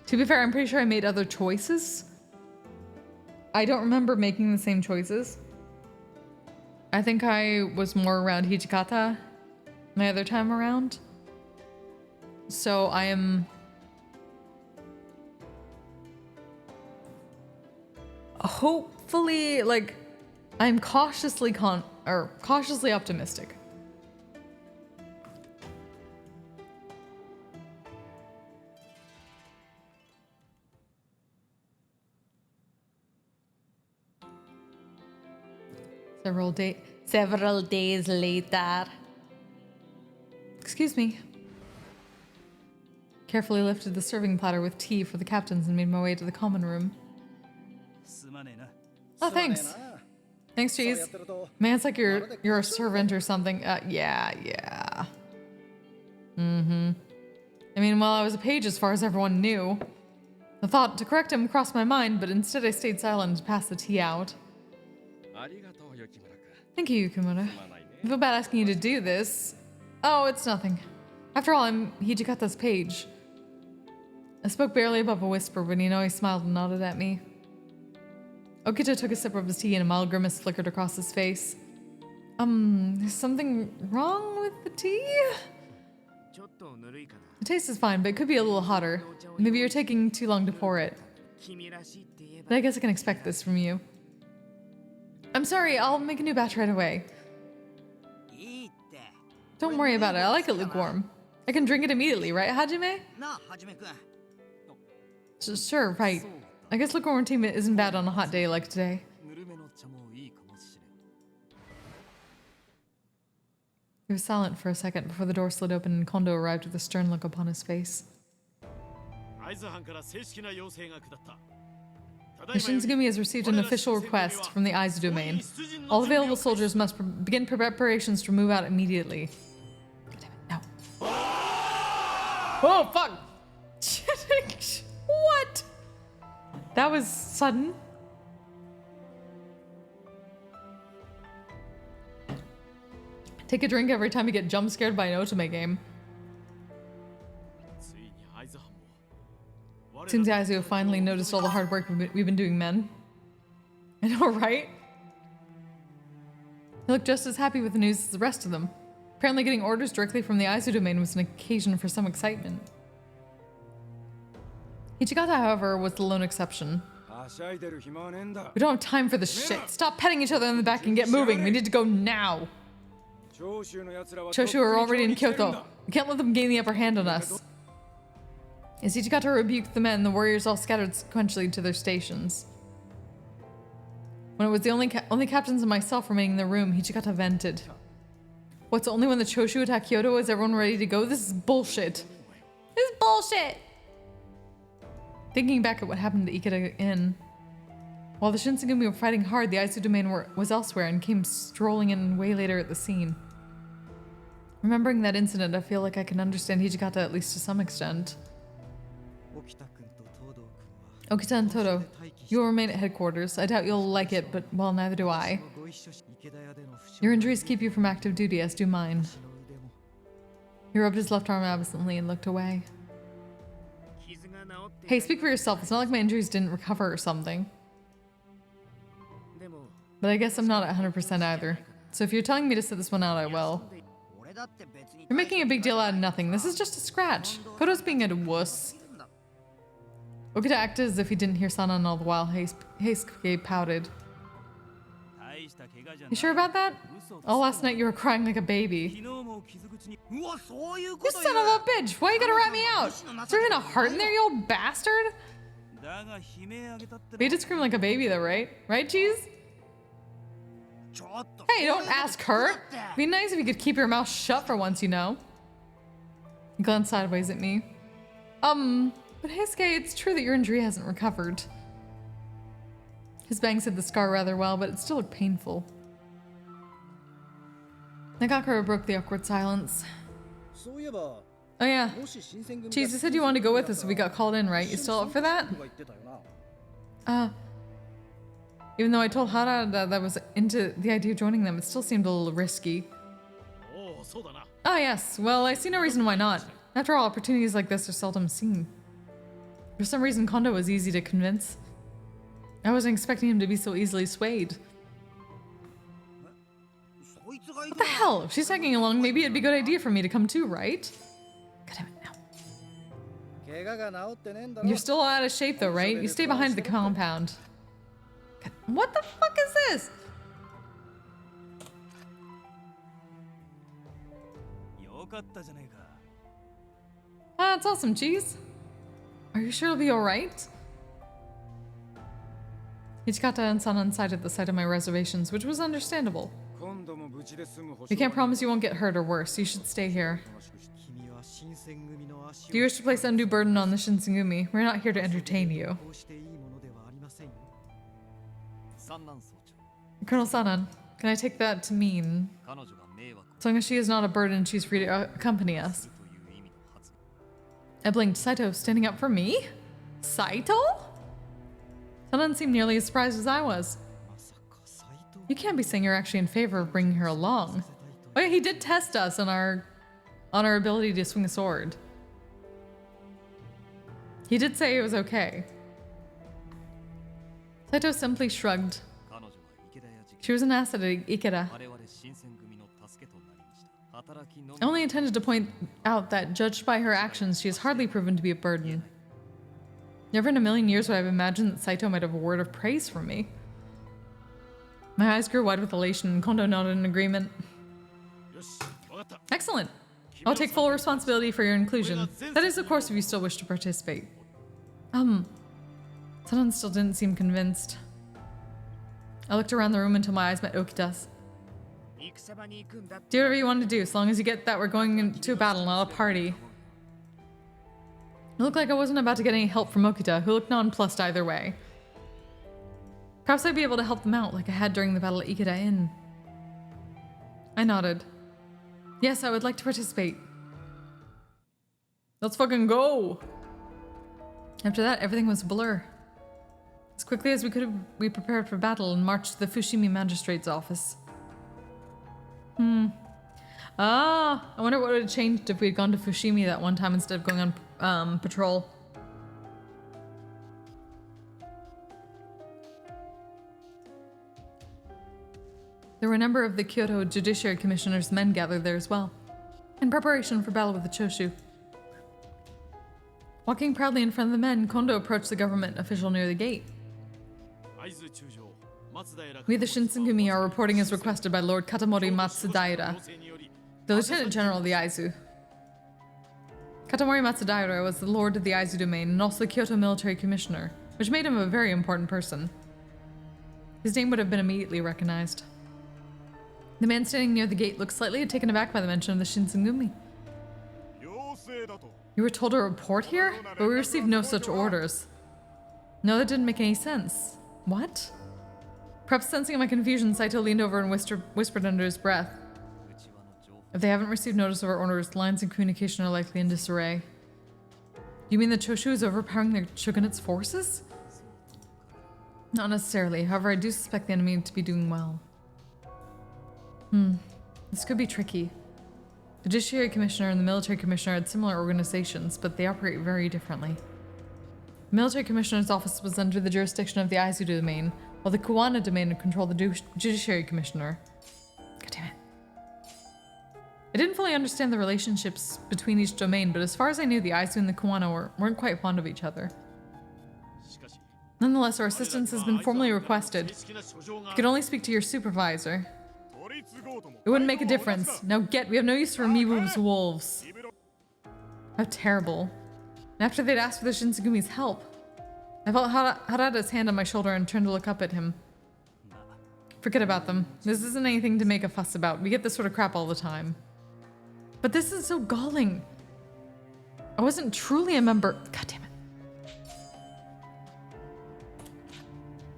To be fair, I'm pretty sure I made other choices. I don't remember making the same choices. I think I was more around Hijikata my other time around. So I am hopefully, like, I'm cautiously optimistic. Several days later. Excuse me. Carefully lifted the serving platter with tea for the captains and made my way to the common room. すまねえな。 Oh, thanks. Thanks, Cheese. Man, it's like you're a servant or something. Yeah. Mm-hmm. I mean, well, I was a page as far as everyone knew. The thought to correct him crossed my mind, but instead I stayed silent and passed the tea out. Thank you, Yukimura. I feel bad asking you to do this. Oh, it's nothing. After all, I'm Hijikata's page. I spoke barely above a whisper, but he smiled and nodded at me. Okita took a sip of his tea and a mild grimace flickered across his face. Is something wrong with the tea? The taste is fine, but it could be a little hotter. Maybe you're taking too long to pour it. But I guess I can expect this from you. I'm sorry, I'll make a new batch right away. Don't worry about it, I like it lukewarm. I can drink it immediately, right, Hajime? Sure, right. I guess lukewarm tea isn't bad on a hot day like today. He was silent for a second before the door slid open and Kondo arrived with a stern look upon his face. The Shinzugumi has received an official request from the Aizu domain. All available soldiers must begin preparations to move out immediately. God damn it, no. Oh, fuck! What? That was sudden. Take a drink every time you get jump scared by an otome game. Seems the Aizu have finally noticed all the hard work we've been doing, men. I know, right? He looked just as happy with the news as the rest of them. Apparently getting orders directly from the Aizu domain was an occasion for some excitement. Ichigata, however, was the lone exception. We don't have time for this shit. Stop petting each other in the back and get moving. We need to go now. Choshu are already in Kyoto. We can't let them gain the upper hand on us. As Ichigata rebuked the men, the warriors all scattered sequentially to their stations. When it was the only captains and myself remaining in the room, Ichigata vented. What's only when the Choshu attack Kyoto is everyone ready to go? This is bullshit. This is bullshit! Thinking back at what happened to Ikeda Inn. While the Shinsengumi were fighting hard, the Aizu domain was elsewhere and came strolling in way later at the scene. Remembering that incident, I feel like I can understand Hijikata at least to some extent. Okita and Todo, you will remain at headquarters. I doubt you'll like it, but well, neither do I. Your injuries keep you from active duty, as do mine. He rubbed his left arm absently and looked away. Hey, speak for yourself. It's not like my injuries didn't recover or something. But I guess I'm not at 100% either. So if you're telling me to sit this one out, I will. You're making a big deal out of nothing. This is just a scratch. Kodo's being a wuss. Okita acted as if he didn't hear Sanan all the while. Heisuke pouted. You sure about that? All last night you were crying like a baby. You son of a bitch! Why you gotta rat me out? Is there even a heart in there, you old bastard? But you did scream like a baby though, right? Right, Cheese? Hey, don't ask her! It'd be nice if you could keep your mouth shut for once, you know. He glanced sideways at me. But Heisuke, it's true that your injury hasn't recovered. His bangs hid the scar rather well, but it still looked painful. Nagakura broke the awkward silence. Oh yeah. Cheese, you said you wanted to go with us if we got called in, right? You still up for that? Even though I told Hara that I was into the idea of joining them, it still seemed a little risky. Oh yes, well I see no reason why not. After all, opportunities like this are seldom seen. For some reason, Kondo was easy to convince. I wasn't expecting him to be so easily swayed. What the hell? If she's tagging along, maybe it'd be a good idea for me to come too, right? God damn it, no. You're still out of shape though, right? You stay behind the compound. God, what the fuck is this? Ah, it's awesome, Cheese. Are you sure it'll be alright? Michikata and Sanan cited the sight of my reservations, which was understandable. We can't promise you won't get hurt or worse. You should stay here. Do you wish to place undue burden on the Shinsengumi? We're not here to entertain you. Colonel Sanan, can I take that to mean, as long as she is not a burden, she's free to accompany us? I blinked. Saito, standing up for me? Saito? Sanan seemed nearly as surprised as I was. You can't be saying you're actually in favor of bringing her along. Oh yeah, he did test us on our ability to swing a sword. He did say it was okay. Saito simply shrugged. She was an asset at Ikeda. I only intended to point out that, judged by her actions, she has hardly proven to be a burden. Never in a million years would I have imagined that Saito might have a word of praise for me. My eyes grew wide with elation, and Kondo nodded in agreement. Excellent! I'll take full responsibility for your inclusion. That is, of course, if you still wish to participate. Sanan still didn't seem convinced. I looked around the room until my eyes met Okita's. Do whatever you want to do, as long as you get that we're going into a battle, not a party. It looked like I wasn't about to get any help from Okita, who looked nonplussed either way. Perhaps I'd be able to help them out, like I had during the battle at Ikeda Inn. I nodded. Yes, I would like to participate. Let's fucking go! After that, everything was a blur. As quickly as we could, we prepared for battle and marched to the Fushimi Magistrate's office. I wonder what would have changed if we had gone to Fushimi that one time instead of going on patrol. There were a number of the Kyoto Judiciary Commissioner's men gathered there as well, in preparation for battle with the Choshu. Walking proudly in front of the men, Kondo approached the government official near the gate. We, the Shinsengumi, are reporting as requested by Lord Katamori Matsudaira, the Lieutenant General of the Aizu. Katamori Matsudaira was the Lord of the Aizu domain and also the Kyoto Military Commissioner, which made him a very important person. His name would have been immediately recognized. The man standing near the gate looked slightly taken aback by the mention of the Shinsengumi. You were told to report here? But we received no such orders. No, that didn't make any sense. What? Perhaps sensing my confusion, Saito leaned over and whispered under his breath. If they haven't received notice of our orders, lines of communication are likely in disarray. You mean the Choshu is overpowering their shogunate's forces? Not necessarily, however I do suspect the enemy to be doing well. This could be tricky. The Judiciary Commissioner and the Military Commissioner had similar organizations, but they operate very differently. The Military Commissioner's office was under the jurisdiction of the Aizu domain, while the Kuwana domain controlled the Judiciary Commissioner. God damn it. I didn't fully understand the relationships between each domain, but as far as I knew, the Aizu and the Kuwana weren't quite fond of each other. Nonetheless, our assistance has been formally requested. You could only speak to your supervisor. It wouldn't make a difference. Now we have no use for Mibu's wolves. How terrible. And after they'd asked for the Shinsegumi's help, I felt Harada's hand on my shoulder and turned to look up at him. Forget about them. This isn't anything to make a fuss about. We get this sort of crap all the time. But this is so galling. I wasn't truly a member. God damn it.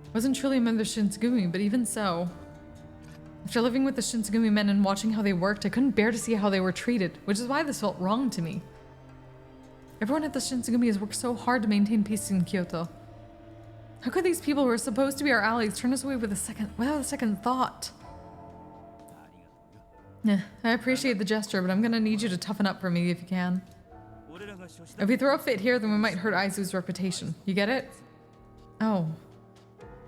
I wasn't truly a member of Shinsegumi, but even so. After living with the Shinsegumi men and watching how they worked, I couldn't bear to see how they were treated, which is why this felt wrong to me. Everyone at the Shinsegumi has worked so hard to maintain peace in Kyoto. How could these people who are supposed to be our allies turn us away without a second thought? I appreciate the gesture, but I'm gonna need you to toughen up for me if you can. If we throw a fit here, then we might hurt Aizu's reputation. You get it? Oh.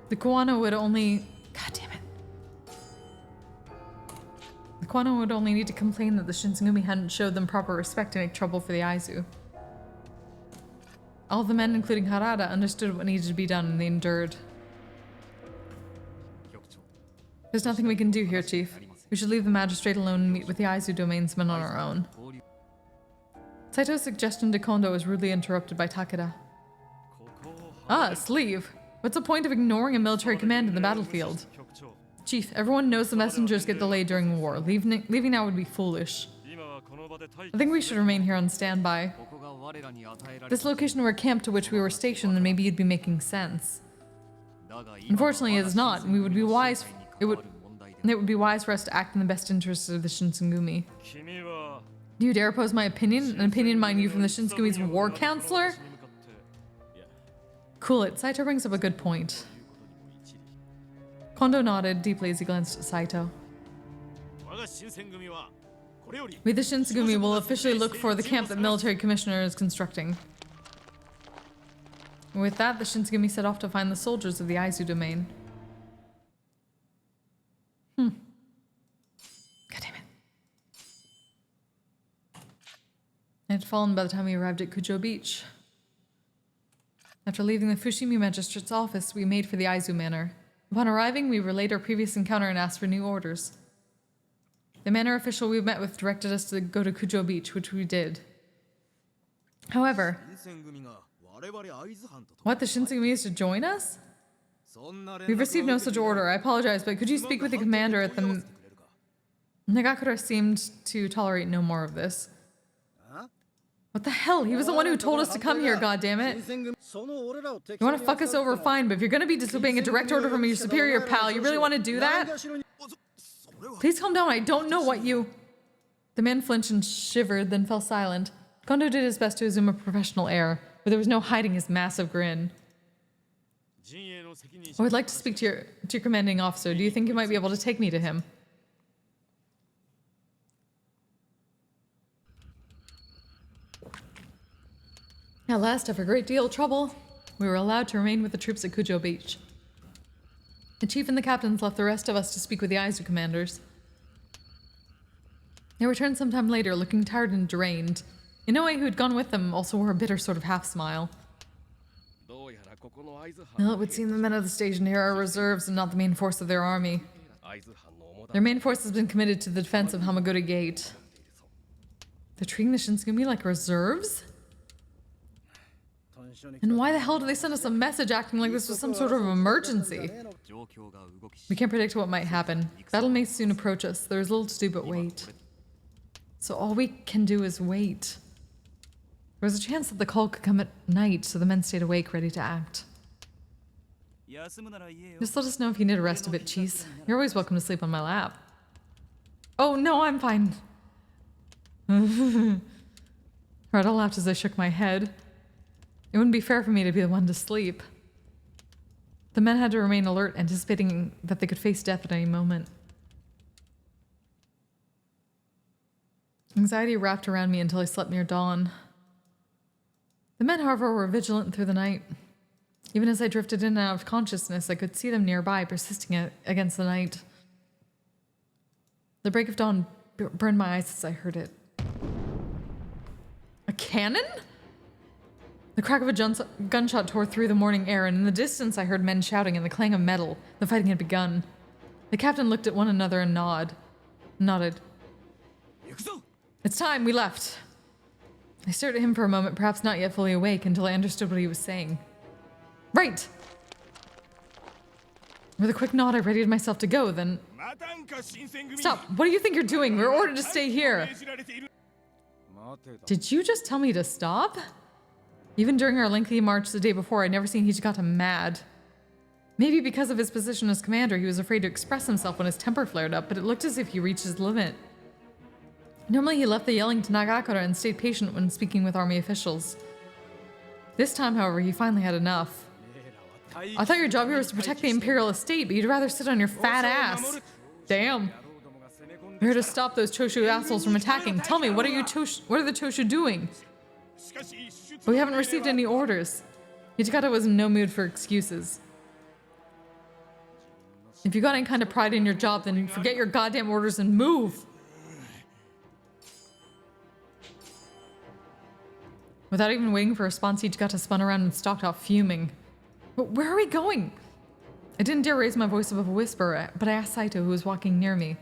The Kuwana would only... God damn it. The Kuwana would only need to complain that the Shinsengumi hadn't showed them proper respect to make trouble for the Aizu. All the men, including Harada, understood what needed to be done and they endured. There's nothing we can do here, Chief. We should leave the magistrate alone and meet with the Aizu domain's men on our own. Saito's suggestion to Kondo was rudely interrupted by Takeda. Ah, sleeve. What's the point of ignoring a military command in the battlefield? Chief, everyone knows the messengers get delayed during war. Leaving now would be foolish. I think we should remain here on standby. This location were a camp to which we were stationed, then maybe you'd be making sense. Unfortunately, it is not, and it would be wise for us to act in the best interests of the Shinsengumi. Do you dare oppose my opinion? An opinion, mind you, from the Shinsengumi's war counselor? Cool it. Saito brings up a good point. Kondo nodded deeply as he glanced at Saito. We, the Shinsengumi, will officially look for the camp that military commissioner is constructing. With that, the Shinsengumi set off to find the soldiers of the Aizu domain. God damn it. It had fallen by the time we arrived at Kujo Beach. After leaving the Fushimi Magistrate's office, we made for the Aizu Manor. Upon arriving, we relayed our previous encounter and asked for new orders. The manor official we met with directed us to go to Kujo Beach, which we did. However, what, the Shinsengumi is to join us? We've received no such order. I apologize, but could you speak with the commander at the... Nagakura seemed to tolerate no more of this. What the hell? He was the one who told us to come here, goddammit. You want to fuck us over, fine, but if you're going to be disobeying a direct order from your superior, pal, you really want to do that? Please calm down, I don't know what you... The man flinched and shivered, then fell silent. Kondo did his best to assume a professional air, but there was no hiding his massive grin. I would like to speak to your commanding officer. Do you think you might be able to take me to him? At last, after a great deal of trouble, we were allowed to remain with the troops at Kujo Beach. The chief and the captains left the rest of us to speak with the Aizu commanders. They returned sometime later, looking tired and drained. Inoue, who had gone with them, also wore a bitter sort of half-smile. Well, it would seem the men of the station here are reserves and not the main force of their army. Their main force has been committed to the defense of Hamaguri Gate. They're treating the Shinsengumi like reserves? And why the hell do they send us a message acting like this was some sort of emergency? We can't predict what might happen. Battle may soon approach us. There is little to do but wait. So all we can do is wait. There was a chance that the call could come at night, so the men stayed awake, ready to act. Just let us know if you need a rest a bit, Cheese. You're always welcome to sleep on my lap. Oh, no, I'm fine. Retta laughed as I shook my head. It wouldn't be fair for me to be the one to sleep. The men had to remain alert, anticipating that they could face death at any moment. Anxiety wrapped around me until I slept near dawn. The men, however, were vigilant through the night. Even as I drifted in and out of consciousness, I could see them nearby, persisting against the night. The break of dawn burned my eyes as I heard it. A cannon? The crack of a gunshot tore through the morning air, and in the distance I heard men shouting and the clang of metal. The fighting had begun. The captain looked at one another and nodded. It's time, we left. I stared at him for a moment, perhaps not yet fully awake, until I understood what he was saying. Right! With a quick nod, I readied myself to go, then... Stop! What do you think you're doing? We're ordered to stay here! Did you just tell me to stop? Even during our lengthy march the day before, I'd never seen Hijikata mad. Maybe because of his position as commander, he was afraid to express himself when his temper flared up, but it looked as if he reached his limit. Normally he left the yelling to Nagakura and stayed patient when speaking with army officials. This time, however, he finally had enough. I thought your job here was to protect the Imperial estate, but you'd rather sit on your fat ass. Damn. We're here to stop those Choshu assholes from attacking. Tell me, what are the Choshu doing? But we haven't received any orders. Hijikata was in no mood for excuses. If you got any kind of pride in your job, then forget your goddamn orders and move! Without even waiting for a response, Hijikata spun around and stalked off fuming. But where are we going? I didn't dare raise my voice above a whisper, but I asked Saito, who was walking near me.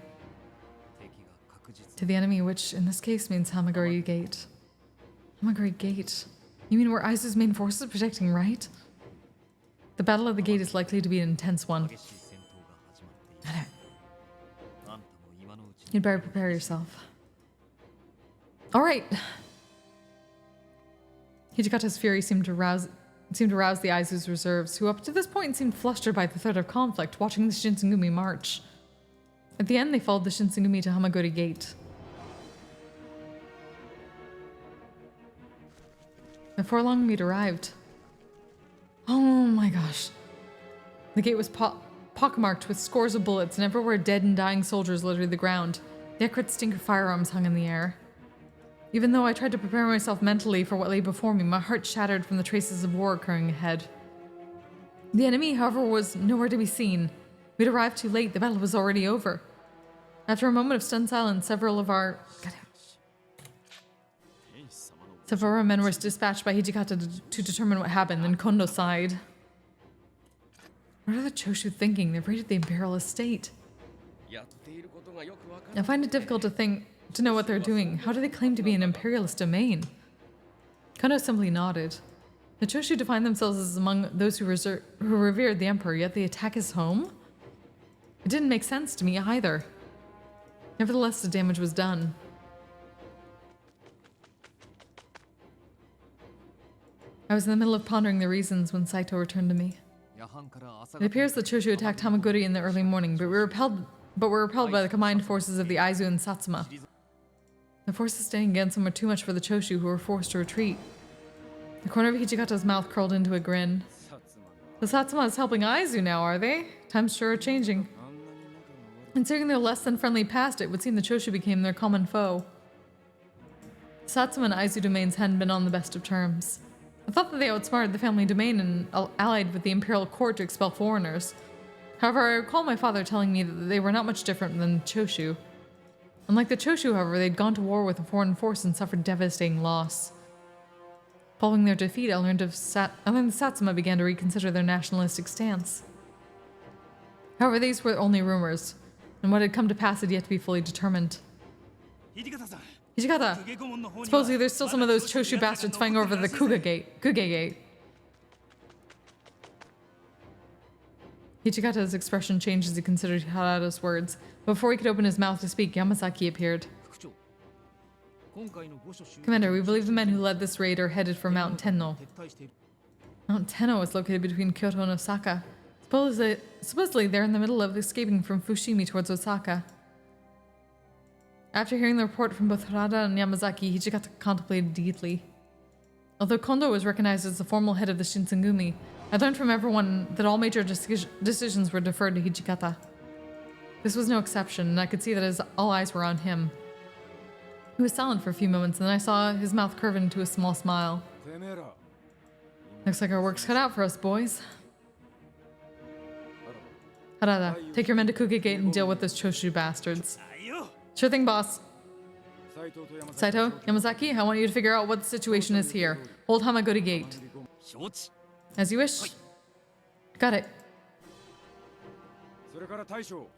To the enemy, which in this case means Hamaguri Gate. Hamaguri Gate? You mean where Aizu's main force is protecting, right? The Battle of the Gate is likely to be an intense one. 激しい戦闘が始まっているあんたも今のうちに You'd better prepare yourself. All right. Hijikata's fury seemed to rouse the Aizu's reserves, who up to this point seemed flustered by the threat of conflict, watching the Shinsengumi march. At the end, they followed the Shinsengumi to Hamagori Gate. Before long, we'd arrived. Oh my gosh. The gate was pockmarked with scores of bullets, and everywhere dead and dying soldiers littered the ground. The acrid stink of firearms hung in the air. Even though I tried to prepare myself mentally for what lay before me, my heart shattered from the traces of war occurring ahead. The enemy, however, was nowhere to be seen. We'd arrived too late, the battle was already over. After a moment of stunned silence, several of our men were dispatched by Hijikata to determine what happened, then Kondo sighed. What are the Choshu thinking? They've raided the Imperial estate. I find it difficult to know what they're doing. How do they claim to be an imperialist domain? Kondo simply nodded. The Choshu define themselves as among those who revered the emperor, yet they attack his home? It didn't make sense to me either. Nevertheless, the damage was done. I was in the middle of pondering the reasons when Saito returned to me. It appears the Choshu attacked Hamaguri in the early morning, but were repelled by the combined forces of the Aizu and Satsuma. The forces standing against them were too much for the Choshu, who were forced to retreat. The corner of Hijikata's mouth curled into a grin. The Satsuma is helping Aizu now, are they? Times sure are changing. Considering their less than friendly past, it would seem the Choshu became their common foe. Satsuma and Aizu domains hadn't been on the best of terms. I thought that they outsmarted the family domain and allied with the imperial court to expel foreigners. However, I recall my father telling me that they were not much different than the Choshu. Unlike the Choshu, however, they'd gone to war with a foreign force and suffered devastating loss. Following their defeat, I learned the Satsuma began to reconsider their nationalistic stance. However, these were only rumors, and what had come to pass had yet to be fully determined. Hijikata! Supposedly there's still some of those Choshu bastards fighting over the Kuge Gate. Hijikata's expression changed as he considered Harada's words. But before he could open his mouth to speak, Yamazaki appeared. Commander, we believe the men who led this raid are headed for Mount Tenno. Mount Tenno is located between Kyoto and Osaka. Supposedly they're in the middle of escaping from Fushimi towards Osaka. After hearing the report from both Harada and Yamazaki, Hijikata contemplated deeply. Although Kondo was recognized as the formal head of the Shinsengumi, I learned from everyone that all major decisions were deferred to Hijikata. This was no exception, and I could see that all eyes were on him. He was silent for a few moments, and then I saw his mouth curve into a small smile. Looks like our work's cut out for us, boys. Harada, take your men to Kuge Gate and deal with those Choshu bastards. Sure thing, boss. Saito, Yamazaki, I want you to figure out what the situation is here. Hold Hamagori Gate. As you wish. Got it.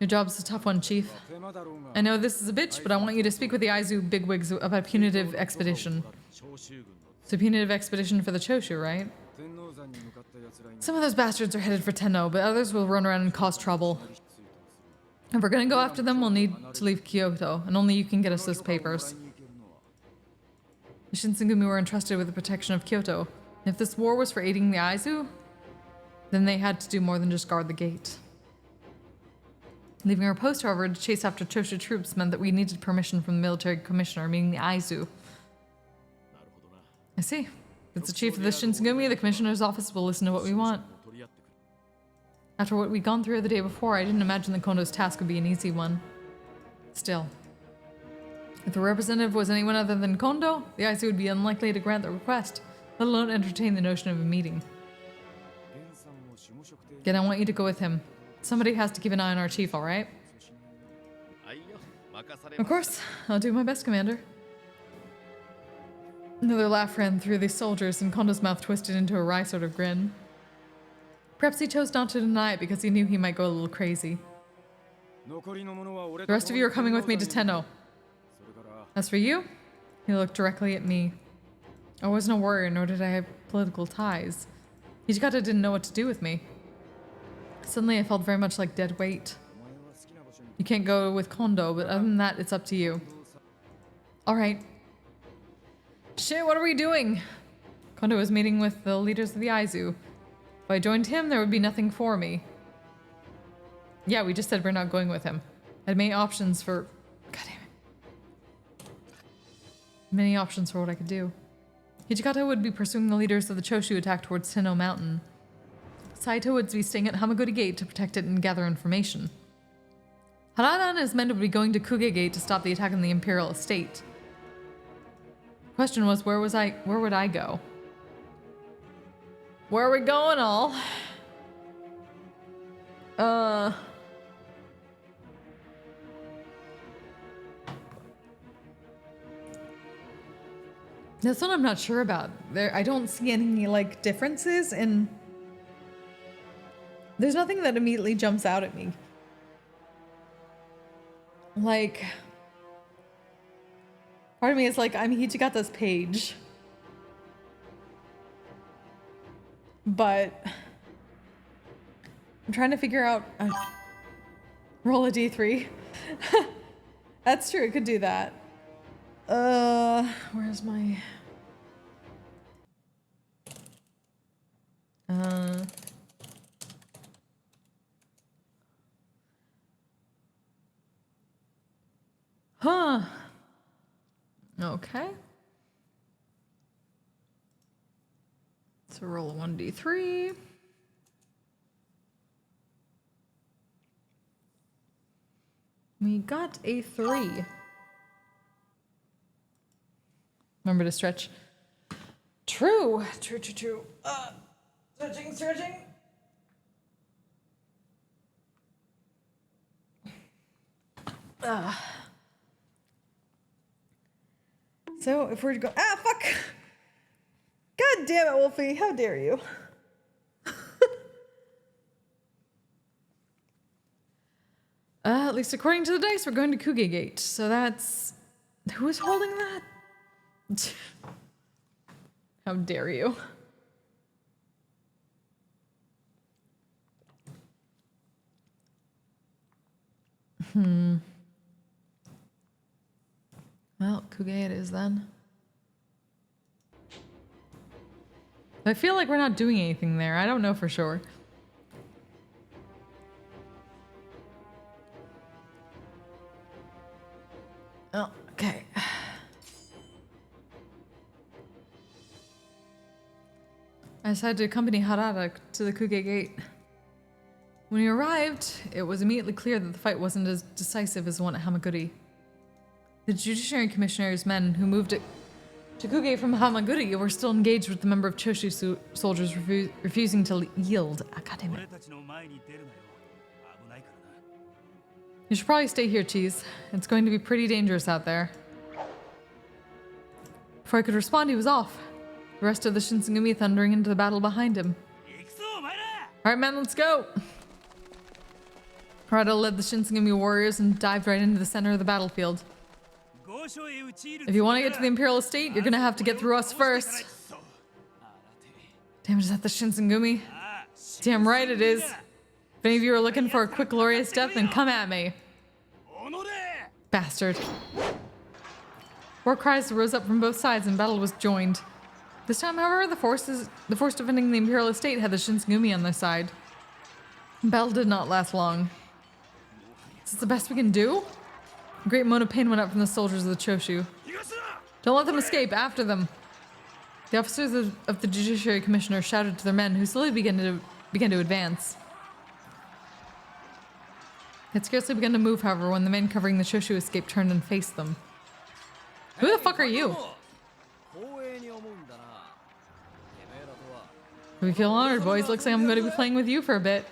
Your job's a tough one, Chief. I know this is a bitch, but I want you to speak with the Aizu bigwigs about a punitive expedition. It's a punitive expedition for the Choshu, right? Some of those bastards are headed for Tenno, but others will run around and cause trouble. If we're gonna go after them, we'll need to leave Kyoto, and only you can get us those papers. The Shinsengumi were entrusted with the protection of Kyoto. If this war was for aiding the Aizu, then they had to do more than just guard the gate. Leaving our post, however, to chase after Choshu troops meant that we needed permission from the military commissioner, meaning the Aizu. I see. If it's the chief of the Shinsengumi, the commissioner's office will listen to what we want. After what we'd gone through the day before, I didn't imagine that Kondo's task would be an easy one. Still, if the representative was anyone other than Kondo, the Aizu would be unlikely to grant the request, let alone entertain the notion of a meeting. Again, I want you to go with him. Somebody has to keep an eye on our chief, alright? Of course, I'll do my best, Commander. Another laugh ran through the soldiers, and Kondo's mouth twisted into a wry sort of grin. Perhaps he chose not to deny it because he knew he might go a little crazy. The rest of you are coming with me to Tenno. As for you, he looked directly at me. I wasn't a warrior, nor did I have political ties. Hijikata didn't know what to do with me. Suddenly I felt very much like dead weight. You can't go with Kondo, but other than that, it's up to you. Alright. Shit, what are we doing? Kondo was meeting with the leaders of the Aizu. If I joined him, there would be nothing for me. Yeah, we just said we're not going with him. I had many options for... God damn it. Many options for what I could do. Hijikata would be pursuing the leaders of the Choshu attack towards Tenno Mountain. Saito would be staying at Hamaguri Gate to protect it and gather information. Harada and his men would be going to Kuge Gate to stop the attack on the Imperial Estate. The question was, where would I go? Where are we going all? That's what I'm not sure about. I don't see any, like, differences in... There's nothing that immediately jumps out at me. Like... Part of me is like, I'm Hijikata's page. But... I'm trying to figure out... roll a d3. That's true, it could do that. Where's my... Huh. Okay. So roll a 1d3. We got a 3. Remember to stretch. True. True. Stretching. So if we're to go, fuck! God damn it, Wolfie! How dare you? At least according to the dice, we're going to Kuge Gate. So that's... Who is holding that? How dare you? Well, Kuge it is then. I feel like we're not doing anything there. I don't know for sure. Oh, okay. I decided to accompany Harada to the Kuge Gate. When he arrived, it was immediately clear that the fight wasn't as decisive as the one at Hamaguri. The Judiciary Commissioner's men who moved to Kuge from Hamaguri were still engaged with the member of Choshu soldiers refusing to yield. Academic. You should probably stay here, Cheese. It's going to be pretty dangerous out there. Before I could respond, he was off. The rest of the Shinsengumi thundering into the battle behind him. Alright, man, let's go! Harada led the Shinsengumi warriors and dived right into the center of the battlefield. If you want to get to the Imperial Estate, you're gonna have to get through us first. Damn, is that the Shinsengumi? Damn right it is. If any of you are looking for a quick, glorious death, then come at me. Bastard. War cries rose up from both sides and battle was joined. This time, however, the force defending the Imperial Estate had the Shinsengumi on their side. Battle did not last long. Is this the best we can do? A great moan of pain went up from the soldiers of the Choshu. Don't let them escape, after them. The officers of the Judiciary Commissioner shouted to their men, who slowly began to advance. They had scarcely begun to move, however, when the men covering the Choshu escape turned and faced them. Who the fuck are you? We feel honored, boys. Looks like I'm going to be playing with you for a bit.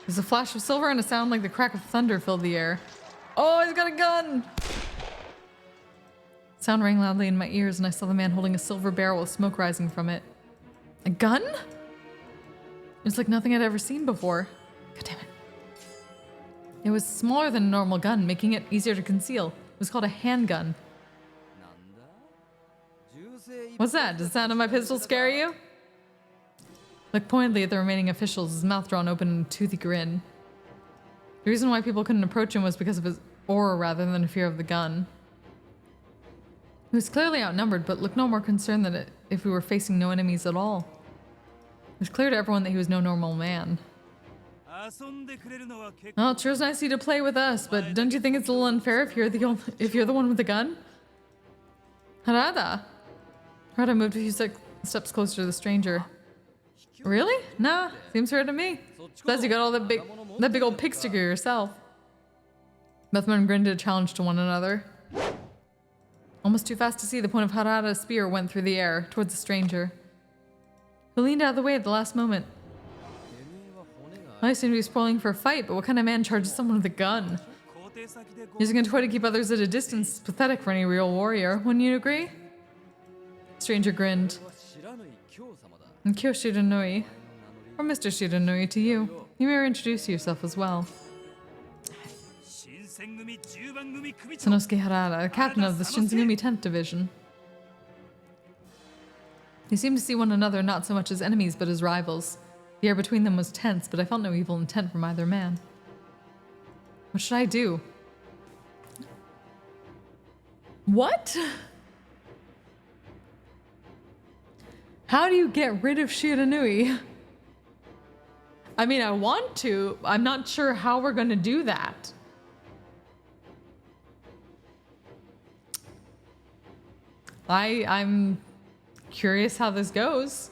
There's a flash of silver and a sound like the crack of thunder filled the air. Oh, he's got a gun! Sound rang loudly in my ears and I saw the man holding a silver barrel with smoke rising from it. A gun? It's like nothing I'd ever seen before. God damn it. It was smaller than a normal gun, making it easier to conceal. It was called a handgun. What's that? Does the sound of my pistol scare you? looked pointedly at the remaining officials, his mouth drawn open in a toothy grin. The reason why people couldn't approach him was because of his aura rather than a fear of the gun. He was clearly outnumbered, but looked no more concerned than if we were facing no enemies at all. It was clear to everyone that he was no normal man. Well, it sure is nice of you to play with us, but don't you think it's a little unfair if you're the one with the gun? Harada. Harada moved a few steps closer to the stranger. Really? Nah, seems fair to me. Says you got all that big old pig sticker yourself. Both men grinned a challenge to one another. Almost too fast to see, the point of Harada's spear went through the air towards the stranger, who leaned out of the way at the last moment. I seem to be spoiling for a fight, but what kind of man charges someone with a gun? Using a toy to keep others at a distance is pathetic for any real warrior, wouldn't you agree? The stranger grinned. And Kyo Shiranui, or Mr. Shiranui to you. You may introduce yourself as well. Sanosuke Harada, captain of the Shinsengumi 10th Division. They seemed to see one another not so much as enemies, but as rivals. The air between them was tense, but I felt no evil intent from either man. What should I do? What? How do you get rid of Shiranui? I mean, I want to. I'm not sure how we're going to do that. I'm curious how this goes.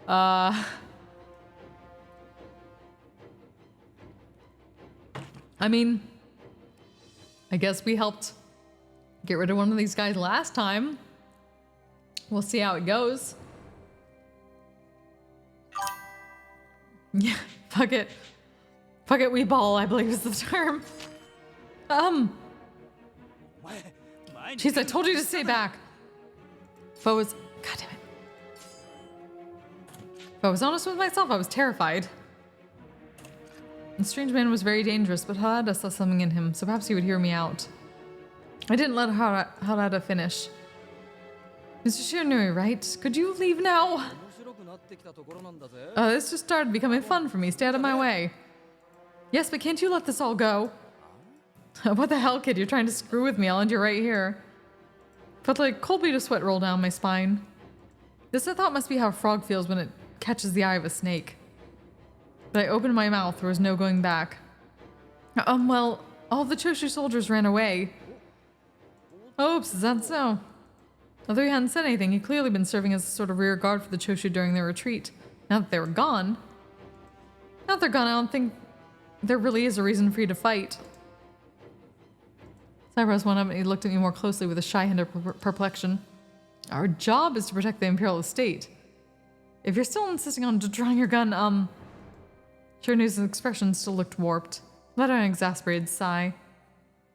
I mean, I guess we helped get rid of one of these guys last time. We'll see how it goes. Yeah, fuck it. Fuck it, we ball, I believe is the term. Jeez, I told you to stay back. If I was... God damn it. If I was honest with myself, I was terrified. The strange man was very dangerous, but Harada saw something in him, so perhaps he would hear me out. I didn't let Harada finish. Mr. Shiranui, right? Could you leave now? This just started becoming fun for me. Stay out of my way. Yes, but can't you let this all go? What the hell, kid? You're trying to screw with me. I'll end you right here. Felt like a cold bead of sweat roll down my spine. This, I thought, must be how a frog feels when it catches the eye of a snake. But I opened my mouth. There was no going back. Well, all the Choshu soldiers ran away. Oops, is that so? Although he hadn't said anything, he'd clearly been serving as a sort of rear guard for the Choshu during their retreat. Now that they were gone... Now that they're gone, I don't think there really is a reason for you to fight. Cybros went up and he looked at me more closely with a shy hint of perplexion. Our job is to protect the Imperial Estate. If you're still insisting on drawing your gun, Shiranui's expression still looked warped. Let out an exasperated sigh.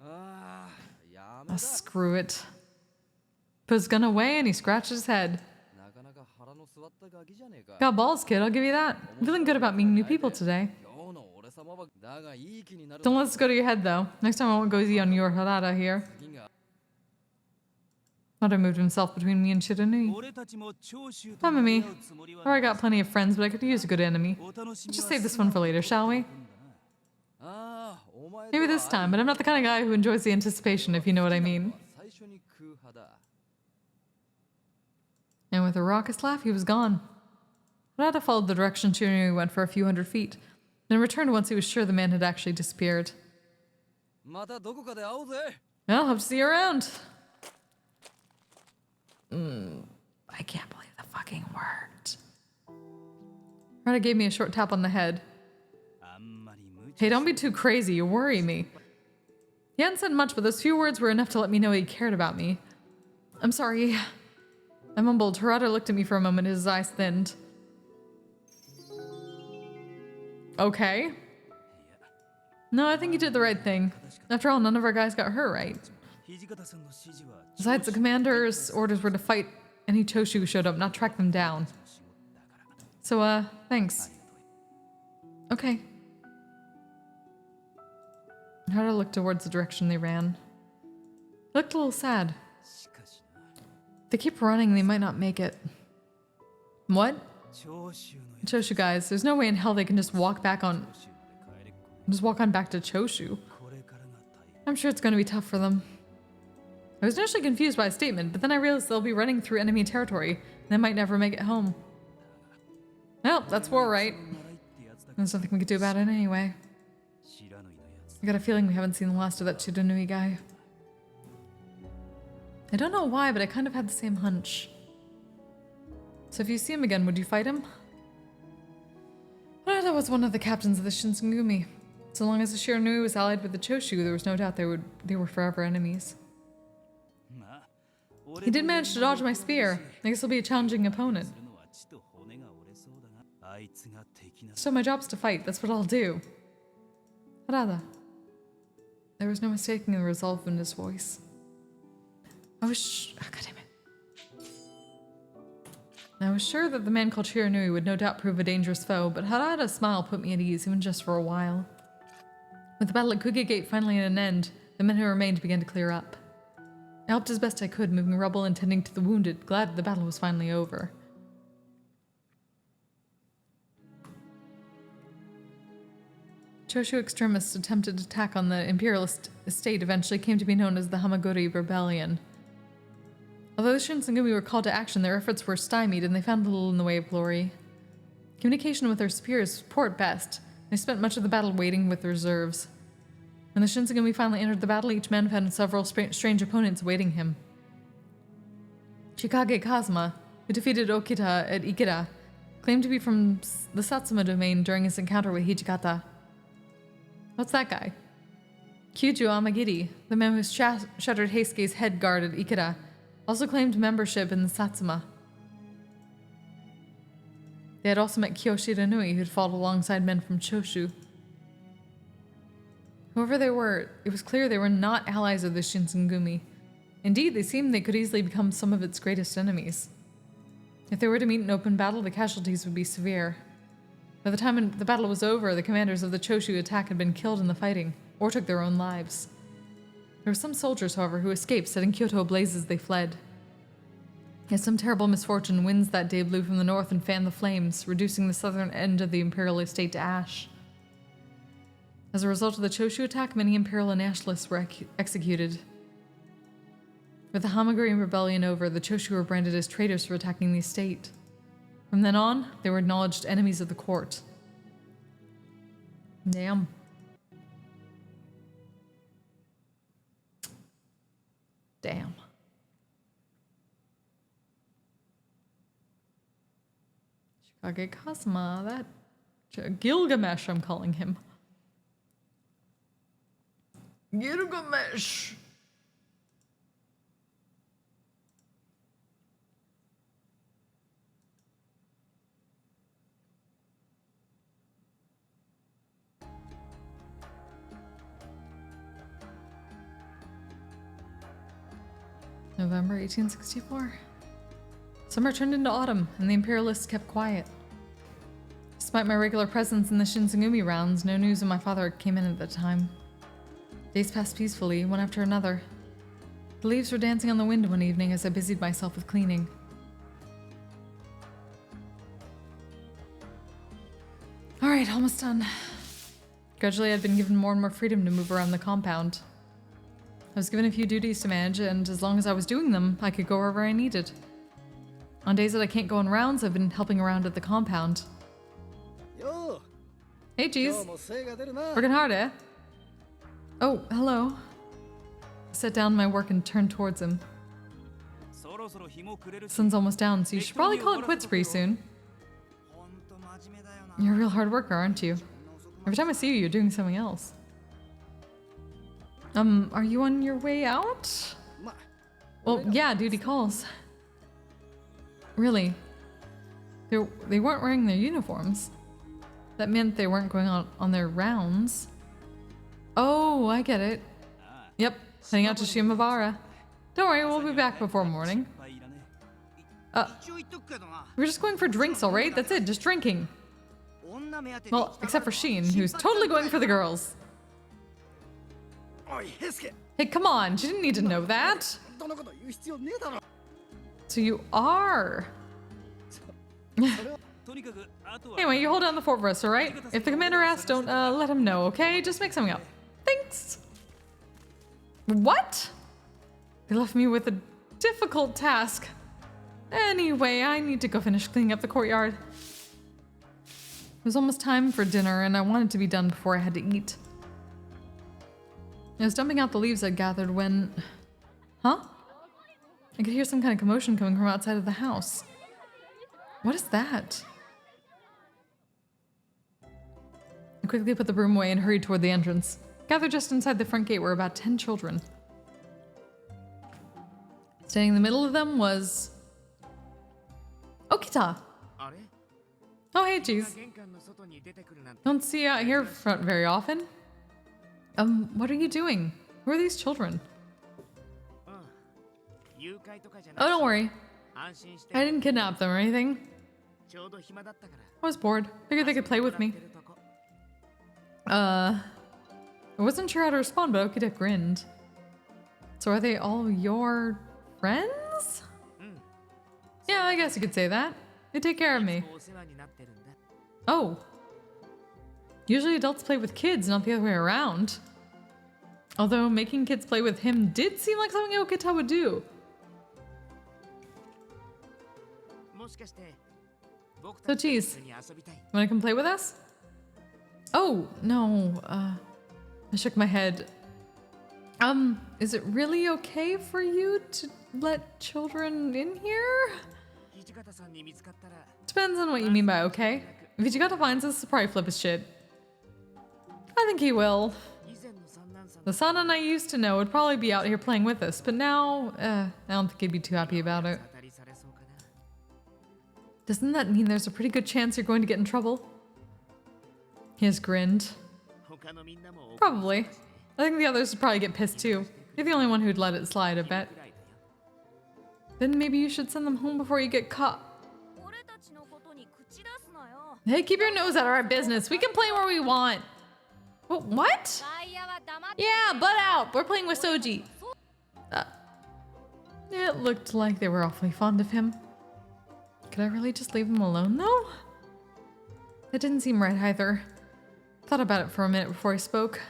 Oh, screw it. Put his gun away and he scratched his head. Got balls, kid, I'll give you that. I'm feeling good about meeting new people today. Don't let this go to your head, though. Next time I won't go easy on your Harada here. Harada moved himself between me and Shiranui. Come with me. Or I got plenty of friends, but I could use a good enemy. Let's just save this one for later, shall we? Maybe this time, but I'm not the kind of guy who enjoys the anticipation, if you know what I mean. And with a raucous laugh, he was gone. Harada followed the direction Shiranui went for a few hundred feet, then returned once he was sure the man had actually disappeared. Well, hope to see you around. I can't believe that fucking worked. Harada gave me a short tap on the head. Hey, don't be too crazy, you worry me. He hadn't said much, but those few words were enough to let me know he cared about me. I'm sorry. I mumbled. Harada looked at me for a moment, his eyes thinned. Okay. No, I think you did the right thing. After all, none of our guys got hurt, right? Besides, the commander's orders were to fight any Choshu who showed up, not track them down. So, thanks. Okay. Harada looked towards the direction they ran. He looked a little sad. If they keep running, they might not make it. What? Choshu guys, there's no way in hell they can just walk on back to Choshu. I'm sure it's going to be tough for them. I was initially confused by a statement, but then I realized they'll be running through enemy territory, and they might never make it home. Well, that's war, right? There's nothing we could do about it anyway. I got a feeling we haven't seen the last of that Shiranui guy. I don't know why, but I kind of had the same hunch. So if you see him again, would you fight him? That was one of the captains of the Shinsengumi. So long as the Shiranui was allied with the Choshu, there was no doubt they were forever enemies. He did manage to dodge my spear. I guess he'll be a challenging opponent. So my job's to fight. That's what I'll do. Harada. There was no mistaking the resolve in his voice. I was God damn it. I was sure that the man called Shiranui would no doubt prove a dangerous foe, but Harada's smile put me at ease, even just for a while. With the battle at Kuge Gate finally at an end, the men who remained began to clear up. I helped as best I could, moving rubble and tending to the wounded, glad the battle was finally over. Choshu extremists' attempted attack on the imperialist estate eventually came to be known as the Hamaguri Rebellion. Although the Shinsengumi were called to action, their efforts were stymied and they found little in the way of glory. Communication with their superiors was poor at best. They spent much of the battle waiting with reserves. When the Shinsengumi finally entered the battle, each man found several strange opponents awaiting him. Chikage Kazuma, who defeated Okita at Ikeda, claimed to be from the Satsuma domain during his encounter with Hijikata. What's that guy? Kyuju Amagiri, the man who shattered Heisuke's head guard at Ikeda, also claimed membership in the Satsuma. They had also met Kyoshi Ranui, who had fought alongside men from Choshu. Whoever they were, it was clear they were not allies of the Shinsengumi. Indeed, they seemed they could easily become some of its greatest enemies. If they were to meet in open battle, the casualties would be severe. By the time the battle was over, the commanders of the Choshu attack had been killed in the fighting, or took their own lives. There were some soldiers, however, who escaped, setting Kyoto ablaze as they fled. As some terrible misfortune, winds that day blew from the north and fanned the flames, reducing the southern end of the imperial estate to ash. As a result of the Choshu attack, many imperial nationalists were executed. With the Hamaguri rebellion over, the Choshu were branded as traitors for attacking the estate. From then on, they were acknowledged enemies of the court. Damn. Damn. Shikage Kazuma, that Gilgamesh, I'm calling him. Gilgamesh! November 1864. Summer turned into autumn, and the Imperialists kept quiet. Despite my regular presence in the Shinsengumi rounds, no news of my father came in at the time. Days passed peacefully, one after another. The leaves were dancing on the wind one evening as I busied myself with cleaning. Alright, almost done. Gradually, I'd been given more and more freedom to move around the compound. I was given a few duties to manage, and as long as I was doing them, I could go wherever I needed. On days that I can't go on rounds, I've been helping around at the compound. Hey, geez. Working hard, eh? Oh, hello. I set down my work and turned towards him. Sun's almost down, so you should probably call it quits pretty soon. You're a real hard worker, aren't you? Every time I see you, you're doing something else. Are you on your way out? Well, yeah, duty calls. Really? They weren't wearing their uniforms. That meant they weren't going on their rounds. Oh, I get it. Yep, heading out to Shimabara. Don't worry, we'll be back before morning. We're just going for drinks, alright? That's it, just drinking. Well, except for Sheen, who's totally going for the girls. Hey, come on, she didn't need to know that. So you are. とにかくあとは Anyway, you hold down the fort for us, alright? If the commander asks, don't let him know, okay? Just make something up. Thanks! What? They left me with a difficult task. Anyway, I need to go finish cleaning up the courtyard. It was almost time for dinner, and I wanted to be done before I had to eat. I was dumping out the leaves I'd gathered when... Huh? I could hear some kind of commotion coming from outside of the house. What is that? I quickly put the broom away and hurried toward the entrance. Gathered just inside the front gate were about 10 children. Standing in the middle of them was... Okita! あれ Oh, hey, geez. 玄関の外に出てくるなんて Don't see you out here front very often. What are you doing? Who are these children? 誘拐とかじゃ Oh, な don't worry. 安心して I didn't kidnap them or anything. ちょうど暇だったから I was bored. Figured they could play with me. 遊んでもらってるとこ I wasn't sure how to respond, but Okita grinned. So are they all your friends? Yeah, I guess you could say that. They take care of me. お世話になってるんだ Oh. Usually adults play with kids, not the other way around. Although making kids play with him did seem like something Okita would do. もしかして僕 So たちと一 geez, 緒に遊びたい wanna come play with us? Oh, no, I shook my head. Is it really okay for you to let children in here? 土方さんに見つかったら Depends on what you mean by okay. If Ichigata finds us, he'll probably flip his shit. I think he will. 以前の三男さん The Sanan I used to know would probably be out here playing with us, but now, I don't think he'd be too happy about it. 当たりされそうかな Doesn't that mean there's a pretty good chance you're going to get in trouble? He has grinned. 他のみんなも Probably. I think the others would probably get pissed too. You're the only one who'd let it slide, I bet. くらいだよ Then maybe you should send them home before you get caught. 俺たちのことに口出すなよ Hey, keep your nose out of our business. We can play where we want. What? 外野は黙って Yeah, butt out. We're playing with Soji. It looked like they were awfully fond of him. Could I really just leave them alone, though? That didn't seem right either. Thought about it for a minute before I spoke.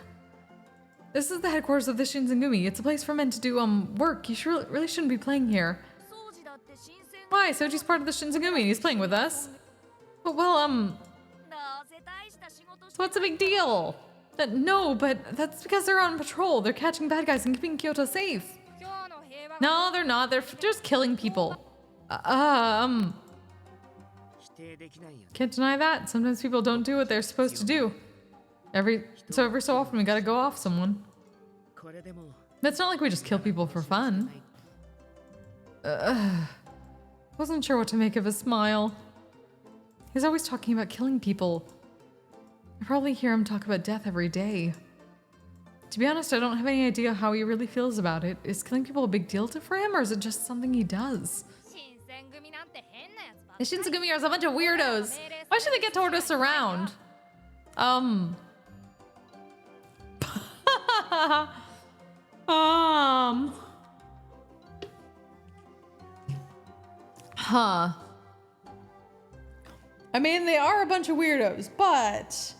This is the headquarters of the Shinzengumi. It's a place for men to do, work. You really shouldn't be playing here. 掃除だって新鮮 Why? Soji's part of the Shinzengumi and he's playing with us. But, well, どうせ大した仕事して so what's the big deal? No, but that's because they're on patrol. They're catching bad guys and keeping Kyoto safe. 今日の平和 No, they're not. They're just killing people. 否定できないよね Can't deny that. Sometimes people don't do what they're supposed to do. Every so often we gotta go off someone. これでも But it's not like we just kill people for fun. Wasn't sure what to make of his smile. He's always talking about killing people. I probably hear him talk about death every day. To be honest, I don't have any idea how he really feels about it. Is killing people a big deal for him, or is it just something he does? 新選組なんて変なやつばっか The Shinzugumi are a bunch of weirdos. Why should they get to order us around? Huh. I mean, they are a bunch of weirdos, but...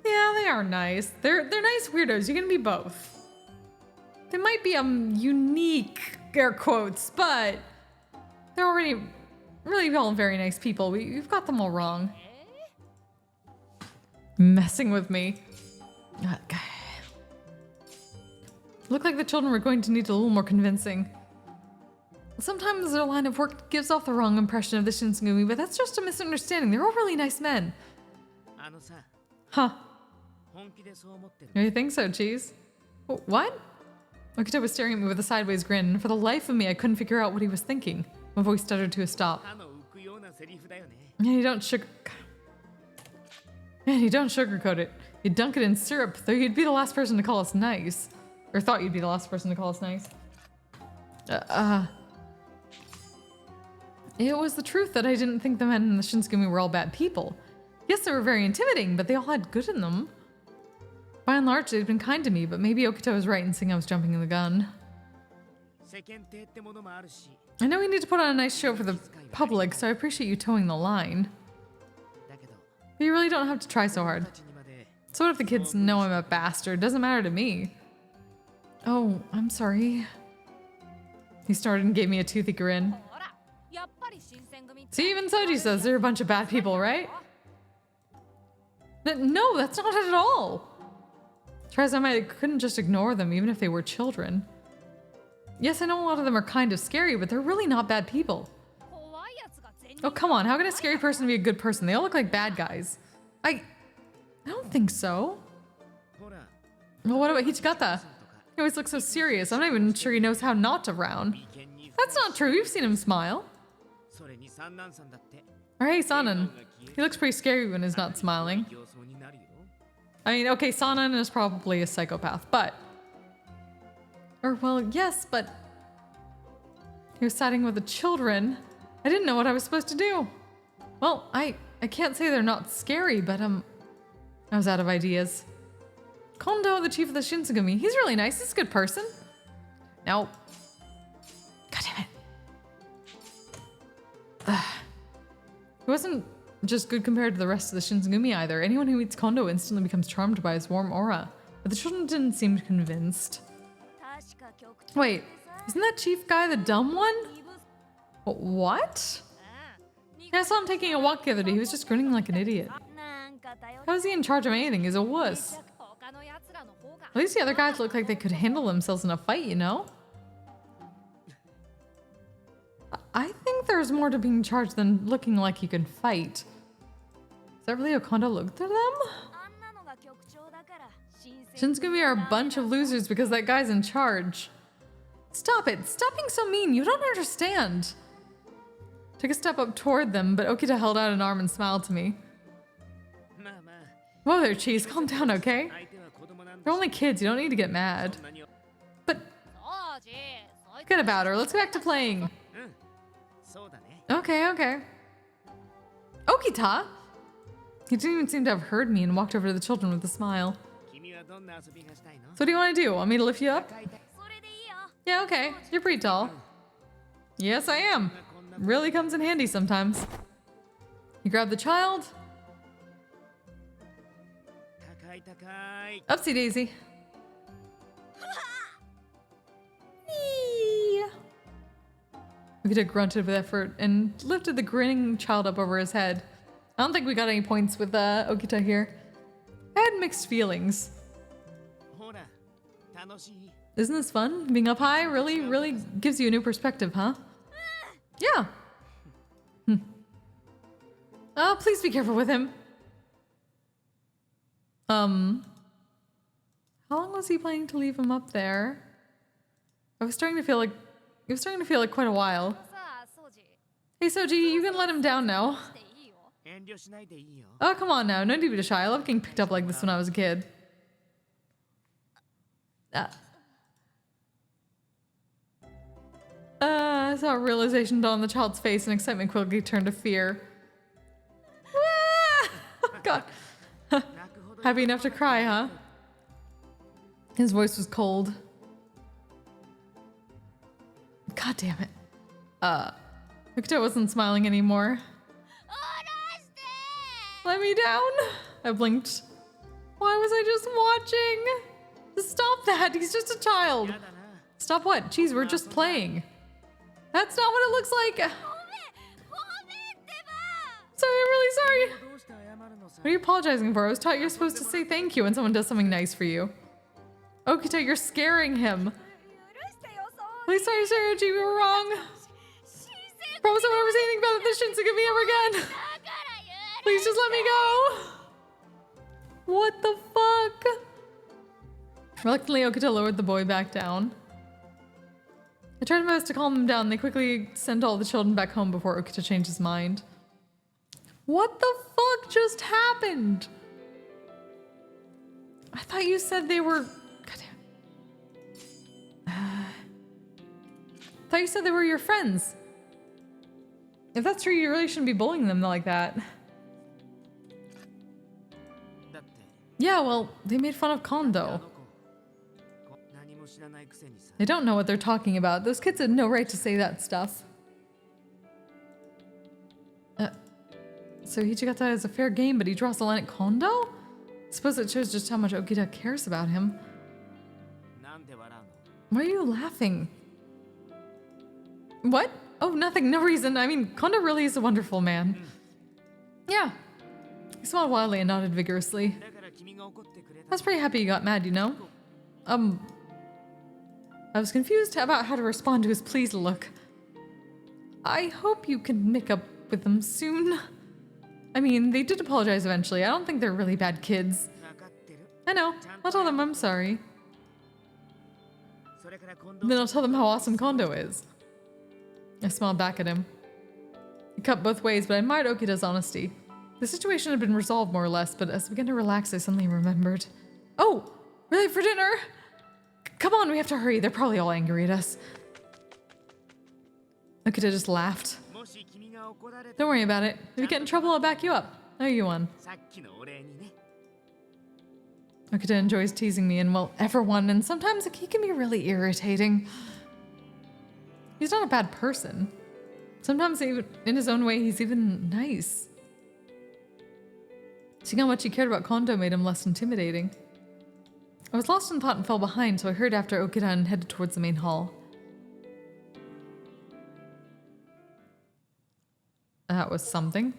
Yeah, they are nice. They're nice weirdos. You can be both. They might be unique air quotes, but they're already really all very nice people. We've got them all wrong. Messing with me. Okay. Look like the children were going to need a little more convincing. Sometimes their line of work gives off the wrong impression of the Shinzugumi, but that's just a misunderstanding. They're all really nice men. あのさ Huh. 本気でそう思ってる You think so, Cheese? What? Okita was staring at me with a sideways grin, and for the life of me, I couldn't figure out what he was thinking. My voice stuttered to a stop. 歯の浮くようなセリフだよね Man, you don't sugarcoat it. You dunk it in syrup, though you'd be the last person to call us nice. Or thought you'd be the last person to call us nice. It was the truth that I didn't think the men in the Shinzugumi were all bad people. Yes, they were very intimidating, but they all had good in them. By and large, they'd been kind to me, but maybe Okita was right in saying I was jumping the gun. 世間体ってものもあるし、 I know we need to put on a nice show for the public, so I appreciate you towing the line. だけど But you really don't have to try so hard. たちにまで So what if the kids know I'm a bastard? Doesn't matter to me. Oh, I'm sorry. He started and gave me a toothy grin. ほらやっぱり新選組って See, even Soji says they're a bunch of bad people, right? No, that's not it at all. Tries I couldn't just ignore them, even if they were children. Yes, I know a lot of them are kind of scary, but they're really not bad people. 怖いやつが全 Oh, come on. How can a scary person be a good person? They all look like bad guys. I don't think so. ほら Well, what about Hichigata? He always looks so serious. I'm not even sure he knows how not to frown. 眉間に That's not true. You've seen him smile. それに三男さんだって Or hey, Sanan. He looks pretty scary when he's not smiling. 形相になるよ I mean, okay, Sanan is probably a psychopath, but... Or, well, yes, but... He was siding with the children. I didn't know what I was supposed to do. Well, I can't say they're not scary, but, I was out of ideas. Kondo, the chief of the Shinsengumi, he's really nice. He's a good person. Now... God damn it. Ugh. He wasn't just good compared to the rest of the Shinsengumi either. Anyone who meets Kondo instantly becomes charmed by his warm aura. But the children didn't seem convinced. 確か局長 Wait, isn't that chief guy the dumb one? What? Yeah, I saw him taking a walk the other day. He was just grinning like an idiot. なんか頼 How is he in charge of anything? He's a wuss. 他の奴らの方が At least the other guys look like they could handle themselves in a fight, you know? I think there's more to being charged than looking like you can fight. Is that really how Kondo looked at them? あんなのが局長だから新選組 Shinsengumi are a bunch of losers because that guy's in charge. Stop it. Stop being so mean. You don't understand. Took a step up toward them, but Okita held out an arm and smiled to me. まあまあ Whoa there, Cheese. Calm down, okay? 相手は子供なんだ They're only kids. You don't need to get mad. そんなに But そうじそいつ forget about her. Let's get back to playing. うんそうだね Okay, okay. Okita? He didn't even seem to have heard me and walked over to the children with a smile. 君はどんな遊びがしたいの So what do you want to do? Want me to lift you up? それでいいよ Yeah, okay. You're pretty tall. Yes, I am. Really comes in handy sometimes. You grab the child. 高い高い Upsie daisy. Eee. Okita grunted with effort and lifted the grinning child up over his head. I don't think we got any points with Okita here. I had mixed feelings. ほら楽しい Isn't this fun? Being up high really gives you a new perspective, huh? Yeah. Oh, please be careful with him. How long was he planning to leave him up there? It was starting to feel like quite a while. さあそうじ Hey Soji, you can let him down now. していいよ遠慮しないでいいよ Oh, come on now. No need to be shy. I love getting picked up like this when I was a kid. I saw a realization dawn on the child's face and excitement quickly turned to fear. Ah! Oh, God. 泣くほど Happy enough to cry, huh? His voice was cold. God damn it. Okita wasn't smiling anymore. Let me down. I blinked. Why was I just watching? Stop that. He's just a child. やだな Stop what? Jeez, we're just playing. That's not what it looks like. ごめんってば Sorry, I'm really sorry. どうして謝るのさ What are you apologizing for? I was taught you're supposed to say thank you when someone does something nice for you. Okita, you're scaring him. 許してよそう Please, sorry, Saraji, we were wrong. 新選 Promise I won't ever say anything about this Shinsengumi ever again. だから許 Please just let me go. What the fuck? Reluctantly, Okita lowered the boy back down. I tried my best to calm him down. They quickly sent all the children back home before Okita changed his mind. What the fuck just happened? I thought you said they were... Goddamn. I thought you said they were your friends. If that's true, you really shouldn't be bullying them like that. Yeah, well, they made fun of Kondo. They don't know what they're talking about. Those kids had no right to say that stuff. So Hichigata is a fair game, but he draws the line at Kondo? I suppose it shows just how much Okita cares about him. Why are you laughing? What? Oh, nothing, no reason. I mean, Kondo really is a wonderful man. Yeah. He smiled wildly and nodded vigorously. I was pretty happy he got mad, you know? I was confused about how to respond to his pleased look. I hope you can make up with them soon. I mean, they did apologize eventually. I don't think they're really bad kids. I know. I'll tell them I'm sorry. Then I'll tell them how awesome Kondo is. I smiled back at him. It cut both ways, but I admired Okita's honesty. The situation had been resolved more or less, but as I began to relax, I suddenly remembered. Oh, we're late for dinner? Come on, we have to hurry. They're probably all angry at us. Okita just laughed. Don't worry about it. If you get in trouble, I'll back you up. Oh, you won. Okita enjoys teasing me and, well, everyone, and sometimes he can be really irritating. He's not a bad person. Sometimes even in his own way, he's even nice. Seeing how much he cared about Kondo made him less intimidating. I was lost in thought and fell behind, so I hurried after Okita and headed towards the main hall. That was something.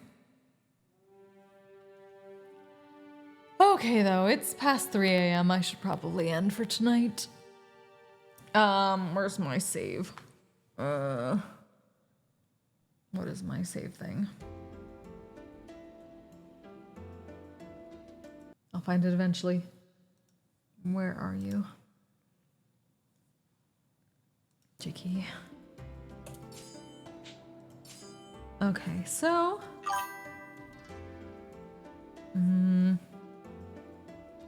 Okay, though, it's past 3 a.m. I should probably end for tonight. Where's my save? What is my save thing? I'll find it eventually. Where are you? Jiki. Okay, so...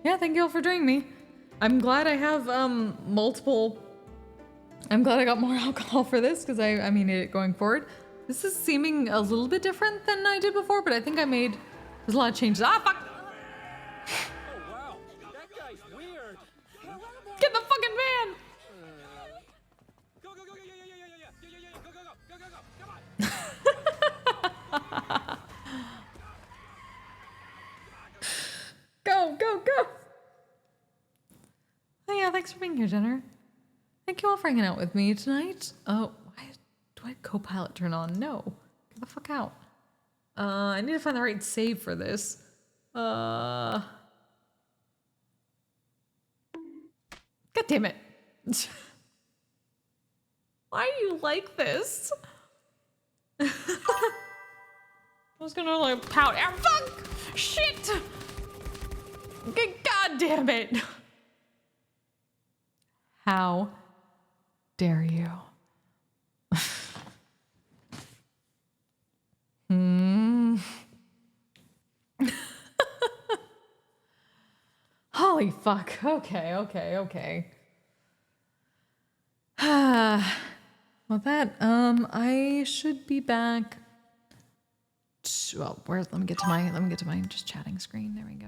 yeah, thank you all for joining me. I'm glad I have multiple... I'm glad I got more alcohol for this, because I needed it going forward. This is seeming a little bit different than I did before, but I think I made... There's a lot of changes. Ah, fuck! Oh wow, that guy's weird. Get the fucking van! Go, come on. Go! Oh yeah, thanks for being here, Jenner. Thank you all for hanging out with me tonight. Oh, do I co-pilot turn on? No. Get the fuck out. I need to find the right save for this. God damn it. Why are you like this? I was gonna like pout. Ah, fuck! Shit! God damn it! How dare you? Holy fuck. Okay. Well, that, I should be back. Well, let me get to my just chatting screen. There we go.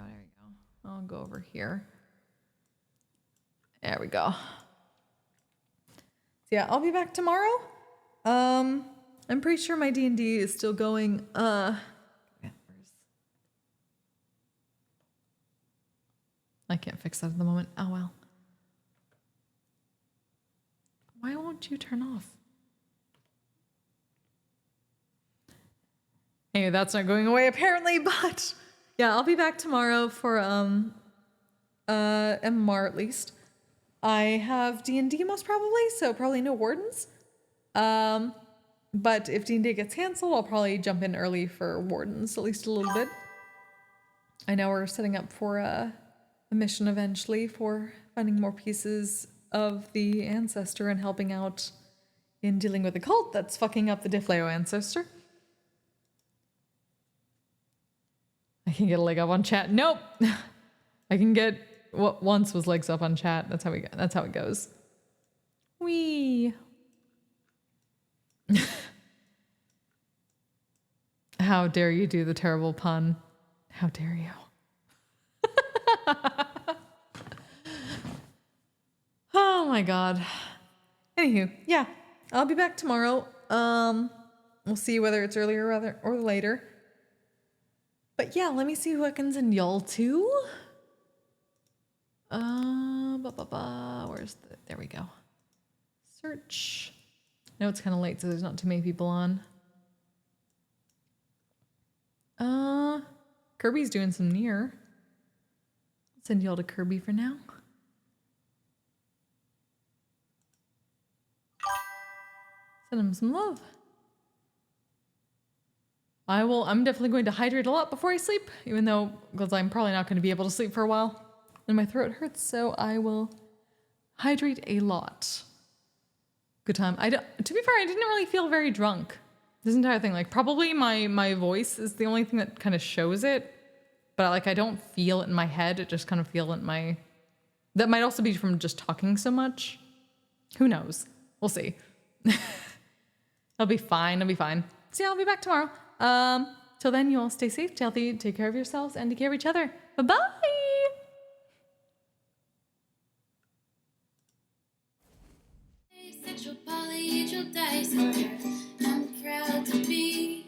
I'll go over here. There we go. So yeah, I'll be back tomorrow. I'm pretty sure my D&D is still going. I can't fix that at the moment. Oh well. Why won't you turn off? Anyway, that's not going away apparently, but yeah, I'll be back tomorrow for MMR at least. I have D&D most probably, so probably no wardens. But if D&D gets canceled, I'll probably jump in early for wardens, at least a little bit. I know we're setting up for a mission eventually for finding more pieces of the ancestor and helping out in dealing with the cult that's fucking up the Difleo ancestor. I can get a leg up on chat. Nope. I can get what once was legs up on chat. That's how it goes. Wee. How dare you do the terrible pun? How dare you? Oh my god. Anywho, yeah, I'll be back tomorrow. We'll see whether it's earlier or later. But yeah, let me see who I can send y'all to. Where's the, there we go. Search. I know it's kind of late, so there's not too many people on. Kirby's doing some near. I'll send y'all to Kirby for now. Send him some love. I'm definitely going to hydrate a lot before I sleep, even though, because I'm probably not going to be able to sleep for a while. And my throat hurts, so I will hydrate a lot. Good time. To be fair, I didn't really feel very drunk. This entire thing, like probably my voice is the only thing that kind of shows it. But like I don't feel it in my head, it just kind of feel it in my... That might also be from just talking so much. Who knows? We'll see. I'll be fine, I'll be fine. So yeah, I'll be back tomorrow. Till then, you all stay safe, stay healthy, take care of yourselves, and take care of each other. Bye-bye! Asexual polyhedral disorder. I'm proud to be.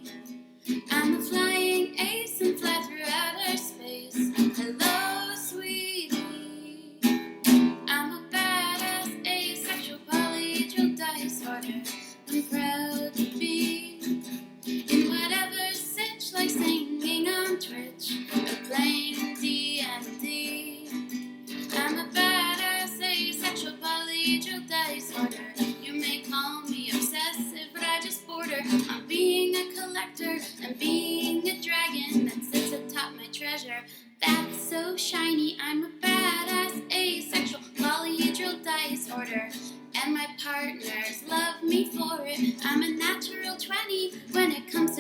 I'm a flying ace and fly through outer space. Hello, sweetie. I'm a badass asexual polyhedral disorder. I'm proud to be in whatever sitch, like singing on Twitch or playing D&D. I'm a badass asexual polyhedral disorder. You may call me obsessive, but I just border on being a collector and being a dragon that sits atop my treasure. That's so shiny. I'm a badass asexual polyhedral disorder, and my partners love me for it. I'm a natural 20 when it comes